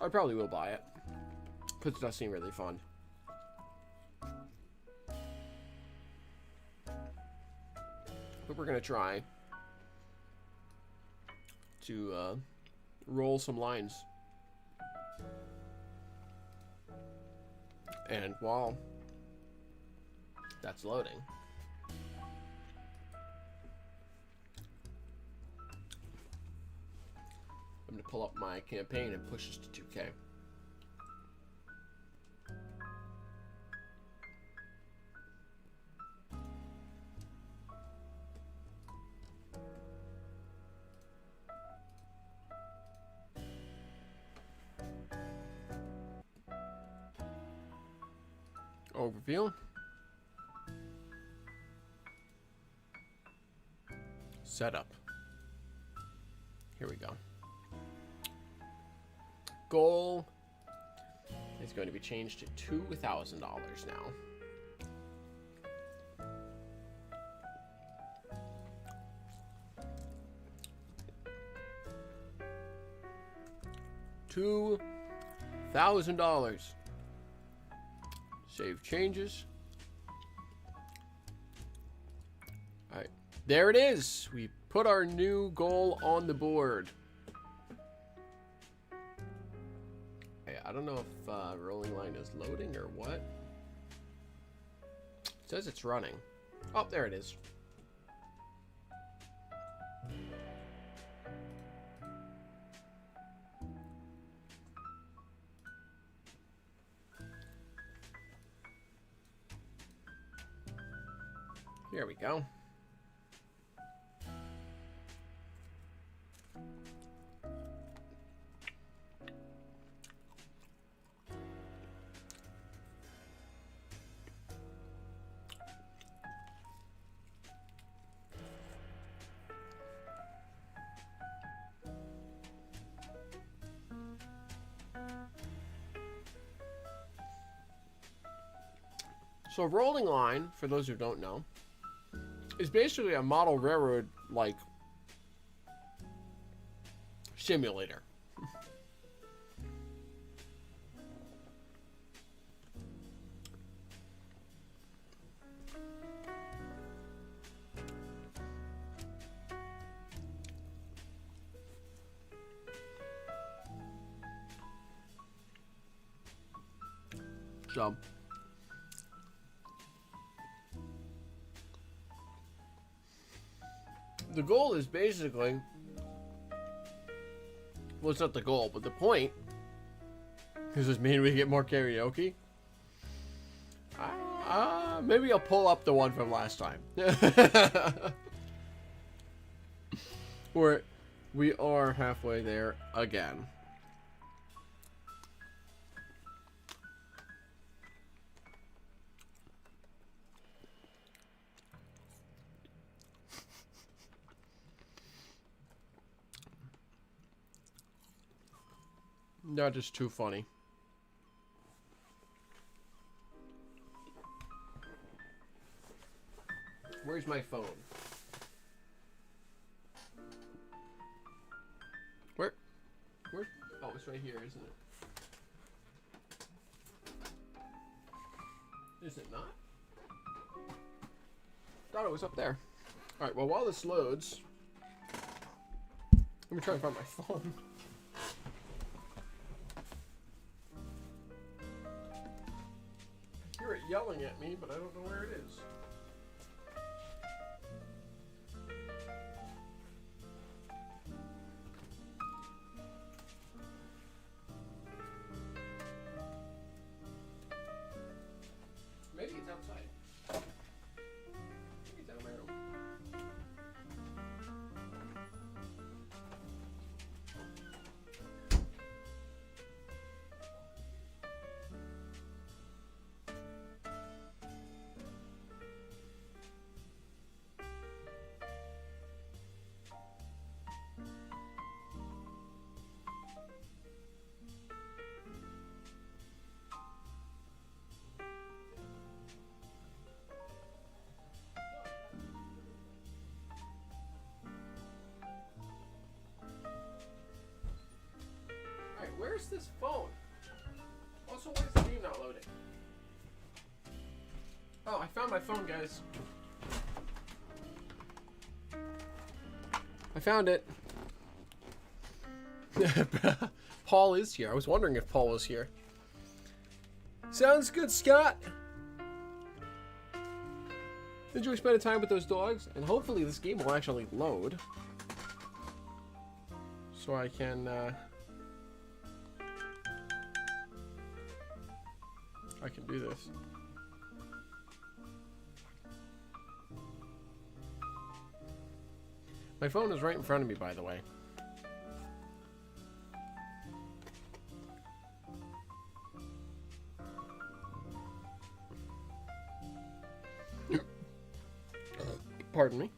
I probably will buy it, because it does seem really fun. But we're gonna try to roll some lines. And while that's loading, I'm going to pull up my campaign and push this to 2K. Overview. Setup. Here we go. Goal is going to be changed to $2,000 now. $2,000. Save changes. All right, there it is. We put our new goal on the board. I don't know if rolling line is loading or what. It says it's running. Oh, there it is. Here we go. So rolling line, for those who don't know, is basically a model railroad like simulator. So the goal is basically, well, it's not the goal, but the point is this mean we get more karaoke? Maybe I'll pull up the one from last time. We are halfway there again. Not just too funny. Where's my phone? Where? Oh, it's right here, isn't it? Is it not? Thought it was up there. Alright, well, while this loads, let me try and find my phone. I hear it yelling at me, but I don't know where it is. Maybe it's outside. Maybe it's out of my room. Where's this phone? Also, why is the game not loading? Oh, I found my phone, guys. I found it. Paul is here. I was wondering if Paul was here. Sounds good, Scott. Enjoy spending time with those dogs, and hopefully this game will actually load. So I can, I can do this. My phone is right in front of me, by the way. Pardon me.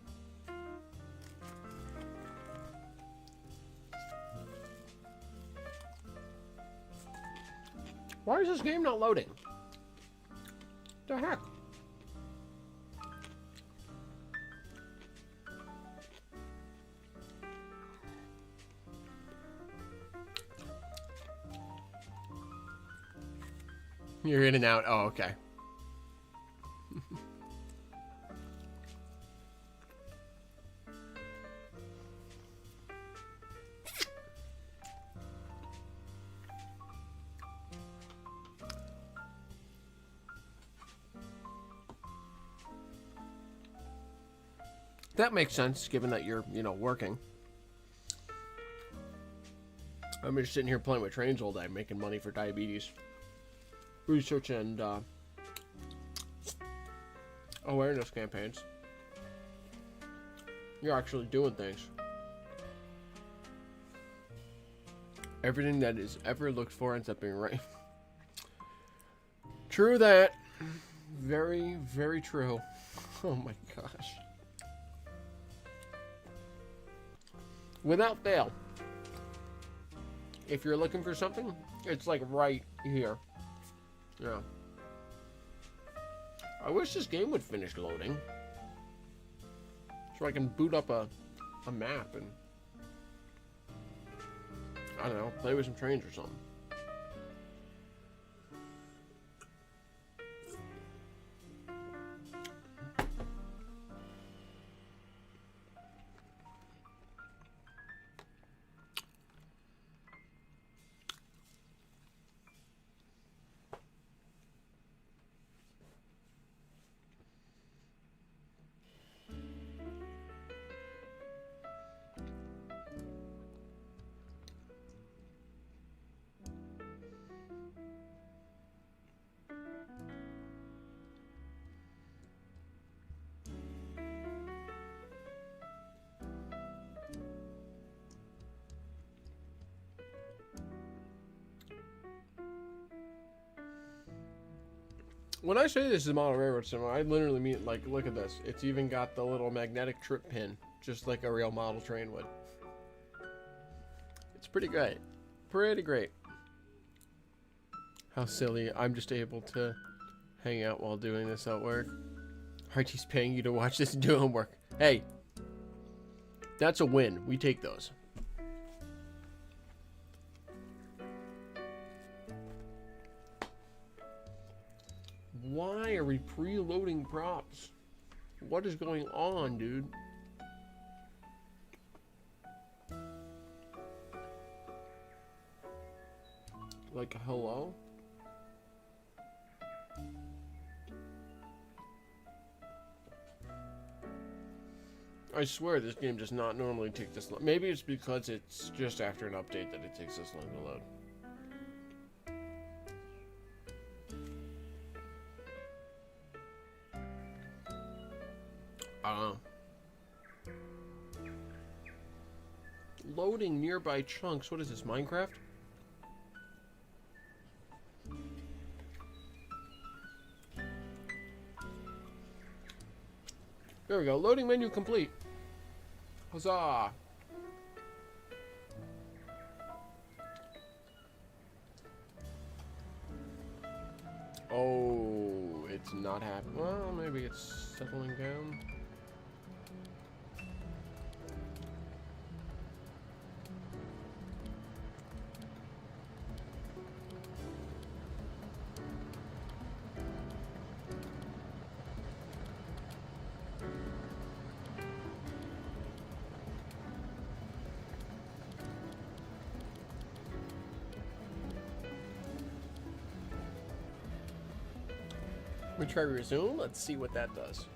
Why is this game not loading? The heck? You're in and out. Oh, okay. That makes sense, given that you're, you know, working. I'm just sitting here playing with trains all day, making money for diabetes. Research and awareness campaigns. You're actually doing things. Everything that is ever looked for ends up being right. True that. Very, very true. Oh my gosh. Without fail. If you're looking for something, it's like right here. Yeah. I wish this game would finish loading. So I can boot up a map and, I don't know, play with some trains or something. When I say this is a model railroad cinema, I literally mean, like, look at this. It's even got the little magnetic trip pin, just like a real model train would. It's pretty great. Pretty great. How silly. I'm just able to hang out while doing this at work. Archie's paying you to watch this and do homework. Hey. That's a win. We take those. Why are we preloading props? What is going on, dude? Like, hello? I swear this game does not normally take this long. Maybe it's because it's just after an update that it takes this long to load. I don't know. Loading nearby chunks. What is this, Minecraft? There we go. Loading menu complete. Huzzah! Oh, it's not happening. Well, maybe it's settling down. We try resume. Let's see what that does.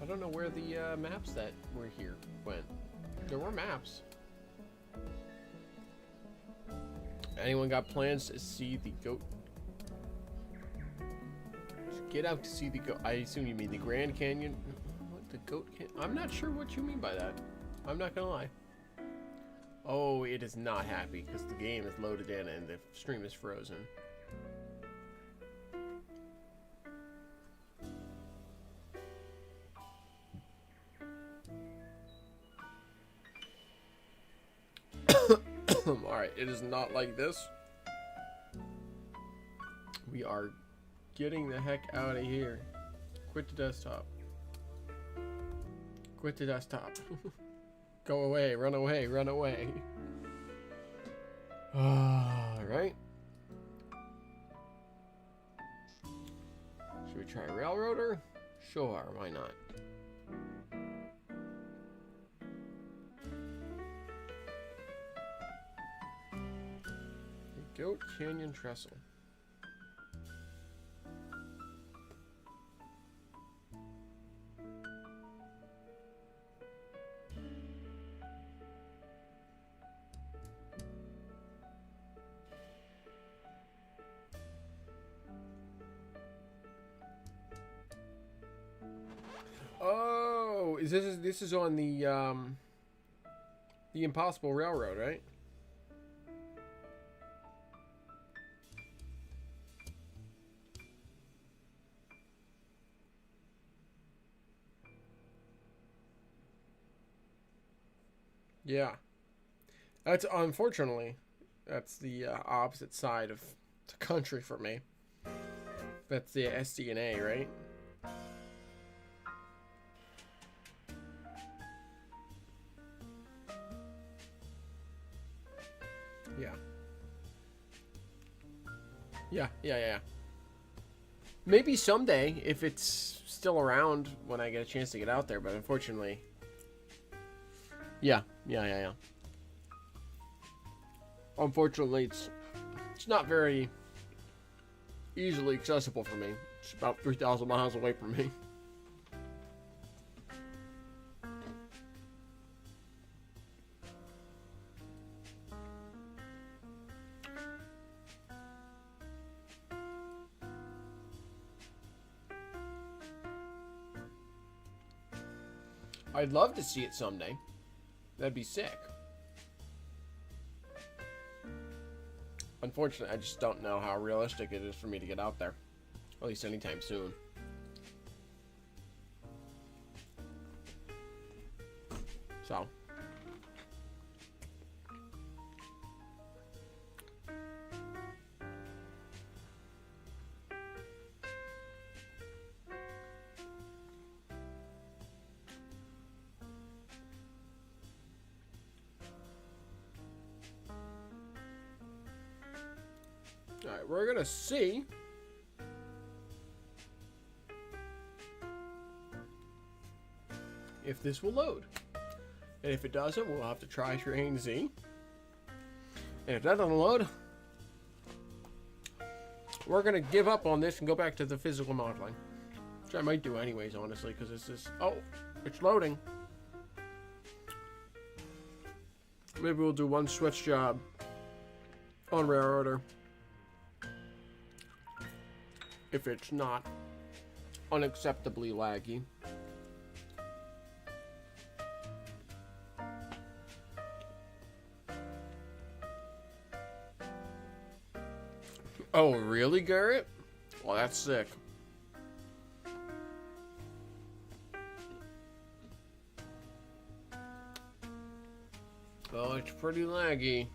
I don't know where the maps that were here went. There were maps. Anyone got plans to see the goat? Get out to see the goat. I assume you mean the Grand Canyon. What, the goat canyon? I'm not sure what you mean by that. I'm not gonna lie. Oh, it is not happy because the game is loaded in and the stream is frozen. Alright, it is not like this. We are getting the heck out of here. Quit the desktop. Quit the desktop. Go away, run away, run away. Alright. Should we try Railroader? Sure, why not? Goat Canyon Trestle. Oh, this is on the Impossible Railroad, right? Yeah, that's unfortunately, that's the opposite side of the country for me. That's the SDNA, right? Yeah. Yeah. Maybe someday, if it's still around when I get a chance to get out there, but unfortunately... Yeah. Unfortunately, it's not very easily accessible for me. It's about 3,000 miles away from me. I'd love to see it someday. That'd be sick. Unfortunately, I just don't know how realistic it is for me to get out there. At least anytime soon. So. Alright, we're gonna see if this will load. And if it doesn't, we'll have to try Train Z. And if that doesn't load, we're going to give up on this and go back to the physical modeling. Which I might do anyways, honestly, because it's just... Oh, it's loading. Maybe we'll do one switch job on rare order. If it's not unacceptably laggy. Oh, really, Garrett? Well, that's sick. Oh, it's pretty laggy.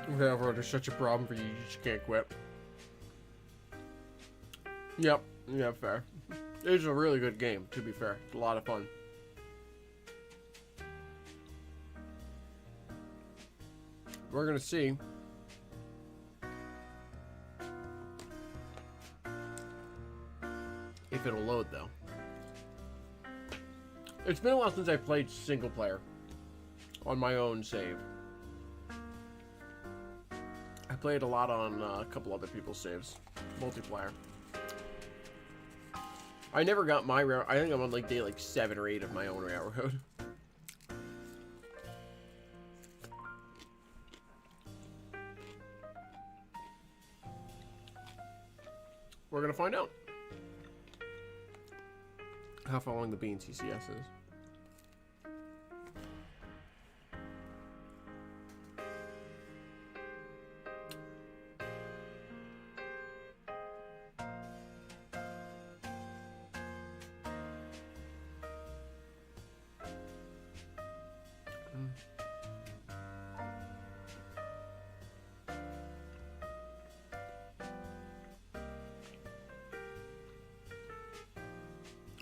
Whatever, there's such a problem for you, you just can't quit. Yep, yeah, fair. It's a really good game, to be fair. It's a lot of fun. We're gonna see. If it'll load, though. It's been a while since I played single player on my own save. I played a lot on a couple other people's saves, multiplayer. I never got my railroad. I think I'm on like day like 7 or 8 of my own railroad. We're gonna find out how far along the bean CCS is.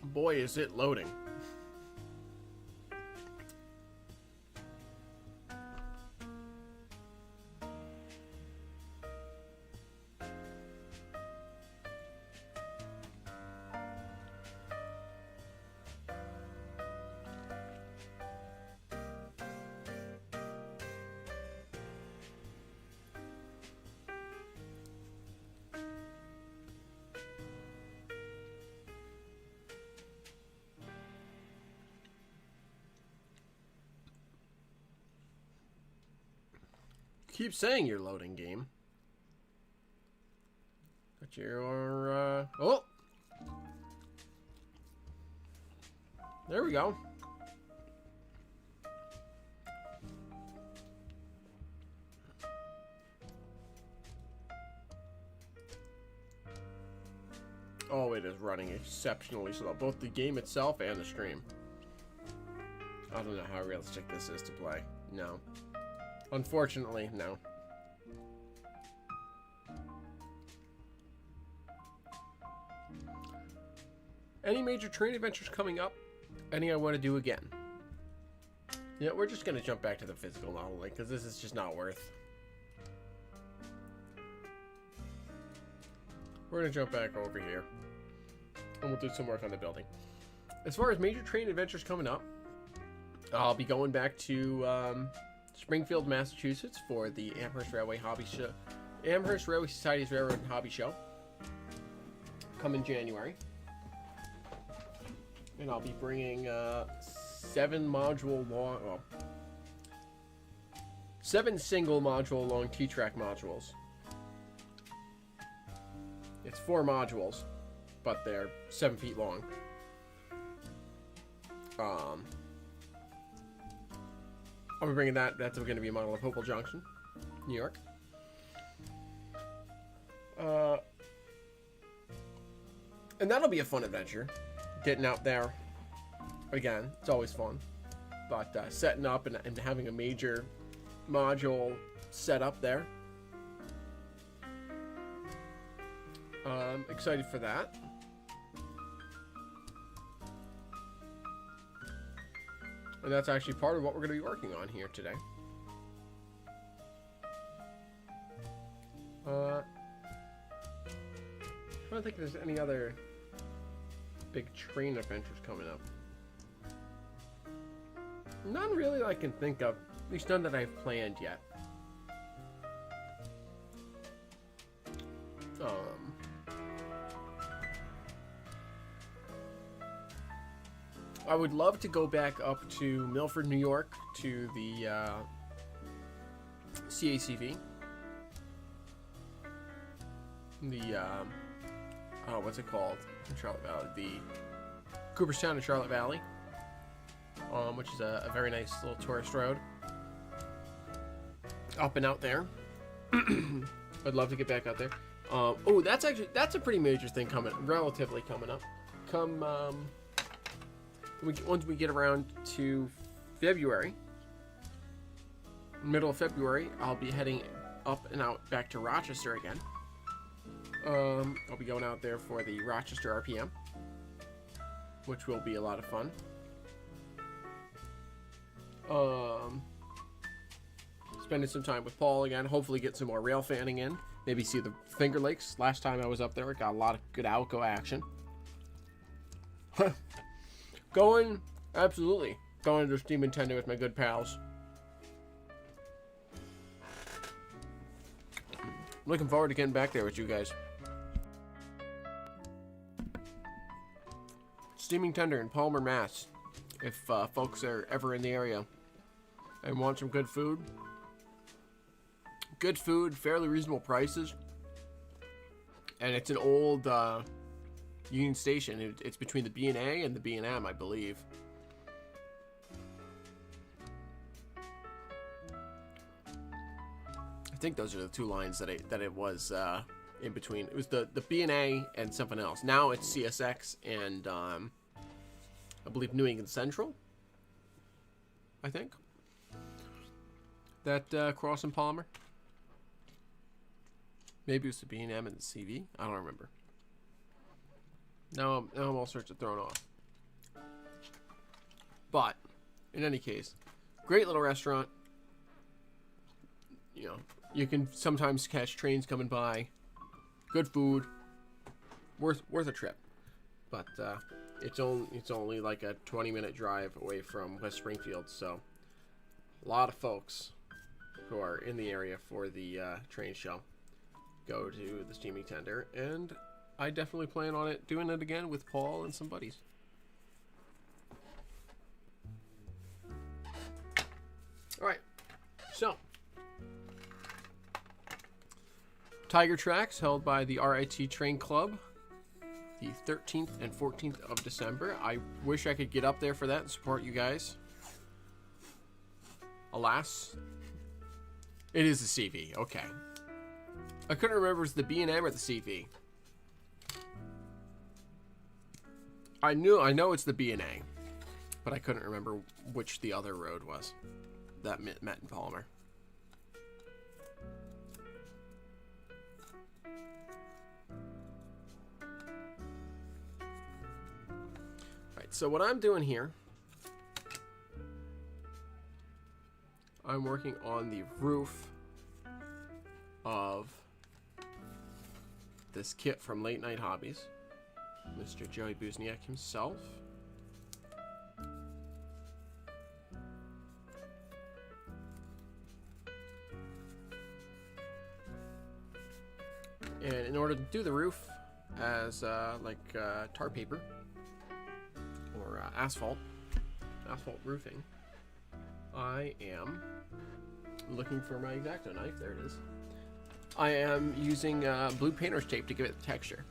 Boy, is it loading. Keep saying you're loading, game. But you're, oh! There we go. Oh, it is running exceptionally slow. Both the game itself and the stream. I don't know how realistic this is to play. No. Unfortunately, no. Any major train adventures coming up? Any I want to do again? Yeah, we're just going to jump back to the physical modeling because this is just not worth. We're going to jump back over here. And we'll do some work on the building. As far as major train adventures coming up, I'll be going back to Springfield, Massachusetts for the Amherst Railway Hobby Show. Amherst Railway Society's Railroad and Hobby Show. Come in January. And I'll be bringing 7 single module long T-track modules. It's 4 modules, but they're 7 feet long. I'll be bringing that. That's going to be a model of Hopewell Junction, New York. And that'll be a fun adventure. Getting out there. Again, it's always fun. But setting up and having a major module set up there. Excited for that. And that's actually part of what we're going to be working on here today. I don't think there's any other big train adventures coming up. None really that I can think of. At least none that I've planned yet. I would love to go back up to Milford, New York, to the CACV. The what's it called? In Charlotte Valley, the Cooperstown in Charlotte Valley, which is a very nice little tourist road. Up and out there. I'd love to get back out there. Oh, that's a pretty major thing relatively coming up. Once we get around to February, middle of February, I'll be heading up and out back to Rochester again. I'll be going out there for the Rochester RPM, which will be a lot of fun. Spending some time with Paul again. Hopefully get some more rail fanning in. Maybe see the Finger Lakes. Last time I was up there, it got a lot of good outgo action. Absolutely. Going to Steam Nintendo with my good pals. Looking forward to getting back there with you guys. Steaming Tender in Palmer, Mass. If folks are ever in the area and want some good food. Good food, fairly reasonable prices. And it's an old Union Station. It's between the B&A and the B&M, I believe. I think those are the two lines that it was in between. It was the B&A and something else. Now it's CSX and I believe New England Central. I think that cross in Palmer. Maybe it was the B&M and the CV. I don't remember. Now I'm all sorts of thrown off. But in any case, great little restaurant. You know, you can sometimes catch trains coming by. Good food. Worth a trip. But it's only like a 20-minute drive away from West Springfield, so a lot of folks who are in the area for the train show go to the Steaming Tender, and I definitely plan on doing it again with Paul and some buddies. All right, so Tiger Tracks held by the RIT Train Club, the 13th and 14th of December. I wish I could get up there for that and support you guys. Alas, it is the CV. Okay. I couldn't remember if it was the B&M or the CV. I know it's the B&A, but I couldn't remember which the other road was that met in Palmer. Alright, so what I'm doing here, I'm working on the roof of this kit from Late Night Hobbies, Mr. Joey Buzniak himself. And in order to do the roof as tar paper or asphalt roofing, I am looking for my X-Acto knife. There it is. I am using blue painter's tape to give it texture.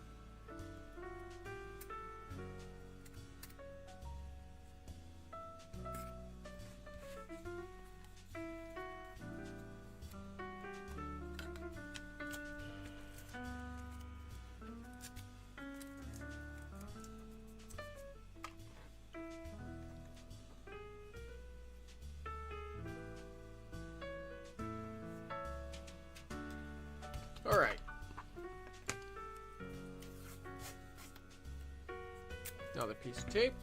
All right. Another piece of tape.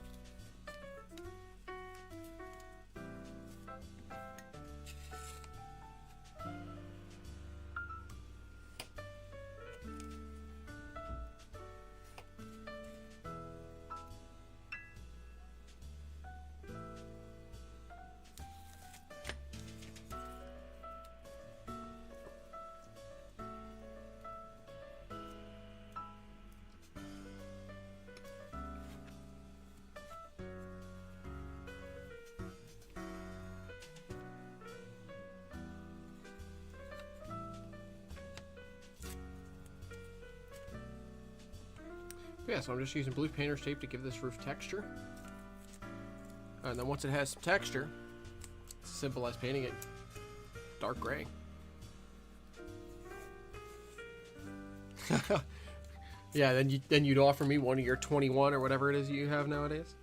Yeah, so I'm just using blue painter's tape to give this roof texture. And then once it has some texture, it's as simple as painting it dark gray. Yeah, then you'd offer me one of your 21 or whatever it is you have nowadays.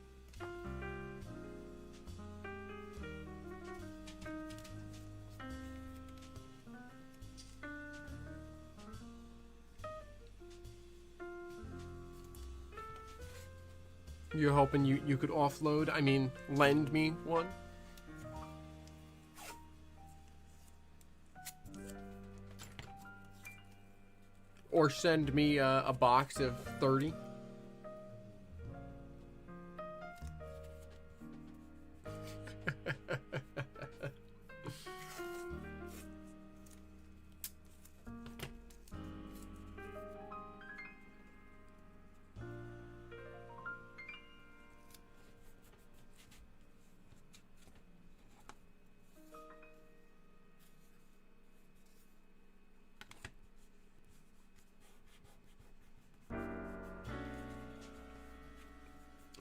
You're hoping you could offload, I mean, lend me one? Or send me a box of 30?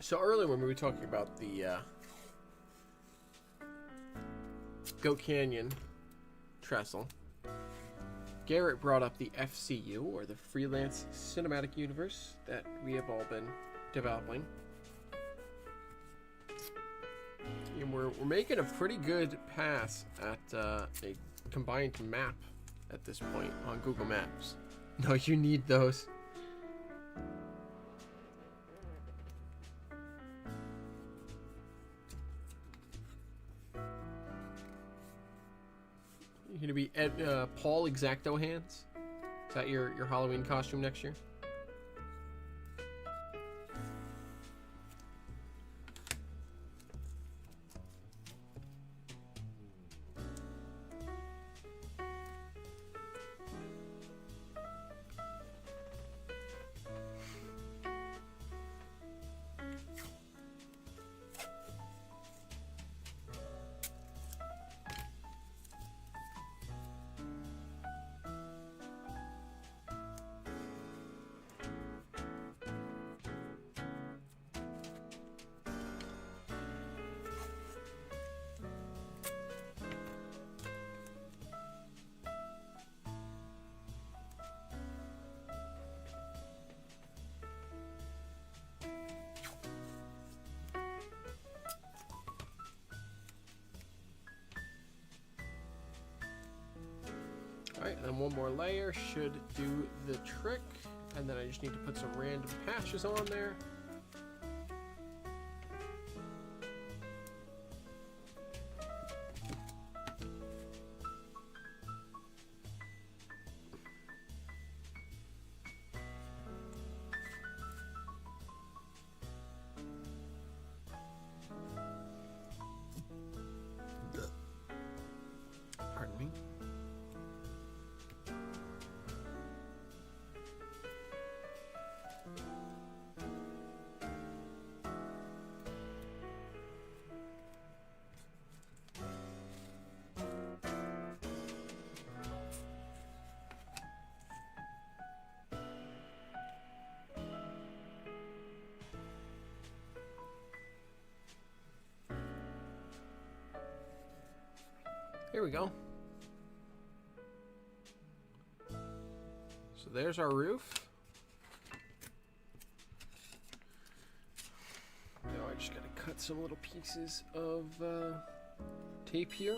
So earlier when we were talking about the Goat Canyon trestle, Garrett brought up the FCU, or the Freelance Cinematic Universe, that we have all been developing. And we're making a pretty good pass at a combined map at this point on Google Maps. No, you need those. You're gonna be Paul Exacto Hands? Is that your Halloween costume next year? Alright, and then one more layer should do the trick. And then I just need to put some random patches on there. Pardon me. Here we go. So there's our roof. Now I just gotta cut some little pieces of tape here.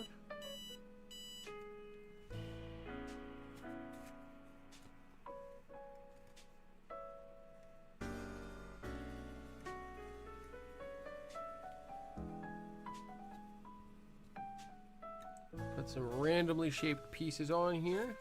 Put some randomly shaped pieces on here.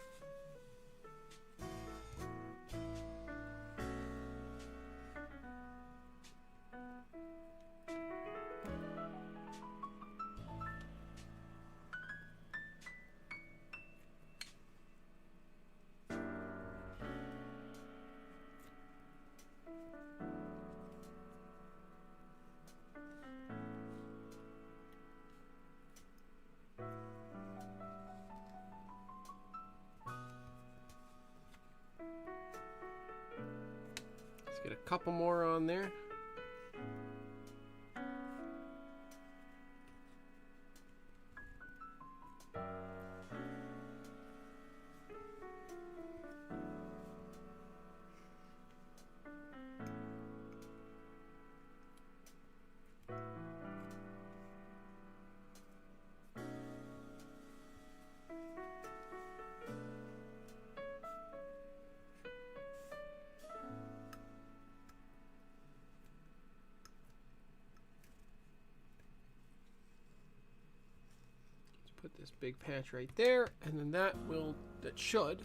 Let's get a couple more on there. Put this big patch right there, and then that should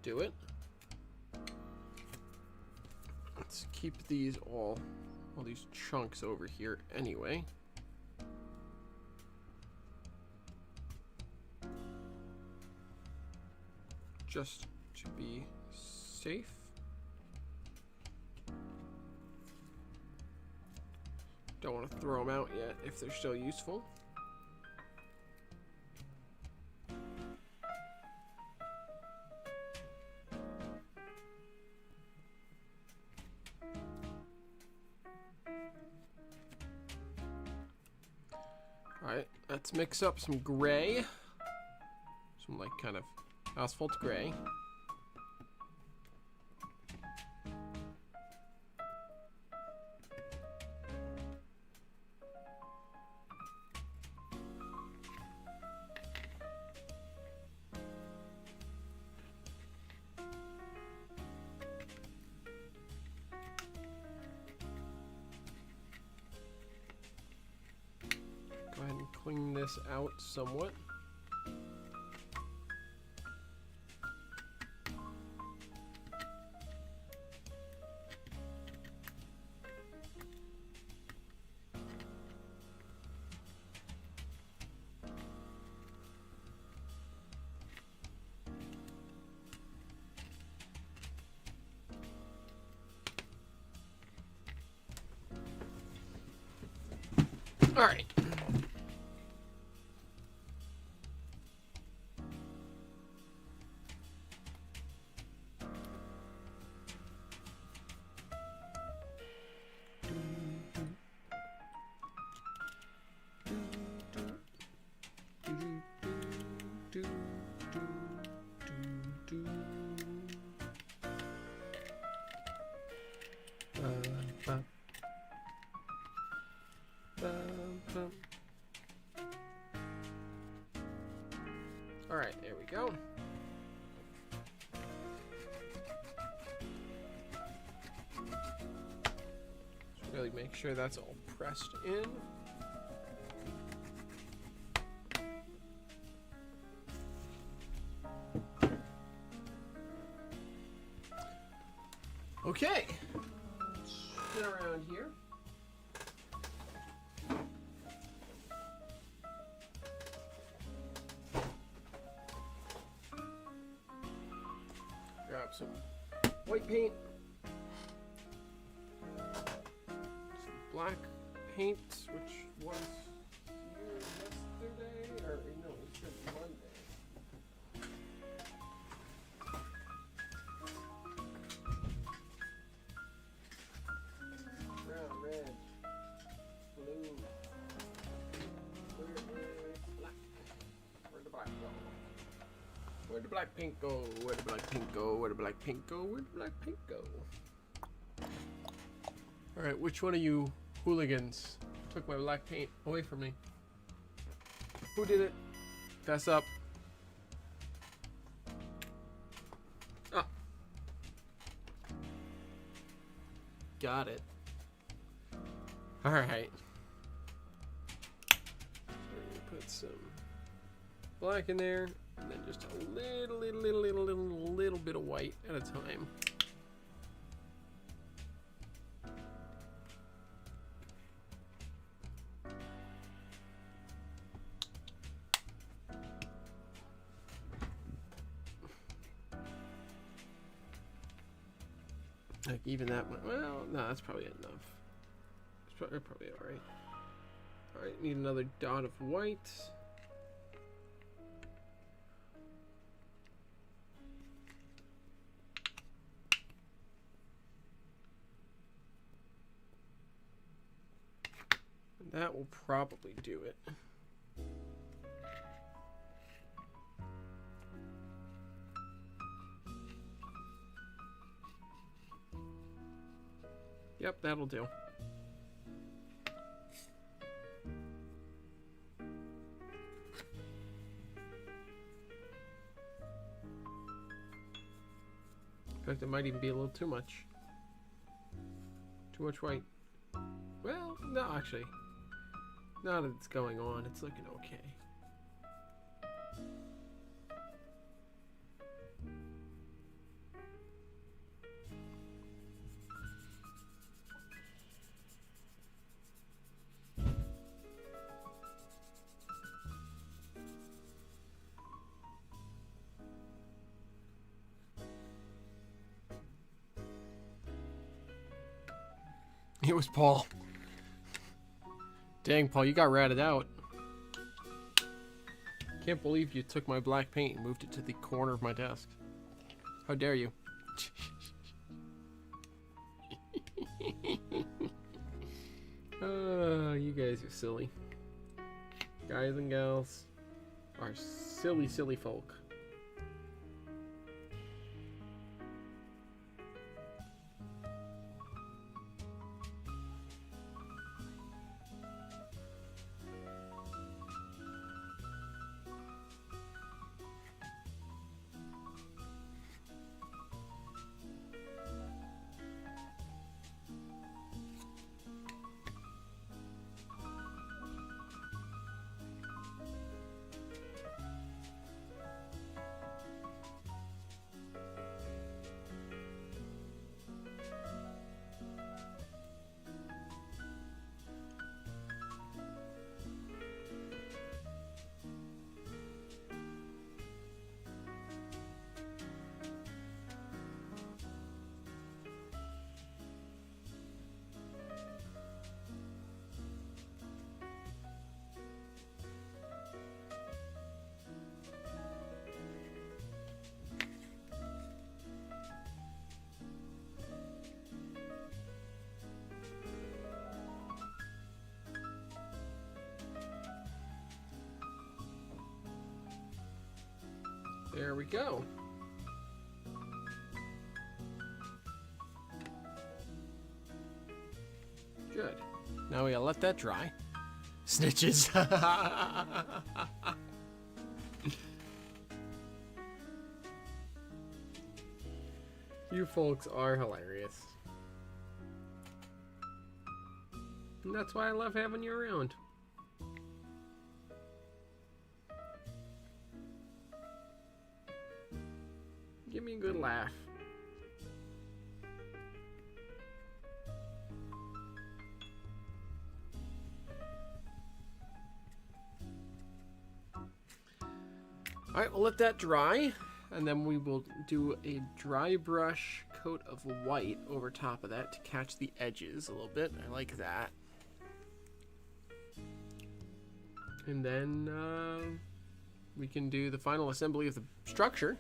do it. Let's keep these all these chunks over here anyway. Just to be safe. Don't want to throw them out yet if they're still useful. Alright, let's mix up some gray. Some like kind of asphalt gray. Go ahead and clean this out somewhat. All right. All right, there we go. Just really make sure that's all pressed in. Okay, spin around here. Grab some white paint, some black paint, which was here yesterday, or no, it should be Monday. Brown, red, blue. Where's black? Where'd the black go? Where'd the black paint go? Where'd the black paint go? Where'd the black paint go? Where'd the black paint go? Alright, which one of you hooligans took my black paint away from me? Who did it? Fess up. Ah. Got it. Alright. So we're gonna put some black in there. And then just a little bit of white at a time. Like even that one, well, no, that's probably enough. It's probably all right. All right, need another dot of white. That will probably do it. Yep, that'll do. In fact, it might even be a little too much. Too much white. Well, no, actually. Now that it's going on, it's looking okay. It was Paul. Dang, Paul, you got ratted out. Can't believe you took my black paint and moved it to the corner of my desk. How dare you? You guys are silly. Guys and gals are silly, silly folk. There we go. Good. Now we gotta let that dry. Snitches. You folks are hilarious. And that's why I love having you around. Give me a good laugh. Alright, we'll let that dry, and then we will do a dry brush coat of white over top of that to catch the edges a little bit. I like that. And then we can do the final assembly of the structure.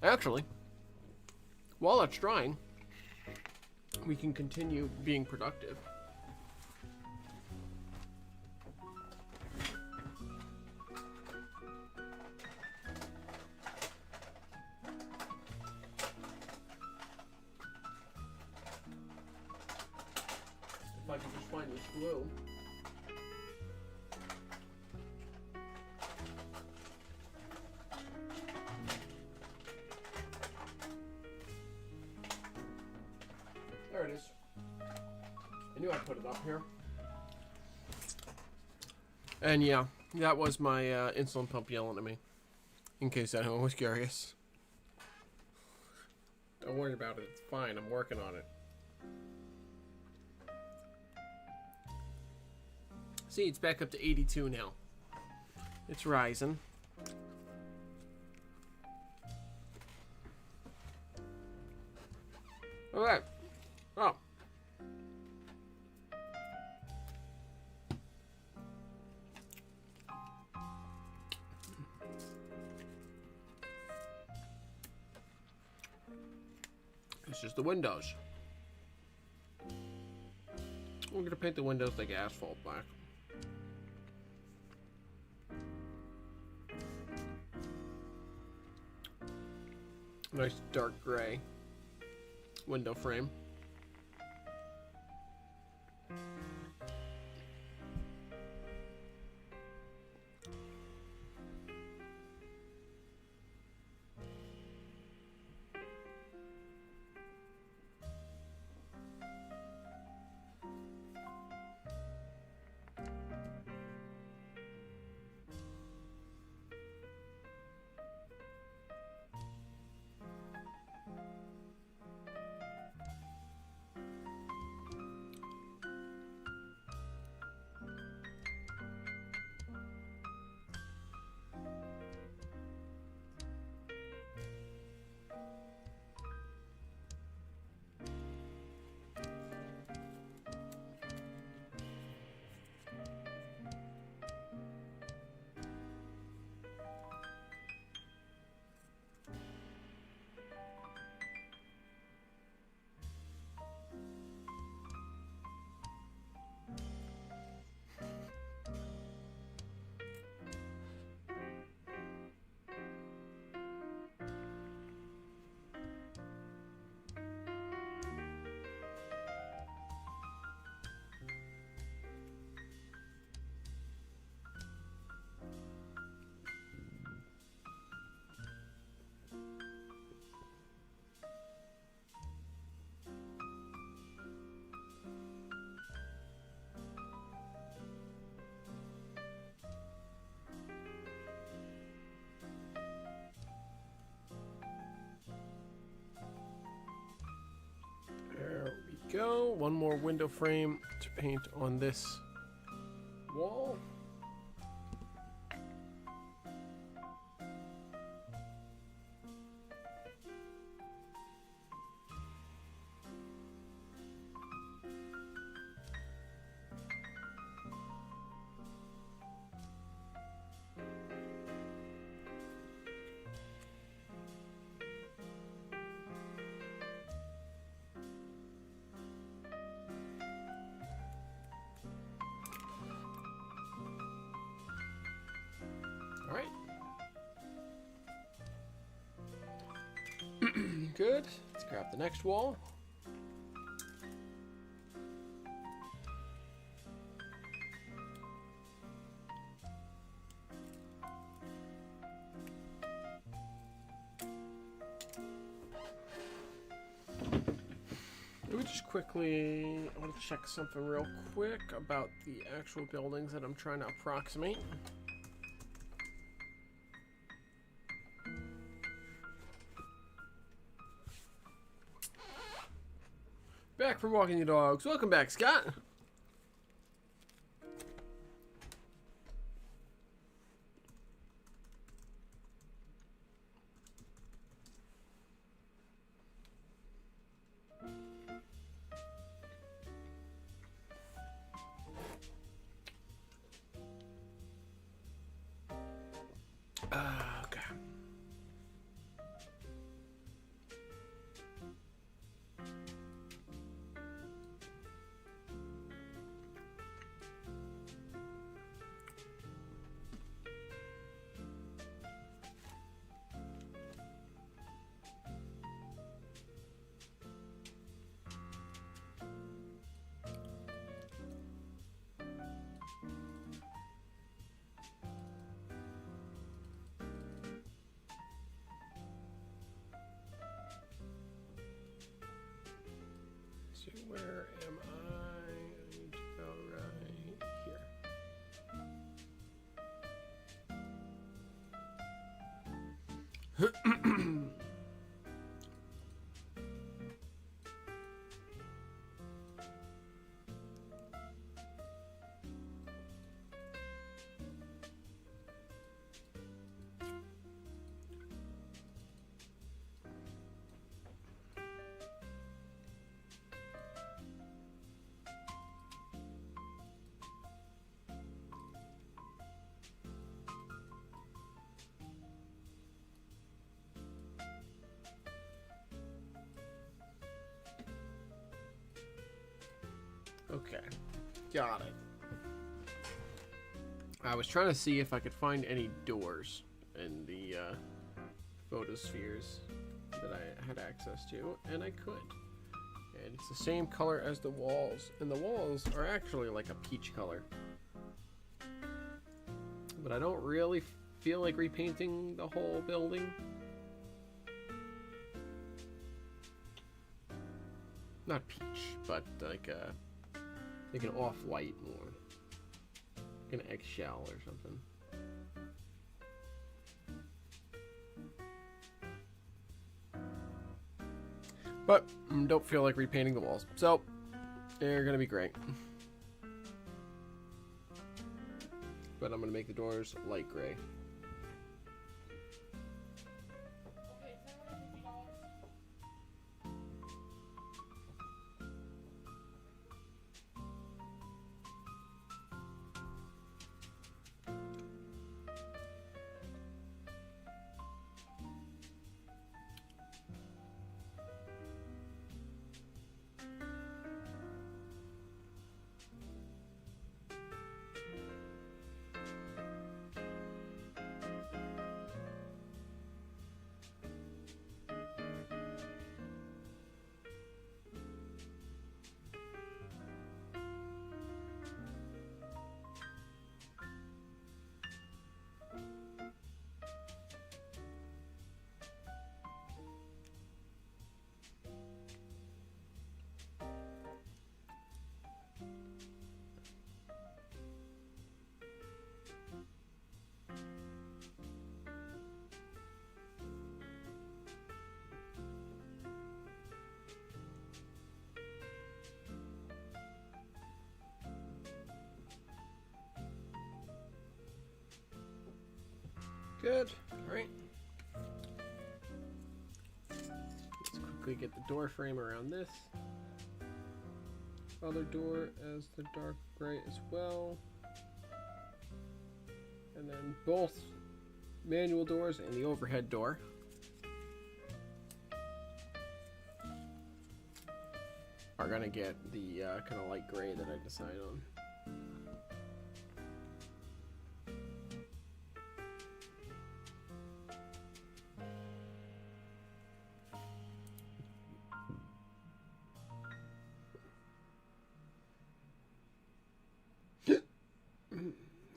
Actually, while it's drying, we can continue being productive. If I can just find this glue. There it is. I knew I'd put it up here. And yeah, that was my insulin pump yelling at me. In case anyone was curious. Don't worry about it. It's fine. I'm working on it. See, it's back up to 82 now. It's rising. Alright. Oh. It's just the windows. We're gonna paint the windows like asphalt black. Nice dark gray window frame. Go. One more window frame to paint on this wall. Good. Let's grab the next wall. Let me just quickly, I want to check something real quick about the actual buildings that I'm trying to approximate. Back from walking the dogs. Welcome back, Scott. Okay. Where am I? I need to go right here. Okay. Got it. I was trying to see if I could find any doors in the photospheres that I had access to, and I could. And it's the same color as the walls, and the walls are actually like a peach color. But I don't really feel like repainting the whole building. Not peach, but like an off-white more. Like an eggshell or something. But don't feel like repainting the walls. So they're gonna be great. But I'm gonna make the doors light gray. Good. All right. Let's quickly get the door frame around this. Other door as the dark gray as well. And then both manual doors and the overhead door. Are gonna get the kind of light gray that I decide on.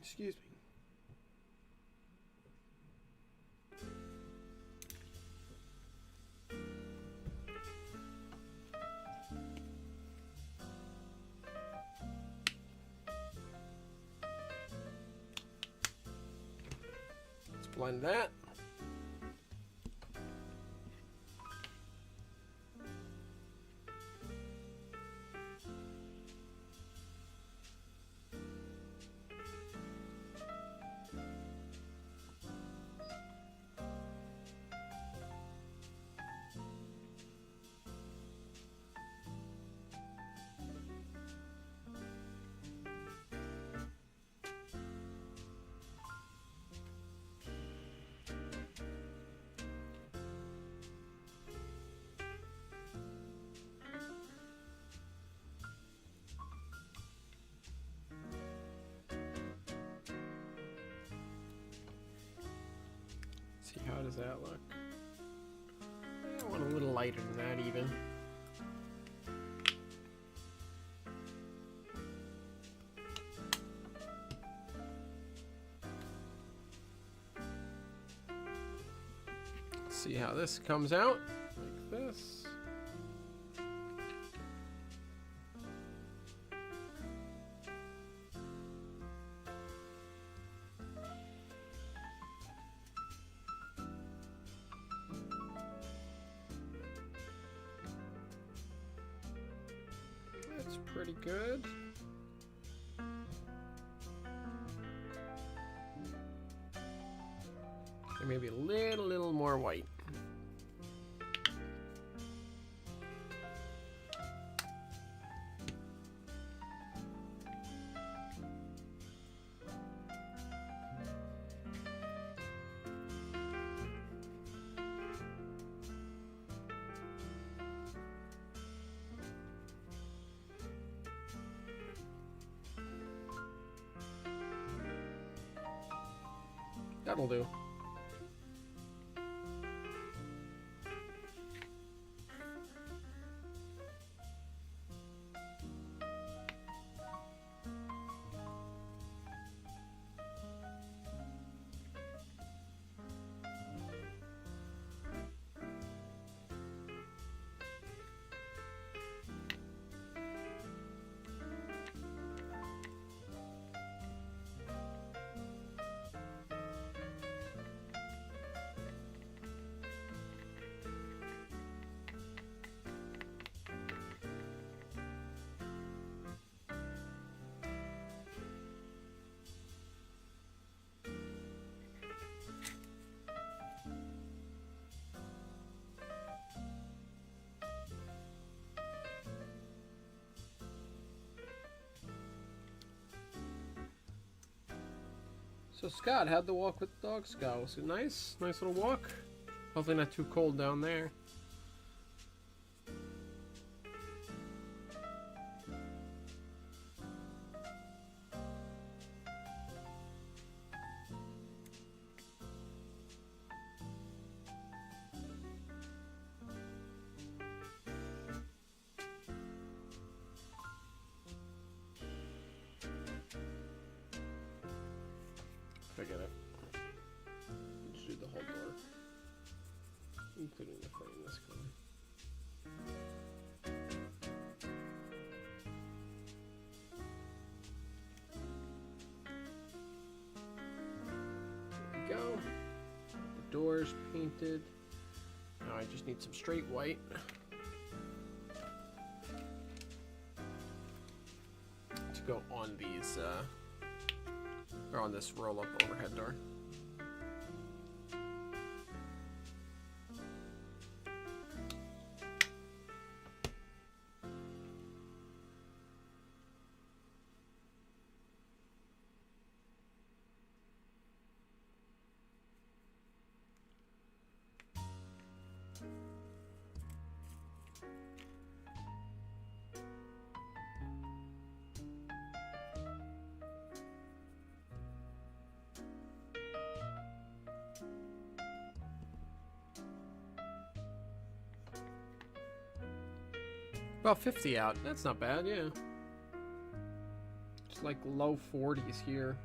Excuse me. Let's blend that. See, how does that look? I want a little lighter than that even. See how this comes out, like this. That's pretty good. And maybe a little more white. That'll do. So Scott, how'd the walk with the dogs go? Was it nice? Nice little walk? Hopefully not too cold down there. I get it. Just do the whole door, including the frame this color. There we go. The door's painted. Now I just need some straight white. To go on these, or on this roll-up overhead door. About 50 out. That's not bad, yeah. It's like low 40s here.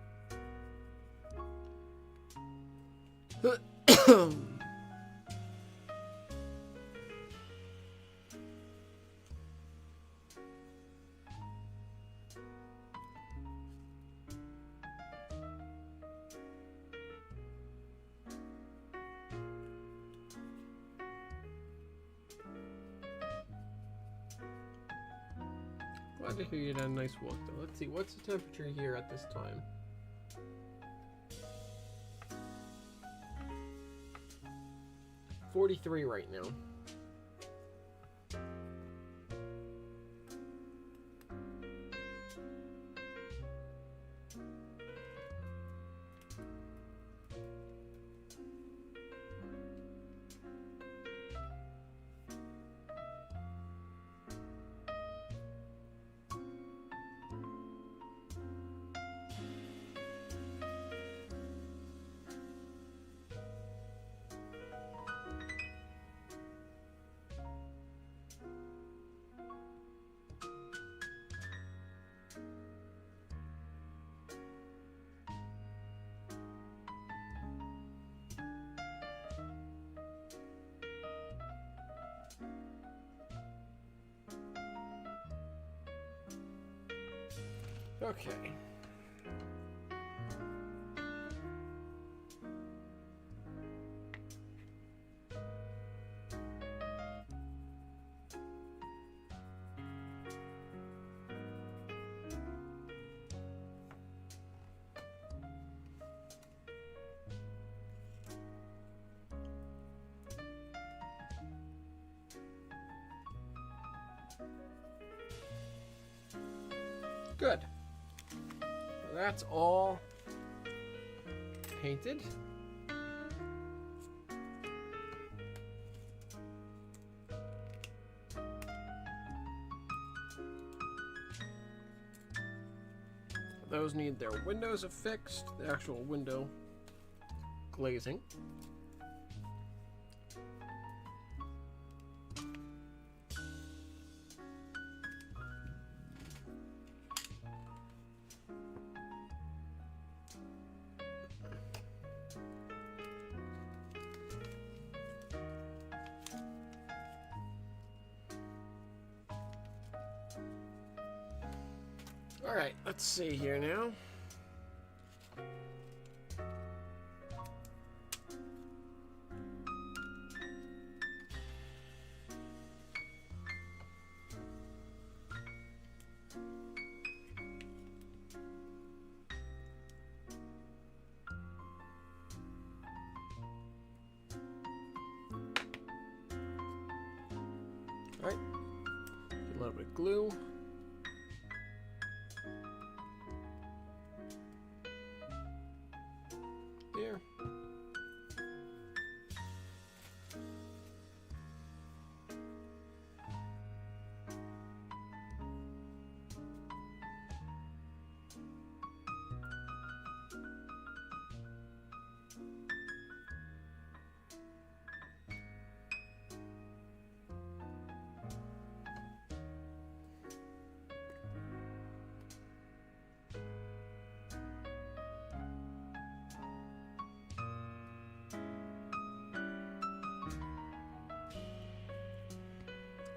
Glad to hear you had a nice walk though. Let's see, what's the temperature here at this time? .43 right now. Okay. Good. That's all painted. Those need their windows affixed, the actual window glazing. All right, let's see here now. All right, a little bit of glue. There.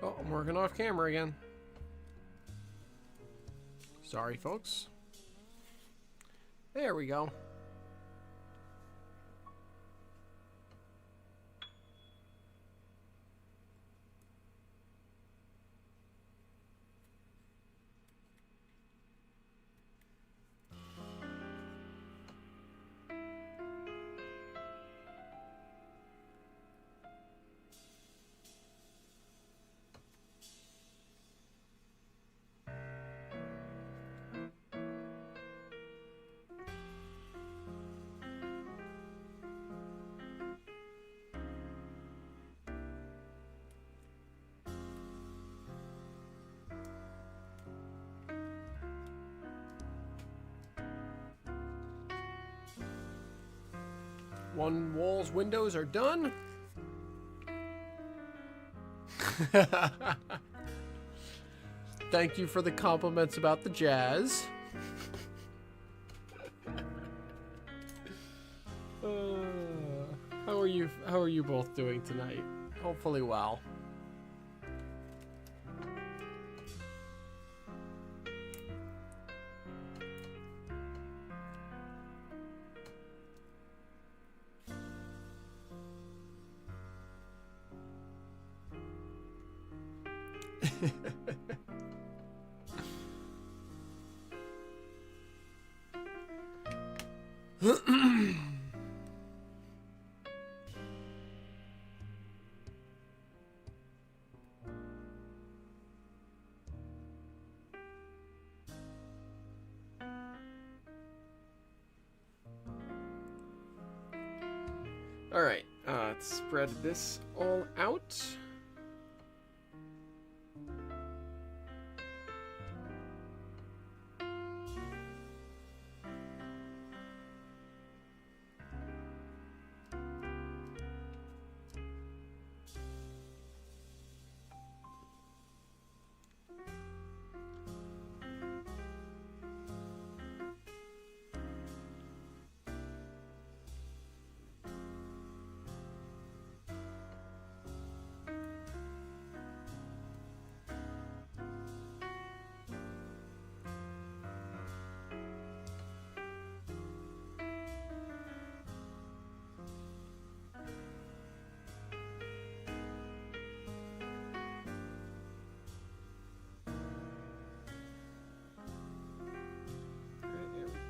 Oh, I'm working off camera again. Sorry, folks. There we go. One wall's windows are done. Thank you for the compliments about the jazz. How are you both doing tonight? Hopefully well. All right, let's spread this all out.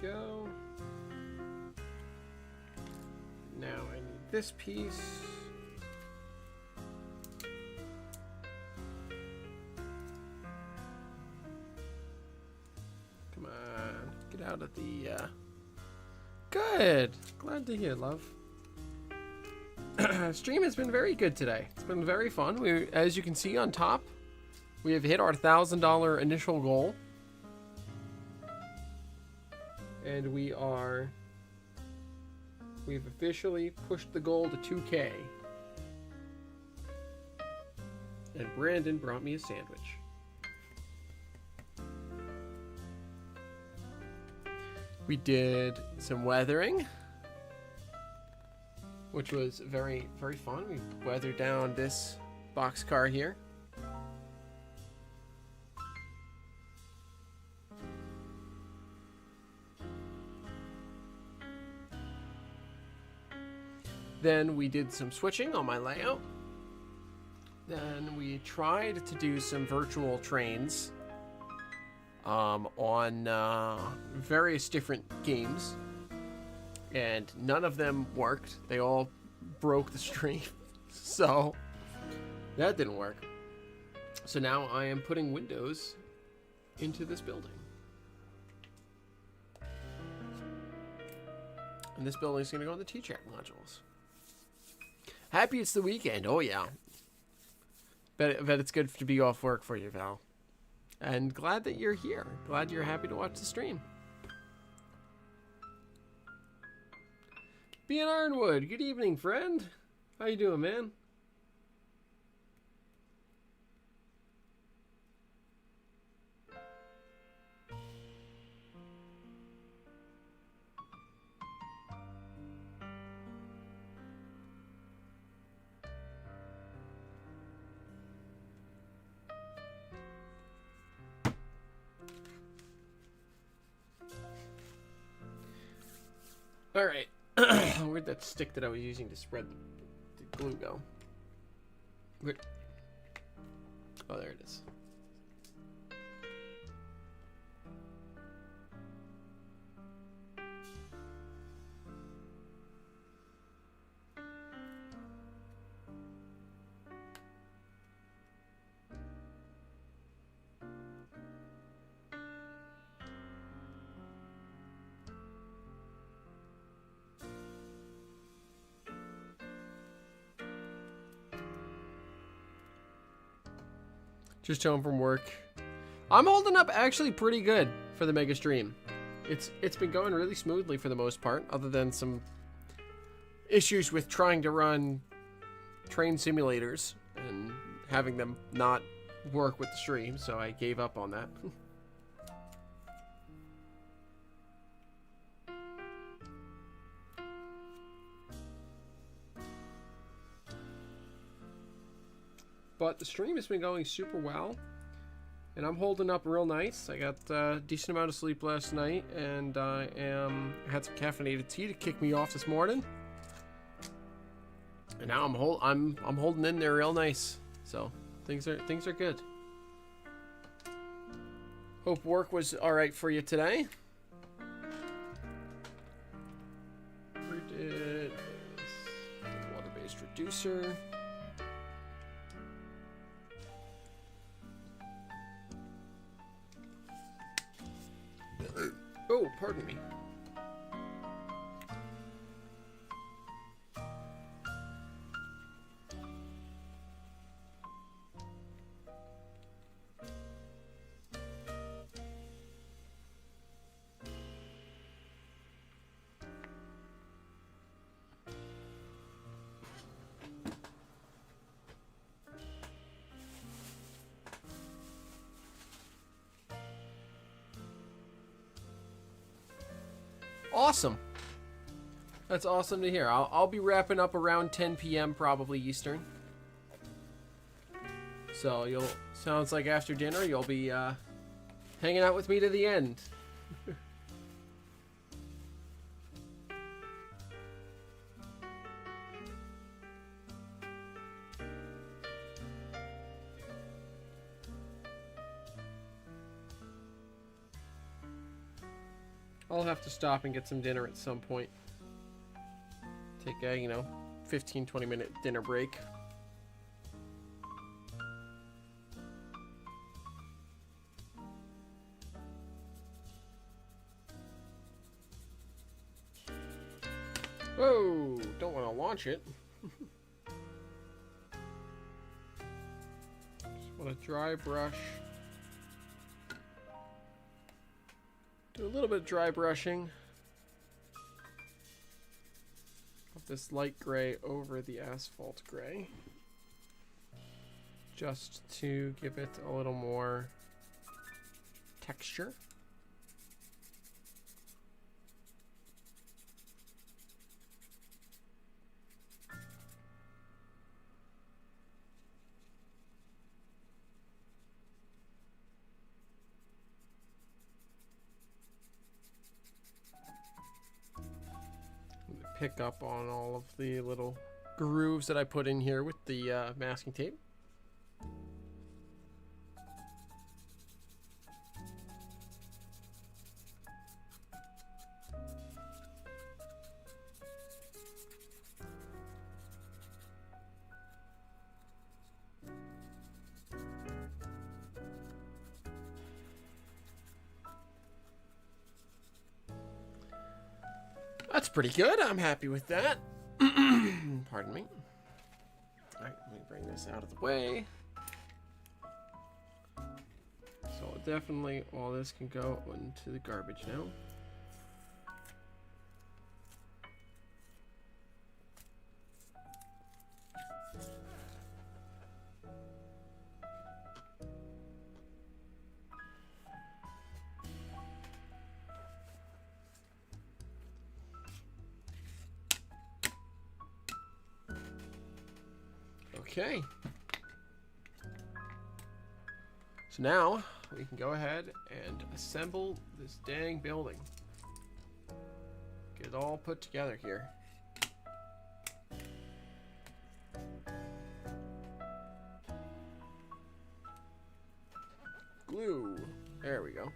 Go. Now I need this piece. Come on, get out of the, Good! Glad to hear, love. Stream has been very good today. It's been very fun. As you can see on top, we have hit our $1,000 initial goal. And we are We've officially pushed the goal to 2K. And Brandon brought me a sandwich. We did some weathering, which was very, very fun. We weathered down this boxcar here. Then we did some switching on my layout. Then we tried to do some virtual trains on various different games, and none of them worked. They all broke the stream, so that didn't work. So now I am putting windows into this building. And this building is going to go on the T-Track modules. Happy it's the weekend. Oh, yeah. Bet it's good to be off work for you, Val. And glad that you're here. Glad you're happy to watch the stream. Be in Ironwood. Good evening, friend. How you doing, man? All right. Where'd that stick that I was using to spread the glue go? Oh, there it is. Just home from work. I'm holding up actually pretty good for the mega stream. It's been going really smoothly for the most part, other than some issues with trying to run train simulators and having them not work with the stream, so I gave up on that. But the stream has been going super well, and I'm holding up real nice. I got a decent amount of sleep last night, and I had some caffeinated tea to kick me off this morning. And now I'm holding in there real nice. So things are good. Hope work was all right for you today. Where did the water-based reducer? Oh, pardon me. Awesome. That's awesome to hear. I'll be wrapping up around 10 p.m. probably Eastern. So sounds like after dinner you'll be hanging out with me to the end. I'll have to stop and get some dinner at some point. Take a, 15-20 minute dinner break. Whoa, don't want to launch it. Just want to dry brush. Do a little bit of dry brushing. this light gray over the asphalt gray, just to give it a little more texture. Pick up on all of the little grooves that I put in here with the masking tape. That's pretty good. I'm happy with that. Pardon me. All right, let me bring this out of the way. So definitely all this can go into the garbage now. Okay. So now we can go ahead and assemble this dang building. Get it all put together here. Glue. There we go.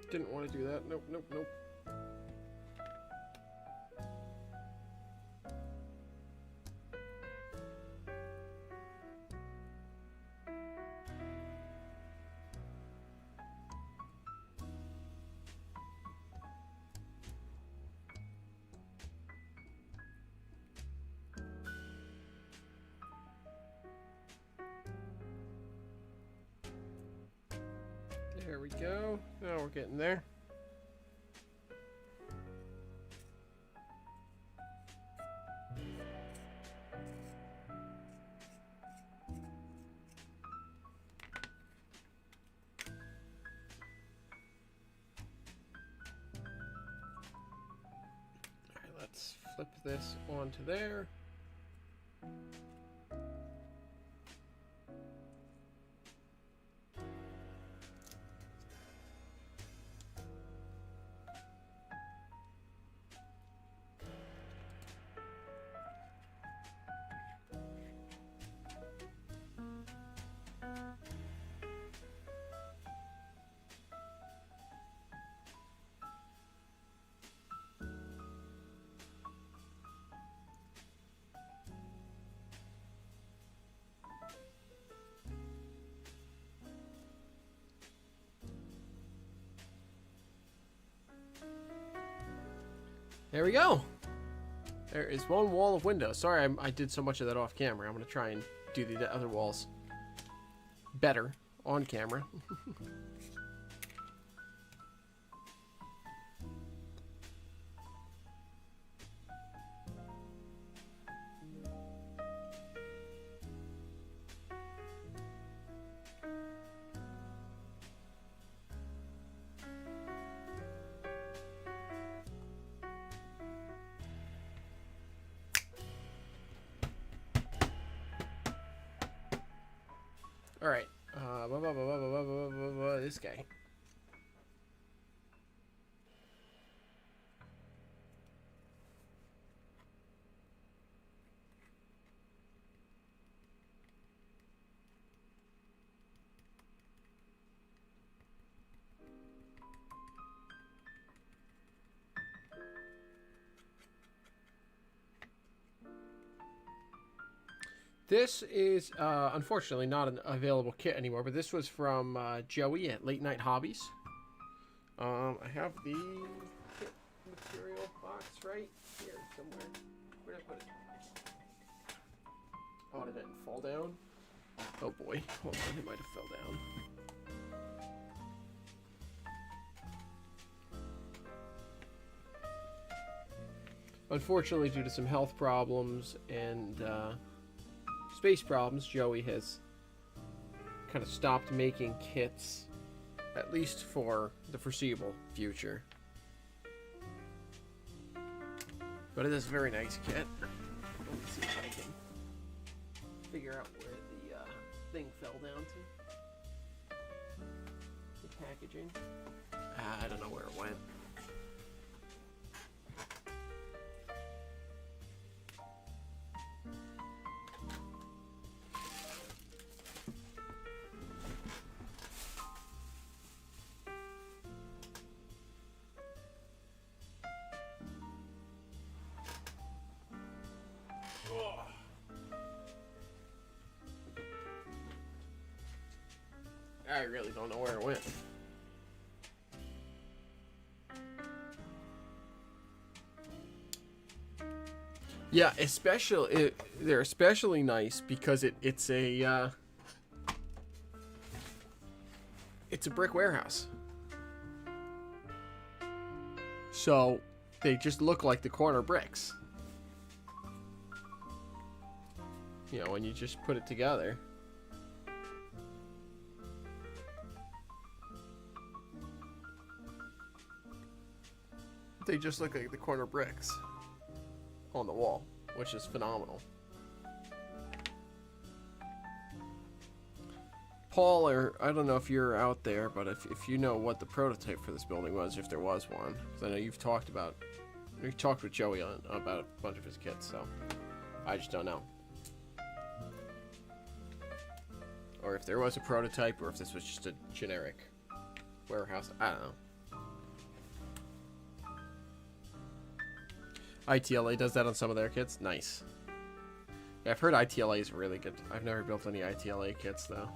Didn't want to do that. Nope, nope, nope. There we go. Now we're getting there. All right, let's flip this onto there. There we go. There is one wall of windows. Sorry, I did so much of that off camera. I'm going to try and do the other walls better on camera. All right, this guy. This is unfortunately not an available kit anymore, but this was from Joey at Late Night Hobbies. I have the kit material box right here somewhere. Where did I put it? Oh, did it fall down? Oh boy, hold on, it might have fell down. Unfortunately, due to some health problems and space problems, Joey has kind of stopped making kits, at least for the foreseeable future. But it is a very nice kit. Let's see if I can figure out where the thing fell down to. The packaging. I don't know where it went. I really don't know where it went. Yeah, they're especially nice because it's a brick warehouse. So they just look like the corner bricks. You know, when you just put it together. They just look like the corner bricks on the wall, which is phenomenal. Paul, or I don't know if you're out there, but if you know what the prototype for this building was, if there was one, because I know you've talked with Joey about a bunch of his kits, so I just don't know. Or if there was a prototype, or if this was just a generic warehouse, I don't know. ITLA does that on some of their kits. Nice. Yeah, I've heard ITLA is really good. I've never built any ITLA kits, though.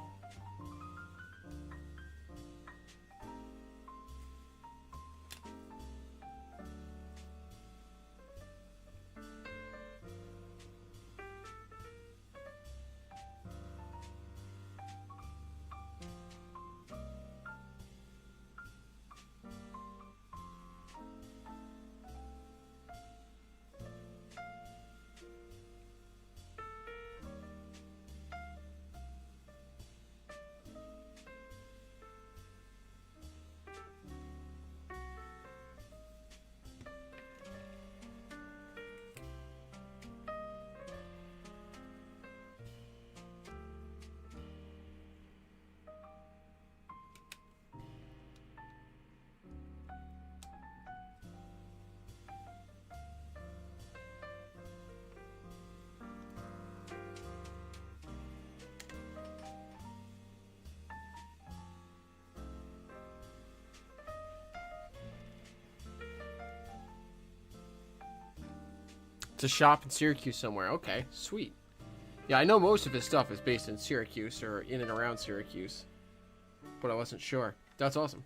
It's a shop in Syracuse somewhere. Okay, sweet. Yeah, I know most of his stuff is based in Syracuse or in and around Syracuse, but I wasn't sure. That's awesome.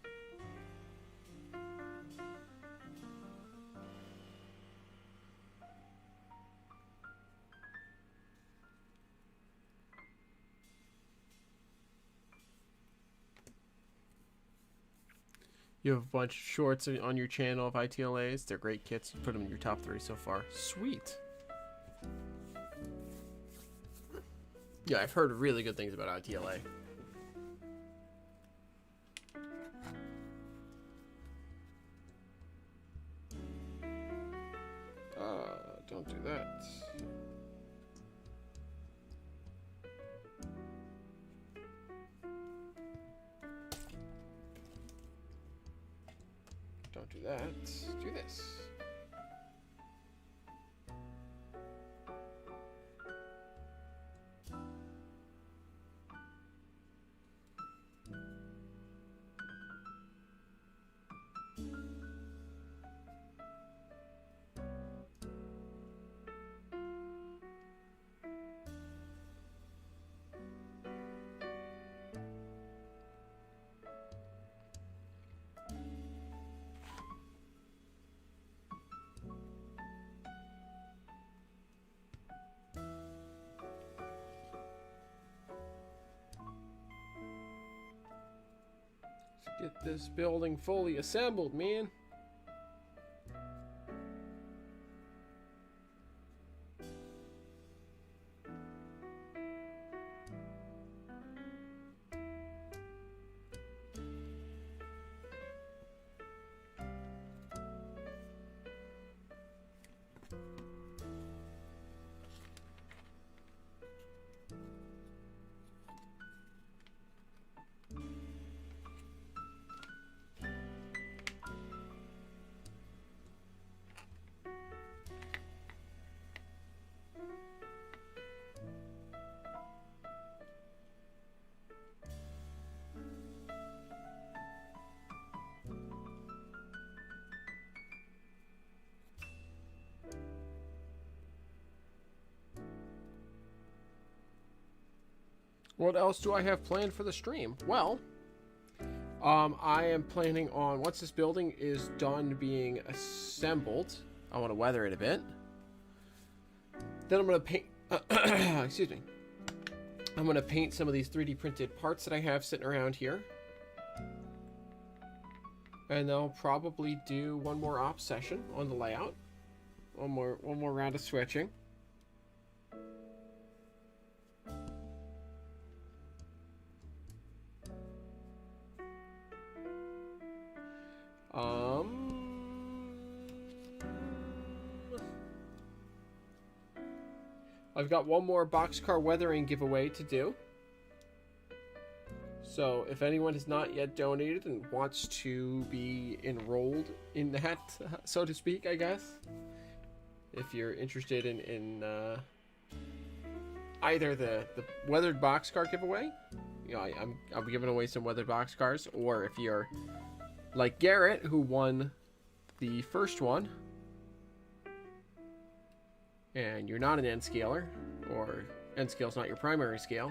You have a bunch of shorts on your channel of ITLAs. They're great kits. You put them in your top 3 so far. Sweet. Yeah, I've heard really good things about ITLA. Don't do that. Don't do that. Do this. Get this building fully assembled, man. What else do I have planned for the stream? Well, I am planning on, once this building is done being assembled, I want to weather it a bit. Then I'm going to paint, excuse me. I'm going to paint some of these 3D printed parts that I have sitting around here. And I'll probably do one more op session on the layout. One more round of switching. I've got one more boxcar weathering giveaway to do. So if anyone has not yet donated and wants to be enrolled in that, so to speak, I guess. If you're interested in either the weathered boxcar giveaway, you know, I'll be giving away some weathered boxcars, or if you're like Garrett, who won the first one, and you're not an N-scaler, or N-scale's not your primary scale,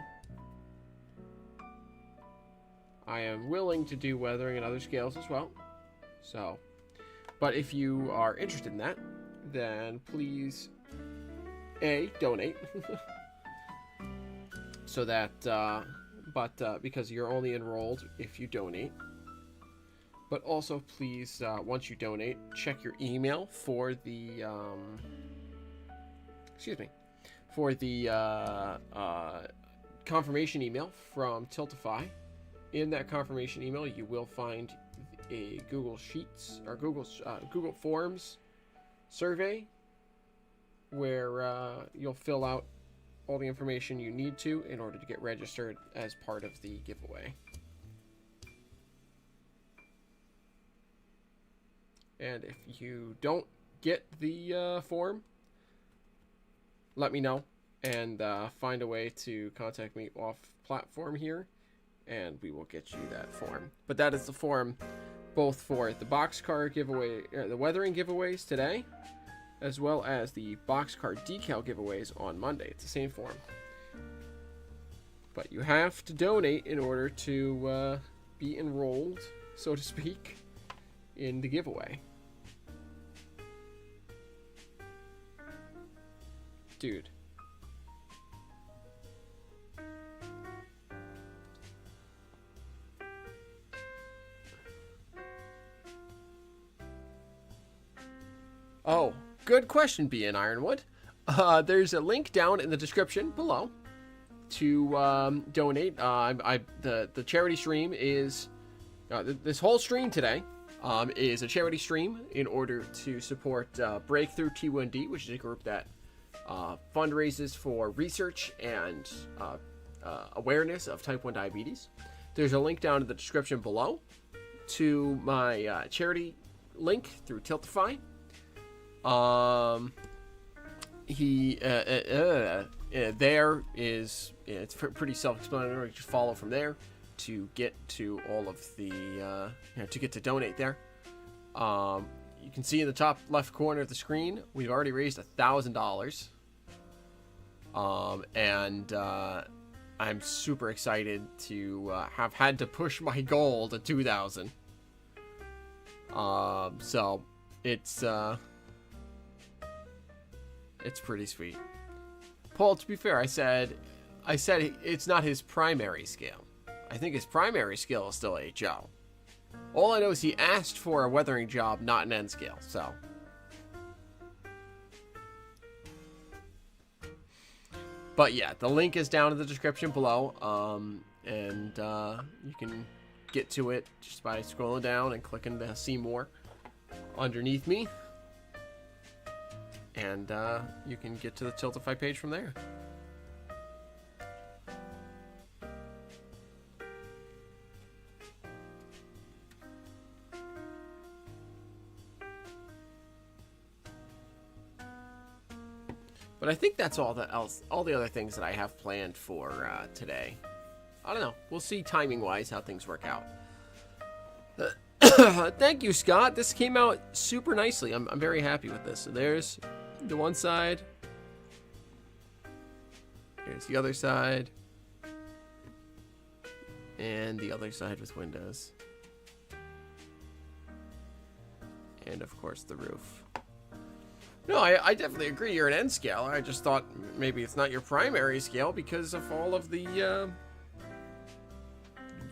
I am willing to do weathering and other scales as well. So, but if you are interested in that, then please, A, donate. So that, because you're only enrolled if you donate. But also, please, once you donate, check your email for the, for the confirmation email from Tiltify. In that confirmation email, you will find a Google Sheets or Google Forms survey where you'll fill out all the information you need to in order to get registered as part of the giveaway. And if you don't get the form, let me know and find a way to contact me off platform here, and we will get you that form. But that is the form both for the boxcar giveaway, the weathering giveaways today, as well as the boxcar decal giveaways on Monday. It's the same form. But you have to donate in order to be enrolled, so to speak, in the giveaway. Dude. Oh, good question, B in Ironwood. There's a link down in the description below to donate. The charity stream is this whole stream today is a charity stream in order to support Breakthrough T1D, which is a group that fundraises for research and awareness of type 1 diabetes. There's a link down in the description below to my charity link through Tiltify. There is, it's pretty self-explanatory. Just follow from there to get to all of the, to get to donate there. You can see in the top left corner of the screen, we've already raised $1,000. And I'm super excited to have had to push my goal to 2,000. So it's pretty sweet. Paul, to be fair, I said it's not his primary scale. I think his primary scale is still HO. All I know is he asked for a weathering job, not an N scale, so. But yeah, the link is down in the description below, and you can get to it just by scrolling down and clicking the see more underneath me. And you can get to the Tiltify page from there. But I think that's all the other things that I have planned for today. I don't know. We'll see timing-wise how things work out. Thank you, Scott. This came out super nicely. I'm very happy with this. So there's the one side. Here's the other side. And the other side with windows. And, of course, the roof. No, I definitely agree you're an N scale. I just thought maybe it's not your primary scale because of all of the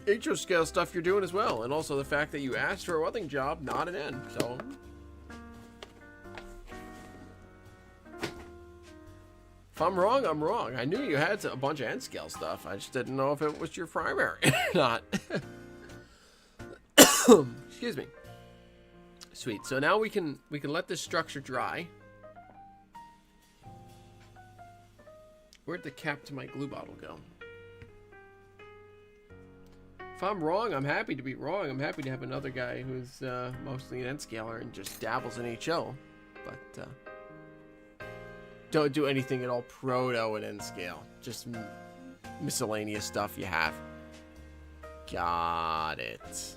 HO scale stuff you're doing as well. And also the fact that you asked for a welding job, not an N. So, if I'm wrong, I'm wrong. I knew you had a bunch of N scale stuff. I just didn't know if it was your primary or not. Excuse me. Sweet. So now we can let this structure dry. Where'd the cap to my glue bottle go? If I'm wrong, I'm happy to be wrong. I'm happy to have another guy who's mostly an N-scaler and just dabbles in HO. But don't do anything at all proto at N-scale. Just miscellaneous stuff you have. Got it.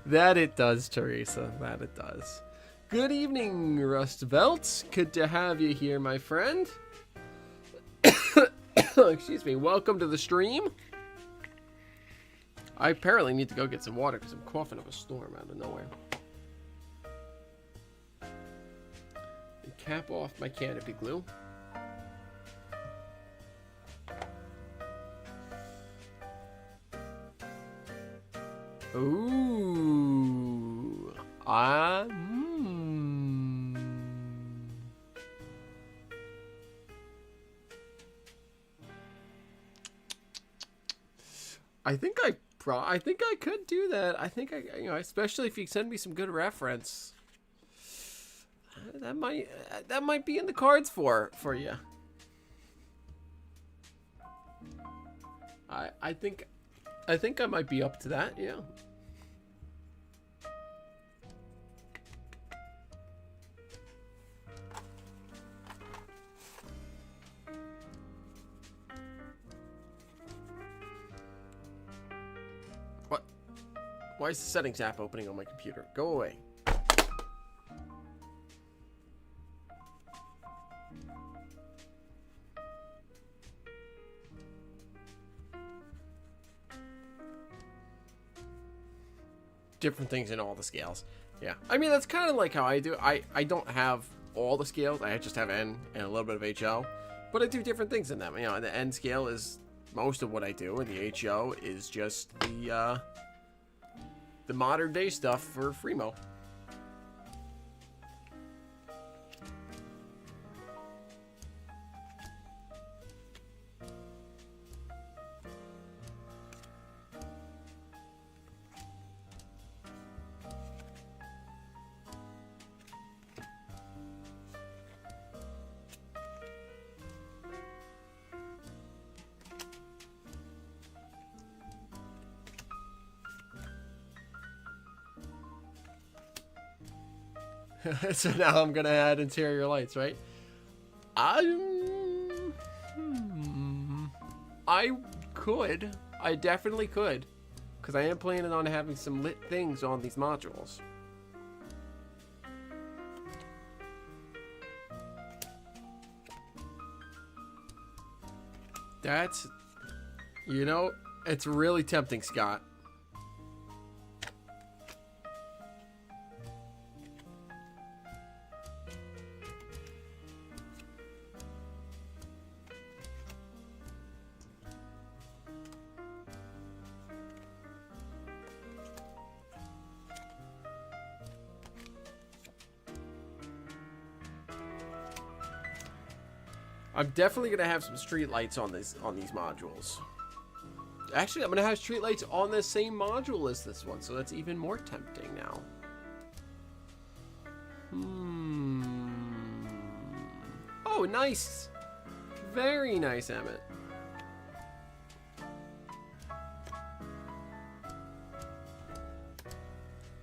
That it does, Teresa. That it does. Good evening, Rustbelt. Good to have you here, my friend. Excuse me. Welcome to the stream. I apparently need to go get some water because I'm coughing up a storm out of nowhere. And cap off my canopy glue. Ooh. I think I could do that. I think especially if you send me some good reference. That might be in the cards for you. I think I might be up to that, yeah. What? Why is the settings app opening on my computer? Go away. Different things in all the scales. Yeah, I mean that's kind of like how I do. I don't have all the scales. I just have N and a little bit of HO, but I do different things in them. You know, the N scale is most of what I do, and the HO is just the modern day stuff for Freemo. So now I'm gonna add interior lights, right? I could. I definitely could. Because I am planning on having some lit things on these modules. That's... You know, it's really tempting, Scott. I'm definitely gonna have some street lights on these modules. Actually, I'm gonna have street lights on the same module as this one, so that's even more tempting now. Oh, nice. Very nice, Emmett.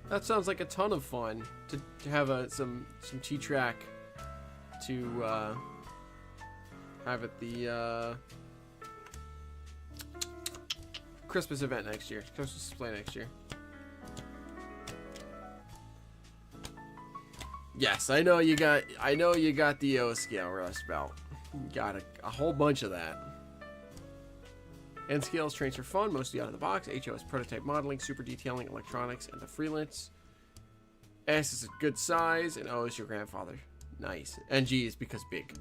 That sounds like a ton of fun to have some T-Track to have at the Christmas event next year, Christmas display next year. Yes, I know you got the O scale rust belt. You got a whole bunch of that. NScale's trains are fun, mostly out of the box. HO is prototype modeling, super detailing, electronics, and the freelance. S is a good size, and O is your grandfather. Nice. And G is because big.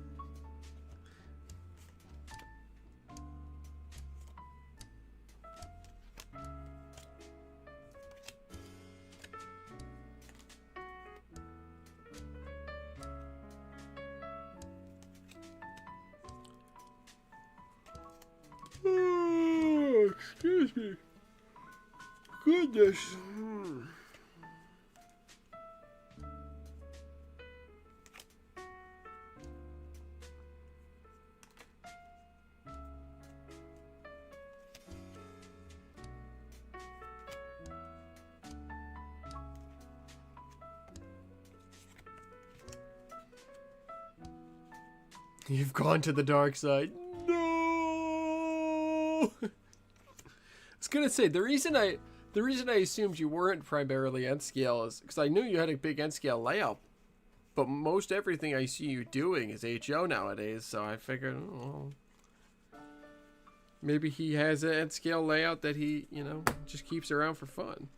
Oh, excuse me. Goodness. You've gone to the dark side. No. I was gonna say the reason I assumed you weren't primarily NScale is because I knew you had a big NScale layout, but most everything I see you doing is HO nowadays. So I figured, oh, maybe he has an NScale layout that he, you know, just keeps around for fun.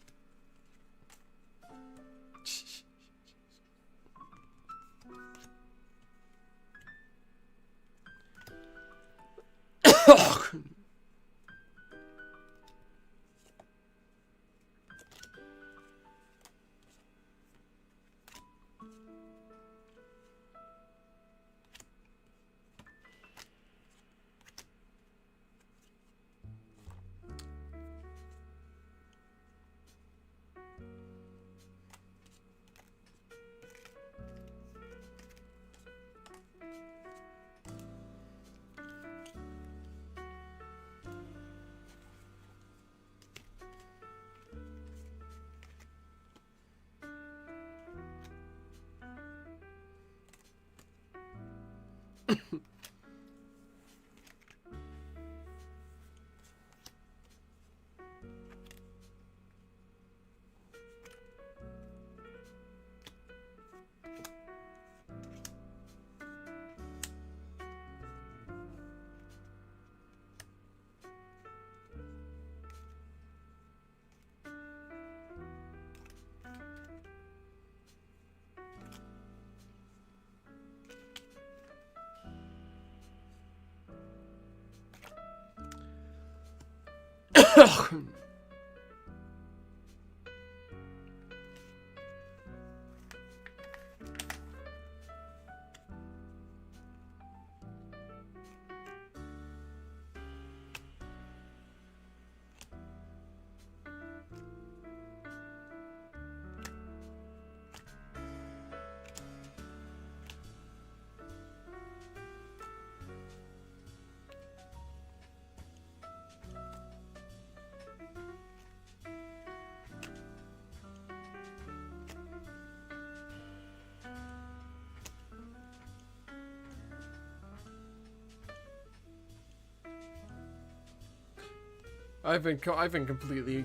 I've been completely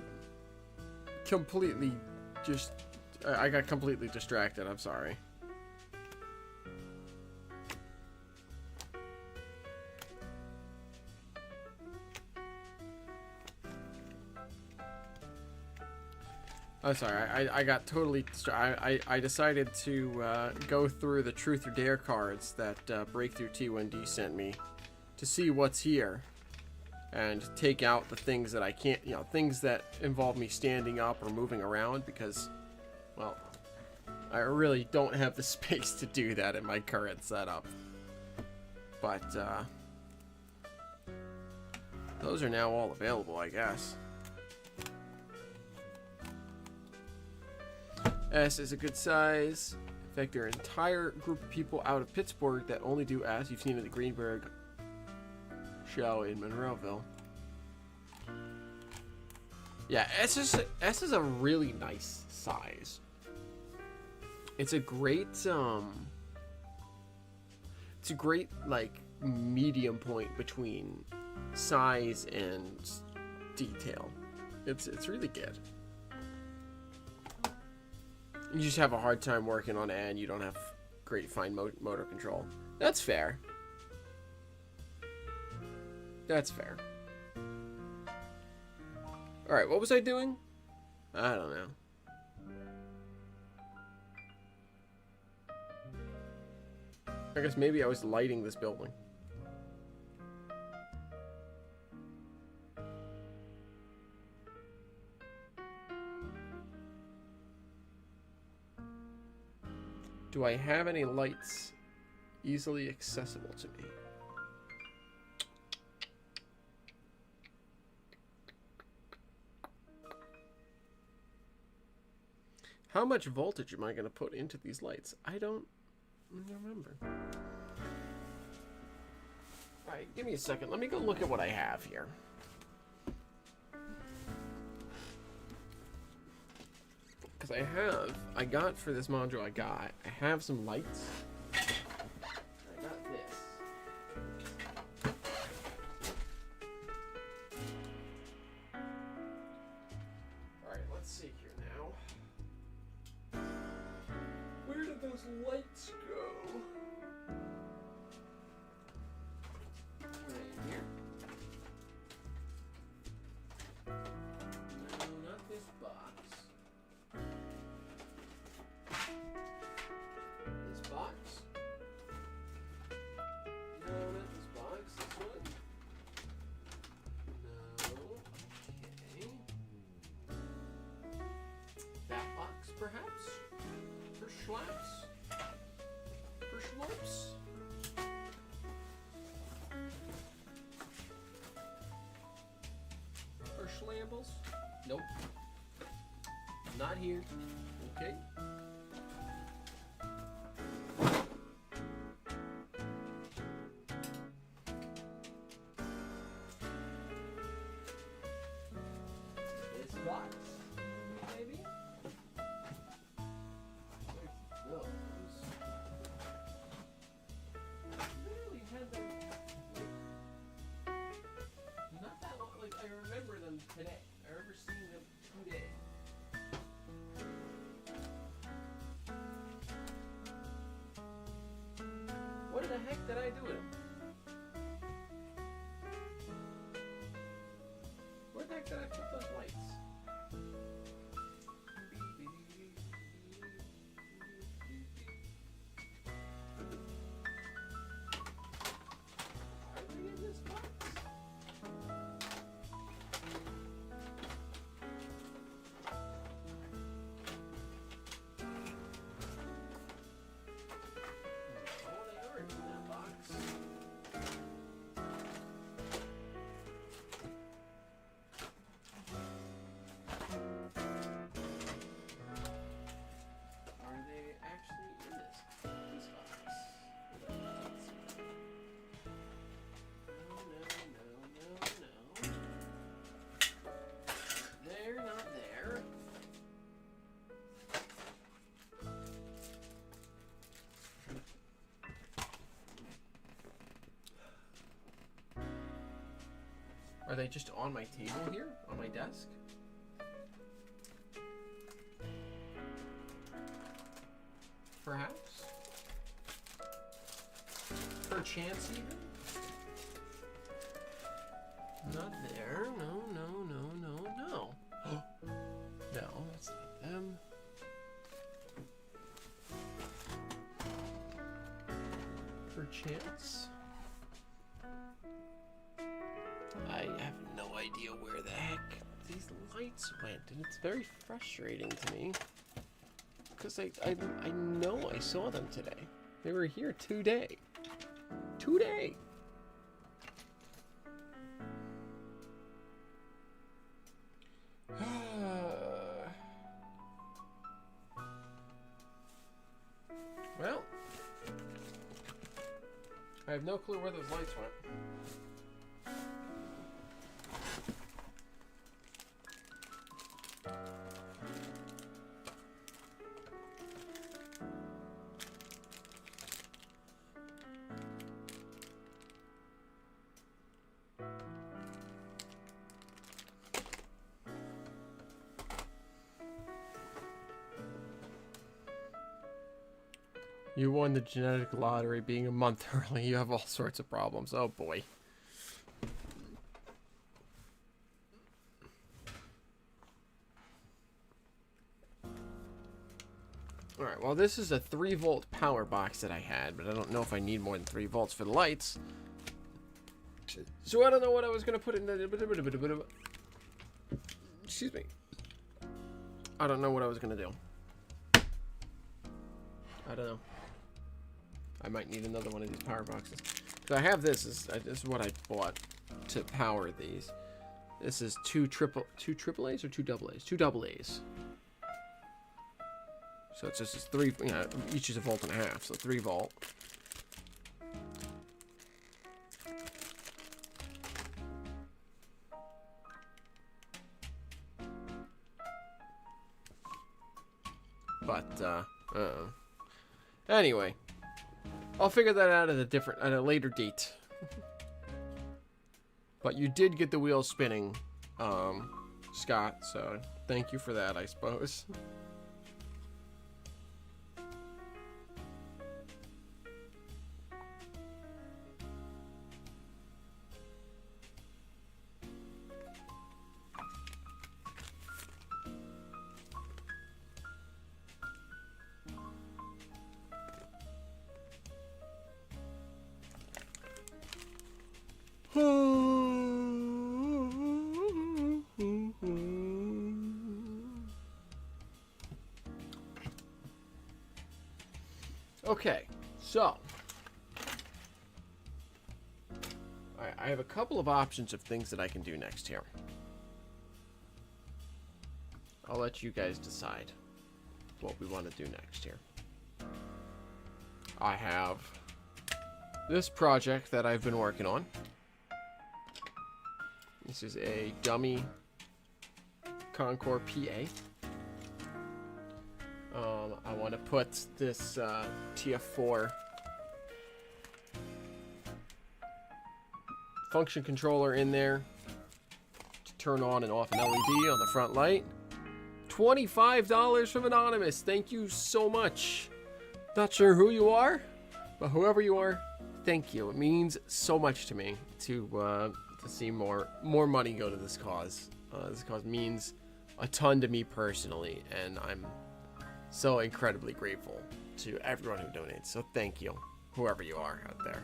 just, I got completely distracted. I'm sorry. I'm sorry. I got totally. I decided to go through the Truth or Dare cards that Breakthrough T1D sent me to see what's here. And take out the things that I can't, you know, things that involve me standing up or moving around because, well, I really don't have the space to do that in my current setup. But those are now all available, I guess. S is a good size. In fact, there are an entire group of people out of Pittsburgh that only do S. You've seen it at the Greenberg show in Monroeville. Yeah, S is a really nice size. It's a great like medium point between size and detail. It's really good. You just have a hard time working on it and you don't have great fine motor control. That's fair. That's fair. Alright, what was I doing? I don't know. I guess maybe I was lighting this building. Do I have any lights easily accessible to me? How much voltage am I going to put into these lights? I don't remember. Alright, give me a second. Let me go look at what I have here. Because I got for this module I have some lights. I got this. Alright, let's see here now. Where did those lights go? Right here. No, not this box. This box? No, not this box. This one? No. Okay. That box, perhaps? For schlaps? For schlorps? For schlambles? Nope. Not here. Okay. This box, maybe? Where's those? I really had them not that long. Like, I remember them today. I remember seeing them today. What the heck did I do with them? Where the heck did I put those lights? Are they in this box? Oh, they are in that box. Are they actually in this box? No. They're not there. Are they just on my table here? On my desk? Perhaps? Perchance even? Not there. No. No, that's not them. Perchance? I have no idea where the heck these lights went, and it's very frustrating to me. Because I know I saw them today. They were here today. today. Well, I have no clue where those lights went. You won the genetic lottery being a month early. You have all sorts of problems. Oh boy. Alright, well this is a 3-volt power box that I had, but I don't know if I need more than 3 volts for the lights. So I don't know what I was going to put in the... Excuse me. I don't know what I was going to do. I don't know. I might need another one of these power boxes. So I have this. This is what I bought to power these. This is two triple A's or two double A's? Two double A's. So it's just 3, you know, each is 1.5 volts, so 3 volt. But, anyway, I'll figure that out at a later date. But you did get the wheels spinning, Scott, so thank you for that, I suppose. Okay, so I have a couple of options of things that I can do next here. I'll let you guys decide what we want to do next here. I have this project that I've been working on. This is a dummy Concord PA. I want to put this TF4 function controller in there to turn on and off an LED on the front light. $25 from Anonymous. Thank you so much. Not sure who you are, but whoever you are, thank you. It means so much to me to see more money go to this cause. This cause means a ton to me personally, and I'm so incredibly grateful to everyone who donates. So thank you, whoever you are out there.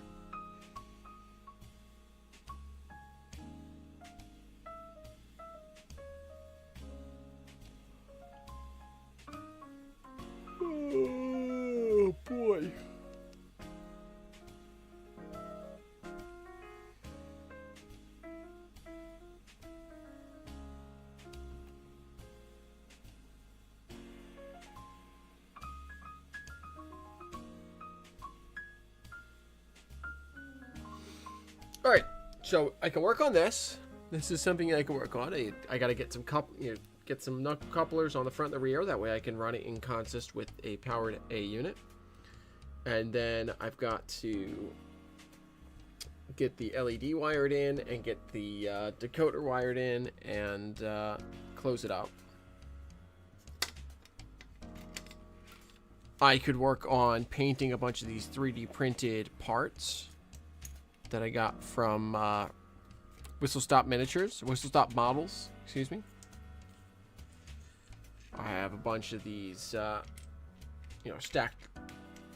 Oh boy. All right, so I can work on this. This is something I can work on. I gotta get some get some knuckle couplers on the front and the rear. That way I can run it in consist with a powered A unit. And then I've got to get the LED wired in and get the decoder wired in and close it up. I could work on painting a bunch of these 3D printed parts that I got from Whistle Stop Models, excuse me. I have a bunch of these, stacked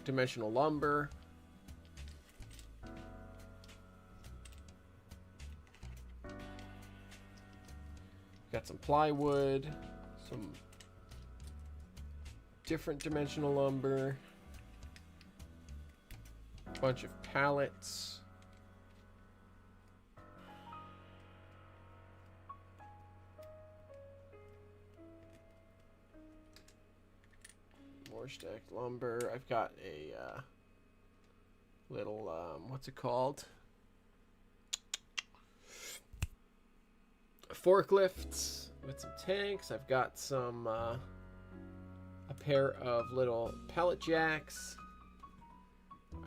dimensional lumber. Got some plywood, some different dimensional lumber, a bunch of pallets. More stacked lumber. I've got a little, what's it called? Forklifts with some tanks. I've got some, a pair of little pallet jacks.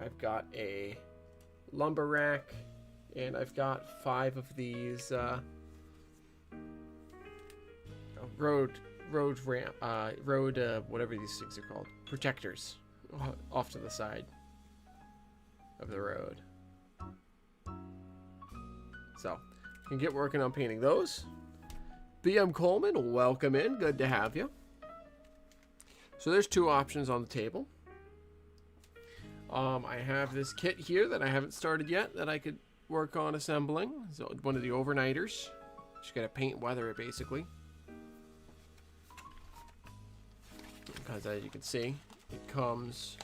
I've got a lumber rack, and I've got 5 of these road whatever these things are called, protectors, off to the side of the road. So you can get working on painting those. BM Coleman, welcome in. Good to have you. So there's 2 options on the table. I have this kit here that I haven't started yet that I could work on assembling. So one of the overnighters. Just gotta paint weather it basically. Because as you can see, it comes,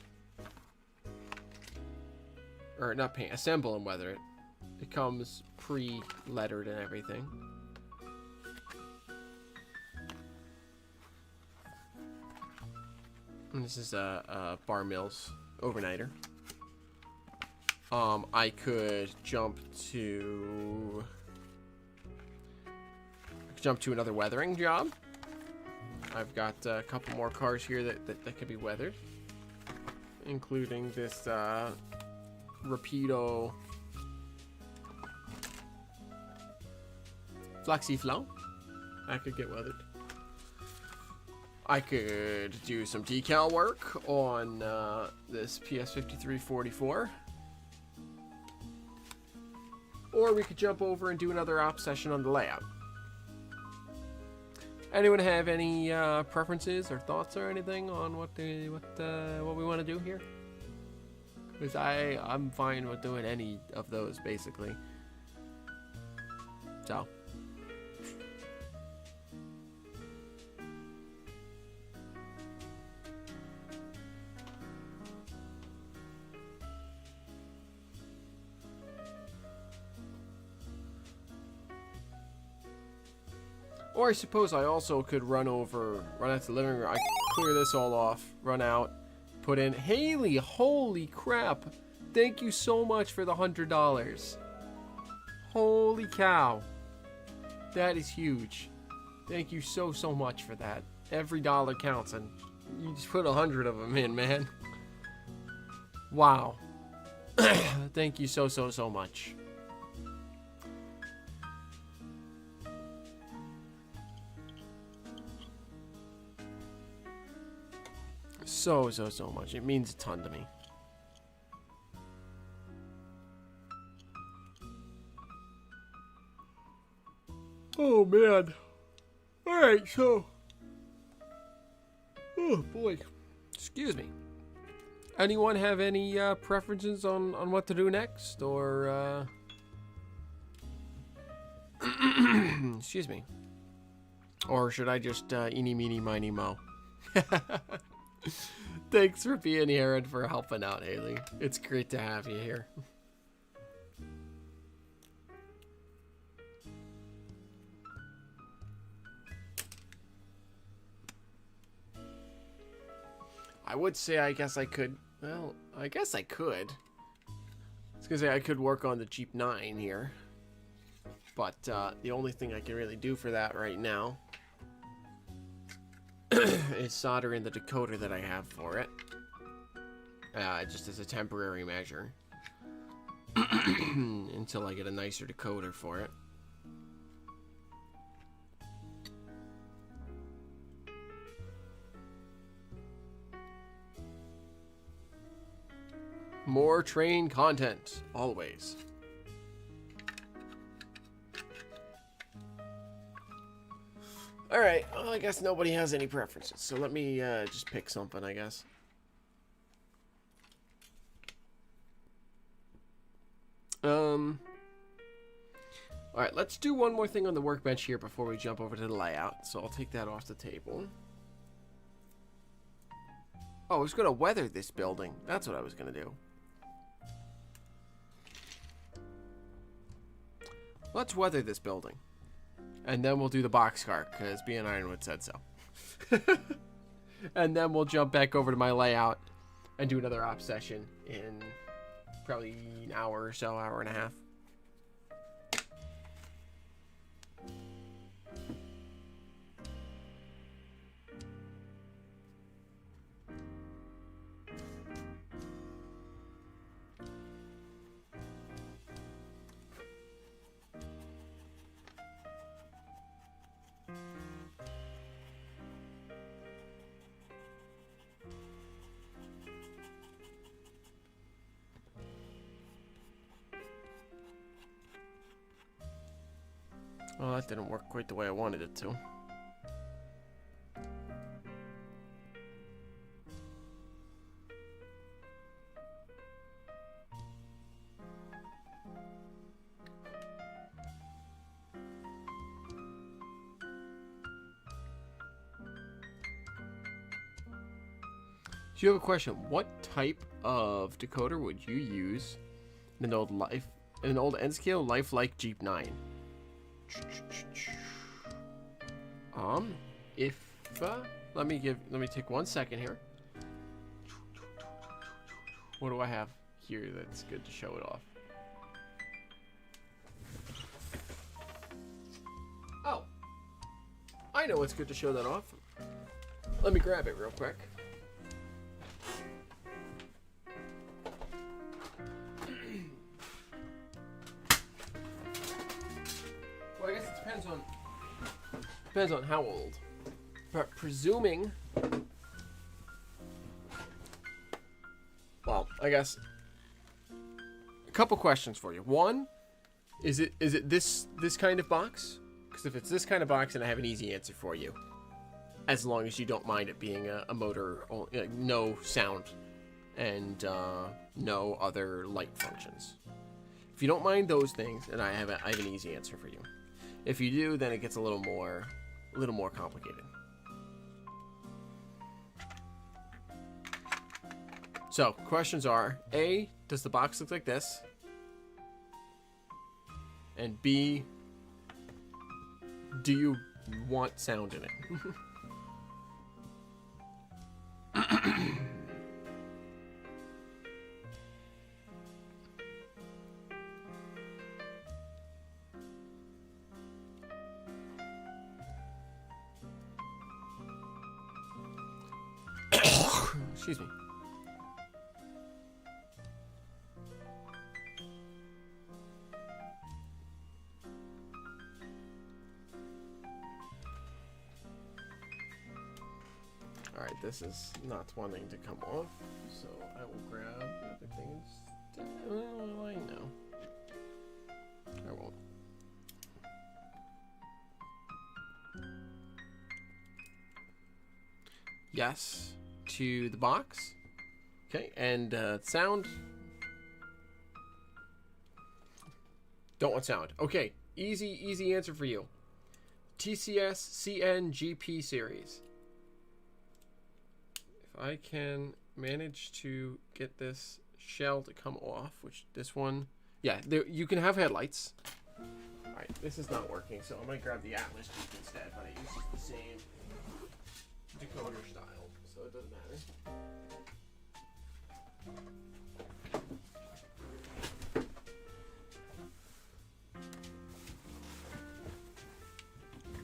or not paint, assemble and weather it. It comes pre-lettered and everything. And this is a Bar Mills overnighter. I could jump to another weathering job. I've got a couple more cars here that could be weathered, including this Rapido Flexi Flow. I could get weathered. I could do some decal work on this PS5344. Or we could jump over and do another op session on the layout. Anyone have any preferences or thoughts or anything on what we want to do here? Because I'm fine with doing any of those basically. So. Or I suppose I also could run out to the living room. I could clear this all off, run out, put in Haley. Holy crap! Thank you so much for the $100. Holy cow, that is huge. Thank you so much for that. Every dollar counts, and you just put 100 of them in, man. Wow. Thank you so much. So much. It means a ton to me. Oh man. Alright, so. Oh boy. Excuse me. Anyone have any preferences on what to do next? Or excuse me. Or should I just eeny meeny miny mo? Thanks for being here and for helping out, Haley. It's great to have you here. I would say I guess I could. Well, I guess I could. I was gonna say I could work on the Jeep 9 here. But the only thing I can really do for that right now is solder in the decoder that I have for it. Just as a temporary measure. Until I get a nicer decoder for it. More train content, always. Alright, well, I guess nobody has any preferences, so let me just pick something, I guess. Alright, let's do one more thing on the workbench here before we jump over to the layout, so I'll take that off the table. Oh, I was going to weather this building. That's what I was going to do. let's weather this building. And then we'll do the boxcar, because B&I Ironwood said so. And then we'll jump back over to my layout and do another op session in probably an hour or so, hour and a half. Well, that didn't work quite the way I wanted it to. So you have a question. What type of decoder would you use in an old N-scale lifelike Jeep 9? Let me take 1 second here. What do I have here that's good to show it off? Oh, I know what's good to show that off. Let me grab it real quick. Well, I guess it depends on how old. But presuming, well, I guess a couple questions for you. One, is it this kind of box? Because if it's this kind of box, then I have an easy answer for you. As long as you don't mind it being a motor, no sound, and no other light functions. If you don't mind those things, then I have an easy answer for you. If you do, then it gets a little more complicated. So, questions are, A, does the box look like this? And B, do you want sound in it? Excuse me. Alright, this is not wanting to come off, so I will grab the other things. Well, I know. I won't. Yes to the box. Okay, and sound. Don't want sound. Okay, easy answer for you. TCS CN-GP series. If I can manage to get this shell to come off, which this one, yeah, there, you can have headlights. All right, this is not working, so I might grab the Atlas Jeep instead, but it uses the same decoder style, so it doesn't matter.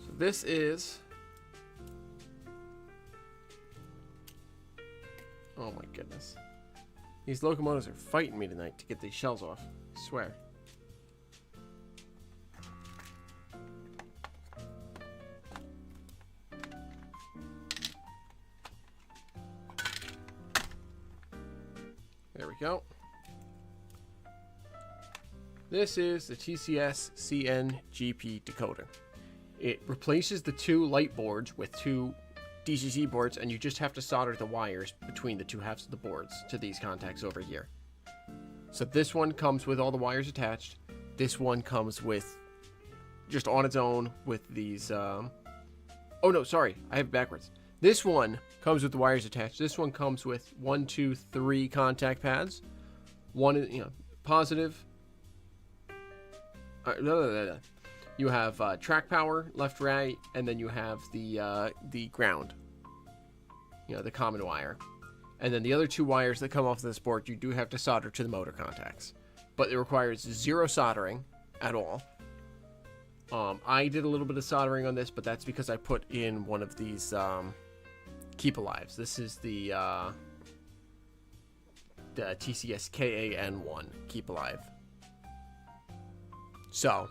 So this is, oh my goodness. These locomotives are fighting me tonight to get these shells off, I swear. There we go. This is the TCS CN-GP decoder. It replaces the two light boards with two DCC boards, and you just have to solder the wires between the two halves of the boards to these contacts over here. So this one comes with all the wires attached. This one comes with just on its own with these. Oh no, sorry, I have it backwards. This one comes with the wires attached. This one comes with 1, 2, 3 contact pads. One, positive. You have track power, left, right, and then you have the ground. You know, the common wire. And then the other 2 wires that come off this board, you do have to solder to the motor contacts. But it requires 0 soldering at all. I did a little bit of soldering on this, but that's because I put in one of these Keep Alives. This is the TCS KAN1 Keep Alive. So,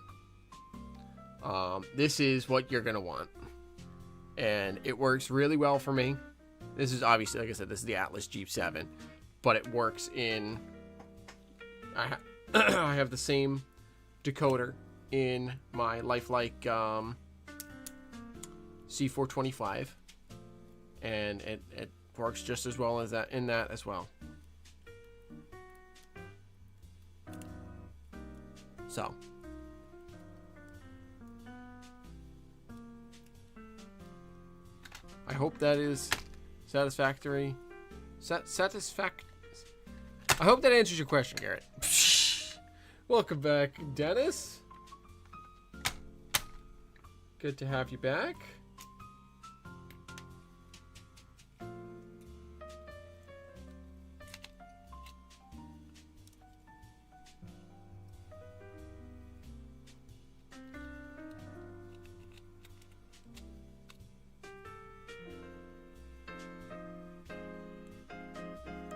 this is what you're going to want. And it works really well for me. This is obviously, like I said, this is the Atlas Jeep 7. But it works in... I have the same decoder in my lifelike C425. And it works just as well as that in that as well. So... I hope that is satisfactory. I hope that answers your question, Garrett. Welcome back, Dennis. Good to have you back.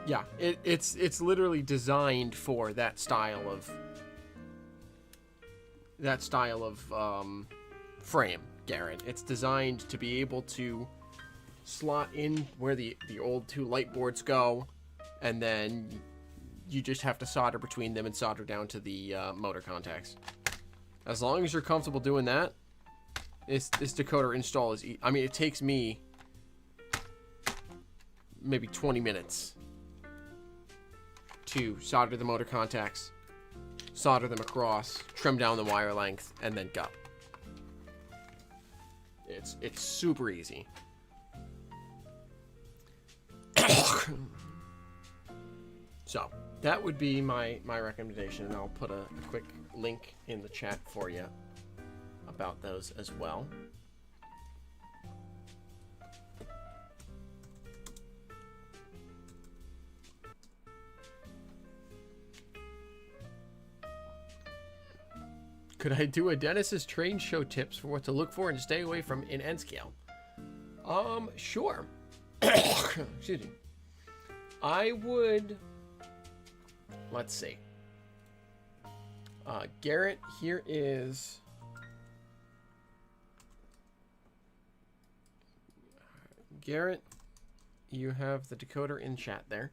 Yeah, it's literally designed for that style of frame, Garrett. It's designed to be able to slot in where the old 2 light boards go, and then you just have to solder between them and solder down to the motor contacts. As long as you're comfortable doing that, this decoder install is I mean, it takes me maybe 20 minutes to solder the motor contacts, solder them across, trim down the wire length, and then go. It's super easy. So that would be my recommendation, and I'll put a quick link in the chat for you about those as well. Could I do a Dennis's train show tips for what to look for and stay away from in N-Scale? Sure. Excuse me. I would... Let's see. Garrett, here is... Garrett, you have the decoder in chat there.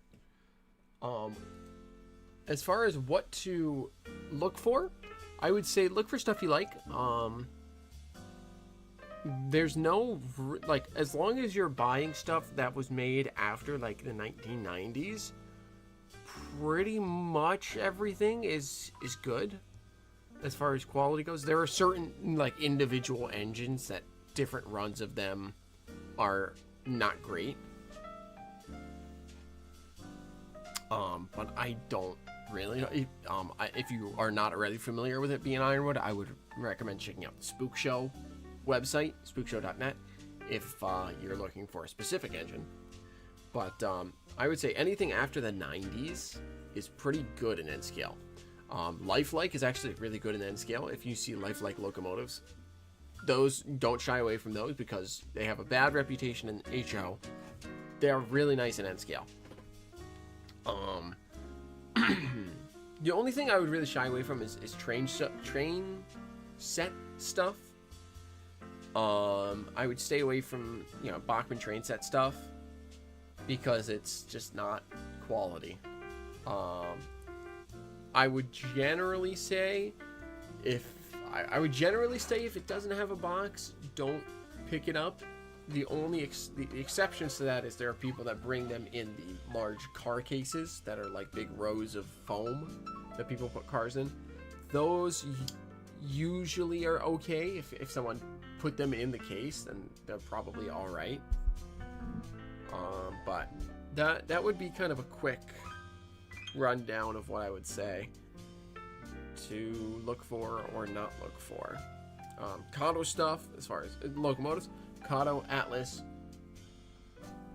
As far as what to look for, I would say look for stuff you like. There's no, like, as long as you're buying stuff that was made after, like, the 1990s, pretty much everything is good as far as quality goes. There are certain, like, individual engines that different runs of them are not great. But I don't really know. If you are not already familiar with it being Ironwood, I would recommend checking out the Spook Show website, spookshow.net, if you're looking for a specific engine. But I would say anything after the 90s is pretty good in N-Scale. Lifelike is actually really good in N-Scale. If you see lifelike locomotives, those, don't shy away from those because they have a bad reputation in HO. They're really nice in N-Scale. The only thing I would really shy away from is train set stuff. I would stay away from, you know, Bachmann train set stuff because it's just not quality. I would generally say if it doesn't have a box, don't pick it up. The only the exceptions to that is there are people that bring them in the large car cases that are like big rows of foam that people put cars in. Those usually are okay. If someone put them in the case, then they're probably all right. But that would be kind of a quick rundown of what I would say to look for or not look for. Kato stuff, as far as locomotives, Kato, Atlas,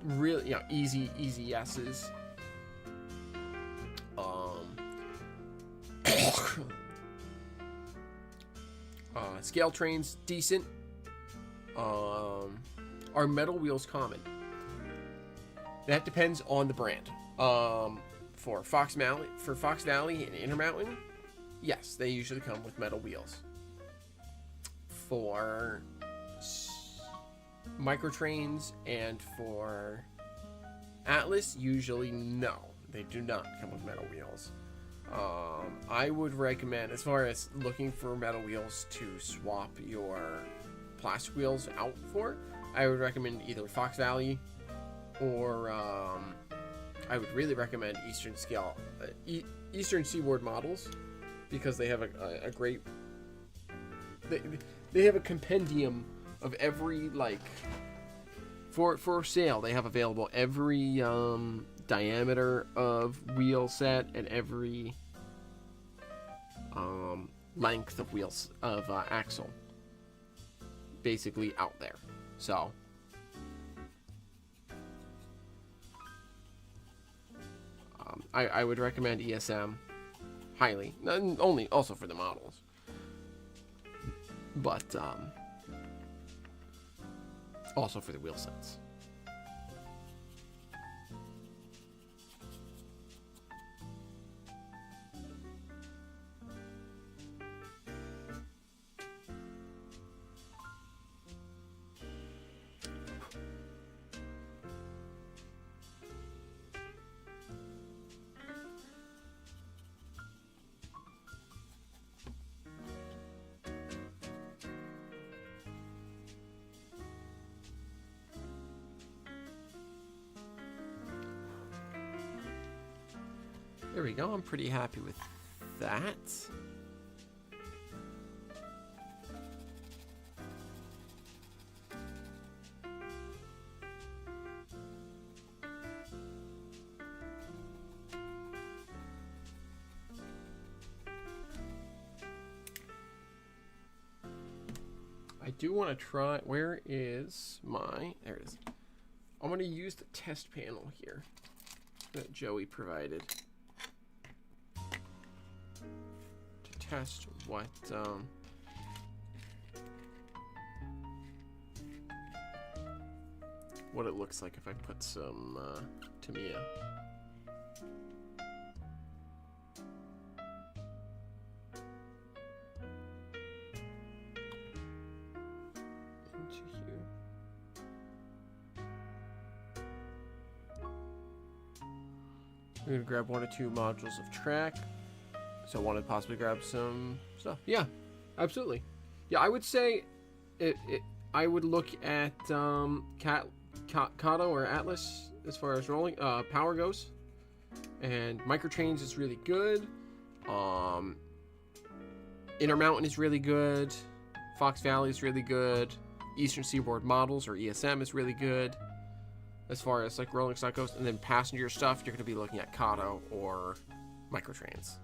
really, you know, easy yeses. Scale trains, decent. Are metal wheels common? That depends on the brand. For Fox Valley and Intermountain, yes, they usually come with metal wheels. For microtrains and for Atlas, usually no, they do not come with metal wheels. I would recommend, as far as looking for metal wheels to swap your plastic wheels out for, I would recommend either Fox Valley or I would really recommend Eastern Seaboard Models, because they have a great they have a compendium of every, like, for sale. They have available every diameter of wheel set and every length of wheels of axle, basically out there. So I would recommend ESM highly, only also for the models, but also for the wheel sets. There we go. I'm pretty happy with that. I do want to try. Where is my? There it is. I'm going to use the test panel here that Joey provided to test what it looks like if I put some Tamiya. I'm gonna grab 1 or 2 modules of track. So I want to possibly grab some stuff. Yeah, absolutely. Yeah, I would say I would look at Kato or Atlas as far as rolling power goes, and Microtrains is really good. Intermountain is really good. Fox Valley is really good. Eastern Seaboard Models or ESM is really good as far as like rolling stock goes. And then passenger stuff, you're going to be looking at Kato or Microtrains.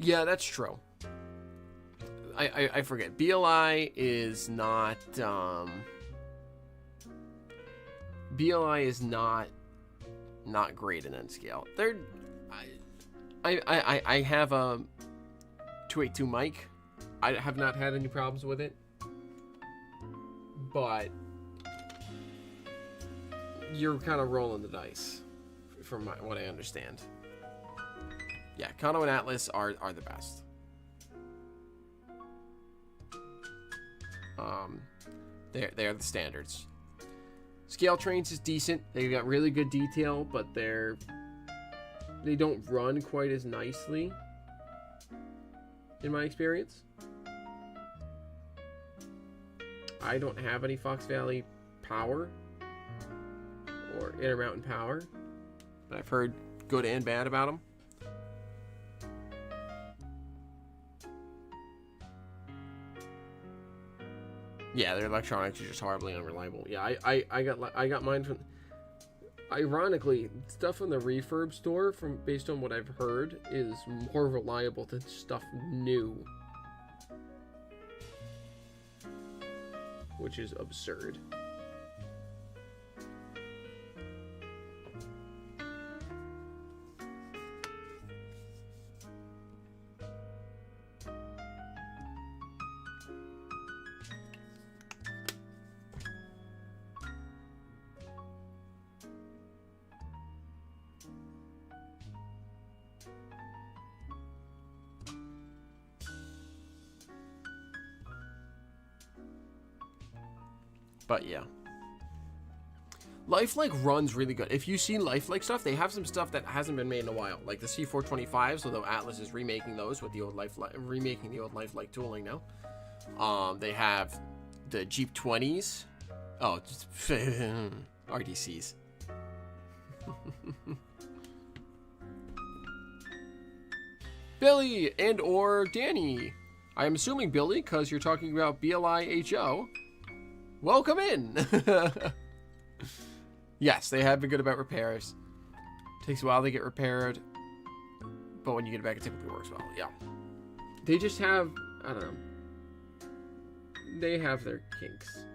Yeah, that's true. I forget. BLI is not great in NScale. I have a 282 mic. I have not had any problems with it, but you're kind of rolling the dice, from what I understand. Yeah, Kato and Atlas are the best. They are the standards. Scale Trains is decent. They got really good detail, but they don't run quite as nicely, in my experience. I don't have any Fox Valley power or Intermountain power, but I've heard good and bad about them. Yeah, their electronics are just horribly unreliable. Yeah, I got mine from. ironically, stuff in the refurb store, based on what I've heard, is more reliable than stuff new. Which is absurd. But yeah. Lifelike runs really good. If you've seen Lifelike stuff, they have some stuff that hasn't been made in a while. Like the C425s, although Atlas is remaking those with the old remaking the old Lifelike tooling now. They have the Jeep 20s. Oh, just RDCs. Billy and or Danny. I'm assuming Billy, because you're talking about BLIHO. Welcome in! Yes, they have been good about repairs. Takes a while to get repaired, but when you get it back, it typically works well. Yeah. They just have, I don't know. They have their kinks.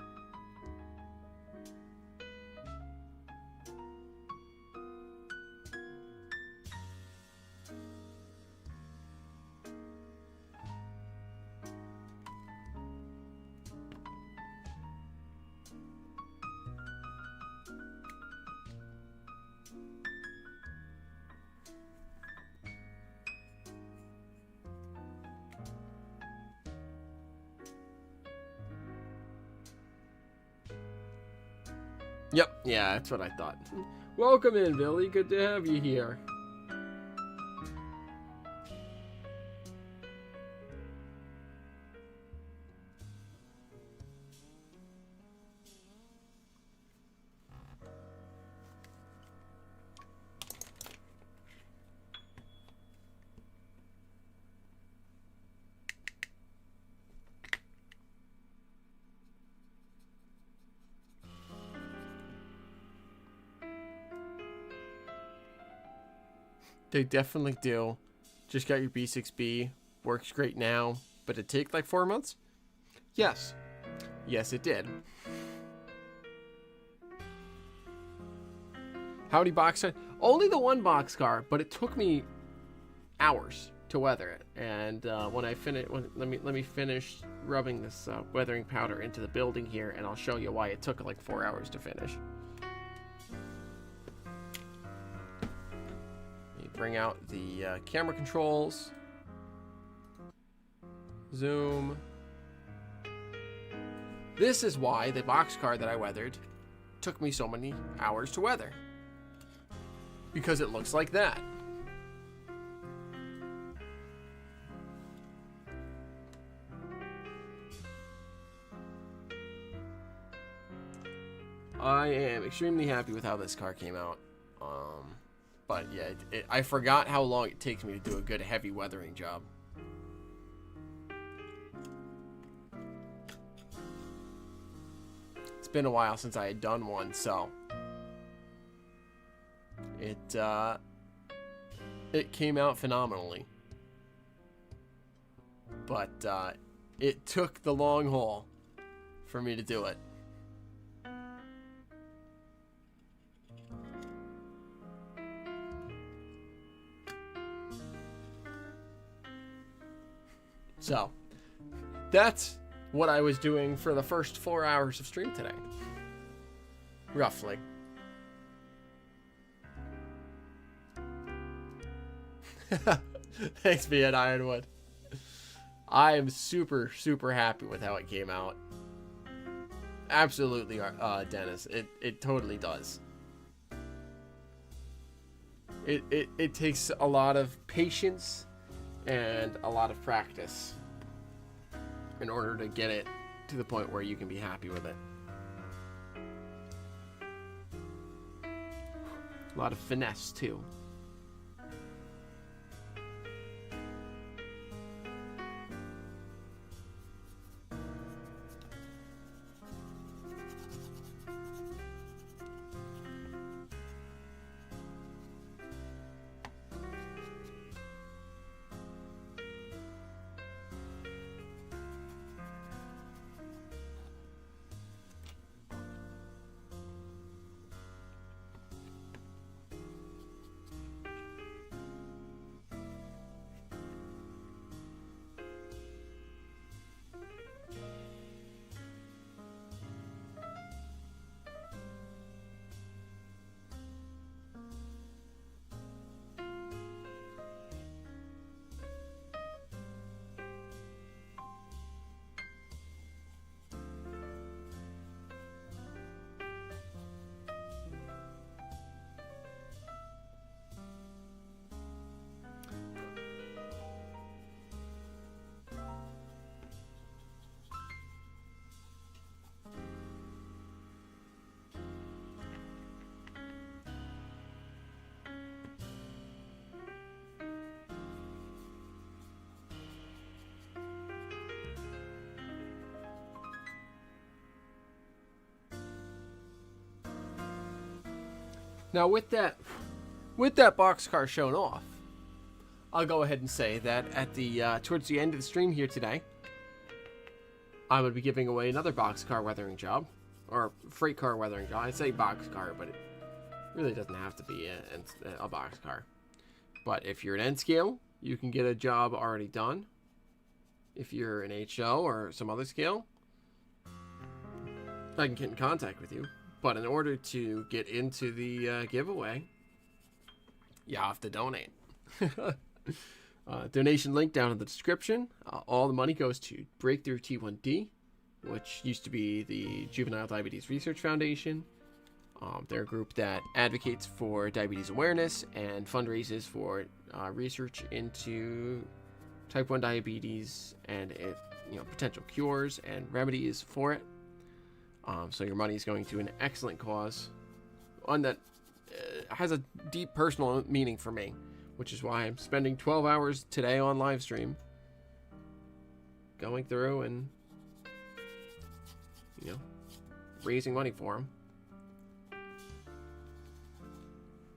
Yep, yeah, that's what I thought. Welcome in, Billy. Good to have you here. They definitely do. Just got your B6B. Works great now. But it take like 4 months? Yes. Yes, it did. Howdy boxcar. Only the one boxcar, but it took me hours to weather it. And when I finish, let me finish rubbing this weathering powder into the building here, and I'll show you why it took like 4 hours to finish. Bring out the camera controls. Zoom. This is why the boxcar that I weathered took me so many hours to weather. Because it looks like that. I am extremely happy with how this car came out. But yeah, I forgot how long it takes me to do a good heavy weathering job. It's been a while since I had done one, so it came out phenomenally. But it took the long haul for me to do it. So, that's what I was doing for the first 4 hours of stream today. Roughly. Thanks, me at Ironwood. I am super, super happy with how it came out. Absolutely, Dennis. It totally does. It takes a lot of patience and a lot of practice in order to get it to the point where you can be happy with it. A lot of finesse too. Now with that boxcar shown off, I'll go ahead and say that at the towards the end of the stream here today, I'm going to be giving away another boxcar weathering job, or freight car weathering job. I say boxcar, but it really doesn't have to be a boxcar. But if you're an NScale, you can get a job already done. If you're an HO or some other scale, I can get in contact with you. But in order to get into the giveaway, you have to donate. Donation link down in the description. All the money goes to Breakthrough T1D, which used to be the Juvenile Diabetes Research Foundation. They're a group that advocates for diabetes awareness and fundraises for research into type 1 diabetes and potential cures and remedies for it. So your money is going to an excellent cause, one that has a deep personal meaning for me, which is why I'm spending 12 hours today on live stream going through and raising money for them.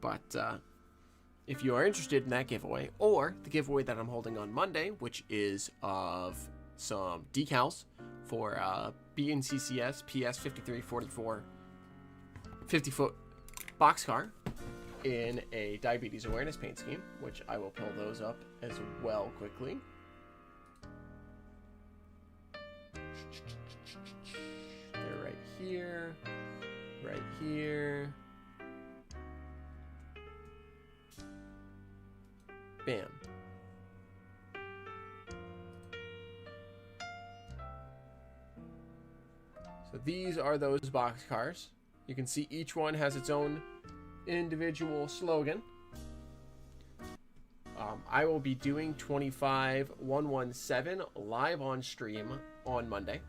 But if you are interested in that giveaway, or the giveaway that I'm holding on Monday, which is of some decals for BNCCS PS5344 50-foot boxcar in a diabetes awareness paint scheme, which I will pull those up as well quickly. They're right here, right here. Bam. So these are those boxcars. You can see each one has its own individual slogan. I will be doing 25117 live on stream on Monday.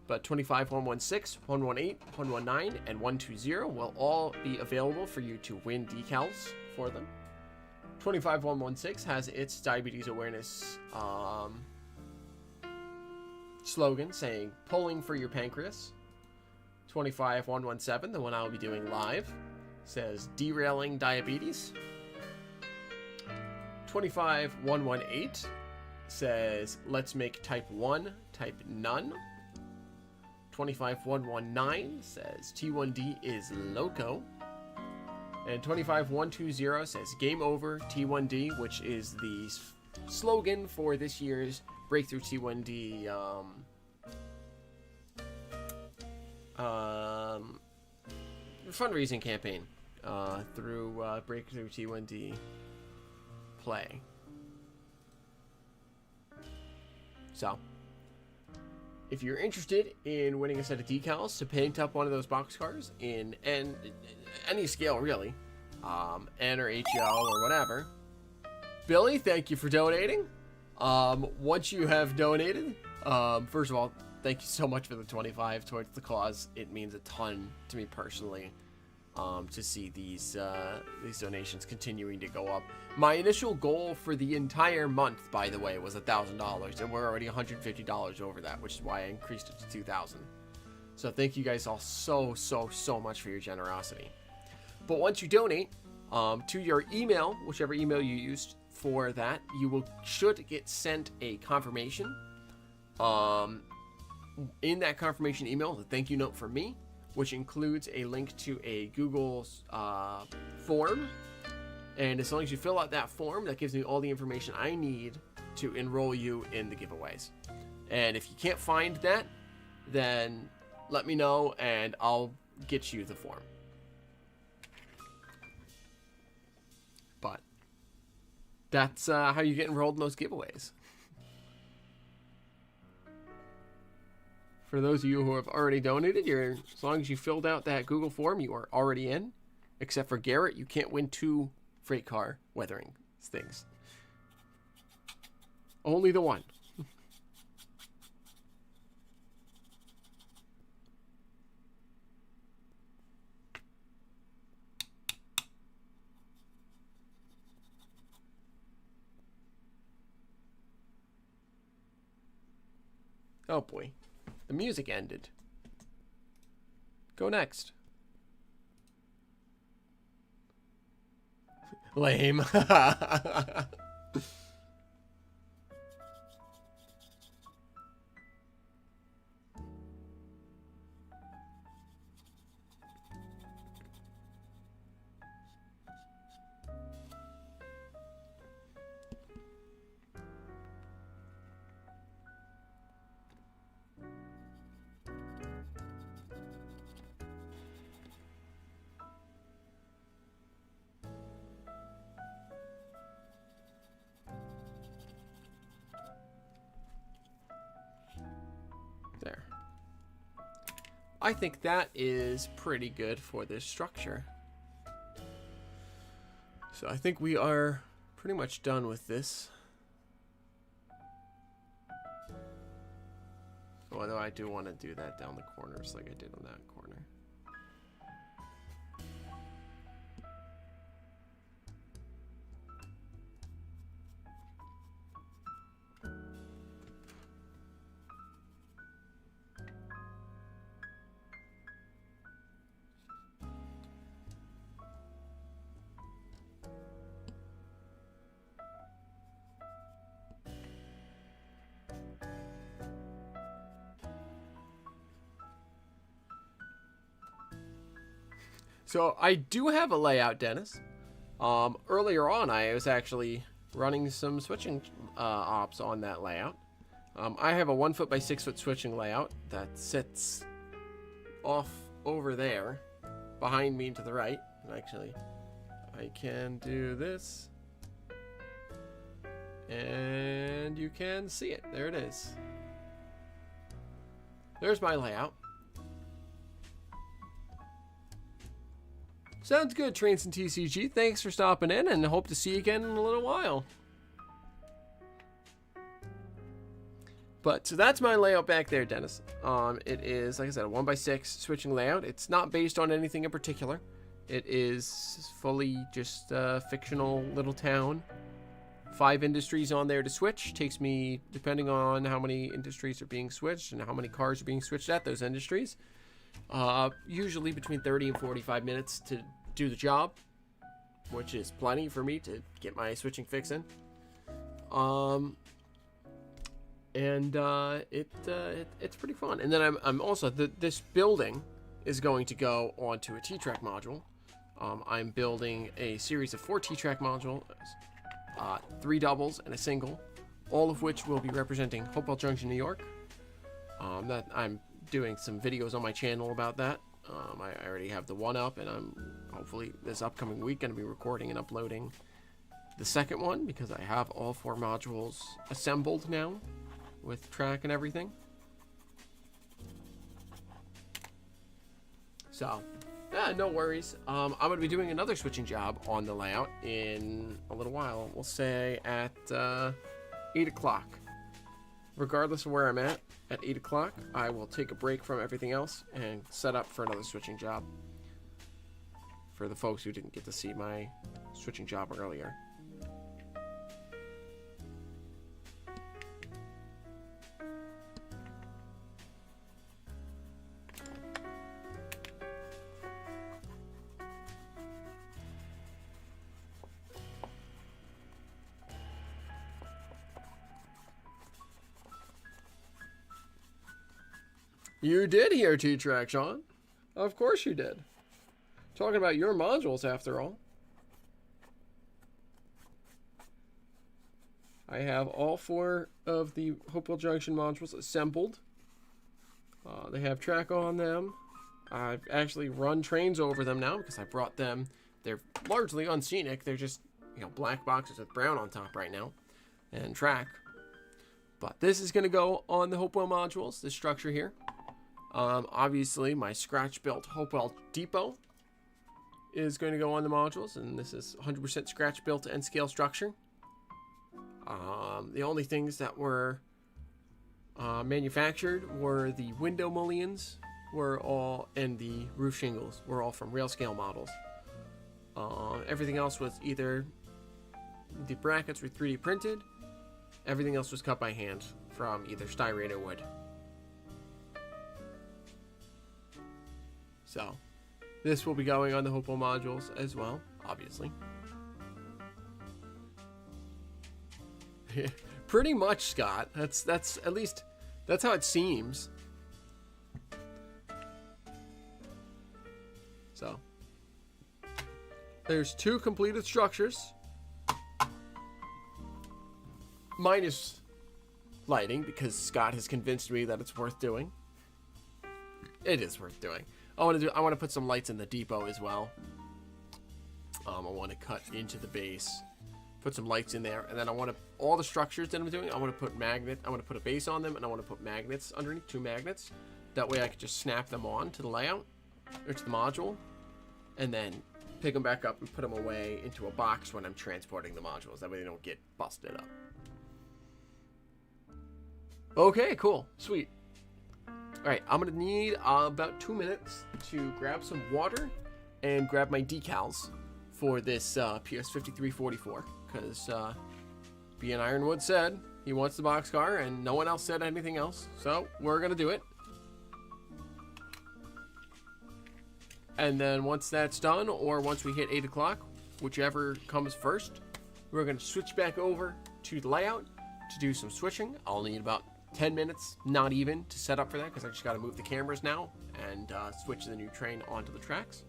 But 25116, 118, 119, and 120 will all be available for you to win decals for them. 25116 has its diabetes awareness slogan saying pulling for your pancreas. 25117, the one I'll be doing live, says derailing diabetes. 25118 says let's make type 1 type none. 25119 says T1D is loco. And 25120 says game over T1D, which is the slogan for this year's Breakthrough T1D fundraising campaign through Breakthrough T1D play. So, if you're interested in winning a set of decals to paint up one of those boxcars in any scale really, N or HO or whatever, Billy, thank you for donating. Once you have donated, first of all, thank you so much for the 25 towards the cause. It means a ton to me personally, to see these donations continuing to go up. My initial goal for the entire month, by the way, was $1,000, and we're already $150 over that, which is why I increased it to $2,000. So thank you guys all so much for your generosity. But once you donate to your email, whichever email you used for that, you should get sent a confirmation. In that confirmation email, the thank you note from me, which includes a link to a Google form. And as long as you fill out that form, that gives me all the information I need to enroll you in the giveaways. And if you can't find that, then let me know and I'll get you the form. But that's how you get enrolled in those giveaways. For those of you who have already donated, as long as you filled out that Google form, you are already in. Except for Garrett, you can't win 2 freight car weathering things. Only the one. Oh boy. The music ended. Go next. Lame. There. I think that is pretty good for this structure. So I think we are pretty much done with this. Although I do want to do that down the corners like I did on that corner. So I do have a layout, Dennis. Earlier on, I was actually running some switching ops on that layout. I have a 1 foot by 6 foot switching layout that sits off over there, behind me to the right. And actually, I can do this, and you can see it. There it is. There's my layout. Sounds good, Trains and TCG. Thanks for stopping in, and hope to see you again in a little while. But, so that's my layout back there, Dennis. It is, like I said, a 1 by 6 switching layout. It's not based on anything in particular. It is fully just a fictional little town. 5 industries on there to switch. Takes me, depending on how many industries are being switched and how many cars are being switched at those industries, usually between 30 and 45 minutes to do the job, which is plenty for me to get my switching fix in. It's pretty fun. And then I'm also, this building is going to go onto a T-Track module. I'm building a series of 4 T-Track modules, 3 doubles and a single, all of which will be representing Hopewell Junction, New York. That I'm doing some videos on my channel about that. I already have the one up, and I'm hopefully this upcoming week going to be recording and uploading the second one, because I have all 4 modules assembled now with track and everything. So, yeah, no worries. I'm going to be doing another switching job on the layout in a little while. We'll say at 8 o'clock. Regardless of where I'm at 8 o'clock, I will take a break from everything else and set up for another switching job. For the folks who didn't get to see my switching job earlier. You did hear T-Track, Sean. Of course you did. Talking about your modules, after all. I have all 4 of the Hopewell Junction modules assembled. They have track on them. I've actually run trains over them now because I brought them. They're largely unscenic. They're just, black boxes with brown on top right now. And track. But this is going to go on the Hopewell modules, this structure here. Obviously, my scratch-built Hopewell Depot is going to go on the modules, and this is 100% scratch-built to N-scale structure. The only things that were manufactured were the window mullions, and the roof shingles were all from rail scale models. Everything else was either the brackets were 3D printed. Everything else was cut by hand from either styrene or wood. So, this will be going on the Hopewell modules as well, obviously. Pretty much, Scott. That's at least that's how it seems. So there's 2 completed structures. Minus lighting, because Scott has convinced me that it's worth doing. It is worth doing. I want to put some lights in the depot as well. I want to cut into the base, put some lights in there, and then I want to all the structures that I'm doing. I want to put I want to put a base on them, and I want to put magnets underneath, 2 magnets. That way I can just snap them on to the layout or to the module, and then pick them back up and put them away into a box when I'm transporting the modules. That way they don't get busted up. Okay, cool, sweet. All right, I'm gonna need about 2 minutes to grab some water and grab my decals for this PS5344, because B.N. Ironwood said he wants the boxcar, and no one else said anything else, so we're gonna do it. And then once that's done, or once we hit 8 o'clock, whichever comes first, we're gonna switch back over to the layout to do some switching. I'll need about 10 minutes, not even, to set up for that, because I just got to move the cameras now and switch the new train onto the tracks.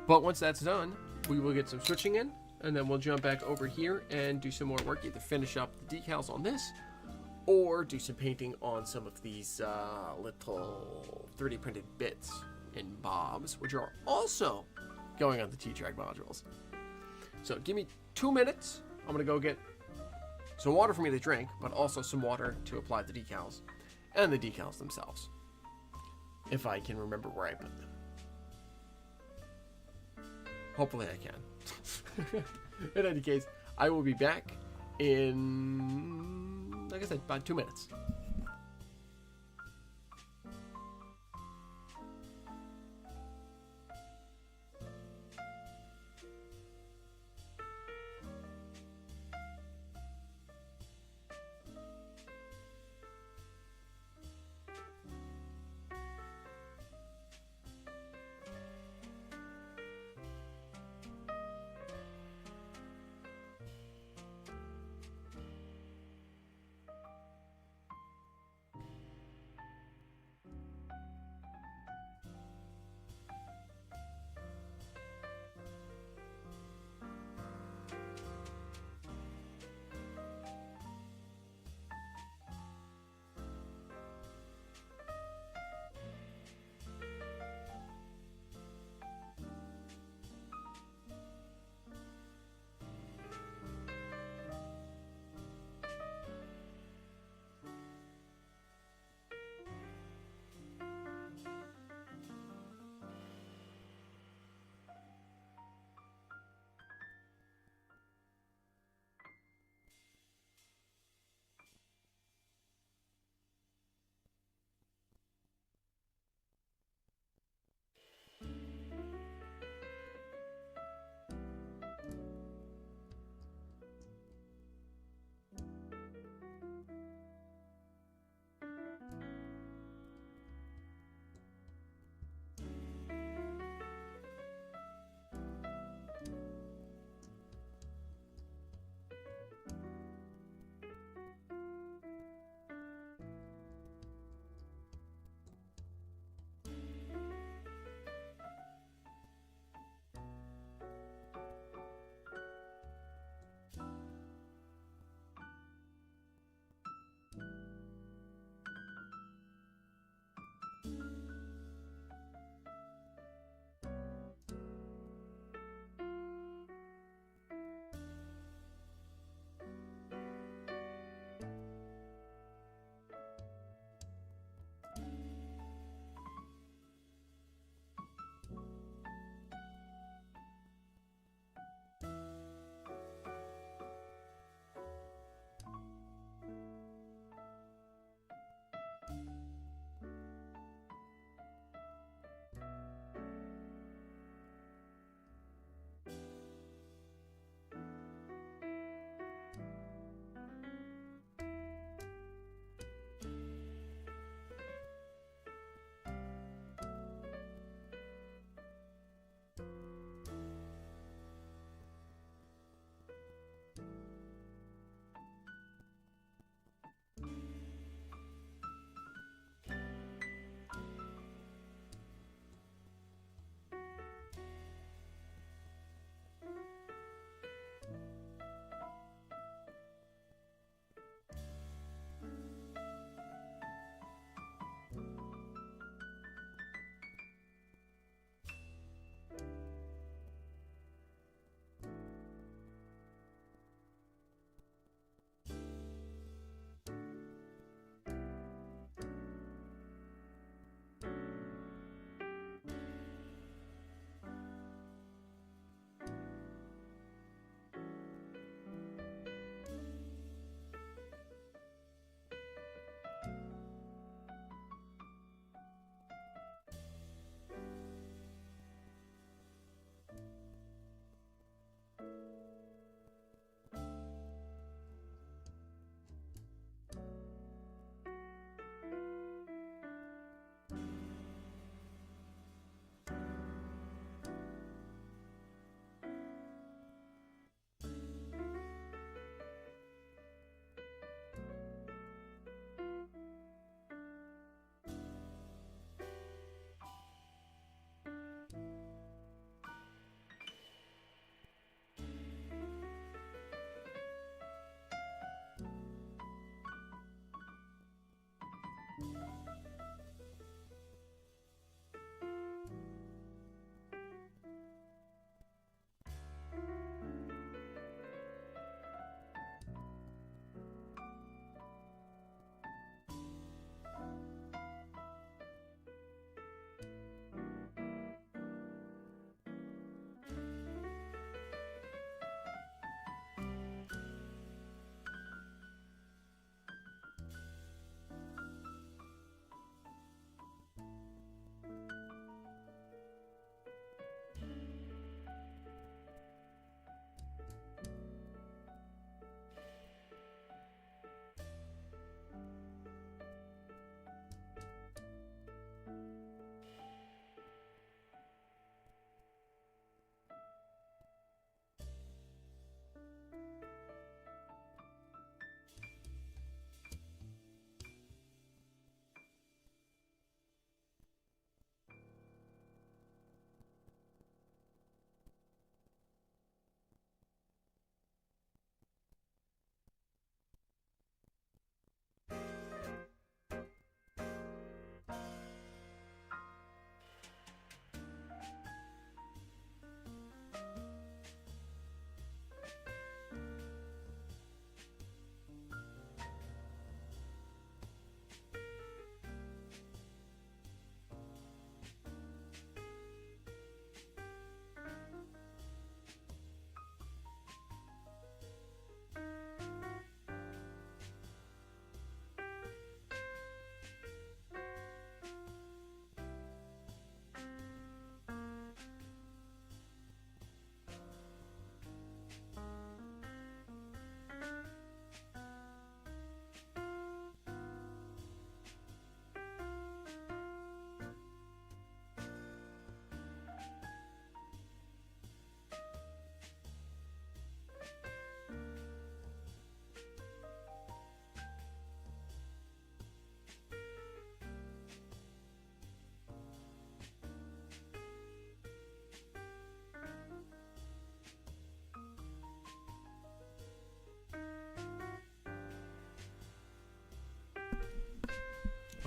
But once that's done, we will get some switching in, and then we'll jump back over here and do some more work, either finish up the decals on this, or do some painting on some of these little 3D printed bits and bobs, which are also going on the T-Track modules. So give me 2 minutes. I'm going to go get some water for me to drink, but also some water to apply the decals, and the decals themselves, if I can remember where I put them. Hopefully I can. In any case, I will be back in, like I said, about 2 minutes.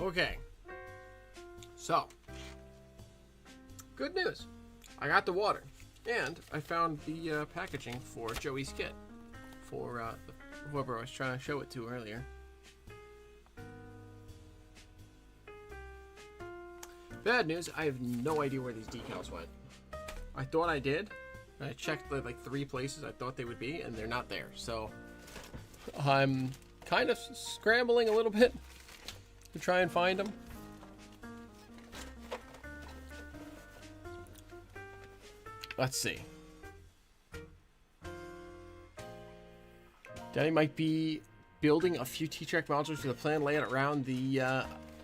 Okay. So, good news. I got the water. And I found the packaging for Joey's kit. For whoever I was trying to show it to earlier. Bad news, I have no idea where these decals went. I thought I did. I checked like 3 places I thought they would be, and they're not there. So I'm kind of scrambling a little bit to try and find them. Let's see. Danny might be building a few T-Track modules with a plan laying around the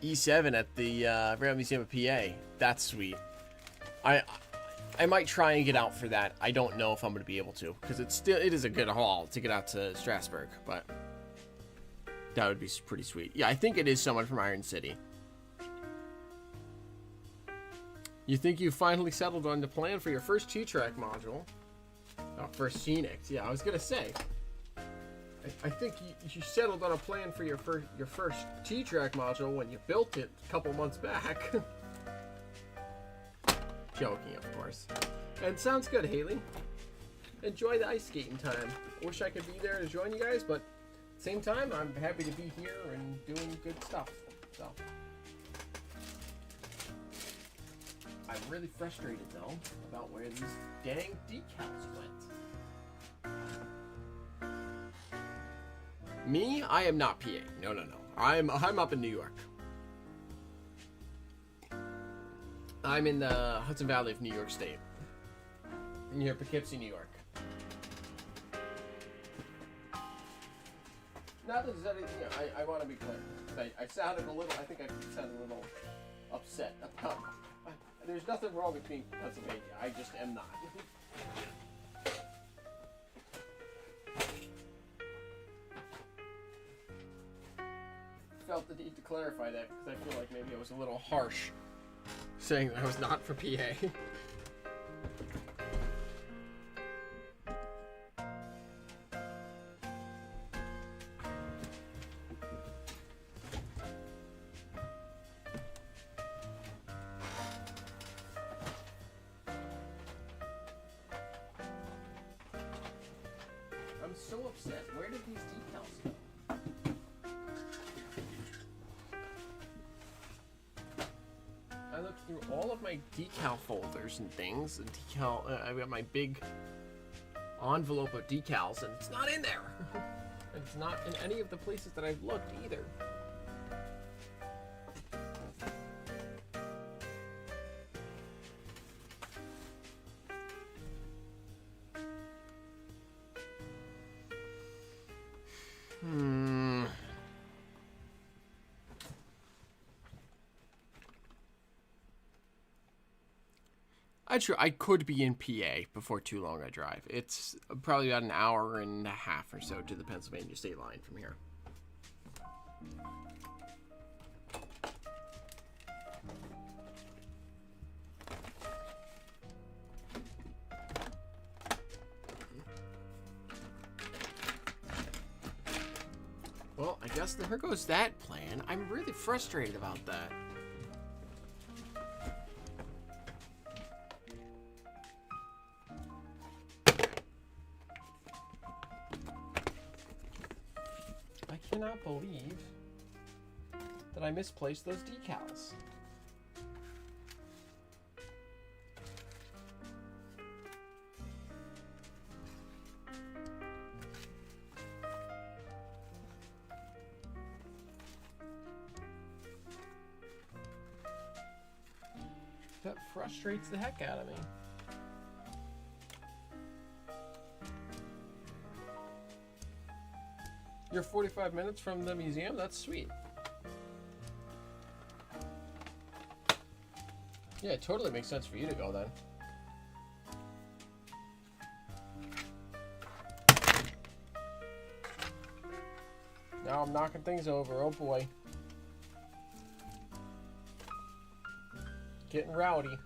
E7 at the Rail Museum of PA. That's sweet. I might try and get out for that. I don't know if I'm going to be able to, because it is a good haul to get out to Strasbourg, but that would be pretty sweet. Yeah, I think it is someone from Iron City. You think you finally settled on the plan for your first T-Track module? Oh, first Scenic. Yeah, I was going to say. I think you settled on a plan for your first T-Track module when you built it a couple months back. Joking, of course. And sounds good, Haley. Enjoy the ice skating time. Wish I could be there to join you guys, but at the same time, I'm happy to be here and doing good stuff. So I'm really frustrated though about where these dang decals went. Me, I am not PA. No. I'm up in New York. I'm in the Hudson Valley of New York State. Near Poughkeepsie, New York. Not that there's anything, I want to be clear. I sounded a little, I think I sounded a little upset about, there's nothing wrong with being Pennsylvania. I just am not. Felt the need to clarify that because I feel like maybe I was a little harsh saying that I was not for PA. I'm so upset. Where did these decals go? I looked through all of my decal folders and things, and I've got my big envelope of decals, and it's not in there. And it's not in any of the places that I've looked either. I could be in PA before too long I drive. It's probably about an hour and a half or so to the Pennsylvania state line from here. Well, I guess there goes that plan. I'm really frustrated about that. I cannot believe that I misplaced those decals. That frustrates the heck out of me. You're 45 minutes from the museum? That's sweet. Yeah, it totally makes sense for you to go then. Now I'm knocking things over. Oh boy. Getting rowdy.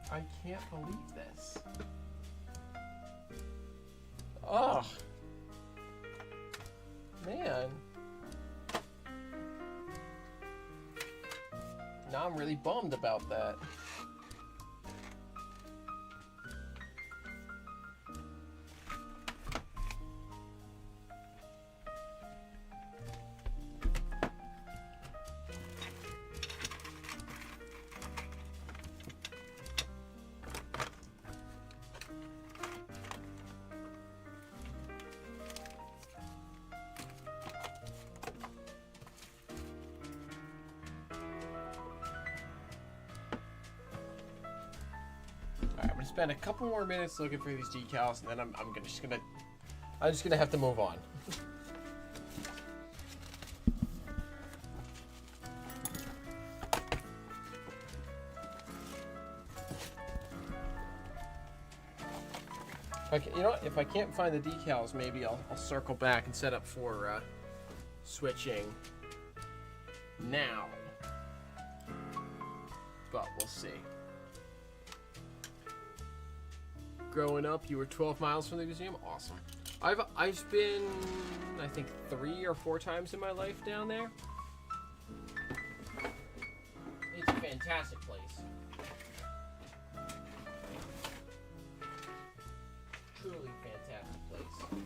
I can't believe this. Oh. Man. Now I'm really bummed about that. Spend a couple more minutes looking for these decals, and then I'm just gonna have to move on. Okay, you know what? If I can't find the decals, maybe I'll circle back and set up for switching now. But we'll see. Growing up, you were 12 miles from the museum. Awesome. I've been, I think, 3 or 4 times in my life down there. It's a fantastic place. Truly fantastic place.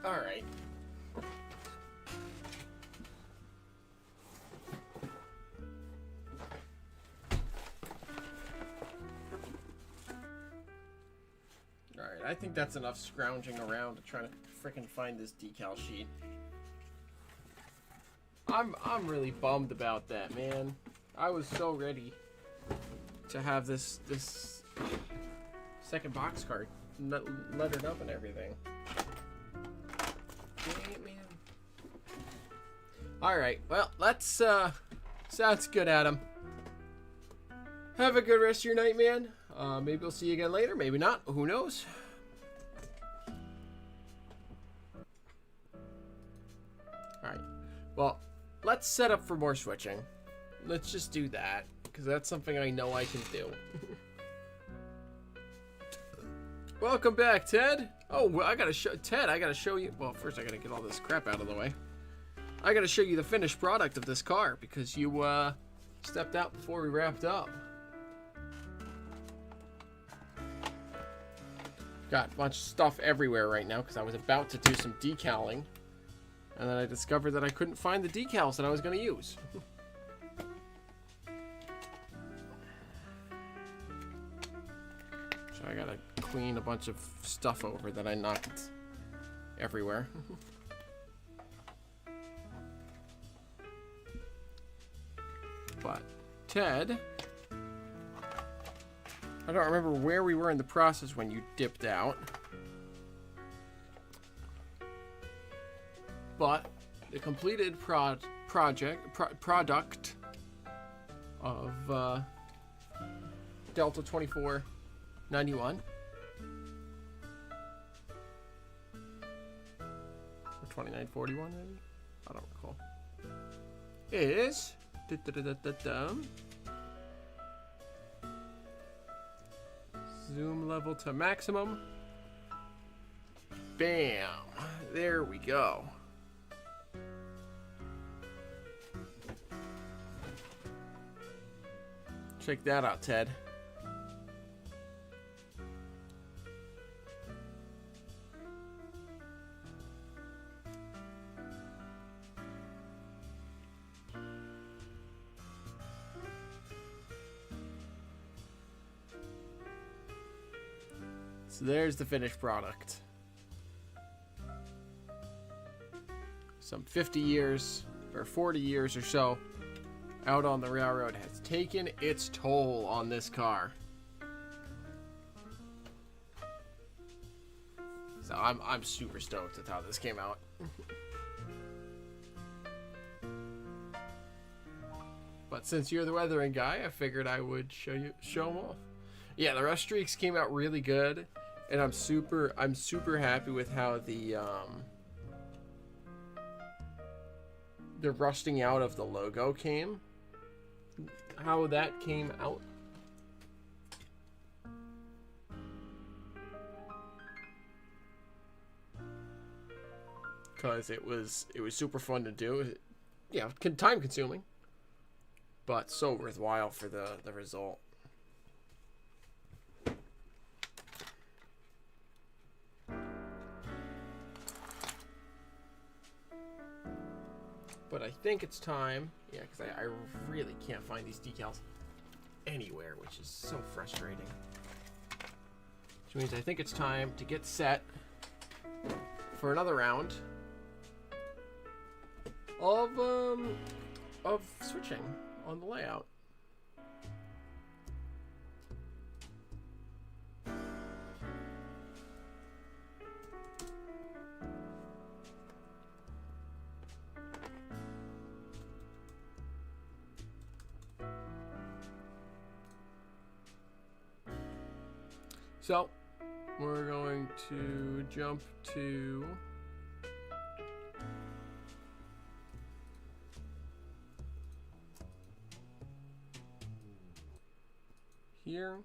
All right. All right, I think that's enough scrounging around to try to frickin' find this decal sheet. I'm really bummed about that, man. I was so ready to have this second box card lettered up and everything. Dang it, man. Alright, well, let's, sounds good, Adam. Have a good rest of your night, man. Maybe we'll see you again later, maybe not, who knows? Alright, well, let's set up for more switching. Let's just do that, because that's something I know I can do. Welcome back, Ted. Oh, well, I gotta show Ted. I gotta show you. Well, first I gotta get all this crap out of the way. I gotta show you the finished product of this car because you stepped out before we wrapped up. Got a bunch of stuff everywhere right now because I was about to do some decaling, and then I discovered that I couldn't find the decals that I was gonna use. So I gotta clean a bunch of stuff over that I knocked everywhere. But Ted, I don't remember where we were in the process when you dipped out. But the completed product of Delta 2491 or 2941 maybe? I don't recall. Is zoom level to maximum. Bam! There we go. Check that out, Ted. So there's the finished product. Some 50 years or 40 years or so out on the railroad has taken its toll on this car. So I'm super stoked with how this came out. But since you're the weathering guy, I figured I would show them off. Yeah, the rust streaks came out really good, and I'm super happy with how the rusting out of the logo came. How that came out. Because it was super fun to do. Yeah, time consuming, but so worthwhile for the result. But I think it's time. Yeah, because I really can't find these decals anywhere, which is so frustrating. Which means I think it's time to get set for another round of switching on the layout. So, we're going to jump to here.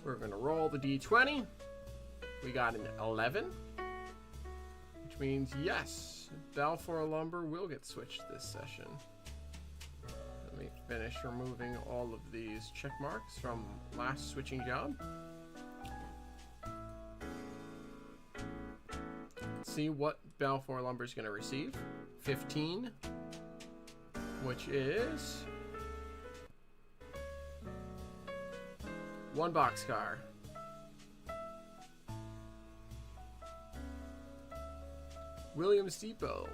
We're going to roll the D20. We got an 11, which means yes, Balfour Lumber will get switched this session. Let me finish removing all of these check marks from last switching job. Let's see what Balfour Lumber is going to receive. 15, which is one boxcar. Williams Depot.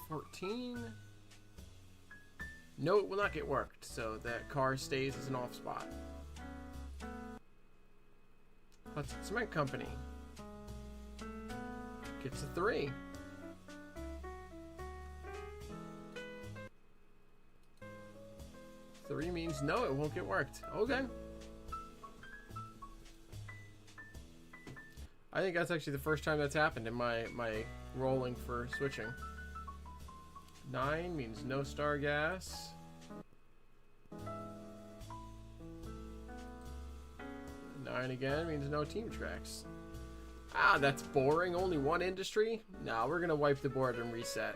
14. No, it will not get worked, so that car stays as an off spot. Hudson Cement Company gets a 3. Three means no, it won't get worked. Okay. I think that's actually the first time that's happened in my rolling for switching. 9 means no star gas. 9 again means no team tracks. Ah, that's boring. Only one industry? Nah, we're gonna wipe the board and reset.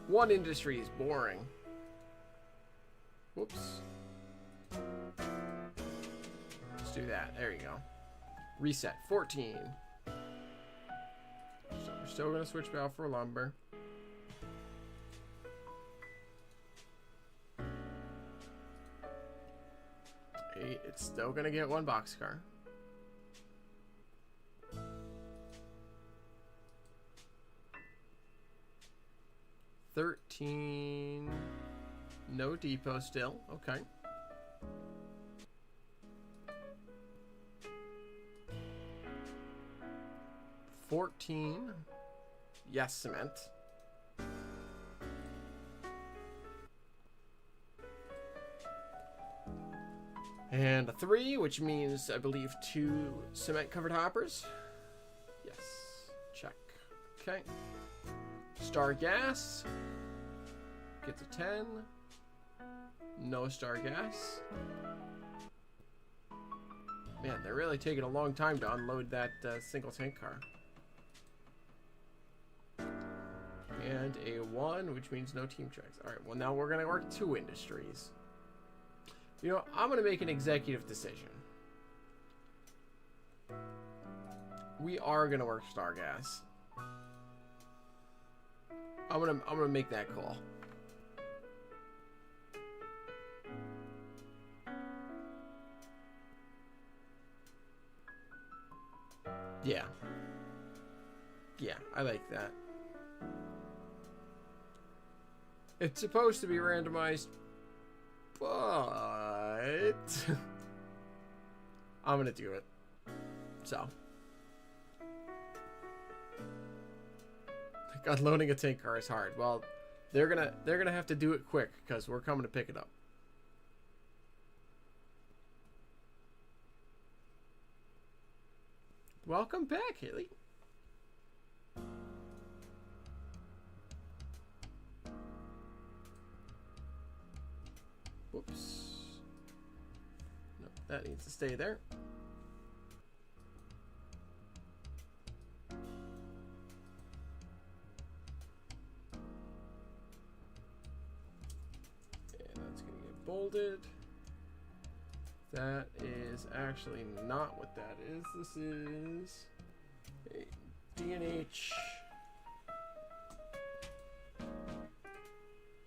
One industry is boring. Whoops. Let's do that. There you go. Reset. 14. So we're still going to switch Balfour Lumber. it's still gonna get one boxcar. $13. No depot still. Okay. $14. Yes, cement. And a 3, which means, I believe, 2 cement-covered hoppers. Yes. Check. Okay. Star gas. Gets a 10. No star gas. Man, they're really taking a long time to unload that single tank car. And a 1, which means no team checks. Alright, well now we're going to work 2 industries. You know, I'm going to make an executive decision. We are going to work star gas. I'm gonna make that call. Yeah. Yeah, I like that. It's supposed to be randomized, but I'm gonna do it. So. Unloading a tank car is hard. Well, they're gonna have to do it quick because we're coming to pick it up. Welcome back, Haley. Whoops. No, that needs to stay there. Bolded. That is actually not what that is. This is a DNH.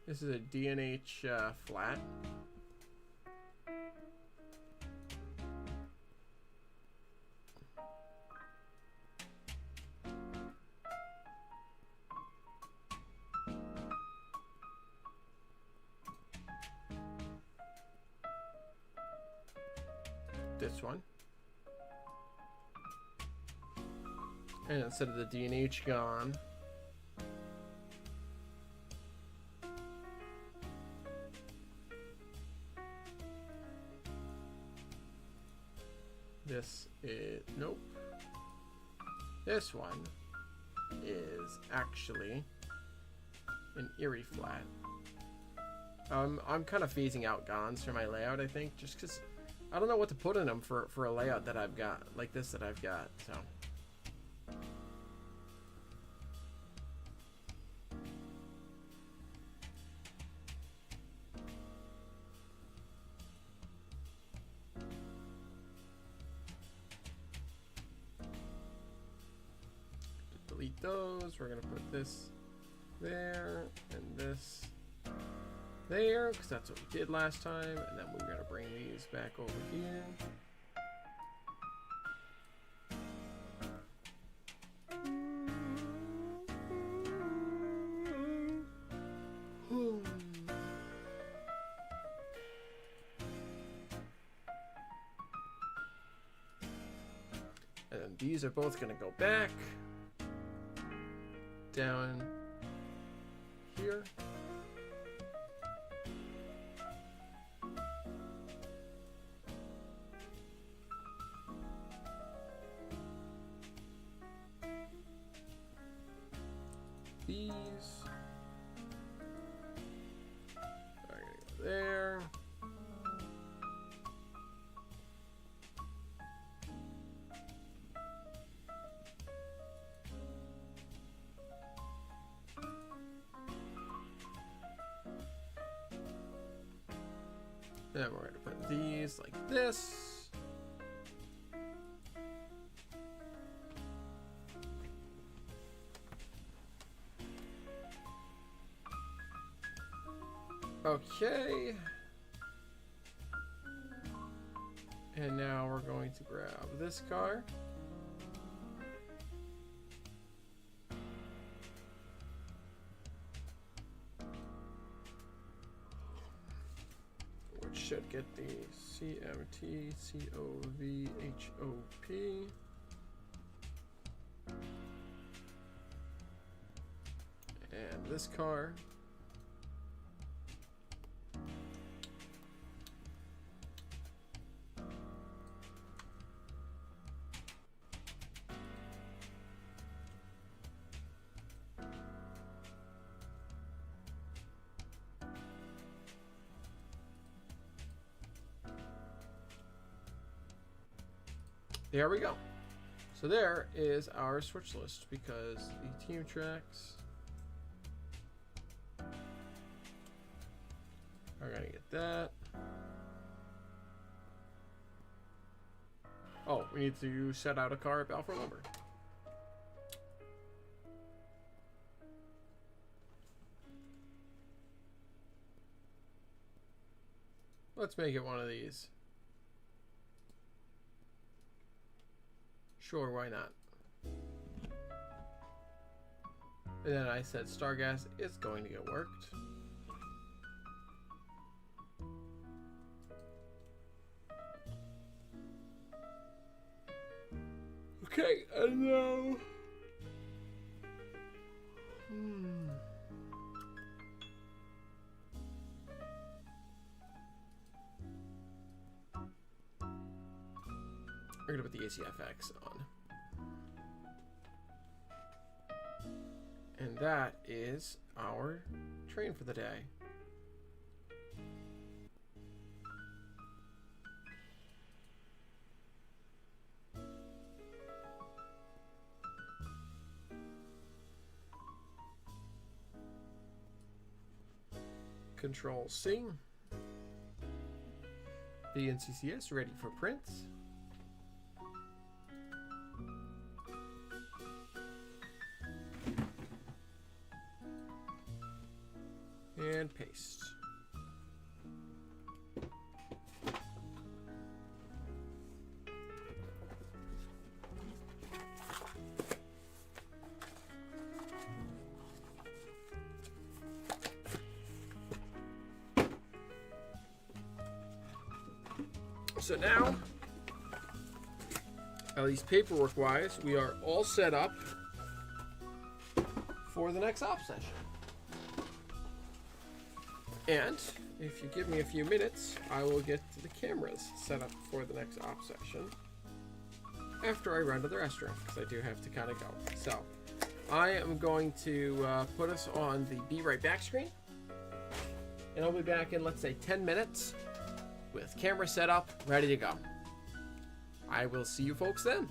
This is a DNH flat. This one. And instead of the DNH gone, this is, nope. This one is actually an Erie flat. I'm kind of phasing out Gons for my layout, I think, just because I don't know what to put in them for a layout that I've got, like this that I've got, so. Delete those, we're gonna put this there, and this there, because that's what we did last time, and then we're gonna bring these back over here. And then these are both gonna go back down here. These are gonna go there. Then we're going to put these like this. Okay. And now we're going to grab this car. Which should get the CMTCOVHOP. And this car. There we go. So there is our switch list, because the team tracks are gonna get that. Oh, we need to set out a car at Balfour Lumber. Let's make it one of these. Sure, why not? And then I said Stargas is going to get worked. Okay, and now... We're gonna put the ACFX on. And that is our train for the day. Control C. VNCCS ready for print. And paste. So now, at least paperwork wise, we are all set up for the next op session. And if you give me a few minutes, I will get the cameras set up for the next op session after I run to the restroom, because I do have to kind of go. So I am going to put us on the Be Right Back screen, and I'll be back in, let's say, 10 minutes with camera set up, ready to go. I will see you folks then.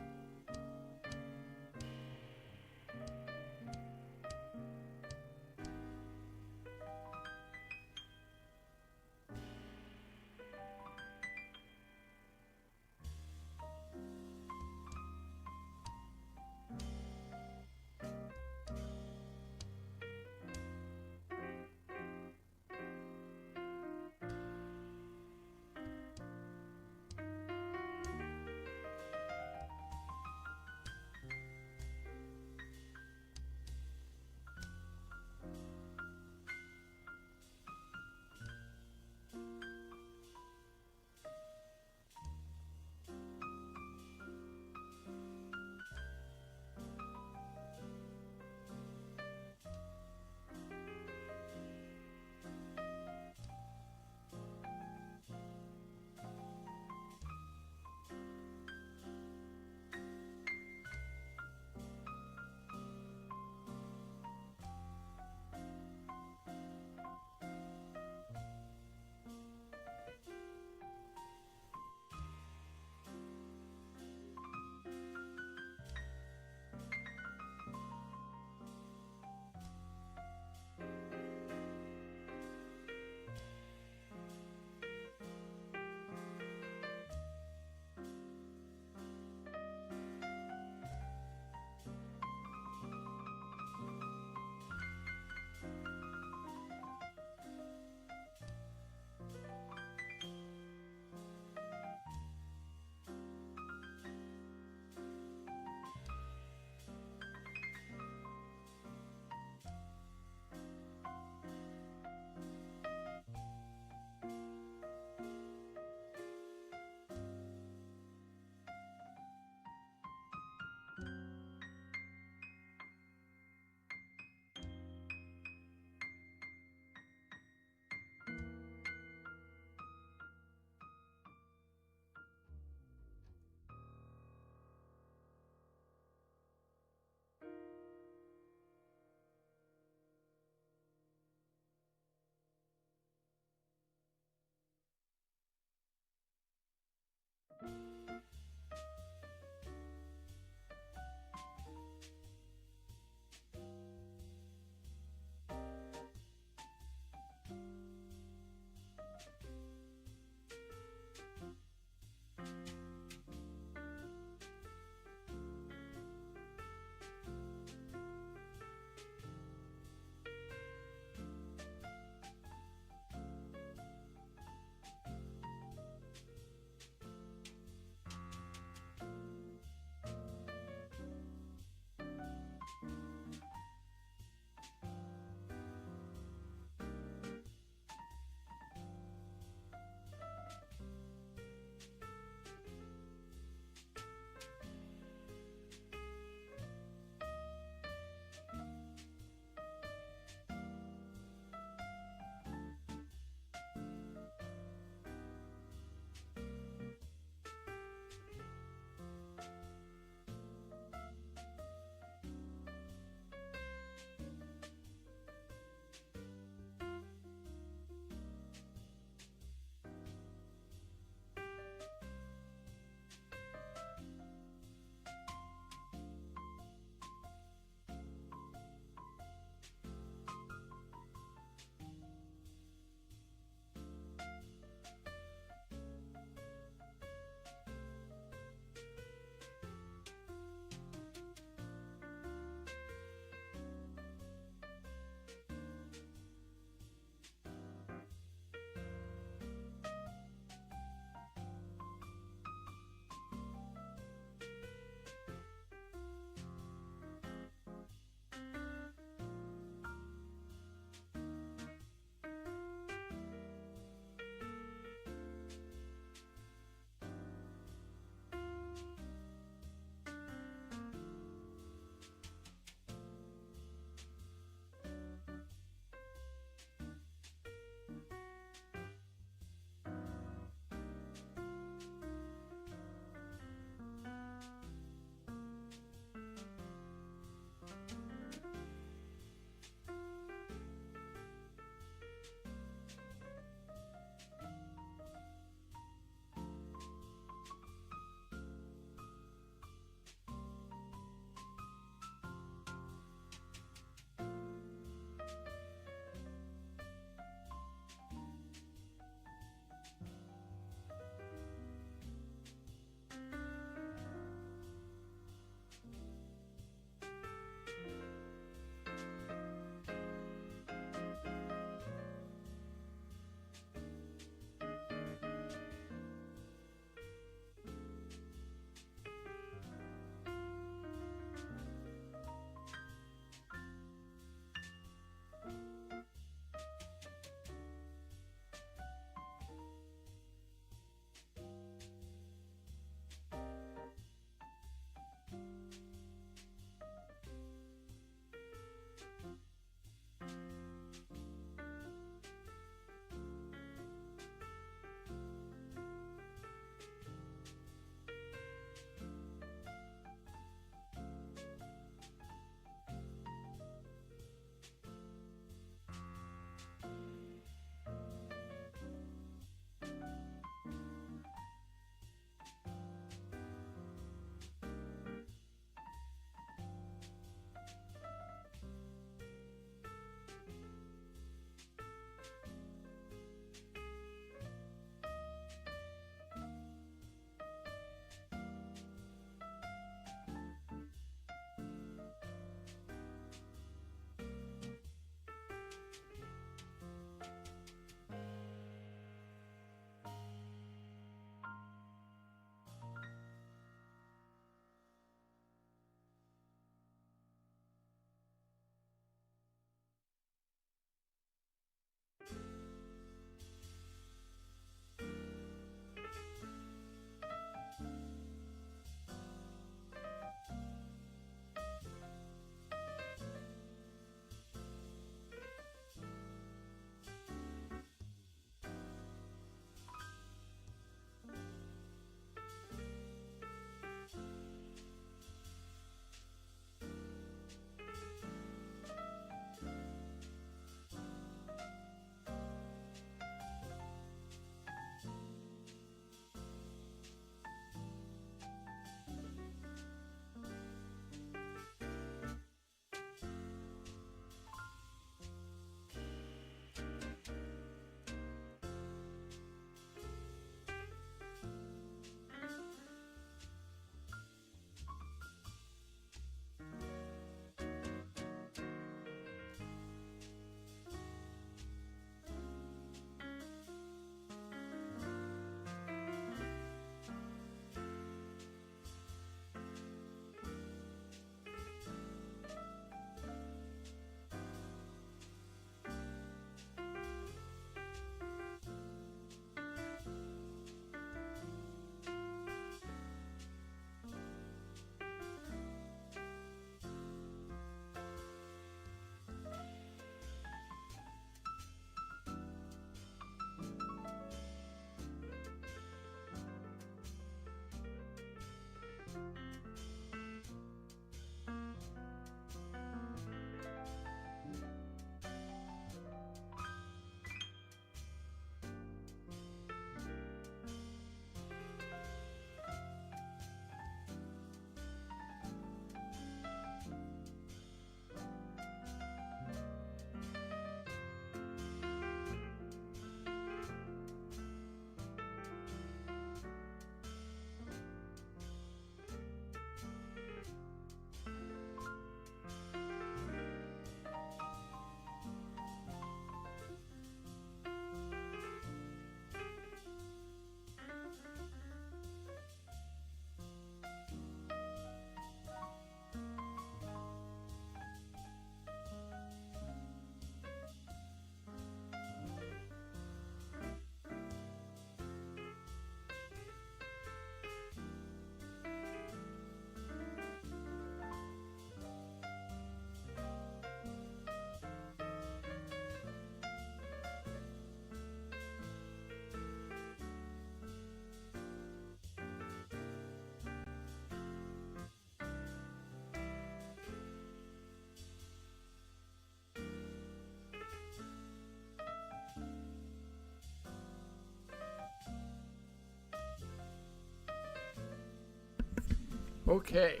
Okay,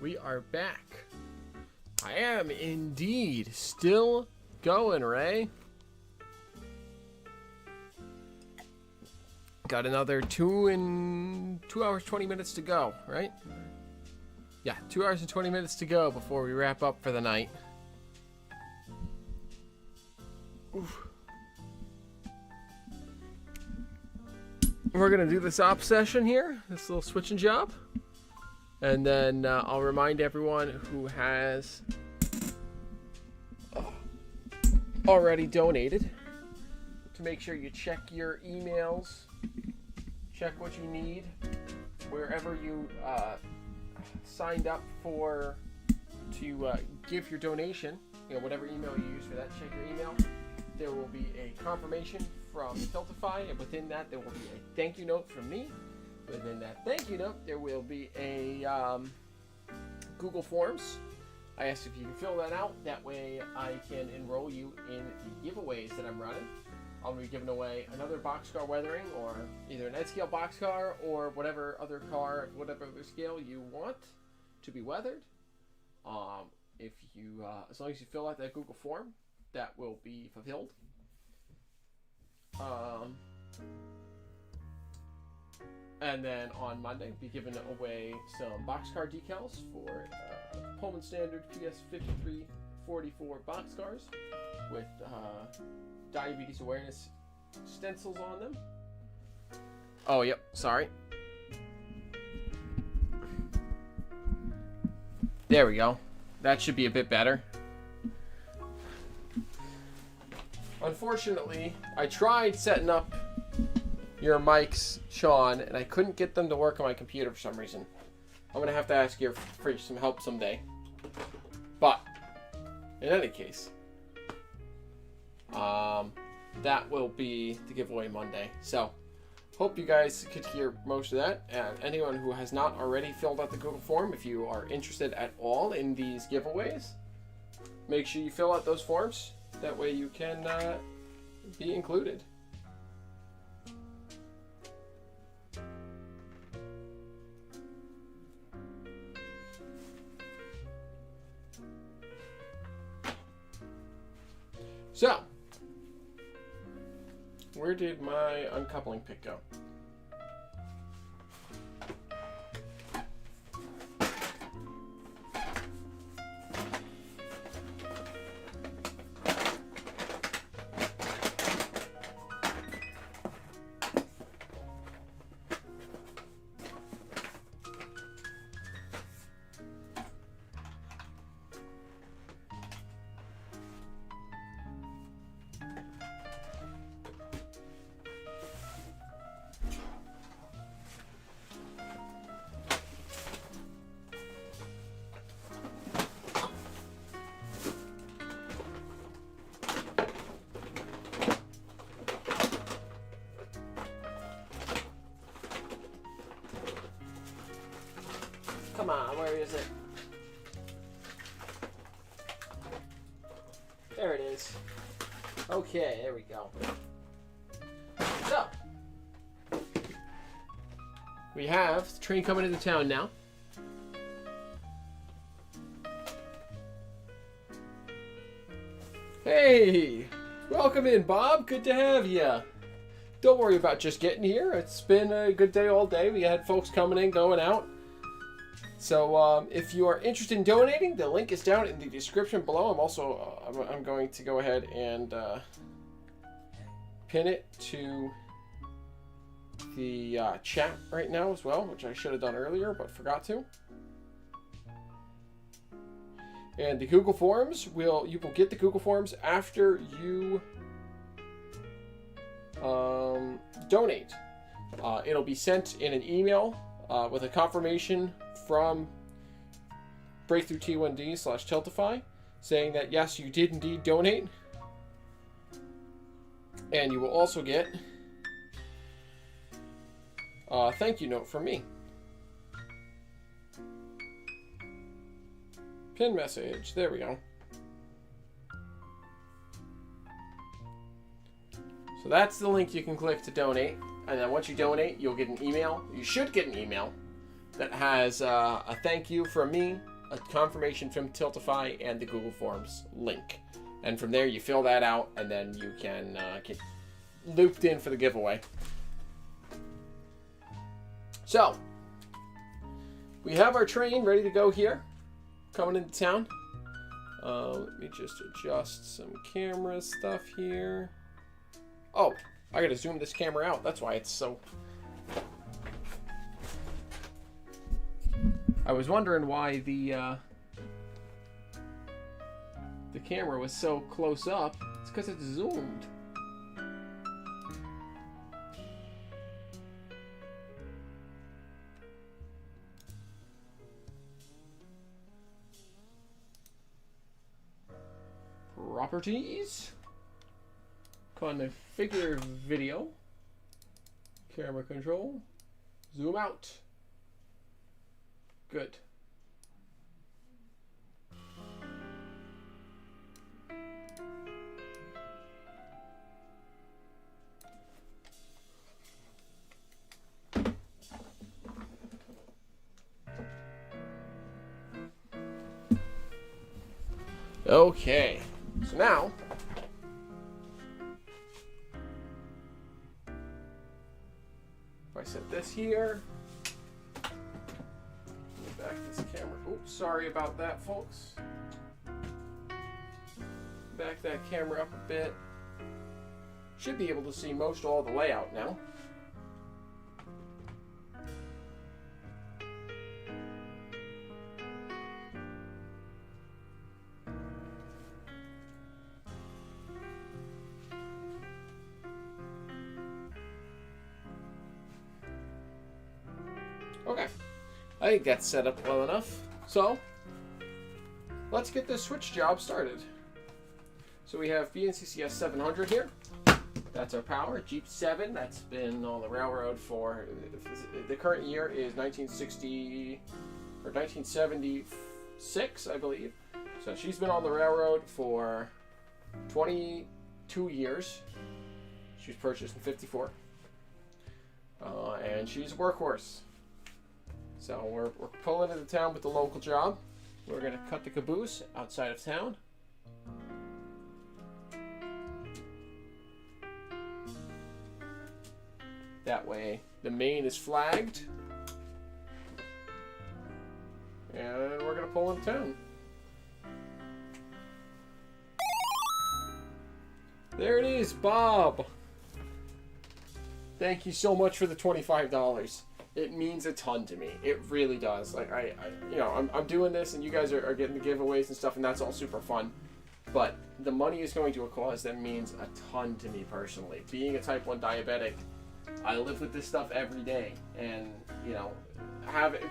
we are back. I am indeed still going, Ray. Got another 2 hours 20 minutes to go, right? Yeah, 2 hours and 20 minutes to go before we wrap up for the night. Oof. We're gonna do this op session here, this little switching job. And then I'll remind everyone who has already donated to make sure you check your emails, check what you need, wherever you signed up for to give your donation, you know, whatever email you use for that, check your email. There will be a confirmation from Tiltify, and within that there will be a thank you note from me. Within that thank you note, there will be a Google Forms. I asked if you can fill that out. That way I can enroll you in the giveaways that I'm running. I'll be giving away another boxcar weathering, or either an NScale boxcar or whatever other car, whatever other scale you want to be weathered. If you, as long as you fill out that Google form, that will be fulfilled. And then on Monday, be giving away some boxcar decals for Pullman Standard PS 5344 boxcars with diabetes awareness stencils on them. Oh, yep, sorry. There we go. That should be a bit better. Unfortunately, I tried setting up your mics, Sean, and I couldn't get them to work on my computer for some reason. I'm going to have to ask you for some help someday. But, in any case, that will be the giveaway Monday. So, hope you guys could hear most of that. And anyone who has not already filled out the Google form, if you are interested at all in these giveaways, make sure you fill out those forms. That way you can be included. So, where did my uncoupling pick go? Come on, where is it? There it is. Okay, there we go. So, we have the train coming into town now. Hey, welcome in, Bob. Good to have you. Don't worry about just getting here. It's been a good day all day. We had folks coming in, going out. So if you are interested in donating, the link is down in the description below. I'm also I'm going to go ahead and pin it to the chat right now as well, which I should have done earlier but forgot to. And the Google Forms you will get the Google Forms after you donate. It'll be sent in an email with a confirmation from Breakthrough T1D/Tiltify saying that yes, you did indeed donate. And you will also get a thank you note from me. Pin message. There we go. So that's the link you can click to donate. And then once you donate, you'll get an email. You should get an email that has a thank you from me, a confirmation from Tiltify, and the Google Forms link. And from there, you fill that out, and then you can get looped in for the giveaway. So, we have our train ready to go here, coming into town. Let me just adjust some camera stuff here. Oh, I gotta zoom this camera out. That's why it's so... I was wondering why the camera was so close up. It's because it's zoomed. Properties. Configure video. Camera control. Zoom out. Good. Okay, so now if I set this here, back this camera. Oops, sorry about that, folks. Back that camera up a bit. Should be able to see most all the layout now. Okay, I think that's set up well enough. So, let's get this switch job started. So we have BNCCS 700 here. That's our power. Jeep 7, that's been on the railroad for, the current year is 1960, or 1976, I believe. So she's been on the railroad for 22 years. She was purchased in 54. And she's a workhorse. So we're pulling into town with the local job. We're going to cut the caboose outside of town. That way the main is flagged. And we're going to pull into town. There it is, Bob. Thank you so much for the $25. It means a ton to me. It really does. Like I'm doing this, and you guys are getting the giveaways and stuff, and that's all super fun. But the money is going to a cause that means a ton to me personally. Being a type 1 diabetic, I live with this stuff every day, and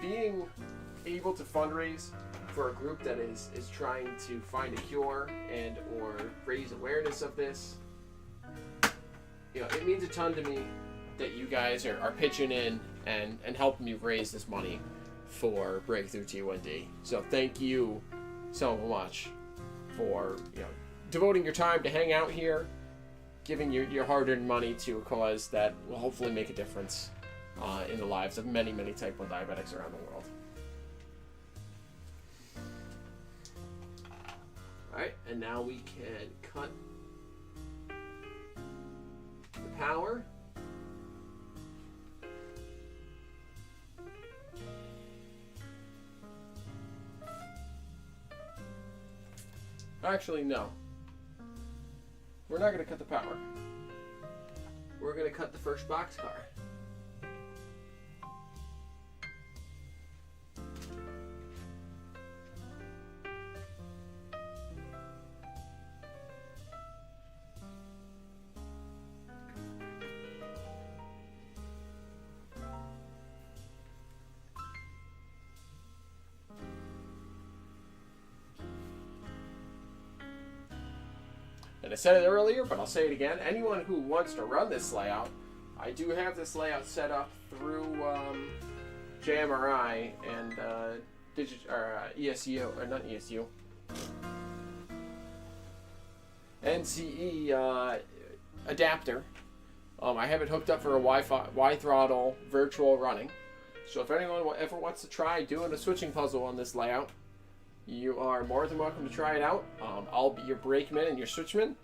being able to fundraise for a group that is trying to find a cure and or raise awareness of this, it means a ton to me that you guys are pitching in and helping me raise this money for Breakthrough T1D. So thank you so much for devoting your time to hang out here, giving your hard-earned money to a cause that will hopefully make a difference in the lives of many, many type 1 diabetics around the world. Alright, and now we can cut the power. Actually, no. We're not going to cut the power. We're going to cut the first boxcar. And I said it earlier, but I'll say it again. Anyone who wants to run this layout, I do have this layout set up through JMRI and ESU, or not ESU, NCE adapter. I have it hooked up for a Y-throttle virtual running. So if anyone ever wants to try doing a switching puzzle on this layout, you are more than welcome to try it out. I'll be your brakeman and your switchman,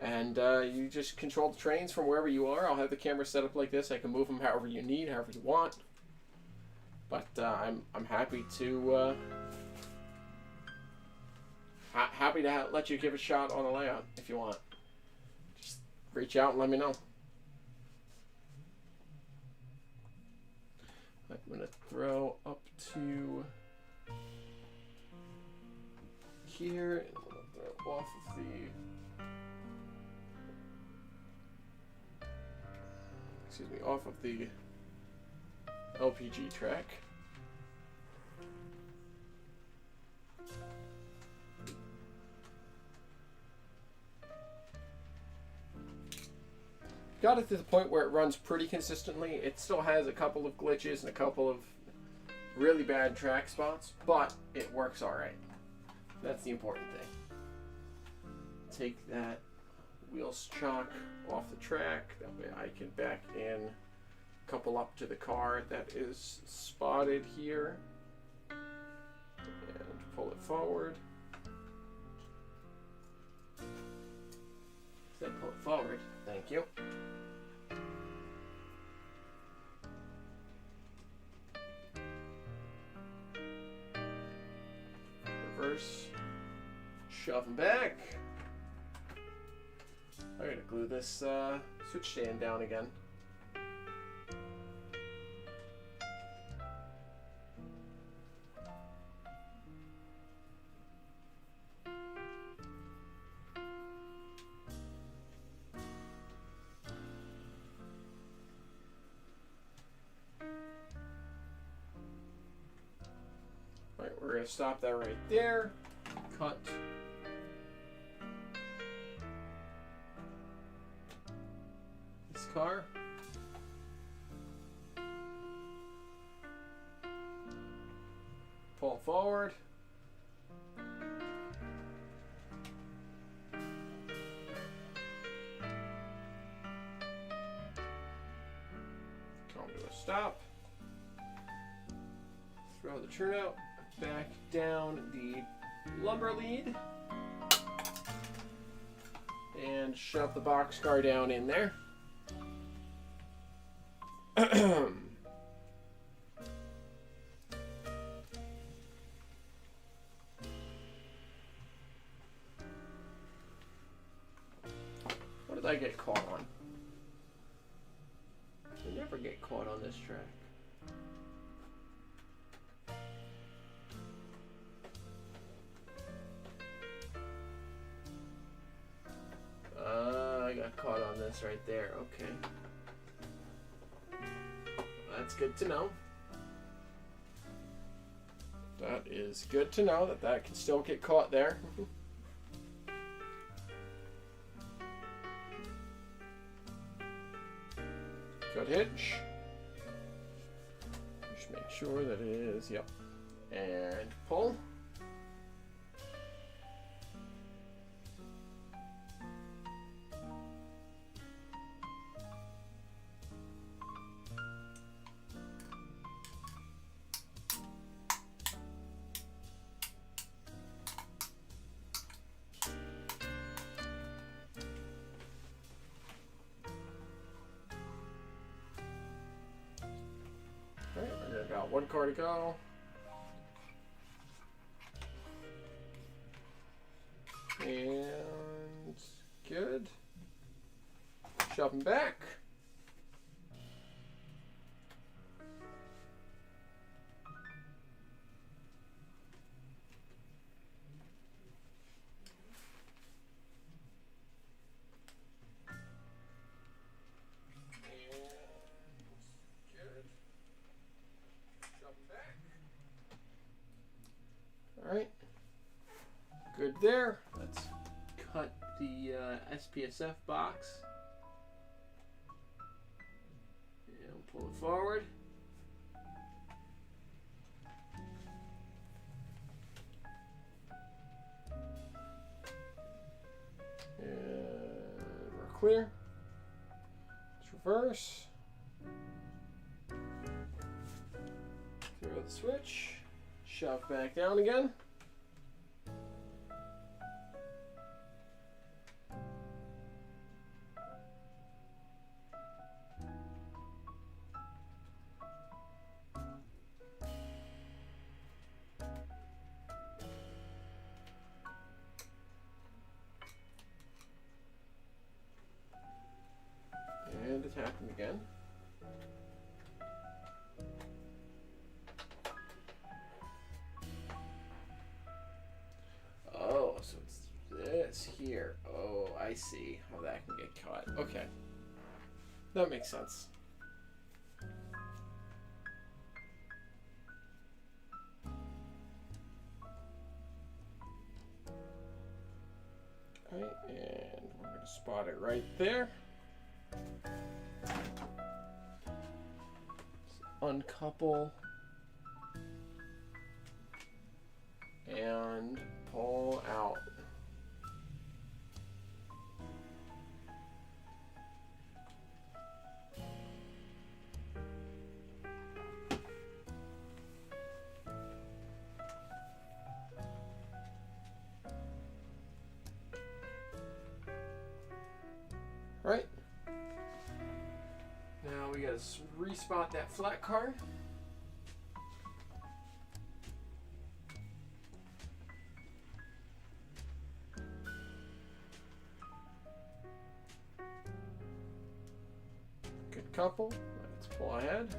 and you just control the trains from wherever you are. I'll have the camera set up like this. I can move them however you need, however you want. But I'm happy to let you give a shot on the layout if you want. Just reach out and let me know. I'm gonna throw up to here, and I'm gonna throw off of the LPG track. Got it to the point where it runs pretty consistently. It still has a couple of glitches and a couple of really bad track spots, but it works alright. That's the important thing. Take that wheels chock off the track. That way I can back in a couple up to the car that is spotted here. And pull it forward. Then pull it forward. Thank you. Reverse. Shove them back. I'm gonna glue this switch stand down again. Alright, we're gonna stop that right there. Cut. This car. Pull forward. Come to a stop. Throw the turnout back down the lumber lead. And shove the boxcar down in there. What did I get caught on? I never get caught on this track. I got caught on this right there. Okay. That's good to know. That is good to know that that can still get caught there. Good hitch. Just make sure that it is, yep. And pull. Got one car to go. And good. Shove them back. Alright, good there. Let's cut the SPSF box and pull it forward. And we're clear. Let's reverse. the switch, shove back down again. And it happened again. Oh, so it's this here. Oh, I see how that can get caught. Okay. That makes sense. Okay, and we're going to spot it right there. Uncouple and pull out. Right. Now we gotta respot that flat car. Good couple. Let's pull ahead.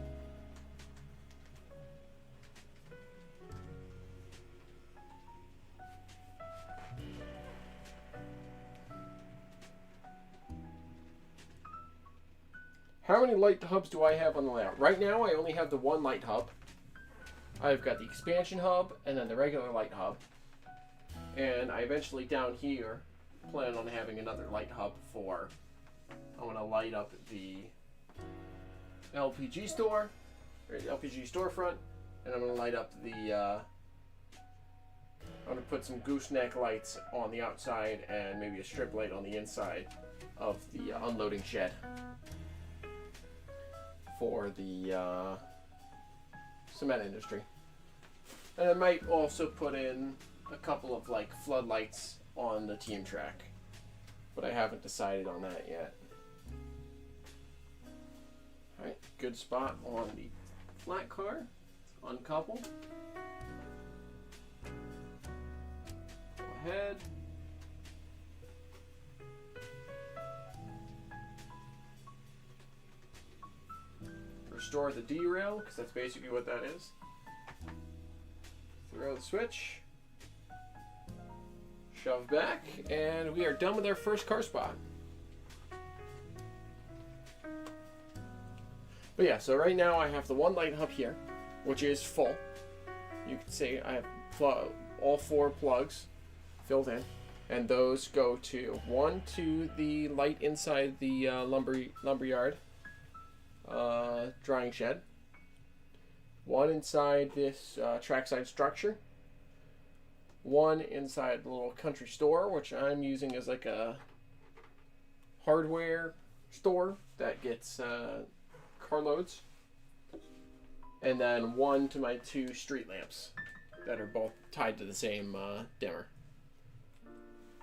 How many light hubs do I have on the layout? Right now, I only have the one light hub. I've got the expansion hub and then the regular light hub. And I eventually down here plan on having another light hub for, I want to light up the LPG store, or LPG storefront, and I'm going to light up the, I'm going to put some gooseneck lights on the outside and maybe a strip light on the inside of the unloading shed for the cement industry. And I might also put in a couple of like floodlights on the team track, but I haven't decided on that yet. Alright, good spot on the flat car. Uncouple. Go ahead. Restore the derail, because that's basically what that is. Throw the switch. Shove back, and we are done with our first car spot. But yeah, so right now I have the one light hub here, which is full. You can see I have all 4 plugs filled in, and those go to one to the light inside the lumberyard drying shed, one inside this trackside structure, one inside the little country store, which I'm using as like a hardware store that gets carloads, and then one to my 2 street lamps that are both tied to the same dimmer.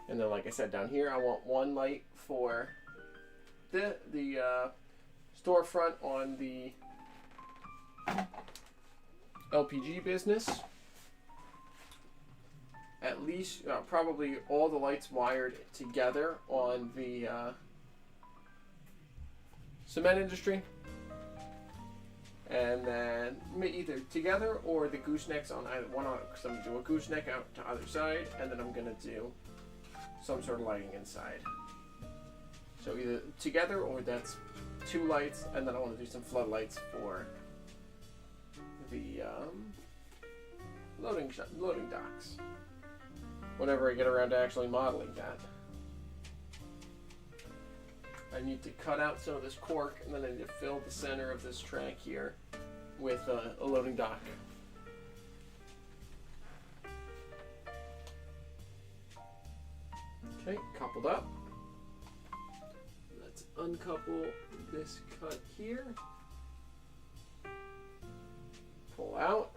And then, like I said, down here I want one light for the storefront on the LPG business. At least probably all the lights wired together on the cement industry, and then either together or the goosenecks on either one. Because I'm gonna do a gooseneck out to either side, and then I'm gonna do some sort of lighting inside. So either together or that's 2 lights, and then I want to do some floodlights for the loading docks. Whenever I get around to actually modeling that. I need to cut out some of this cork, and then I need to fill the center of this track here with a loading dock. Okay, coupled up. Let's uncouple this cut here. Pull out.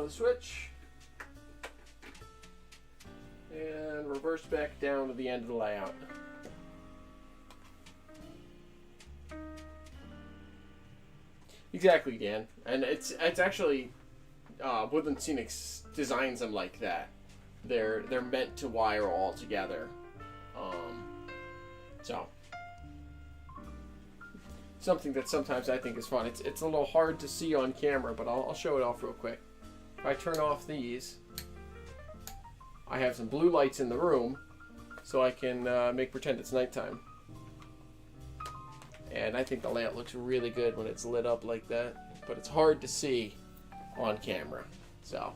Throw the switch. And reverse back down to the end of the layout. Exactly, Dan. And it's actually Woodland Scenics designs them like that. They're meant to wire all together. So something that sometimes I think is fun. It's a little hard to see on camera, but I'll show it off real quick. If I turn off these, I have some blue lights in the room, so I can make pretend it's nighttime. And I think the layout looks really good when it's lit up like that, but it's hard to see on camera. So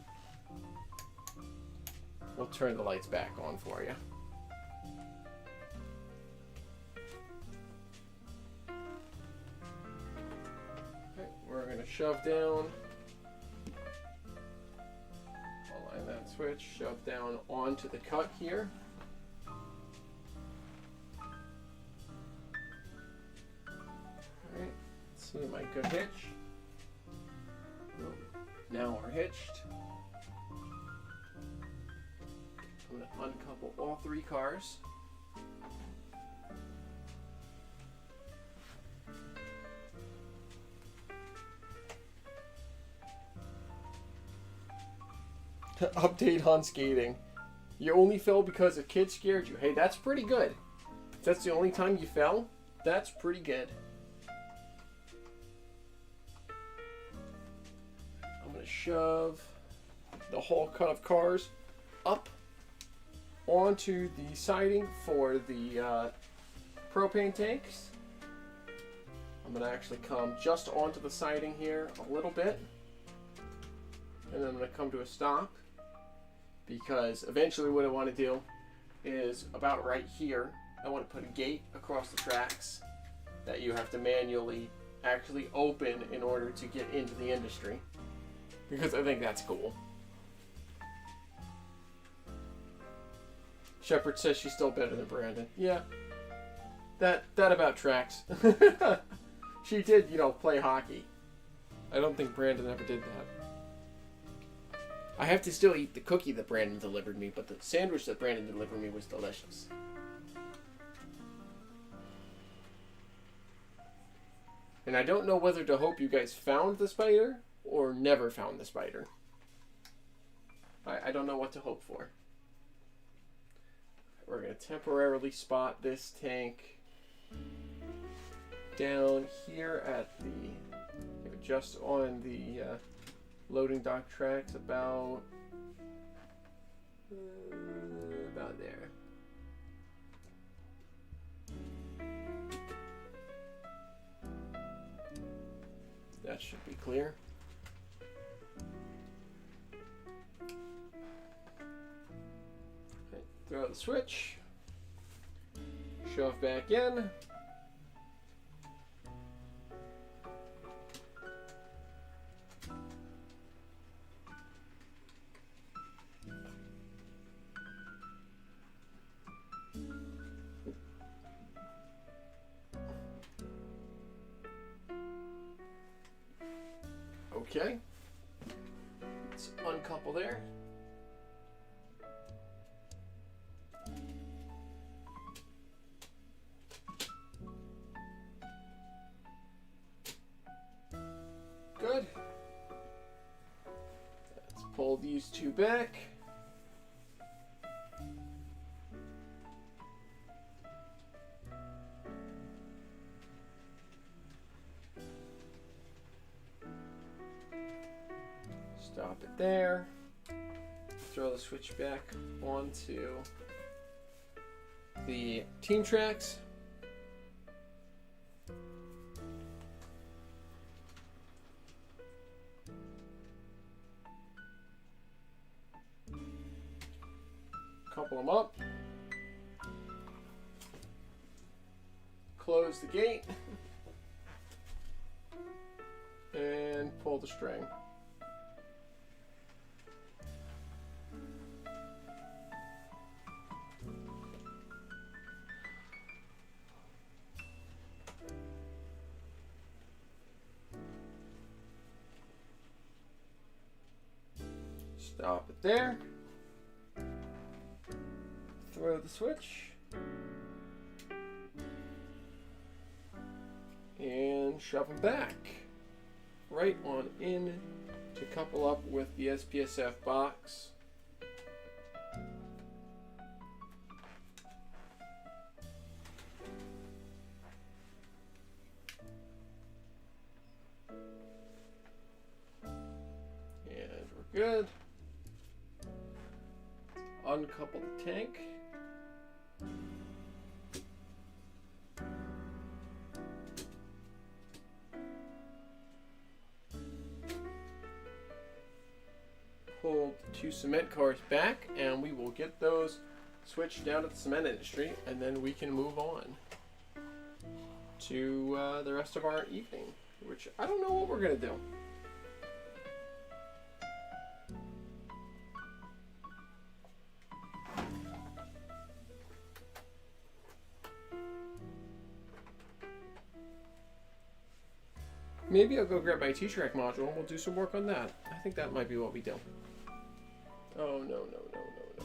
we'll turn the lights back on for you. Okay, we're going to shove down, align that switch, shove down onto the cut here. See my good hitch. Now we're hitched. I'm going to uncouple all three cars. Update on skating. You only fell because a kid scared you. Hey, that's pretty good. If that's the only time you fell, that's pretty good. Shove the whole cut of cars up onto the siding for the propane tanks. I'm going to actually come just onto the siding here a little bit, and then I'm going to come to a stop, because eventually what I want to do is about right here, I want to put a gate across the tracks that you have to manually actually open in order to get into the industry. Because I think that's cool. Shepard says she's still better than Brandon. Yeah. That about tracks. She did, play hockey. I don't think Brandon ever did that. I have to still eat the cookie that Brandon delivered me, but the sandwich that Brandon delivered me was delicious. And I don't know whether to hope you guys found the spider or never found the spider. I don't know what to hope for. We're going to temporarily spot this tank down here at the, just on the loading dock tracks, about there. That should be clear. Throw the switch, shove back in, okay, let's uncouple there. Good. Let's pull these two back. Stop it there. Throw the switch back onto the team tracks. Couple them up. Close the gate. And pull the string. Stop it there. Throw the switch. And shove them back. Right on in to couple up with the SPSF box. And we're good. Uncouple the tank. Pull the 2 cement cars back, and we will get those switched down at the cement industry, and then we can move on to the rest of our evening, which I don't know what we're going to do. Maybe I'll go grab my T-Track module and we'll do some work on that. I think that might be what we do. Oh, no, no, no, no, no.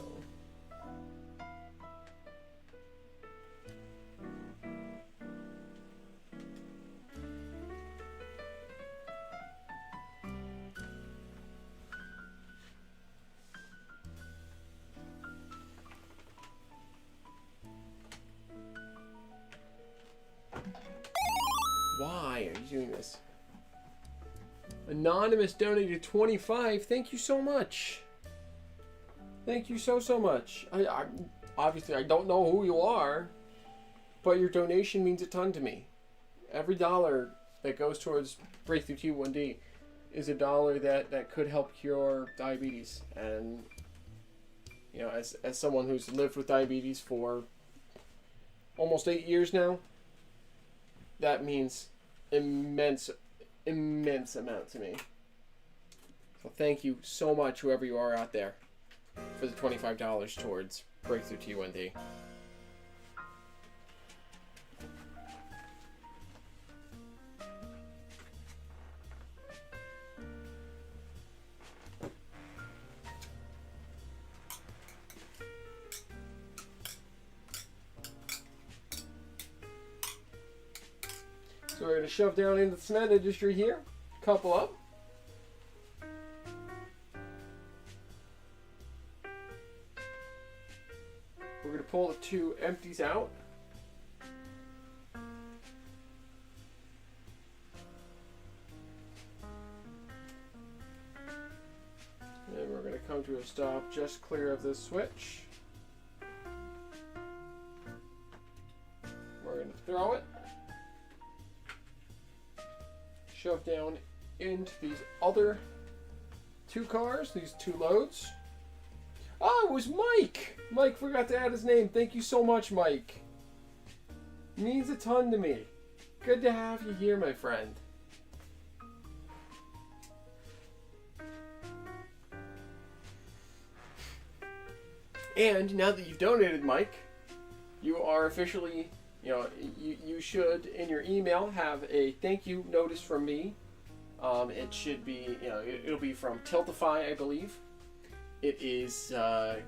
Why are you doing this? Anonymous donated 25. Thank you so much. Thank you so much. I obviously I don't know who you are, but your donation means a ton to me. Every dollar that goes towards Breakthrough T1D is a dollar that could help cure diabetes. And you know, as someone who's lived with diabetes for almost 8 years now, that means immense amount to me. So thank you so much, whoever you are out there, for the $25 towards Breakthrough T1D. So we're going to shove down into the cement industry here, couple up. We're going to pull the 2 empties out. And we're going to come to a stop just clear of this switch. We're going to throw it. Shove down into these other 2 cars, these 2 loads. Oh, it was Mike! Mike forgot to add his name. Thank you so much, Mike. Means a ton to me. Good to have you here, my friend. And now that you've donated, Mike, you are officially, you know, you should, in your email, have a thank you notice from me. It should be, you know, it'll be from Tiltify, I believe. It is a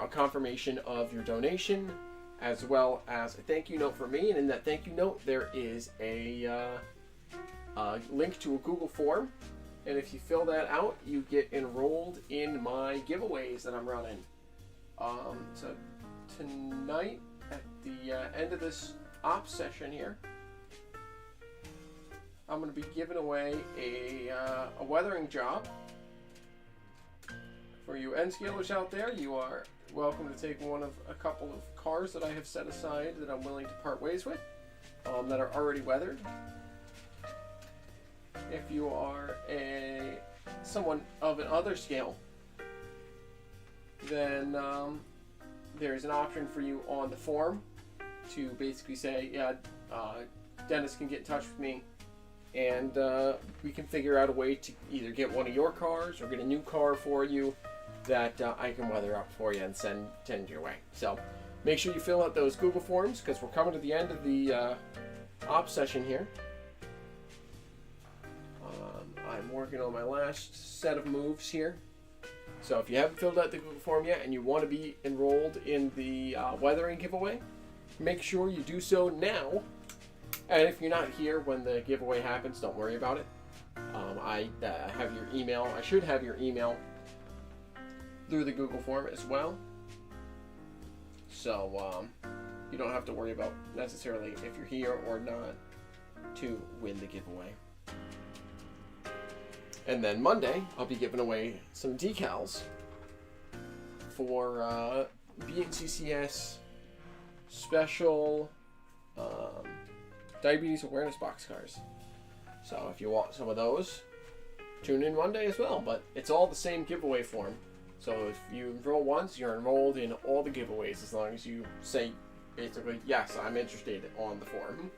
confirmation of your donation, as well as a thank you note from me. And in that thank you note, there is a link to a Google form. And if you fill that out, you get enrolled in my giveaways that I'm running. So tonight, at the end of this ops session here, I'm going to be giving away a weathering job. For you NScalers out there, you are welcome to take one of a couple of cars that I have set aside that I'm willing to part ways with, that are already weathered. If you are someone of an other scale, then there's an option for you on the form to basically say, yeah, Dennis can get in touch with me, and we can figure out a way to either get one of your cars or get a new car for you that I can weather up for you and send your way. So make sure you fill out those Google forms, because we're coming to the end of the ops session here. I'm working on my last set of moves here. So if you haven't filled out the Google form yet and you want to be enrolled in the weathering giveaway, make sure you do so now. And if you're not here when the giveaway happens, don't worry about it. I have your email. I should have your email through the Google form as well. So you don't have to worry about necessarily if you're here or not to win the giveaway. And then Monday, I'll be giving away some decals for BNCCS special diabetes awareness boxcars. So if you want some of those, tune in Monday as well. But it's all the same giveaway form. So if you enroll once, you're enrolled in all the giveaways as long as you say basically, yes, I'm interested on the form.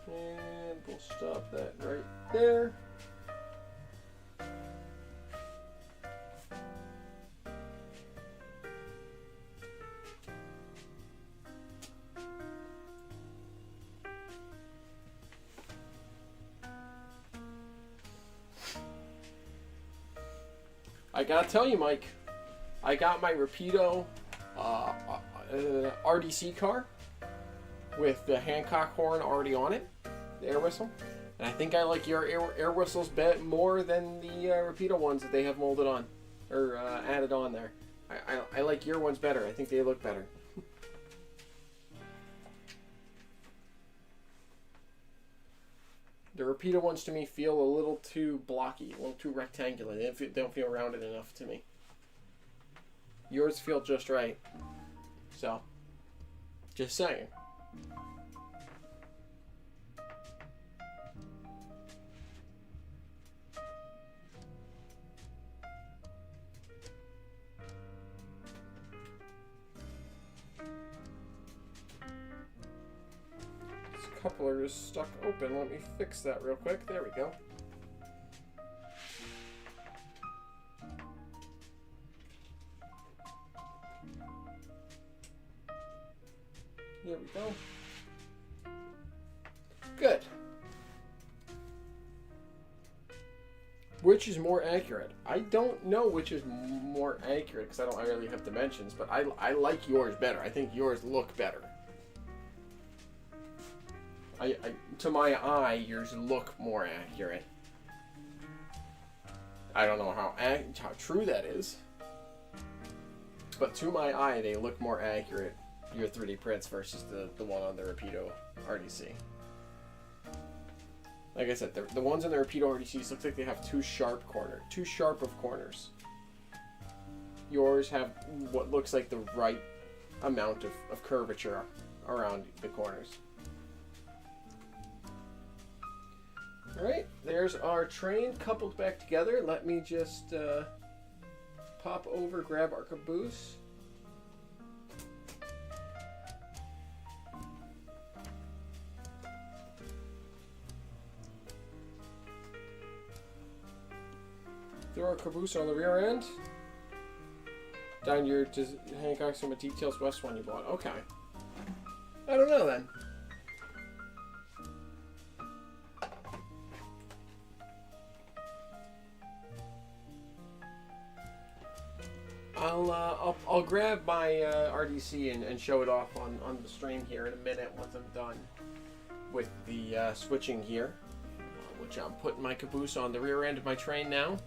And we'll stop that right there. I gotta tell you, Mike, I got my Rapido RDC car with the Hancock horn already on it, the air whistle. And I think I like your air whistles more than the Rapido ones that they have molded on, or added on there. I like your ones better. I think they look better. The Rapido ones to me feel a little too blocky, a little too rectangular. They don't feel rounded enough to me. Yours feel just right. So, just saying. Coupler is stuck open. Let me fix that real quick. There we go. There we go. Good. Which is more accurate? I don't know which is more accurate because I really have dimensions, but I like yours better. I think yours look better. To my eye, yours look more accurate. I don't know how true that is, but to my eye, they look more accurate. Your 3D prints versus the one on the Rapido RDC. Like I said, the ones on the Rapido RDCs look like they have too sharp of corners. Yours have what looks like the right amount of curvature around the corners. Alright, there's our train coupled back together. Let me just pop over, grab our caboose. Throw our caboose on the rear end. Down your Hancock Cinema Details West one you bought. Okay. I don't know then. I'll grab my RDC and show it off on the stream here in a minute once I'm done with the switching here, which I'm putting my caboose on the rear end of my train now.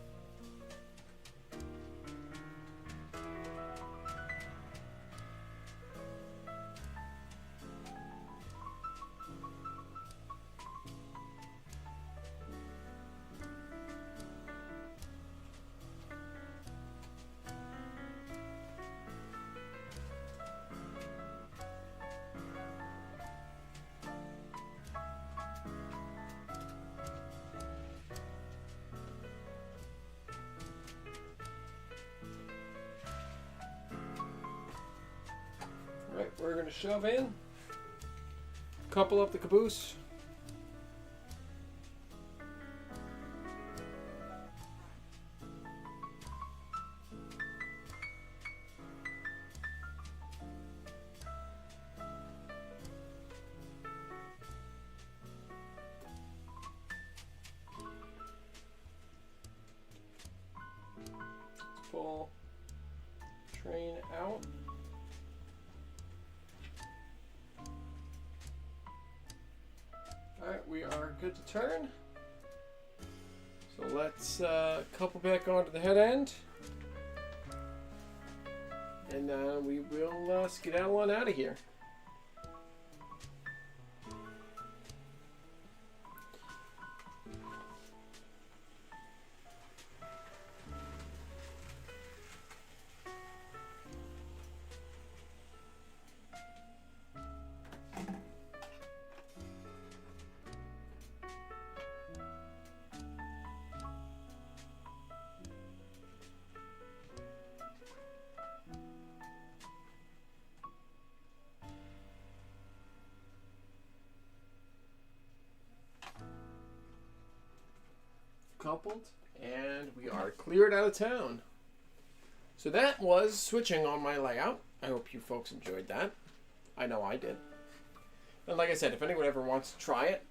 Right, we're going to shove in, couple up the caboose. turn. So let's couple back onto the head end. And we will skedaddle on out of here. Coupled, and we are cleared out of town. So that was switching on my layout. I hope you folks enjoyed that. I know I did. And like I said, if anyone ever wants to try it,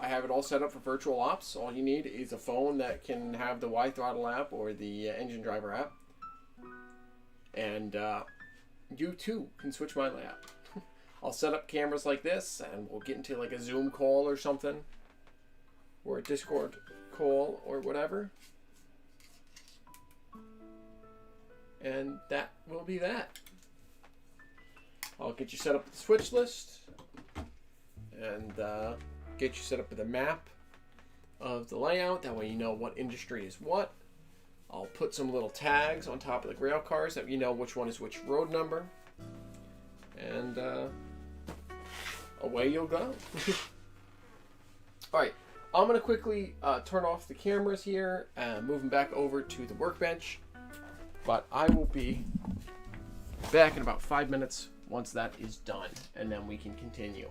I have it all set up for virtual ops. All you need is a phone that can have the Y Throttle app or the Engine Driver app. And you too can switch my layout. I'll set up cameras like this, and we'll get into like a Zoom call or something, or a Discord call or whatever, and that will be that. I'll get you set up with the switch list and get you set up with a map of the layout. That way you know what industry is what. I'll put some little tags on top of the rail cars that you know which one is which road number, and away you'll go. All right. I'm going to quickly turn off the cameras here and move them back over to the workbench. But I will be back in about 5 minutes once that is done, and then we can continue.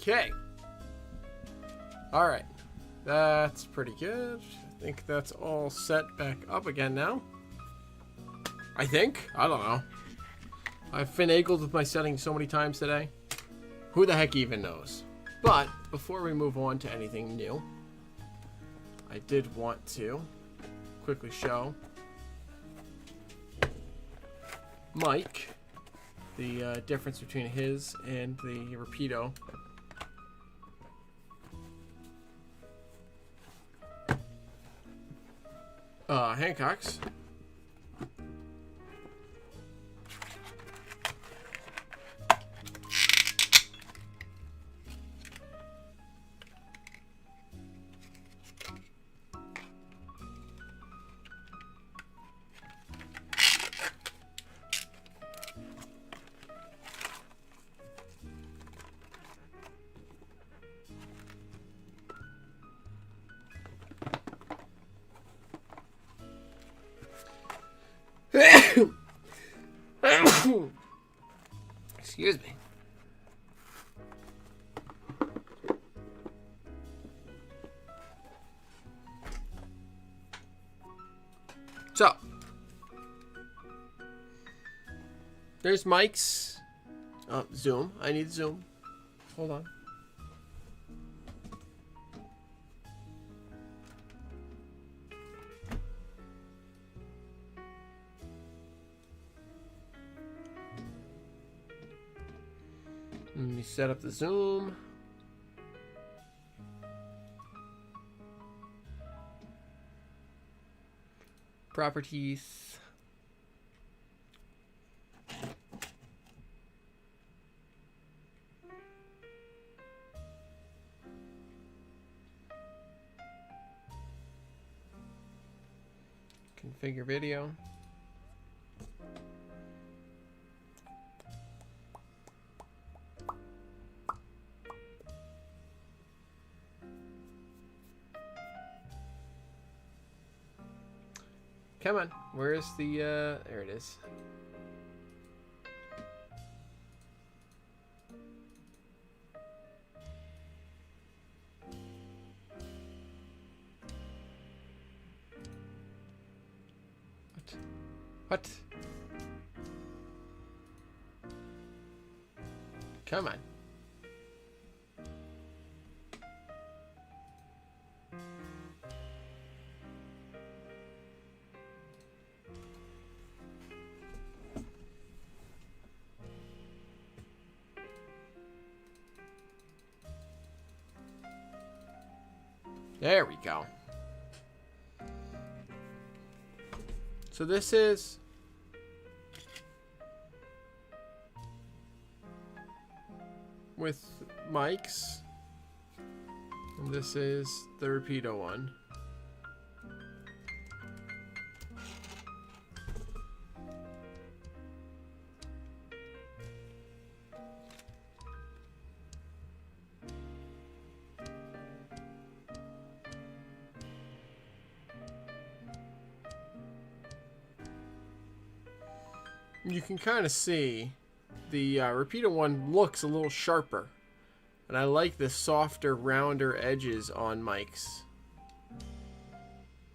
Okay. All right. That's pretty good. I think that's all set back up again now. I think. I don't know. I've finagled with my settings so many times today. Who the heck even knows? But before we move on to anything new, I did want to quickly show Mike the difference between his and the Rapido. Hancock's. Excuse me. So, there's Mike's. Oh, zoom. I need zoom. Hold on. Let me set up the zoom. Properties. Configure video. Come on, where's the, there it is. What? Come on. There we go. So this is with Mike's, and this is the Rapido one. You can kind of see the Rapido one looks a little sharper, and I like the softer, rounder edges on Mike's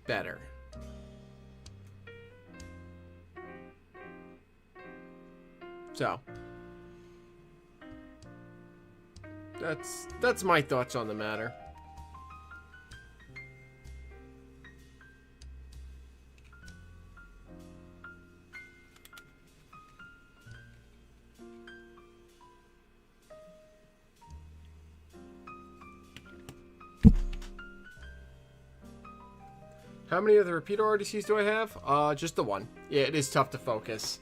better. So that's my thoughts on the matter. How many other Rapido RDCs do I have? Just the one. Yeah, it is tough to focus.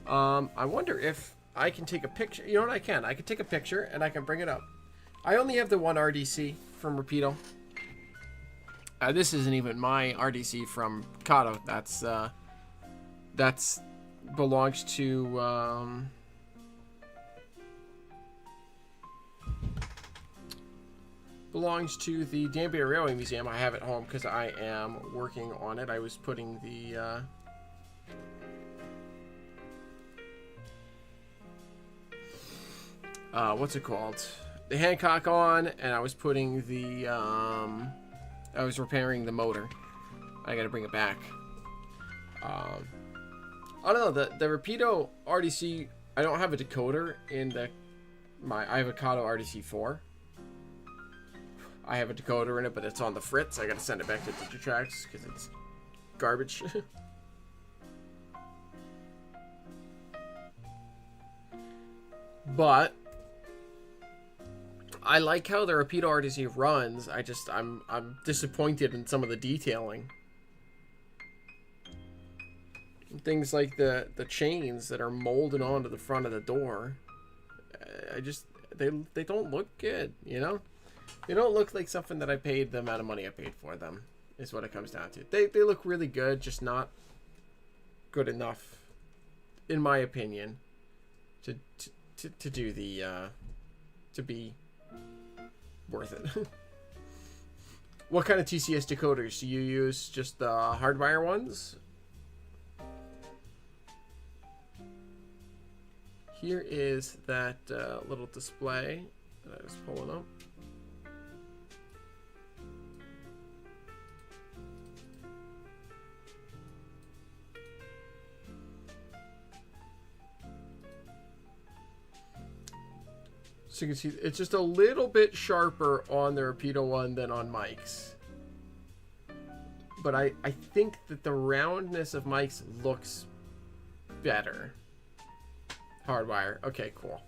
I wonder if I can take a picture. You know what I can? I can take a picture and I can bring it up. I only have the one RDC from Rapido. This isn't even my RDC from Kato. That's belongs to the Danbury Railway Museum. I have it home because I am working on it. I was putting the what's it called? the Hancock on, and I was putting the, I was repairing the motor. I gotta bring it back. I don't know, the Rapido RDC, I don't have a decoder in my Avocado RDC4. I have a decoder in it, but it's on the fritz. I gotta send it back to Digitrax because it's garbage. But I like how the Rapido RDC runs. I'm disappointed in some of the detailing. Things like the chains that are molded onto the front of the door. They don't look good, you know? They don't look like something that I paid the amount of money I paid for them, is what it comes down to. They look really good, just not good enough, in my opinion, to do the to be worth it. What kind of TCS decoders do you use? Just the hardwire ones? Here is that little display that I was pulling up. So you can see it's just a little bit sharper on the Rapido one than on Mike's. But I think that the roundness of Mike's looks better. Hardwire. Okay, cool.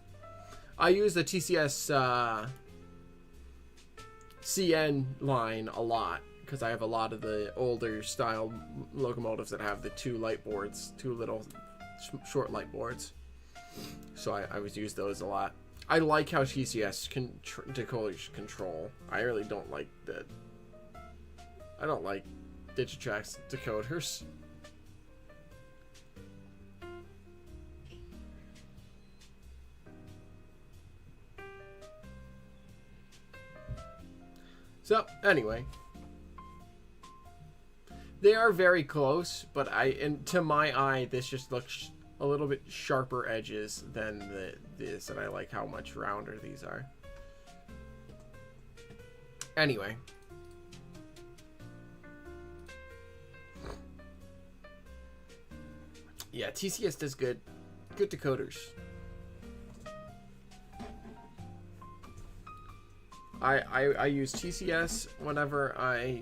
I use the TCS CN line a lot because I have a lot of the older style locomotives that have the two light boards, two little short light boards. So I always use those a lot. I like how TCS decoders control. I really don't like I don't like Digitrax decoders. So, anyway. They are very close, but to my eye, this just looks a little bit sharper edges than this, and I like how much rounder these are. Anyway. Yeah, TCS does good decoders. I use TCS whenever I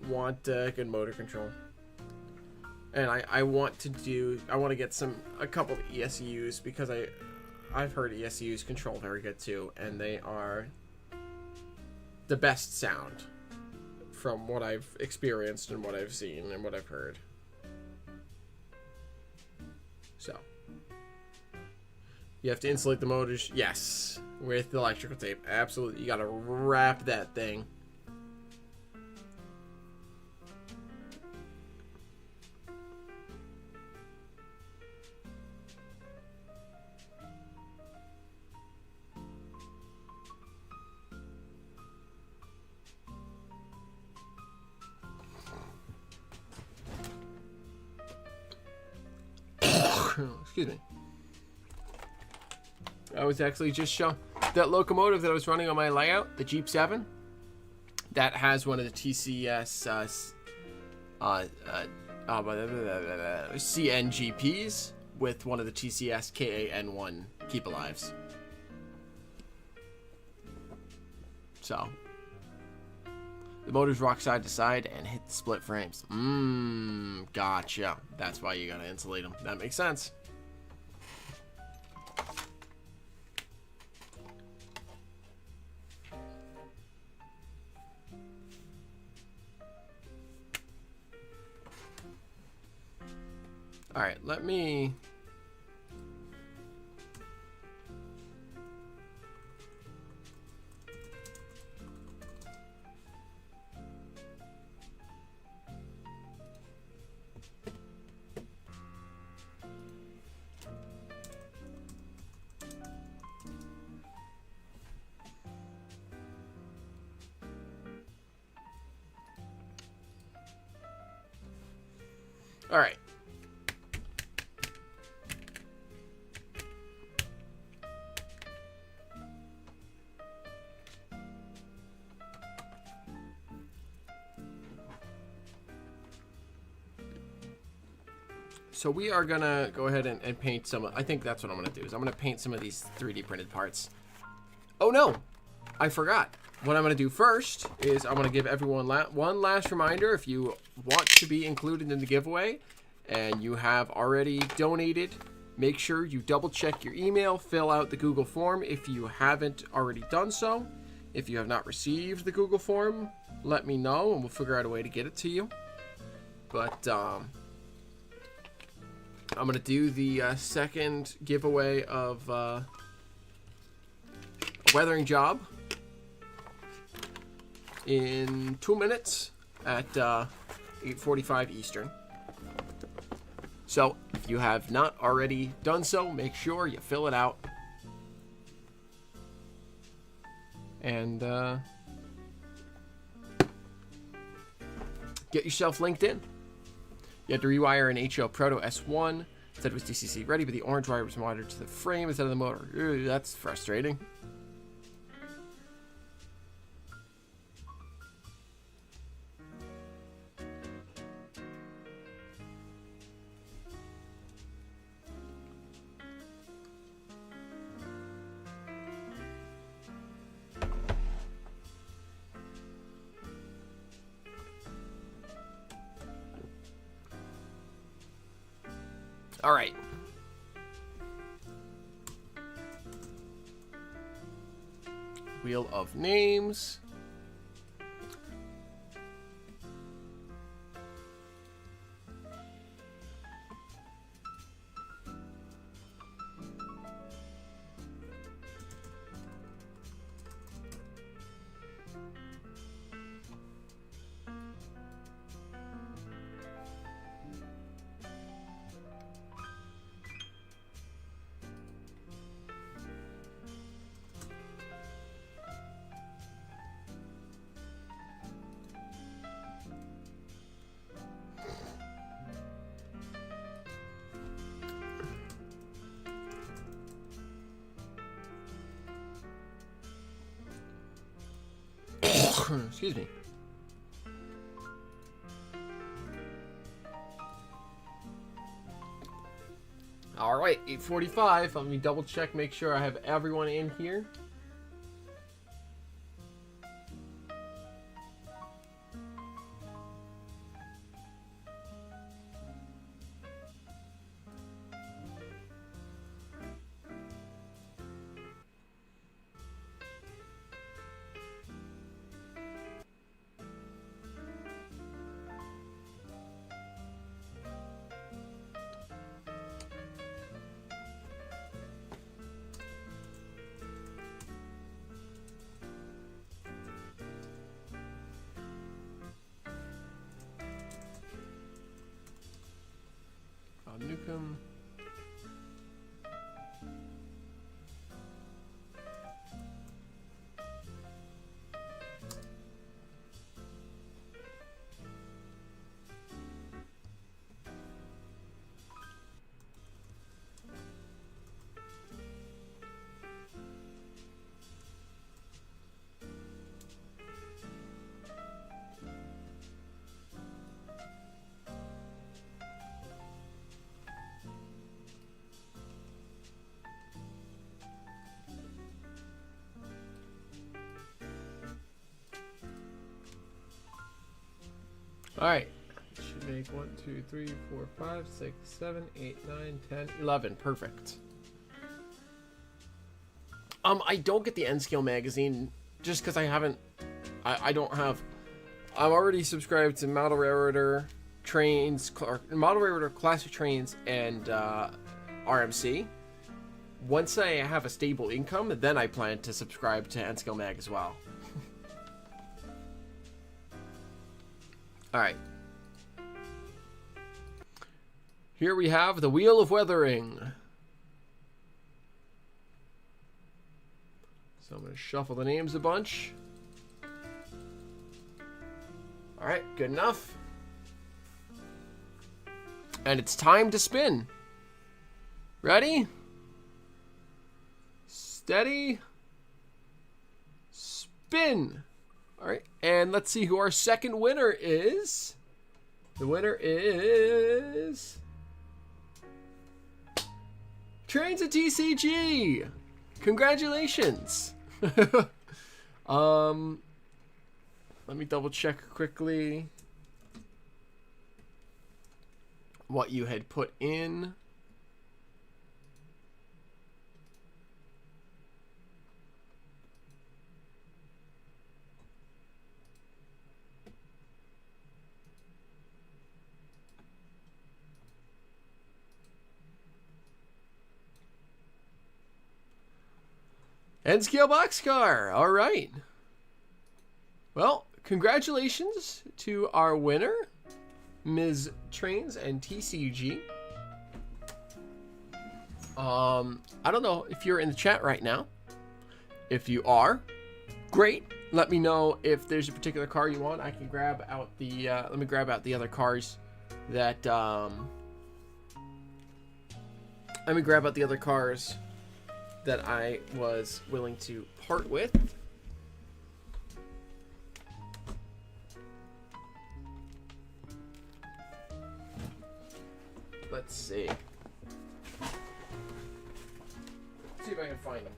want good motor control. And I want to get a couple of ESUs because I've heard ESUs control very good too, and they are the best sound from what I've experienced and what I've seen and what I've heard. So you have to insulate the motors, yes, with electrical tape. Absolutely, you gotta wrap that thing. Excuse me. I was actually just showing that locomotive that I was running on my layout, the Jeep 7, that has one of the TCS CNGPs with one of the TCS KAN1 Keep Alives. So the motors rock side to side and hit the split frames. Gotcha. That's why you gotta insulate them. That makes sense. All right, let me... All right. So we are gonna go ahead and paint some. I think that's what I'm gonna do. Is I'm gonna paint some of these 3D printed parts. Oh no, I forgot. What I'm gonna do first is I'm gonna give everyone one last reminder. If you want to be included in the giveaway and you have already donated, make sure you double check your email, fill out the Google form if you haven't already done so. If you have not received the Google form, let me know and we'll figure out a way to get it to you. But I'm going to do the second giveaway of a weathering job in 2 minutes at 8:45 Eastern. So if you have not already done so, make sure you fill it out. And get yourself linked in. You had to rewire an HL Proto S1. Instead it was DCC ready, but the orange wire was wired to the frame instead of the motor. Ooh, that's frustrating. All right. Wheel of names. Excuse me. All right, 8:45. Let me double check, make sure I have everyone in here. Newcomb. All right, should make 1, 2, 3, 4, 5, 6, 7, 8, 9, 10, 11. Perfect. I don't get the NScale magazine just because I haven't. I don't have. I'm already subscribed to Model Railroader Trains, Model Railroader Classic Trains, and RMC. Once I have a stable income, then I plan to subscribe to NScale Mag as well. All right. Here we have the Wheel of Weathering. So I'm going to shuffle the names a bunch. All right, good enough. And it's time to spin. Ready? Steady. Spin. All right, and let's see who our second winner is. The winner is Trains at TCG! Congratulations! Let me double check quickly what you had put in. NScale Boxcar. All right. Well, congratulations to our winner, Ms. Trains and TCG. I don't know if you're in the chat right now. If you are, great. Let me know if there's a particular car you want. I can grab out the, let me grab out the other cars that, let me grab out the other cars that I was willing to part with. Let's see. Let's see if I can find them.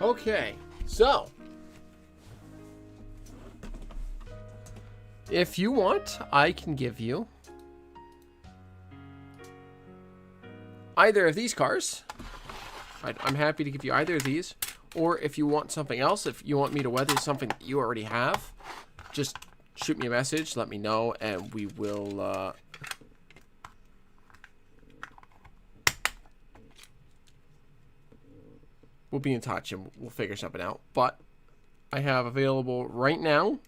Okay, so if you want, I can give you either of these cars. I'm happy to give you either of these, or if you want something else, if you want me to weather something that you already have, just shoot me a message, let me know, and we will we'll be in touch and we'll figure something out. But I have available right now.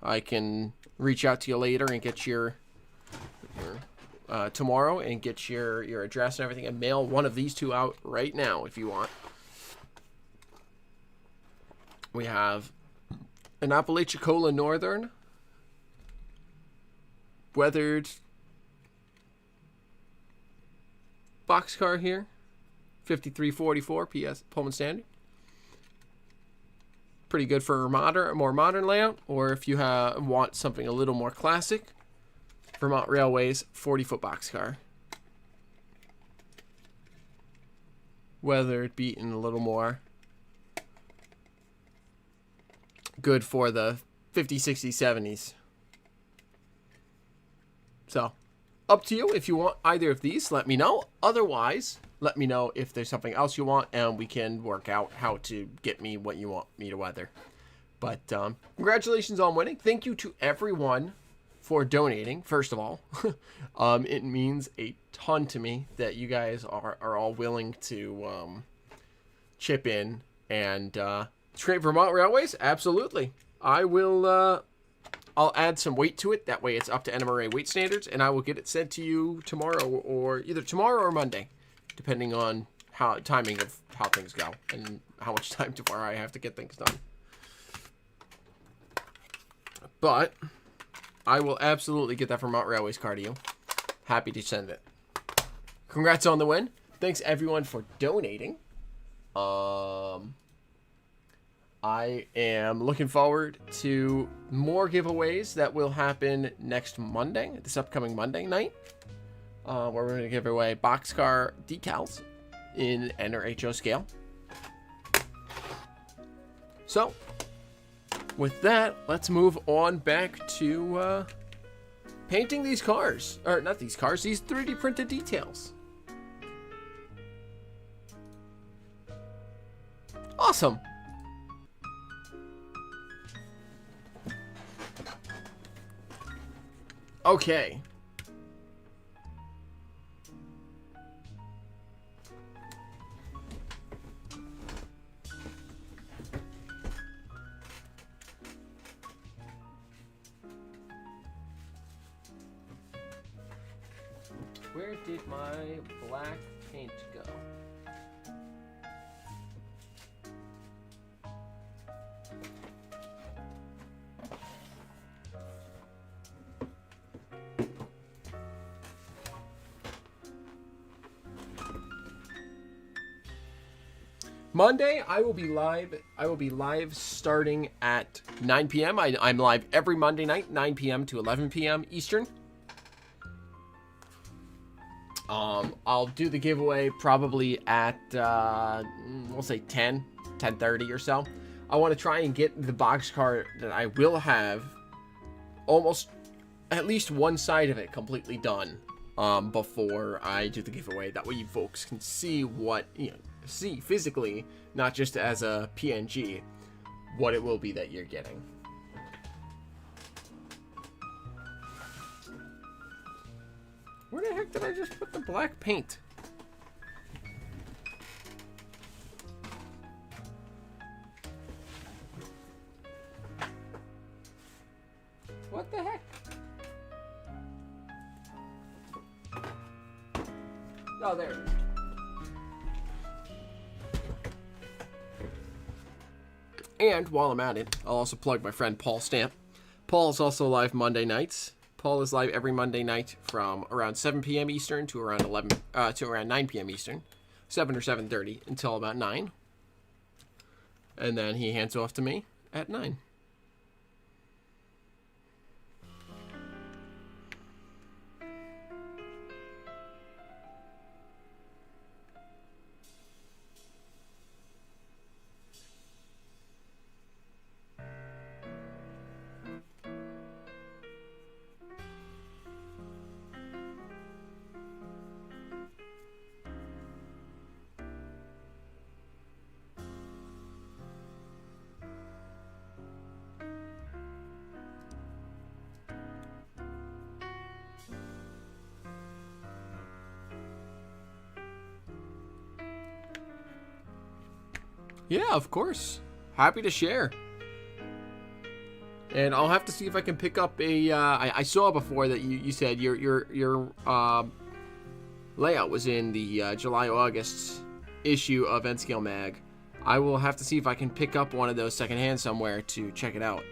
I can reach out to you later and get your tomorrow and get your address and everything and mail one of these two out right now if you want. We have an Apalachicola Northern weathered boxcar here. 5344 PS Pullman Standard. Pretty good for a more modern layout, or if you want something a little more classic, Vermont Railways 40-foot boxcar. Weathered, beaten, a little more good for the 50s, 60s, 70s. So, up to you. If you want either of these, let me know. Otherwise, let me know if there's something else you want, and we can work out how to get me what you want me to weather. But congratulations on winning. Thank you to everyone for donating, first of all. It means a ton to me that you guys are all willing to chip in. And Great Vermont Railways, absolutely. I will... I'll add some weight to it. That way it's up to NMRA weight standards, and I will get it sent to you tomorrow, or either tomorrow or Monday, depending on timing of how things go and how much time tomorrow I have to get things done. But I will absolutely get that Vermont Railways car to you. Happy to send it. Congrats on the win. Thanks everyone for donating. I am looking forward to more giveaways that will happen next Monday, this upcoming Monday night, where we're going to give away boxcar decals in N or HO scale. So, with that, let's move on back to painting these cars. Or not these cars, these 3D printed details. Awesome. Okay. Where did my black paint go? Monday, I will be live. I will be live starting at 9 p.m. I'm live every Monday night, 9 p.m. to 11 p.m. Eastern. I'll do the giveaway probably at, we'll say 10:30 or so. I want to try and get the box car that I will have almost at least one side of it completely done before I do the giveaway. That way you folks can see what, see physically, not just as a PNG, what it will be that you're getting. Where the heck did I just put the black paint? What the heck? Oh, there it is. And while I'm at it, I'll also plug my friend Paul Stamp. Paul is also live Monday nights. Paul is live every Monday night from around 7 p.m. Eastern to around 9 p.m. Eastern, 7 or 7:30 until about 9, and then he hands off to me at 9. Yeah, of course. Happy to share. And I'll have to see if I can pick up a. I saw before that you said your layout was in the July-August issue of NScale Mag. I will have to see if I can pick up one of those secondhand somewhere to check it out.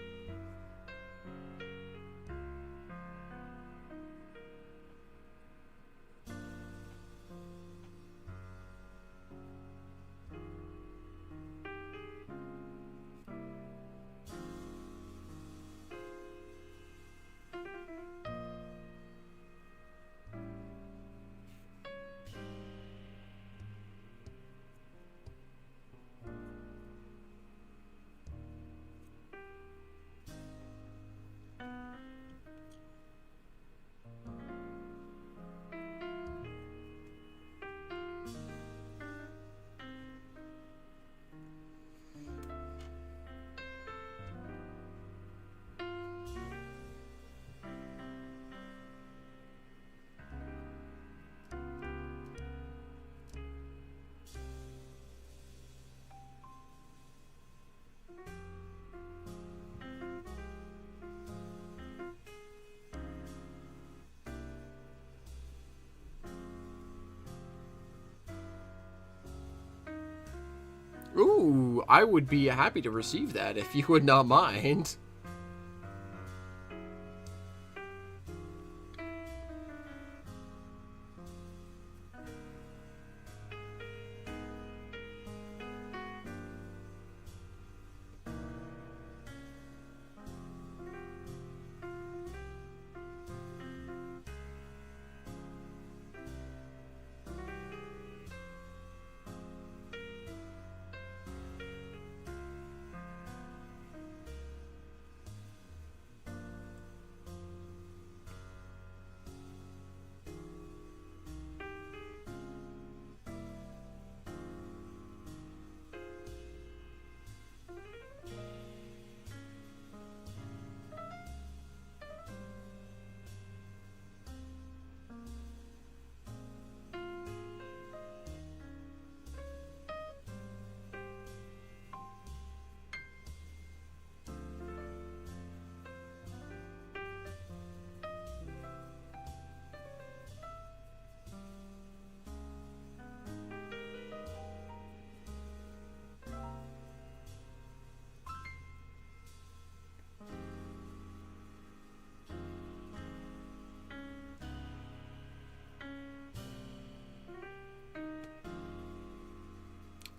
Ooh, I would be happy to receive that if you would not mind.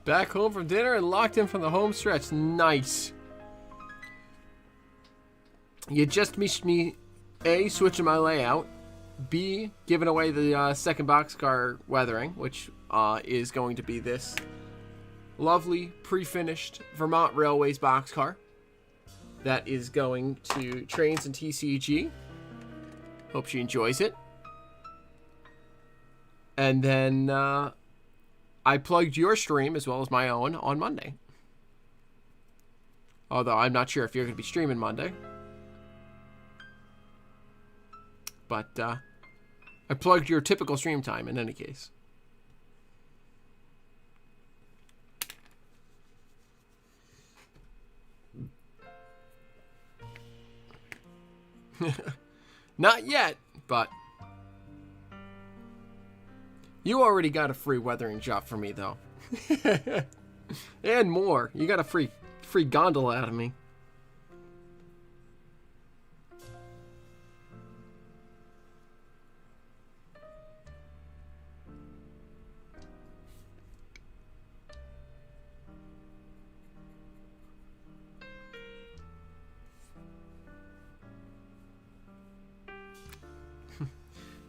Back home from dinner and locked in from the home stretch. Nice. You just missed me, A, switching my layout, B, giving away the second boxcar weathering, which is going to be this lovely pre-finished Vermont Railways boxcar that is going to Trains and TCG. Hope she enjoys it. And then I plugged your stream as well as my own on Monday. Although I'm not sure if you're going to be streaming Monday. But I plugged your typical stream time in any case. Not yet, but you already got a free weathering job for me, though. And more. You got a free gondola out of me.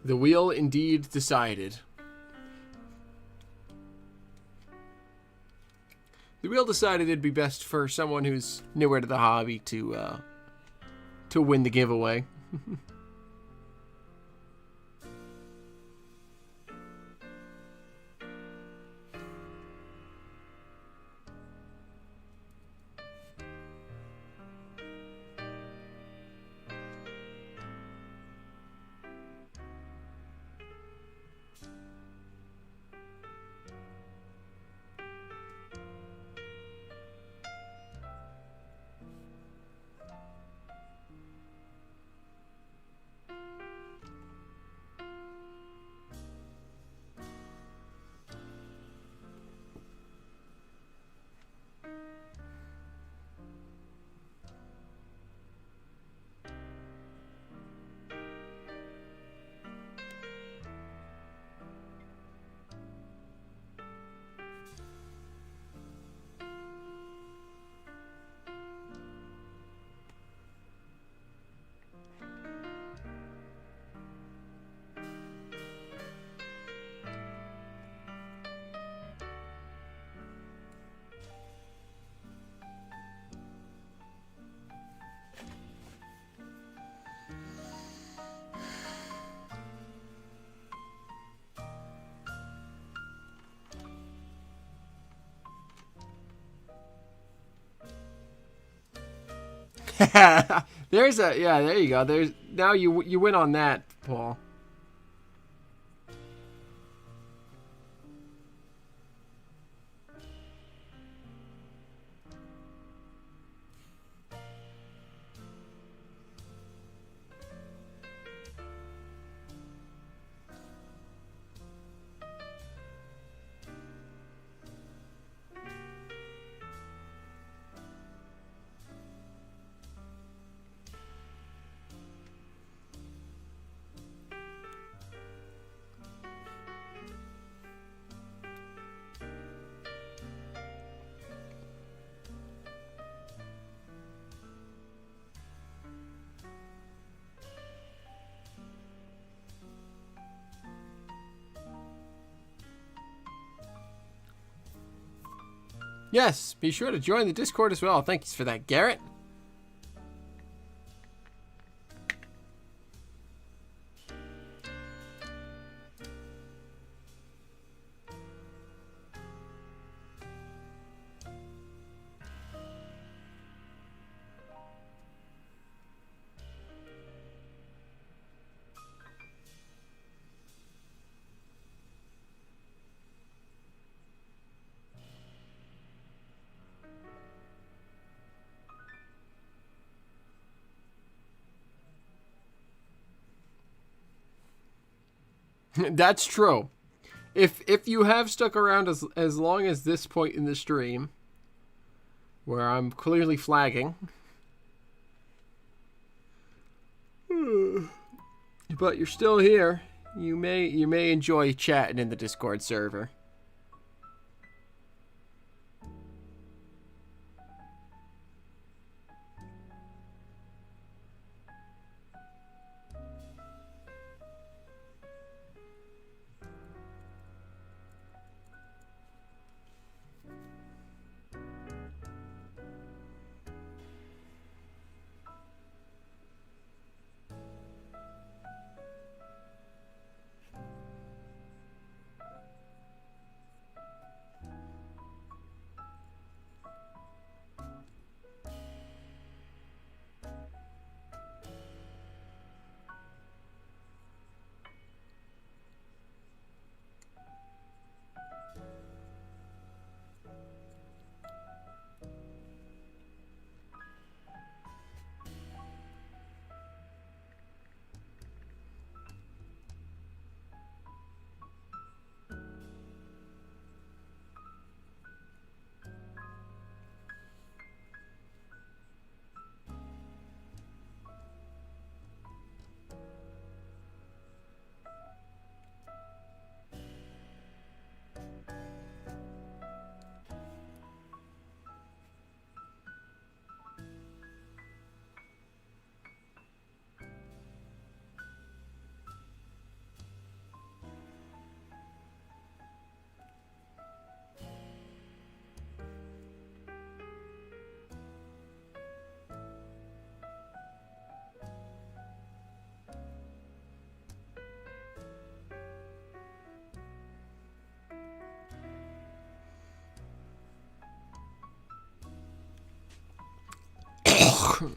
The wheel indeed decided. The wheel decided it'd be best for someone who's newer to the hobby to win the giveaway. There's a, yeah, there you go. There's, now you win on that, Paul. Yes, be sure to join the Discord as well. Thanks for that, Garrett. That's true. If you have stuck around as long as this point in the stream, where I'm clearly flagging, but you're still here, you may enjoy chatting in the Discord server.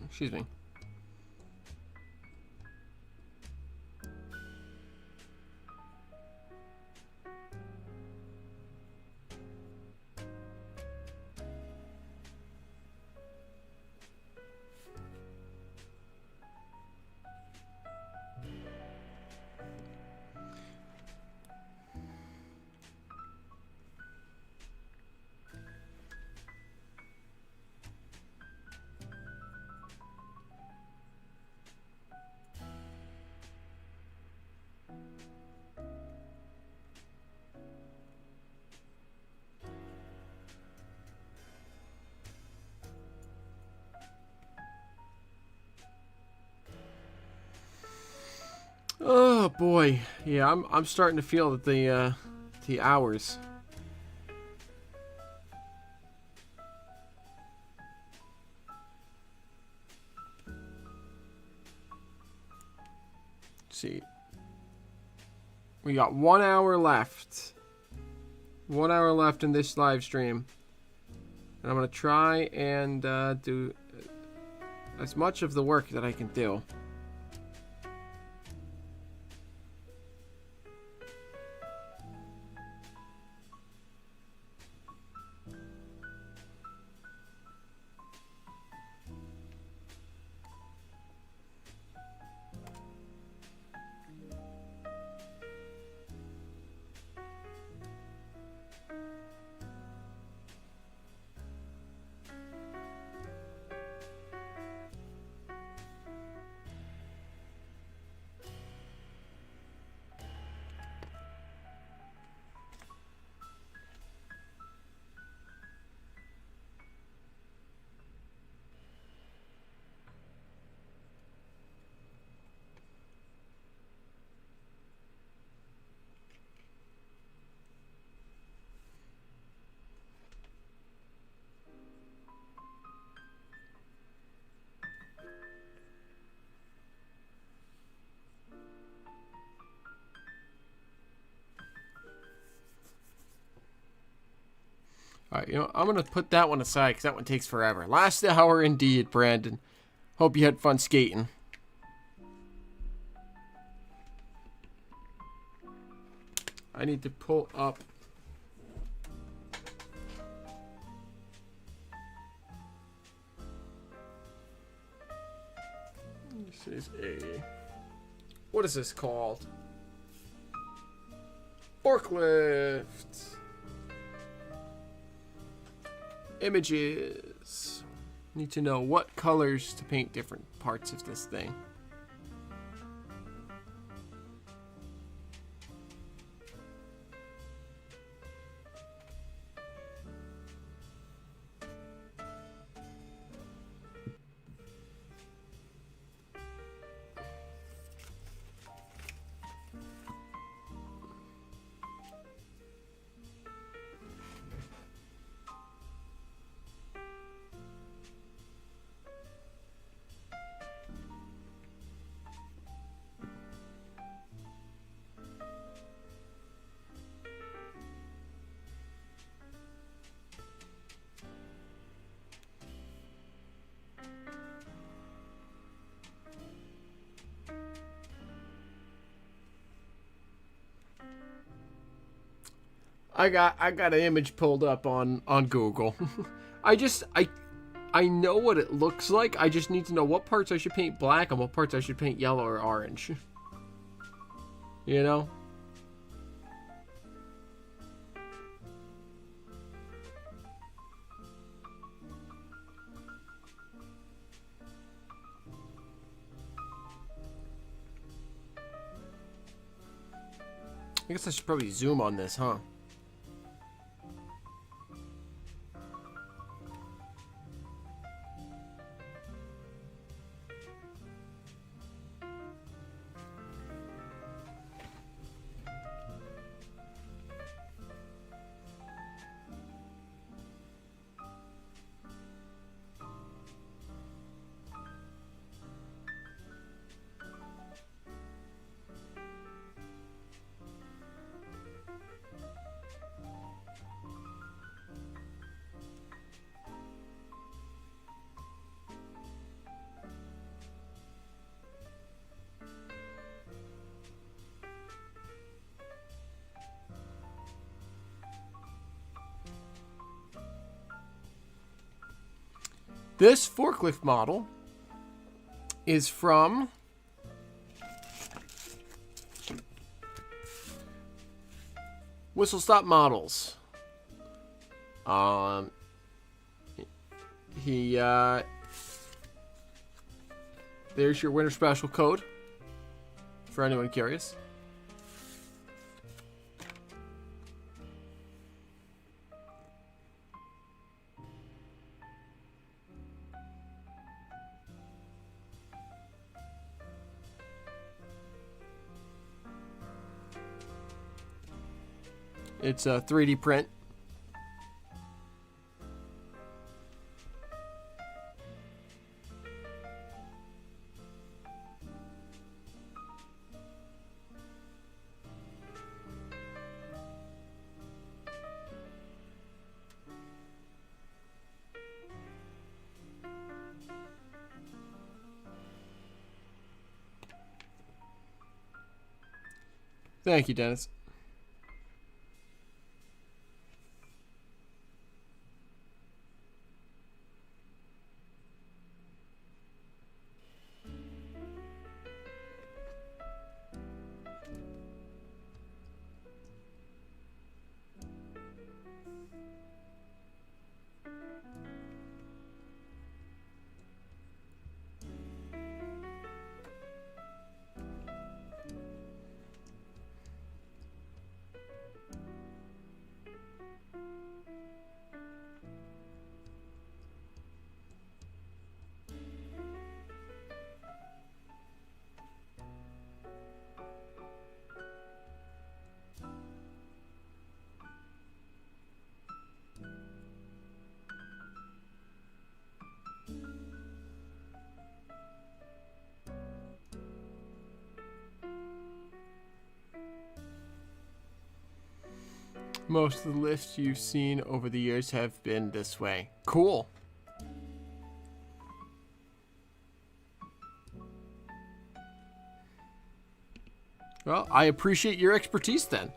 Excuse me. Oh boy, yeah, I'm starting to feel that the hours. Let's see, we got 1 hour left. 1 hour left in this live stream, and I'm gonna try and do as much of the work that I can do. Alright, you know, I'm going to put that one aside because that one takes forever. Last hour indeed, Brandon. Hope you had fun skating. I need to pull up. This is a... What is this called? Forklift. Images. Need to know what colors to paint different parts of this thing. I got an image pulled up on Google. I know what it looks like. I just need to know what parts I should paint black and what parts I should paint yellow or orange. You know? I guess I should probably zoom on this, huh? This forklift model is from Whistle Stop Models. There's your winter special code for anyone curious. It's a 3D print. Thank you, Dennis. Most of the lifts you've seen over the years have been this way. Cool. Well, I appreciate your expertise then.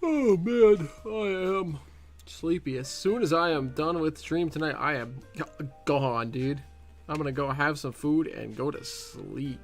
Oh man, I am sleepy. As soon as I am done with stream tonight, I am gone, dude. I'm gonna go have some food and go to sleep.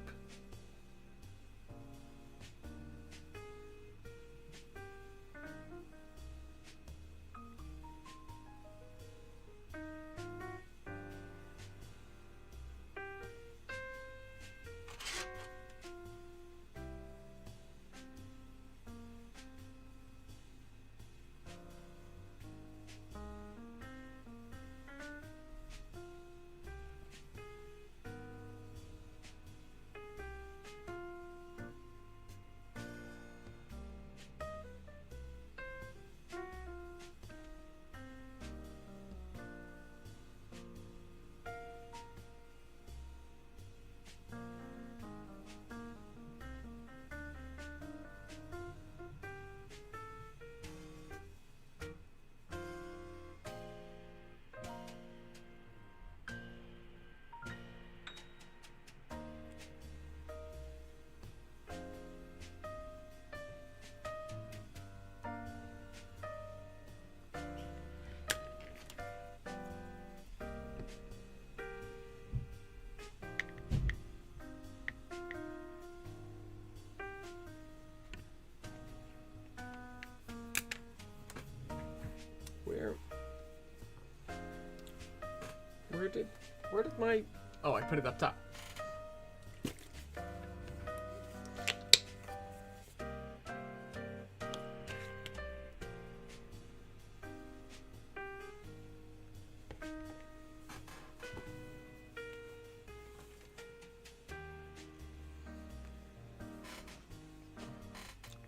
Where did my... Oh, I put it up top.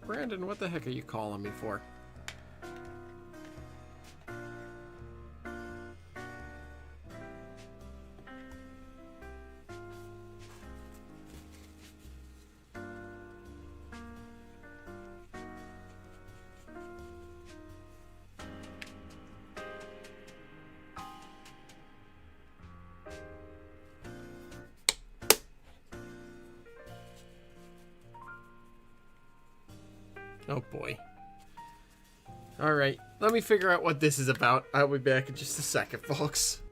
Brandon, what the heck are you calling me for? Oh boy. Alright, let me figure out what this is about. I'll be back in just a second, folks.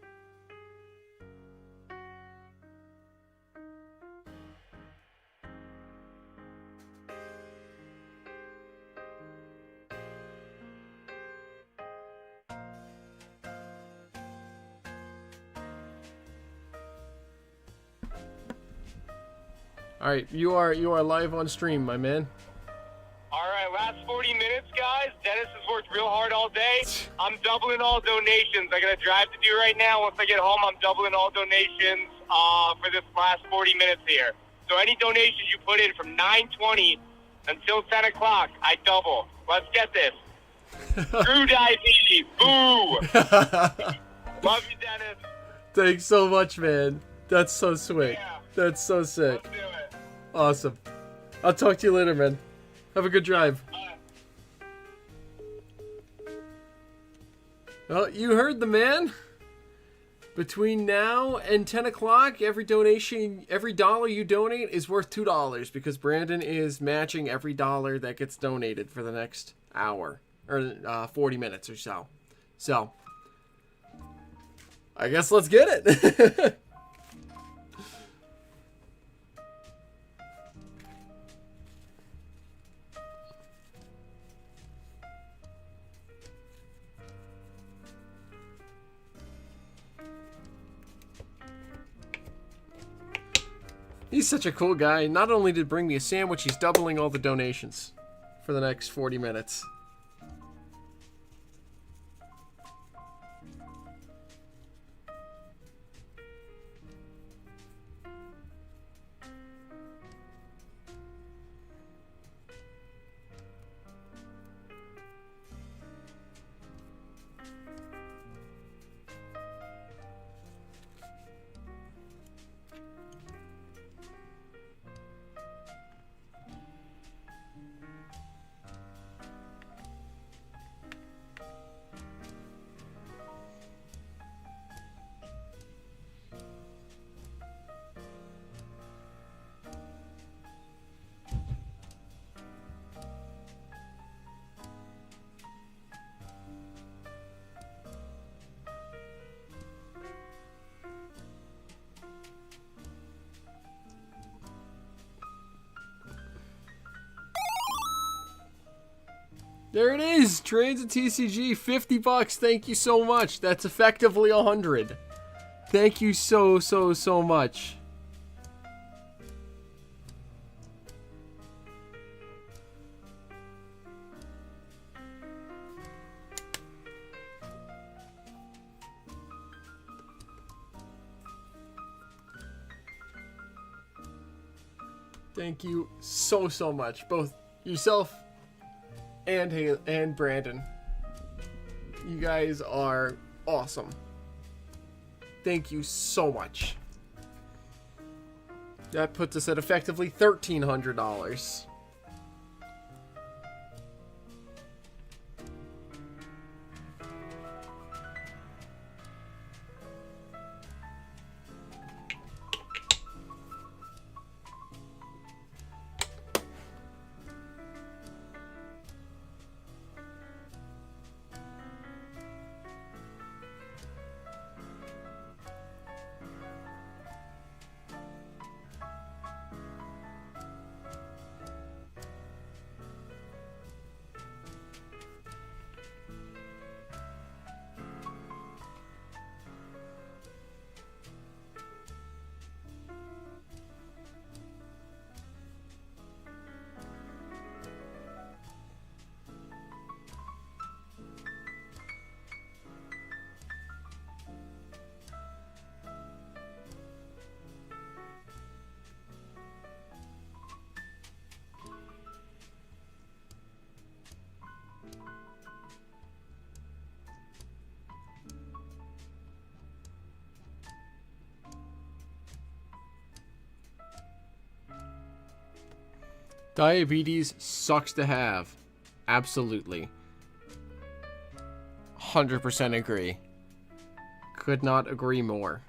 Alright, you are live on stream, my man. Last 40 minutes, guys. Dennis has worked real hard all day. I'm doubling all donations. I got a drive to do right now. Once I get home, I'm doubling all donations for this last 40 minutes here. So any donations you put in from 9:20 until 10 o'clock, I double. Let's get this. Screw diabetes. Boo. Love you, Dennis. Thanks so much, man. That's so sweet. Yeah. That's so sick. Let's do it. Awesome. I'll talk to you later, man. Have a good drive. Well, you heard the man. Between now and 10 o'clock, every donation, every dollar you donate is worth $2 because Brandon is matching every dollar that gets donated for the next hour or 40 minutes or so. So, I guess let's get it. He's such a cool guy. Not only did bring me a sandwich, he's doubling all the donations for the next 40 minutes. There it is. Transit TCG, $50. Thank you so much. That's effectively 100. Thank you so much. Thank you so much, both yourself and Brandon. You guys are awesome. Thank you so much. That puts us at effectively $1,300. Diabetes sucks to have. Absolutely. 100% agree. Could not agree more.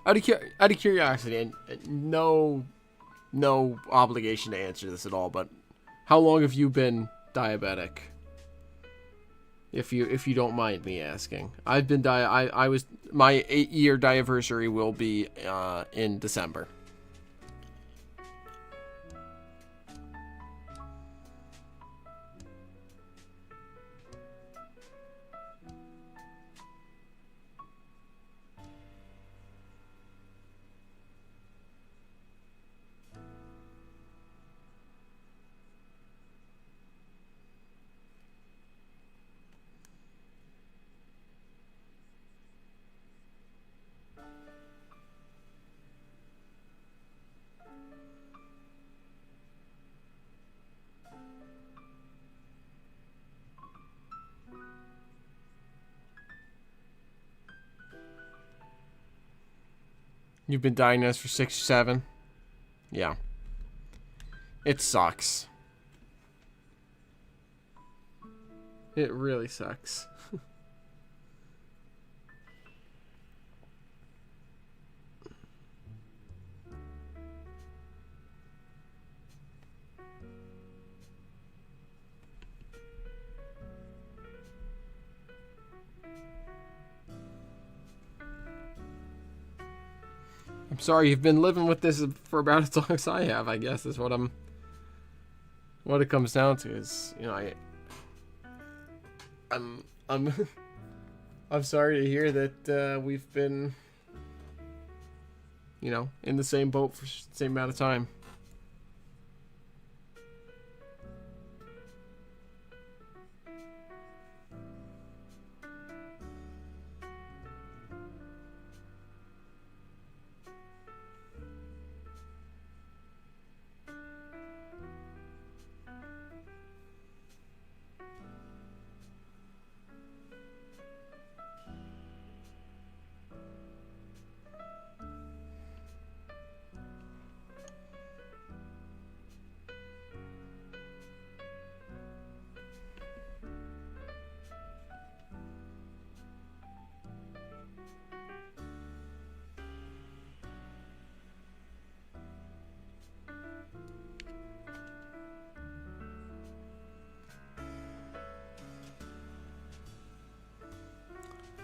Out of curiosity, and no obligation to answer this at all, but how long have you been diabetic? If you don't mind me asking. I've been I was my 8-year anniversary will be in December. You've been diagnosed for 6 or 7? Yeah. It sucks. It really sucks. I'm sorry, you've been living with this for about as long as I have, I guess, is what it comes down to is, you know, I'm sorry to hear that we've been, you know, in the same boat for the same amount of time.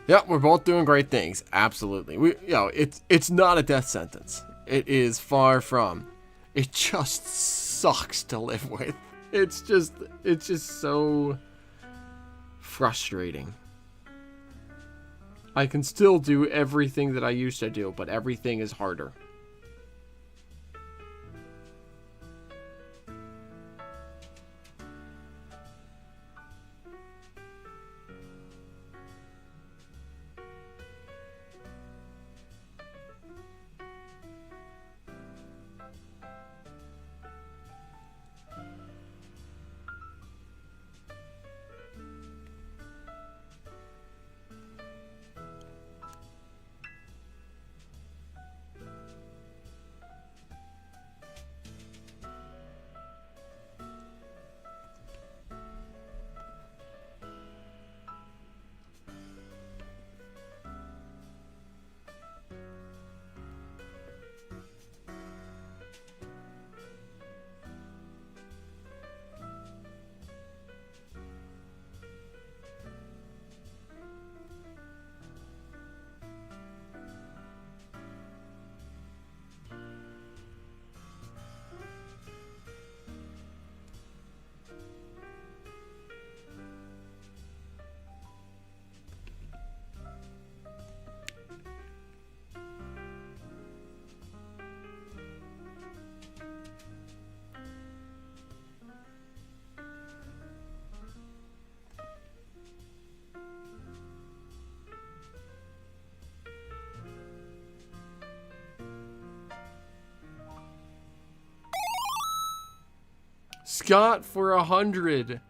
Yeah, we're both doing great things. Absolutely. It's not a death sentence. It is far from. It just sucks to live with. It's just so frustrating. I can still do everything that I used to do, but everything is harder. Scott for 100.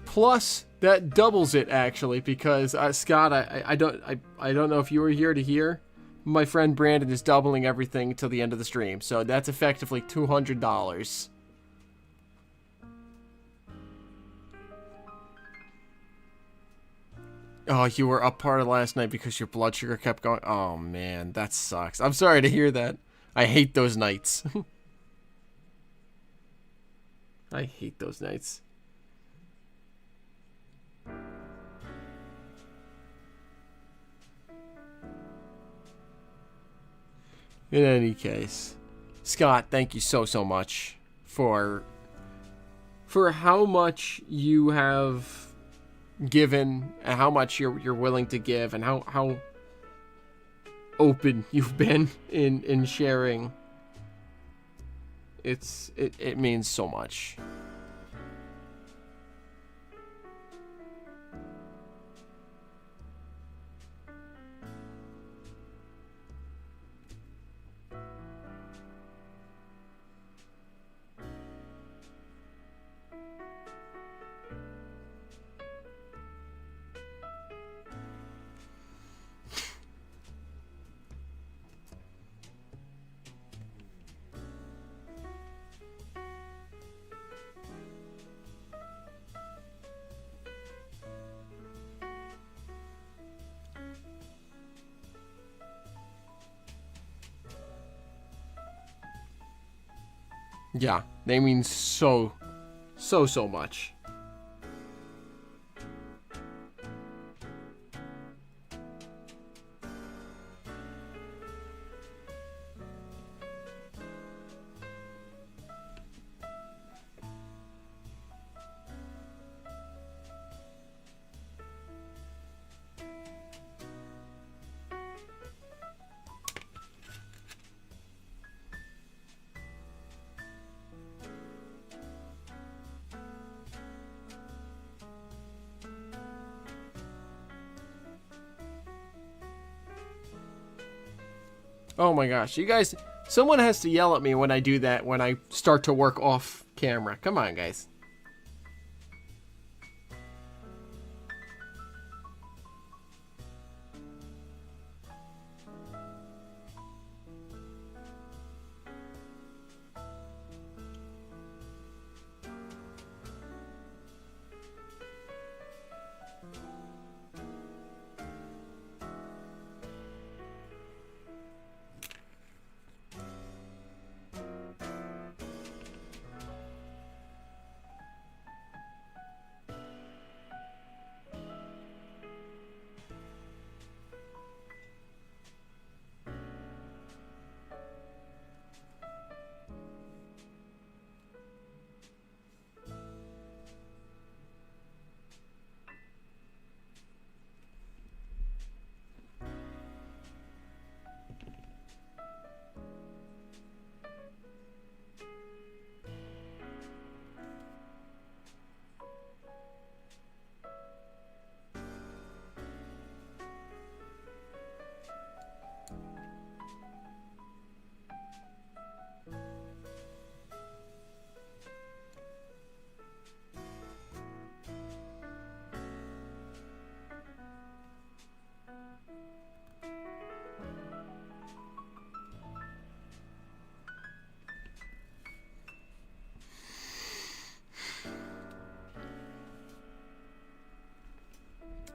Plus, that doubles it actually, because Scott, I don't know if you were here to hear. My friend Brandon is doubling everything till the end of the stream, so that's effectively $200. Oh, you were up part of last night because your blood sugar kept going. Oh man, that sucks. I'm sorry to hear that. I hate those nights. I hate those nights. In any case, Scott, thank you so much for how much you have given and how much you're willing to give and how open you've been in sharing. It means so much. Yeah, they mean so much. Oh my gosh, you guys, someone has to yell at me when I do that, when I start to work off camera. Come on, guys.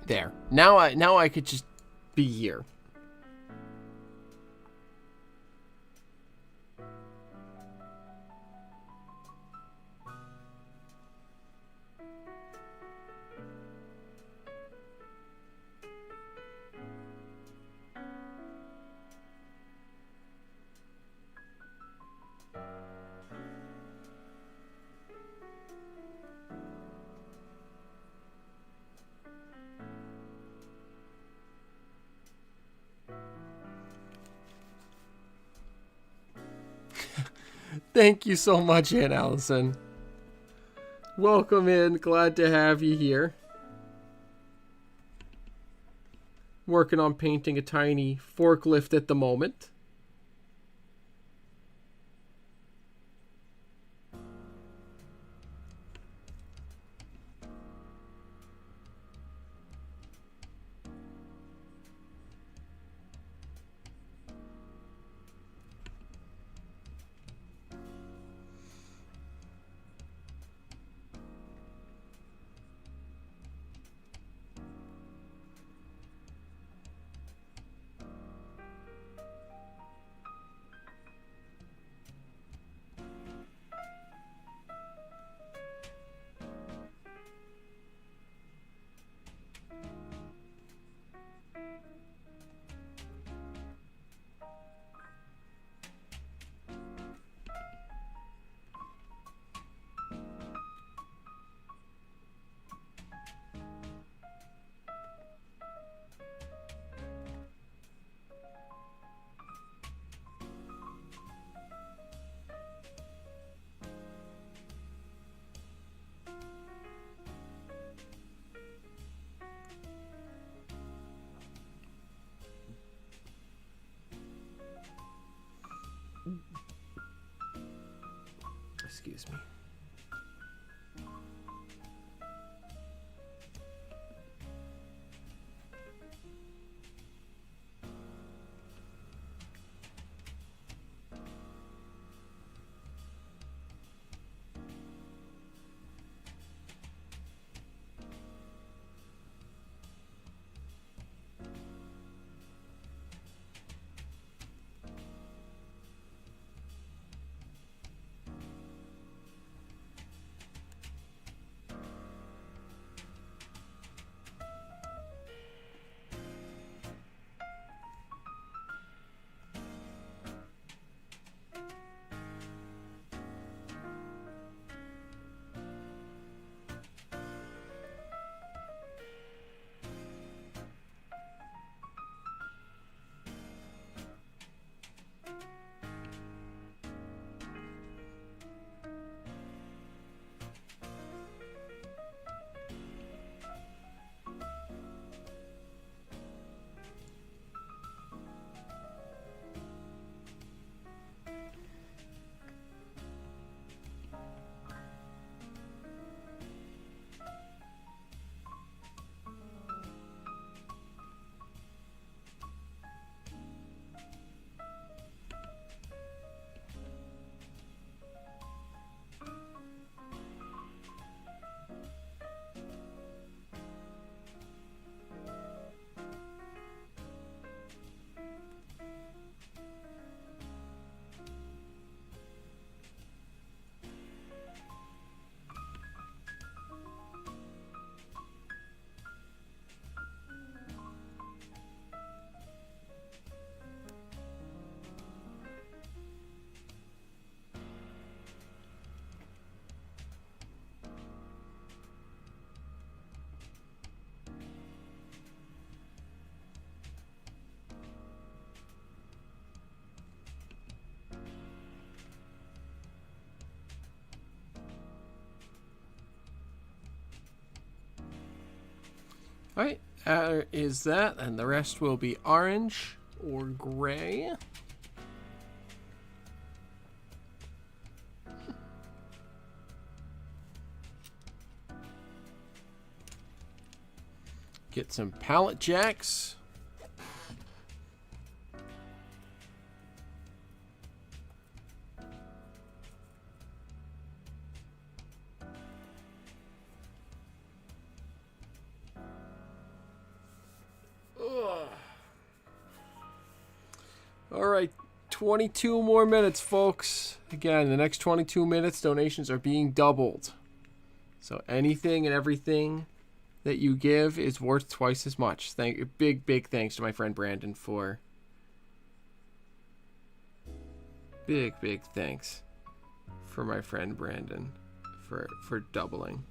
There. Now I could just be here. Thank you so much, Aunt Allison. Welcome in. Glad to have you here. Working on painting a tiny forklift at the moment. Excuse me. Alright, is that, and the rest will be orange or gray. Get some pallet jacks. All right, 22 more minutes, folks. Again, the next 22 minutes, donations are being doubled. So anything and everything that you give is worth twice as much. Big thanks to my friend Brandon for... Big thanks for my friend Brandon for doubling.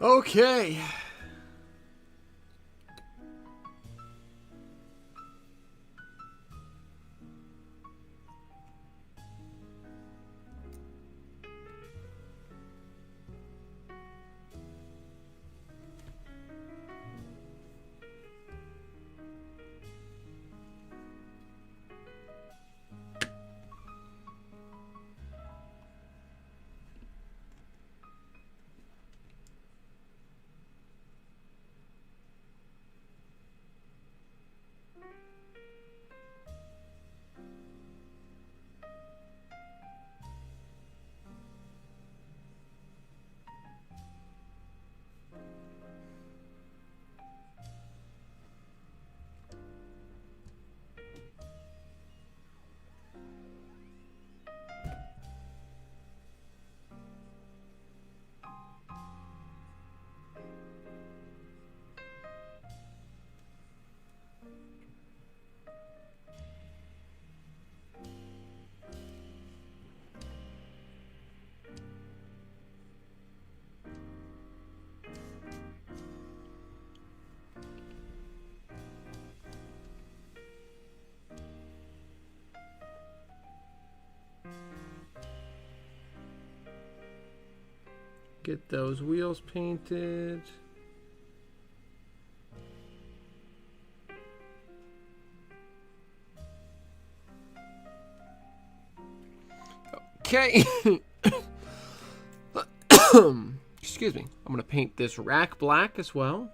Okay. Get those wheels painted. Okay. Excuse me. I'm going to paint this rack black as well.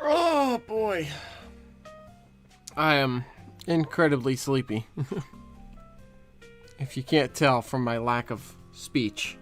Oh boy. I am incredibly sleepy. If you can't tell from my lack of speech.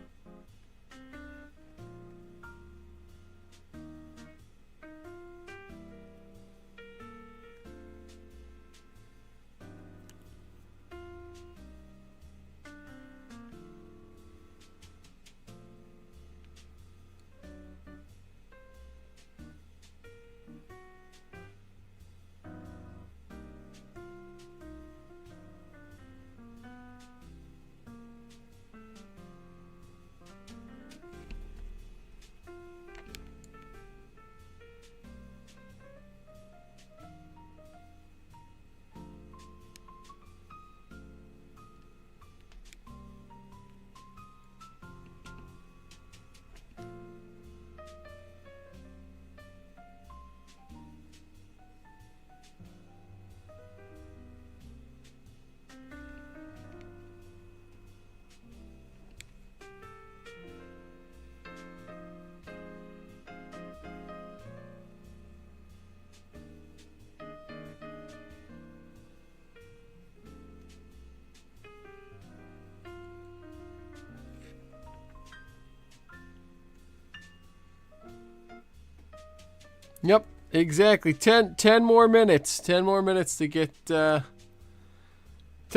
Yep, exactly. 10 more minutes. 10 more minutes to get 10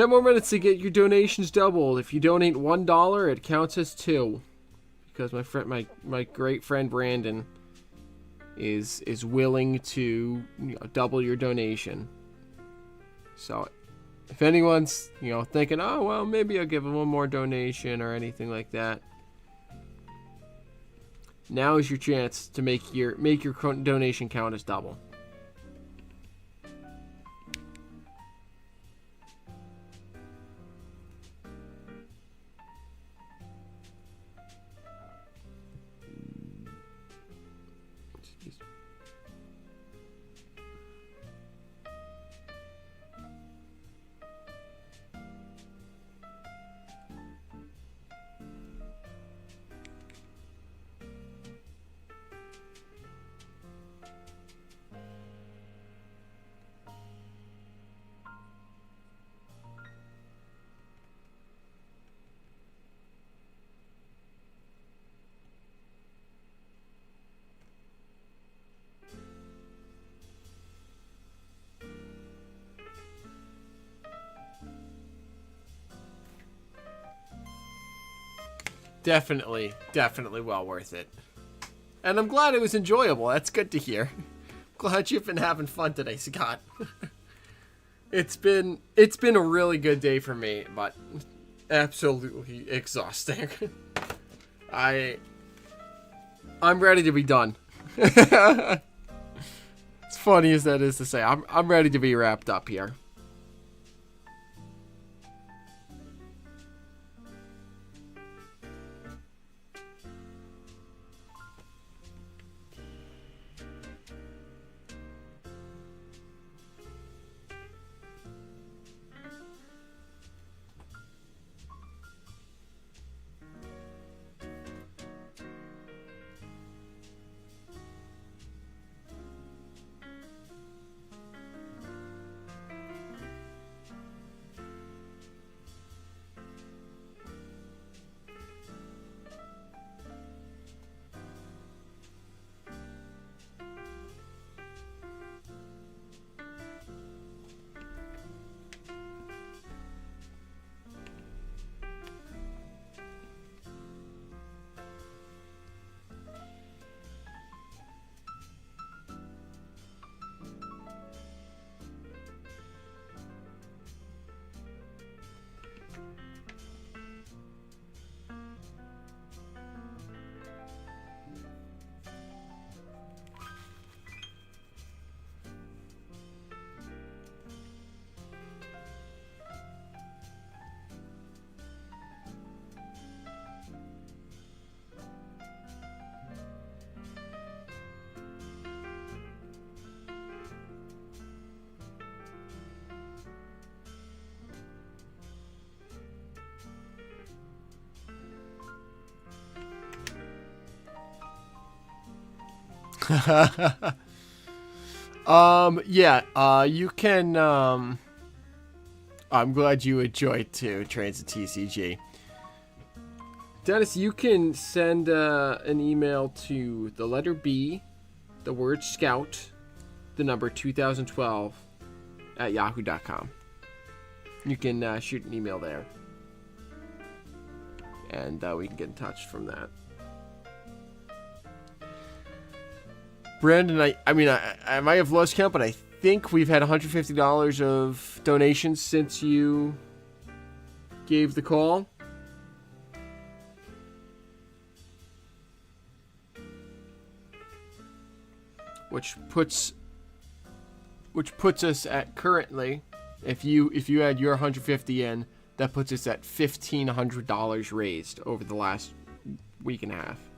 more minutes to get your donations doubled. If you donate $1, it counts as 2. Because my great friend Brandon is willing to double your donation. So if anyone's thinking, oh well, maybe I'll give him one more donation or anything like that, now is your chance to make your donation count as double. Definitely well worth it. And I'm glad it was enjoyable. That's good to hear. Glad you've been having fun today, Scott. It's been a really good day for me, but absolutely exhausting. I'm ready to be done. As funny as that is to say, I'm ready to be wrapped up here. You can, I'm glad you enjoyed too, Transit TCG. Dennis, you can send an email to the letter B, the word scout, the number 2012 at yahoo.com. You can shoot an email there. And we can get in touch from that. Brandon, I might have lost count, but I think we've had $150 of donations since you gave the call. Which puts us at currently, if you add your 150 in, that puts us at $1,500 raised over the last week and a half.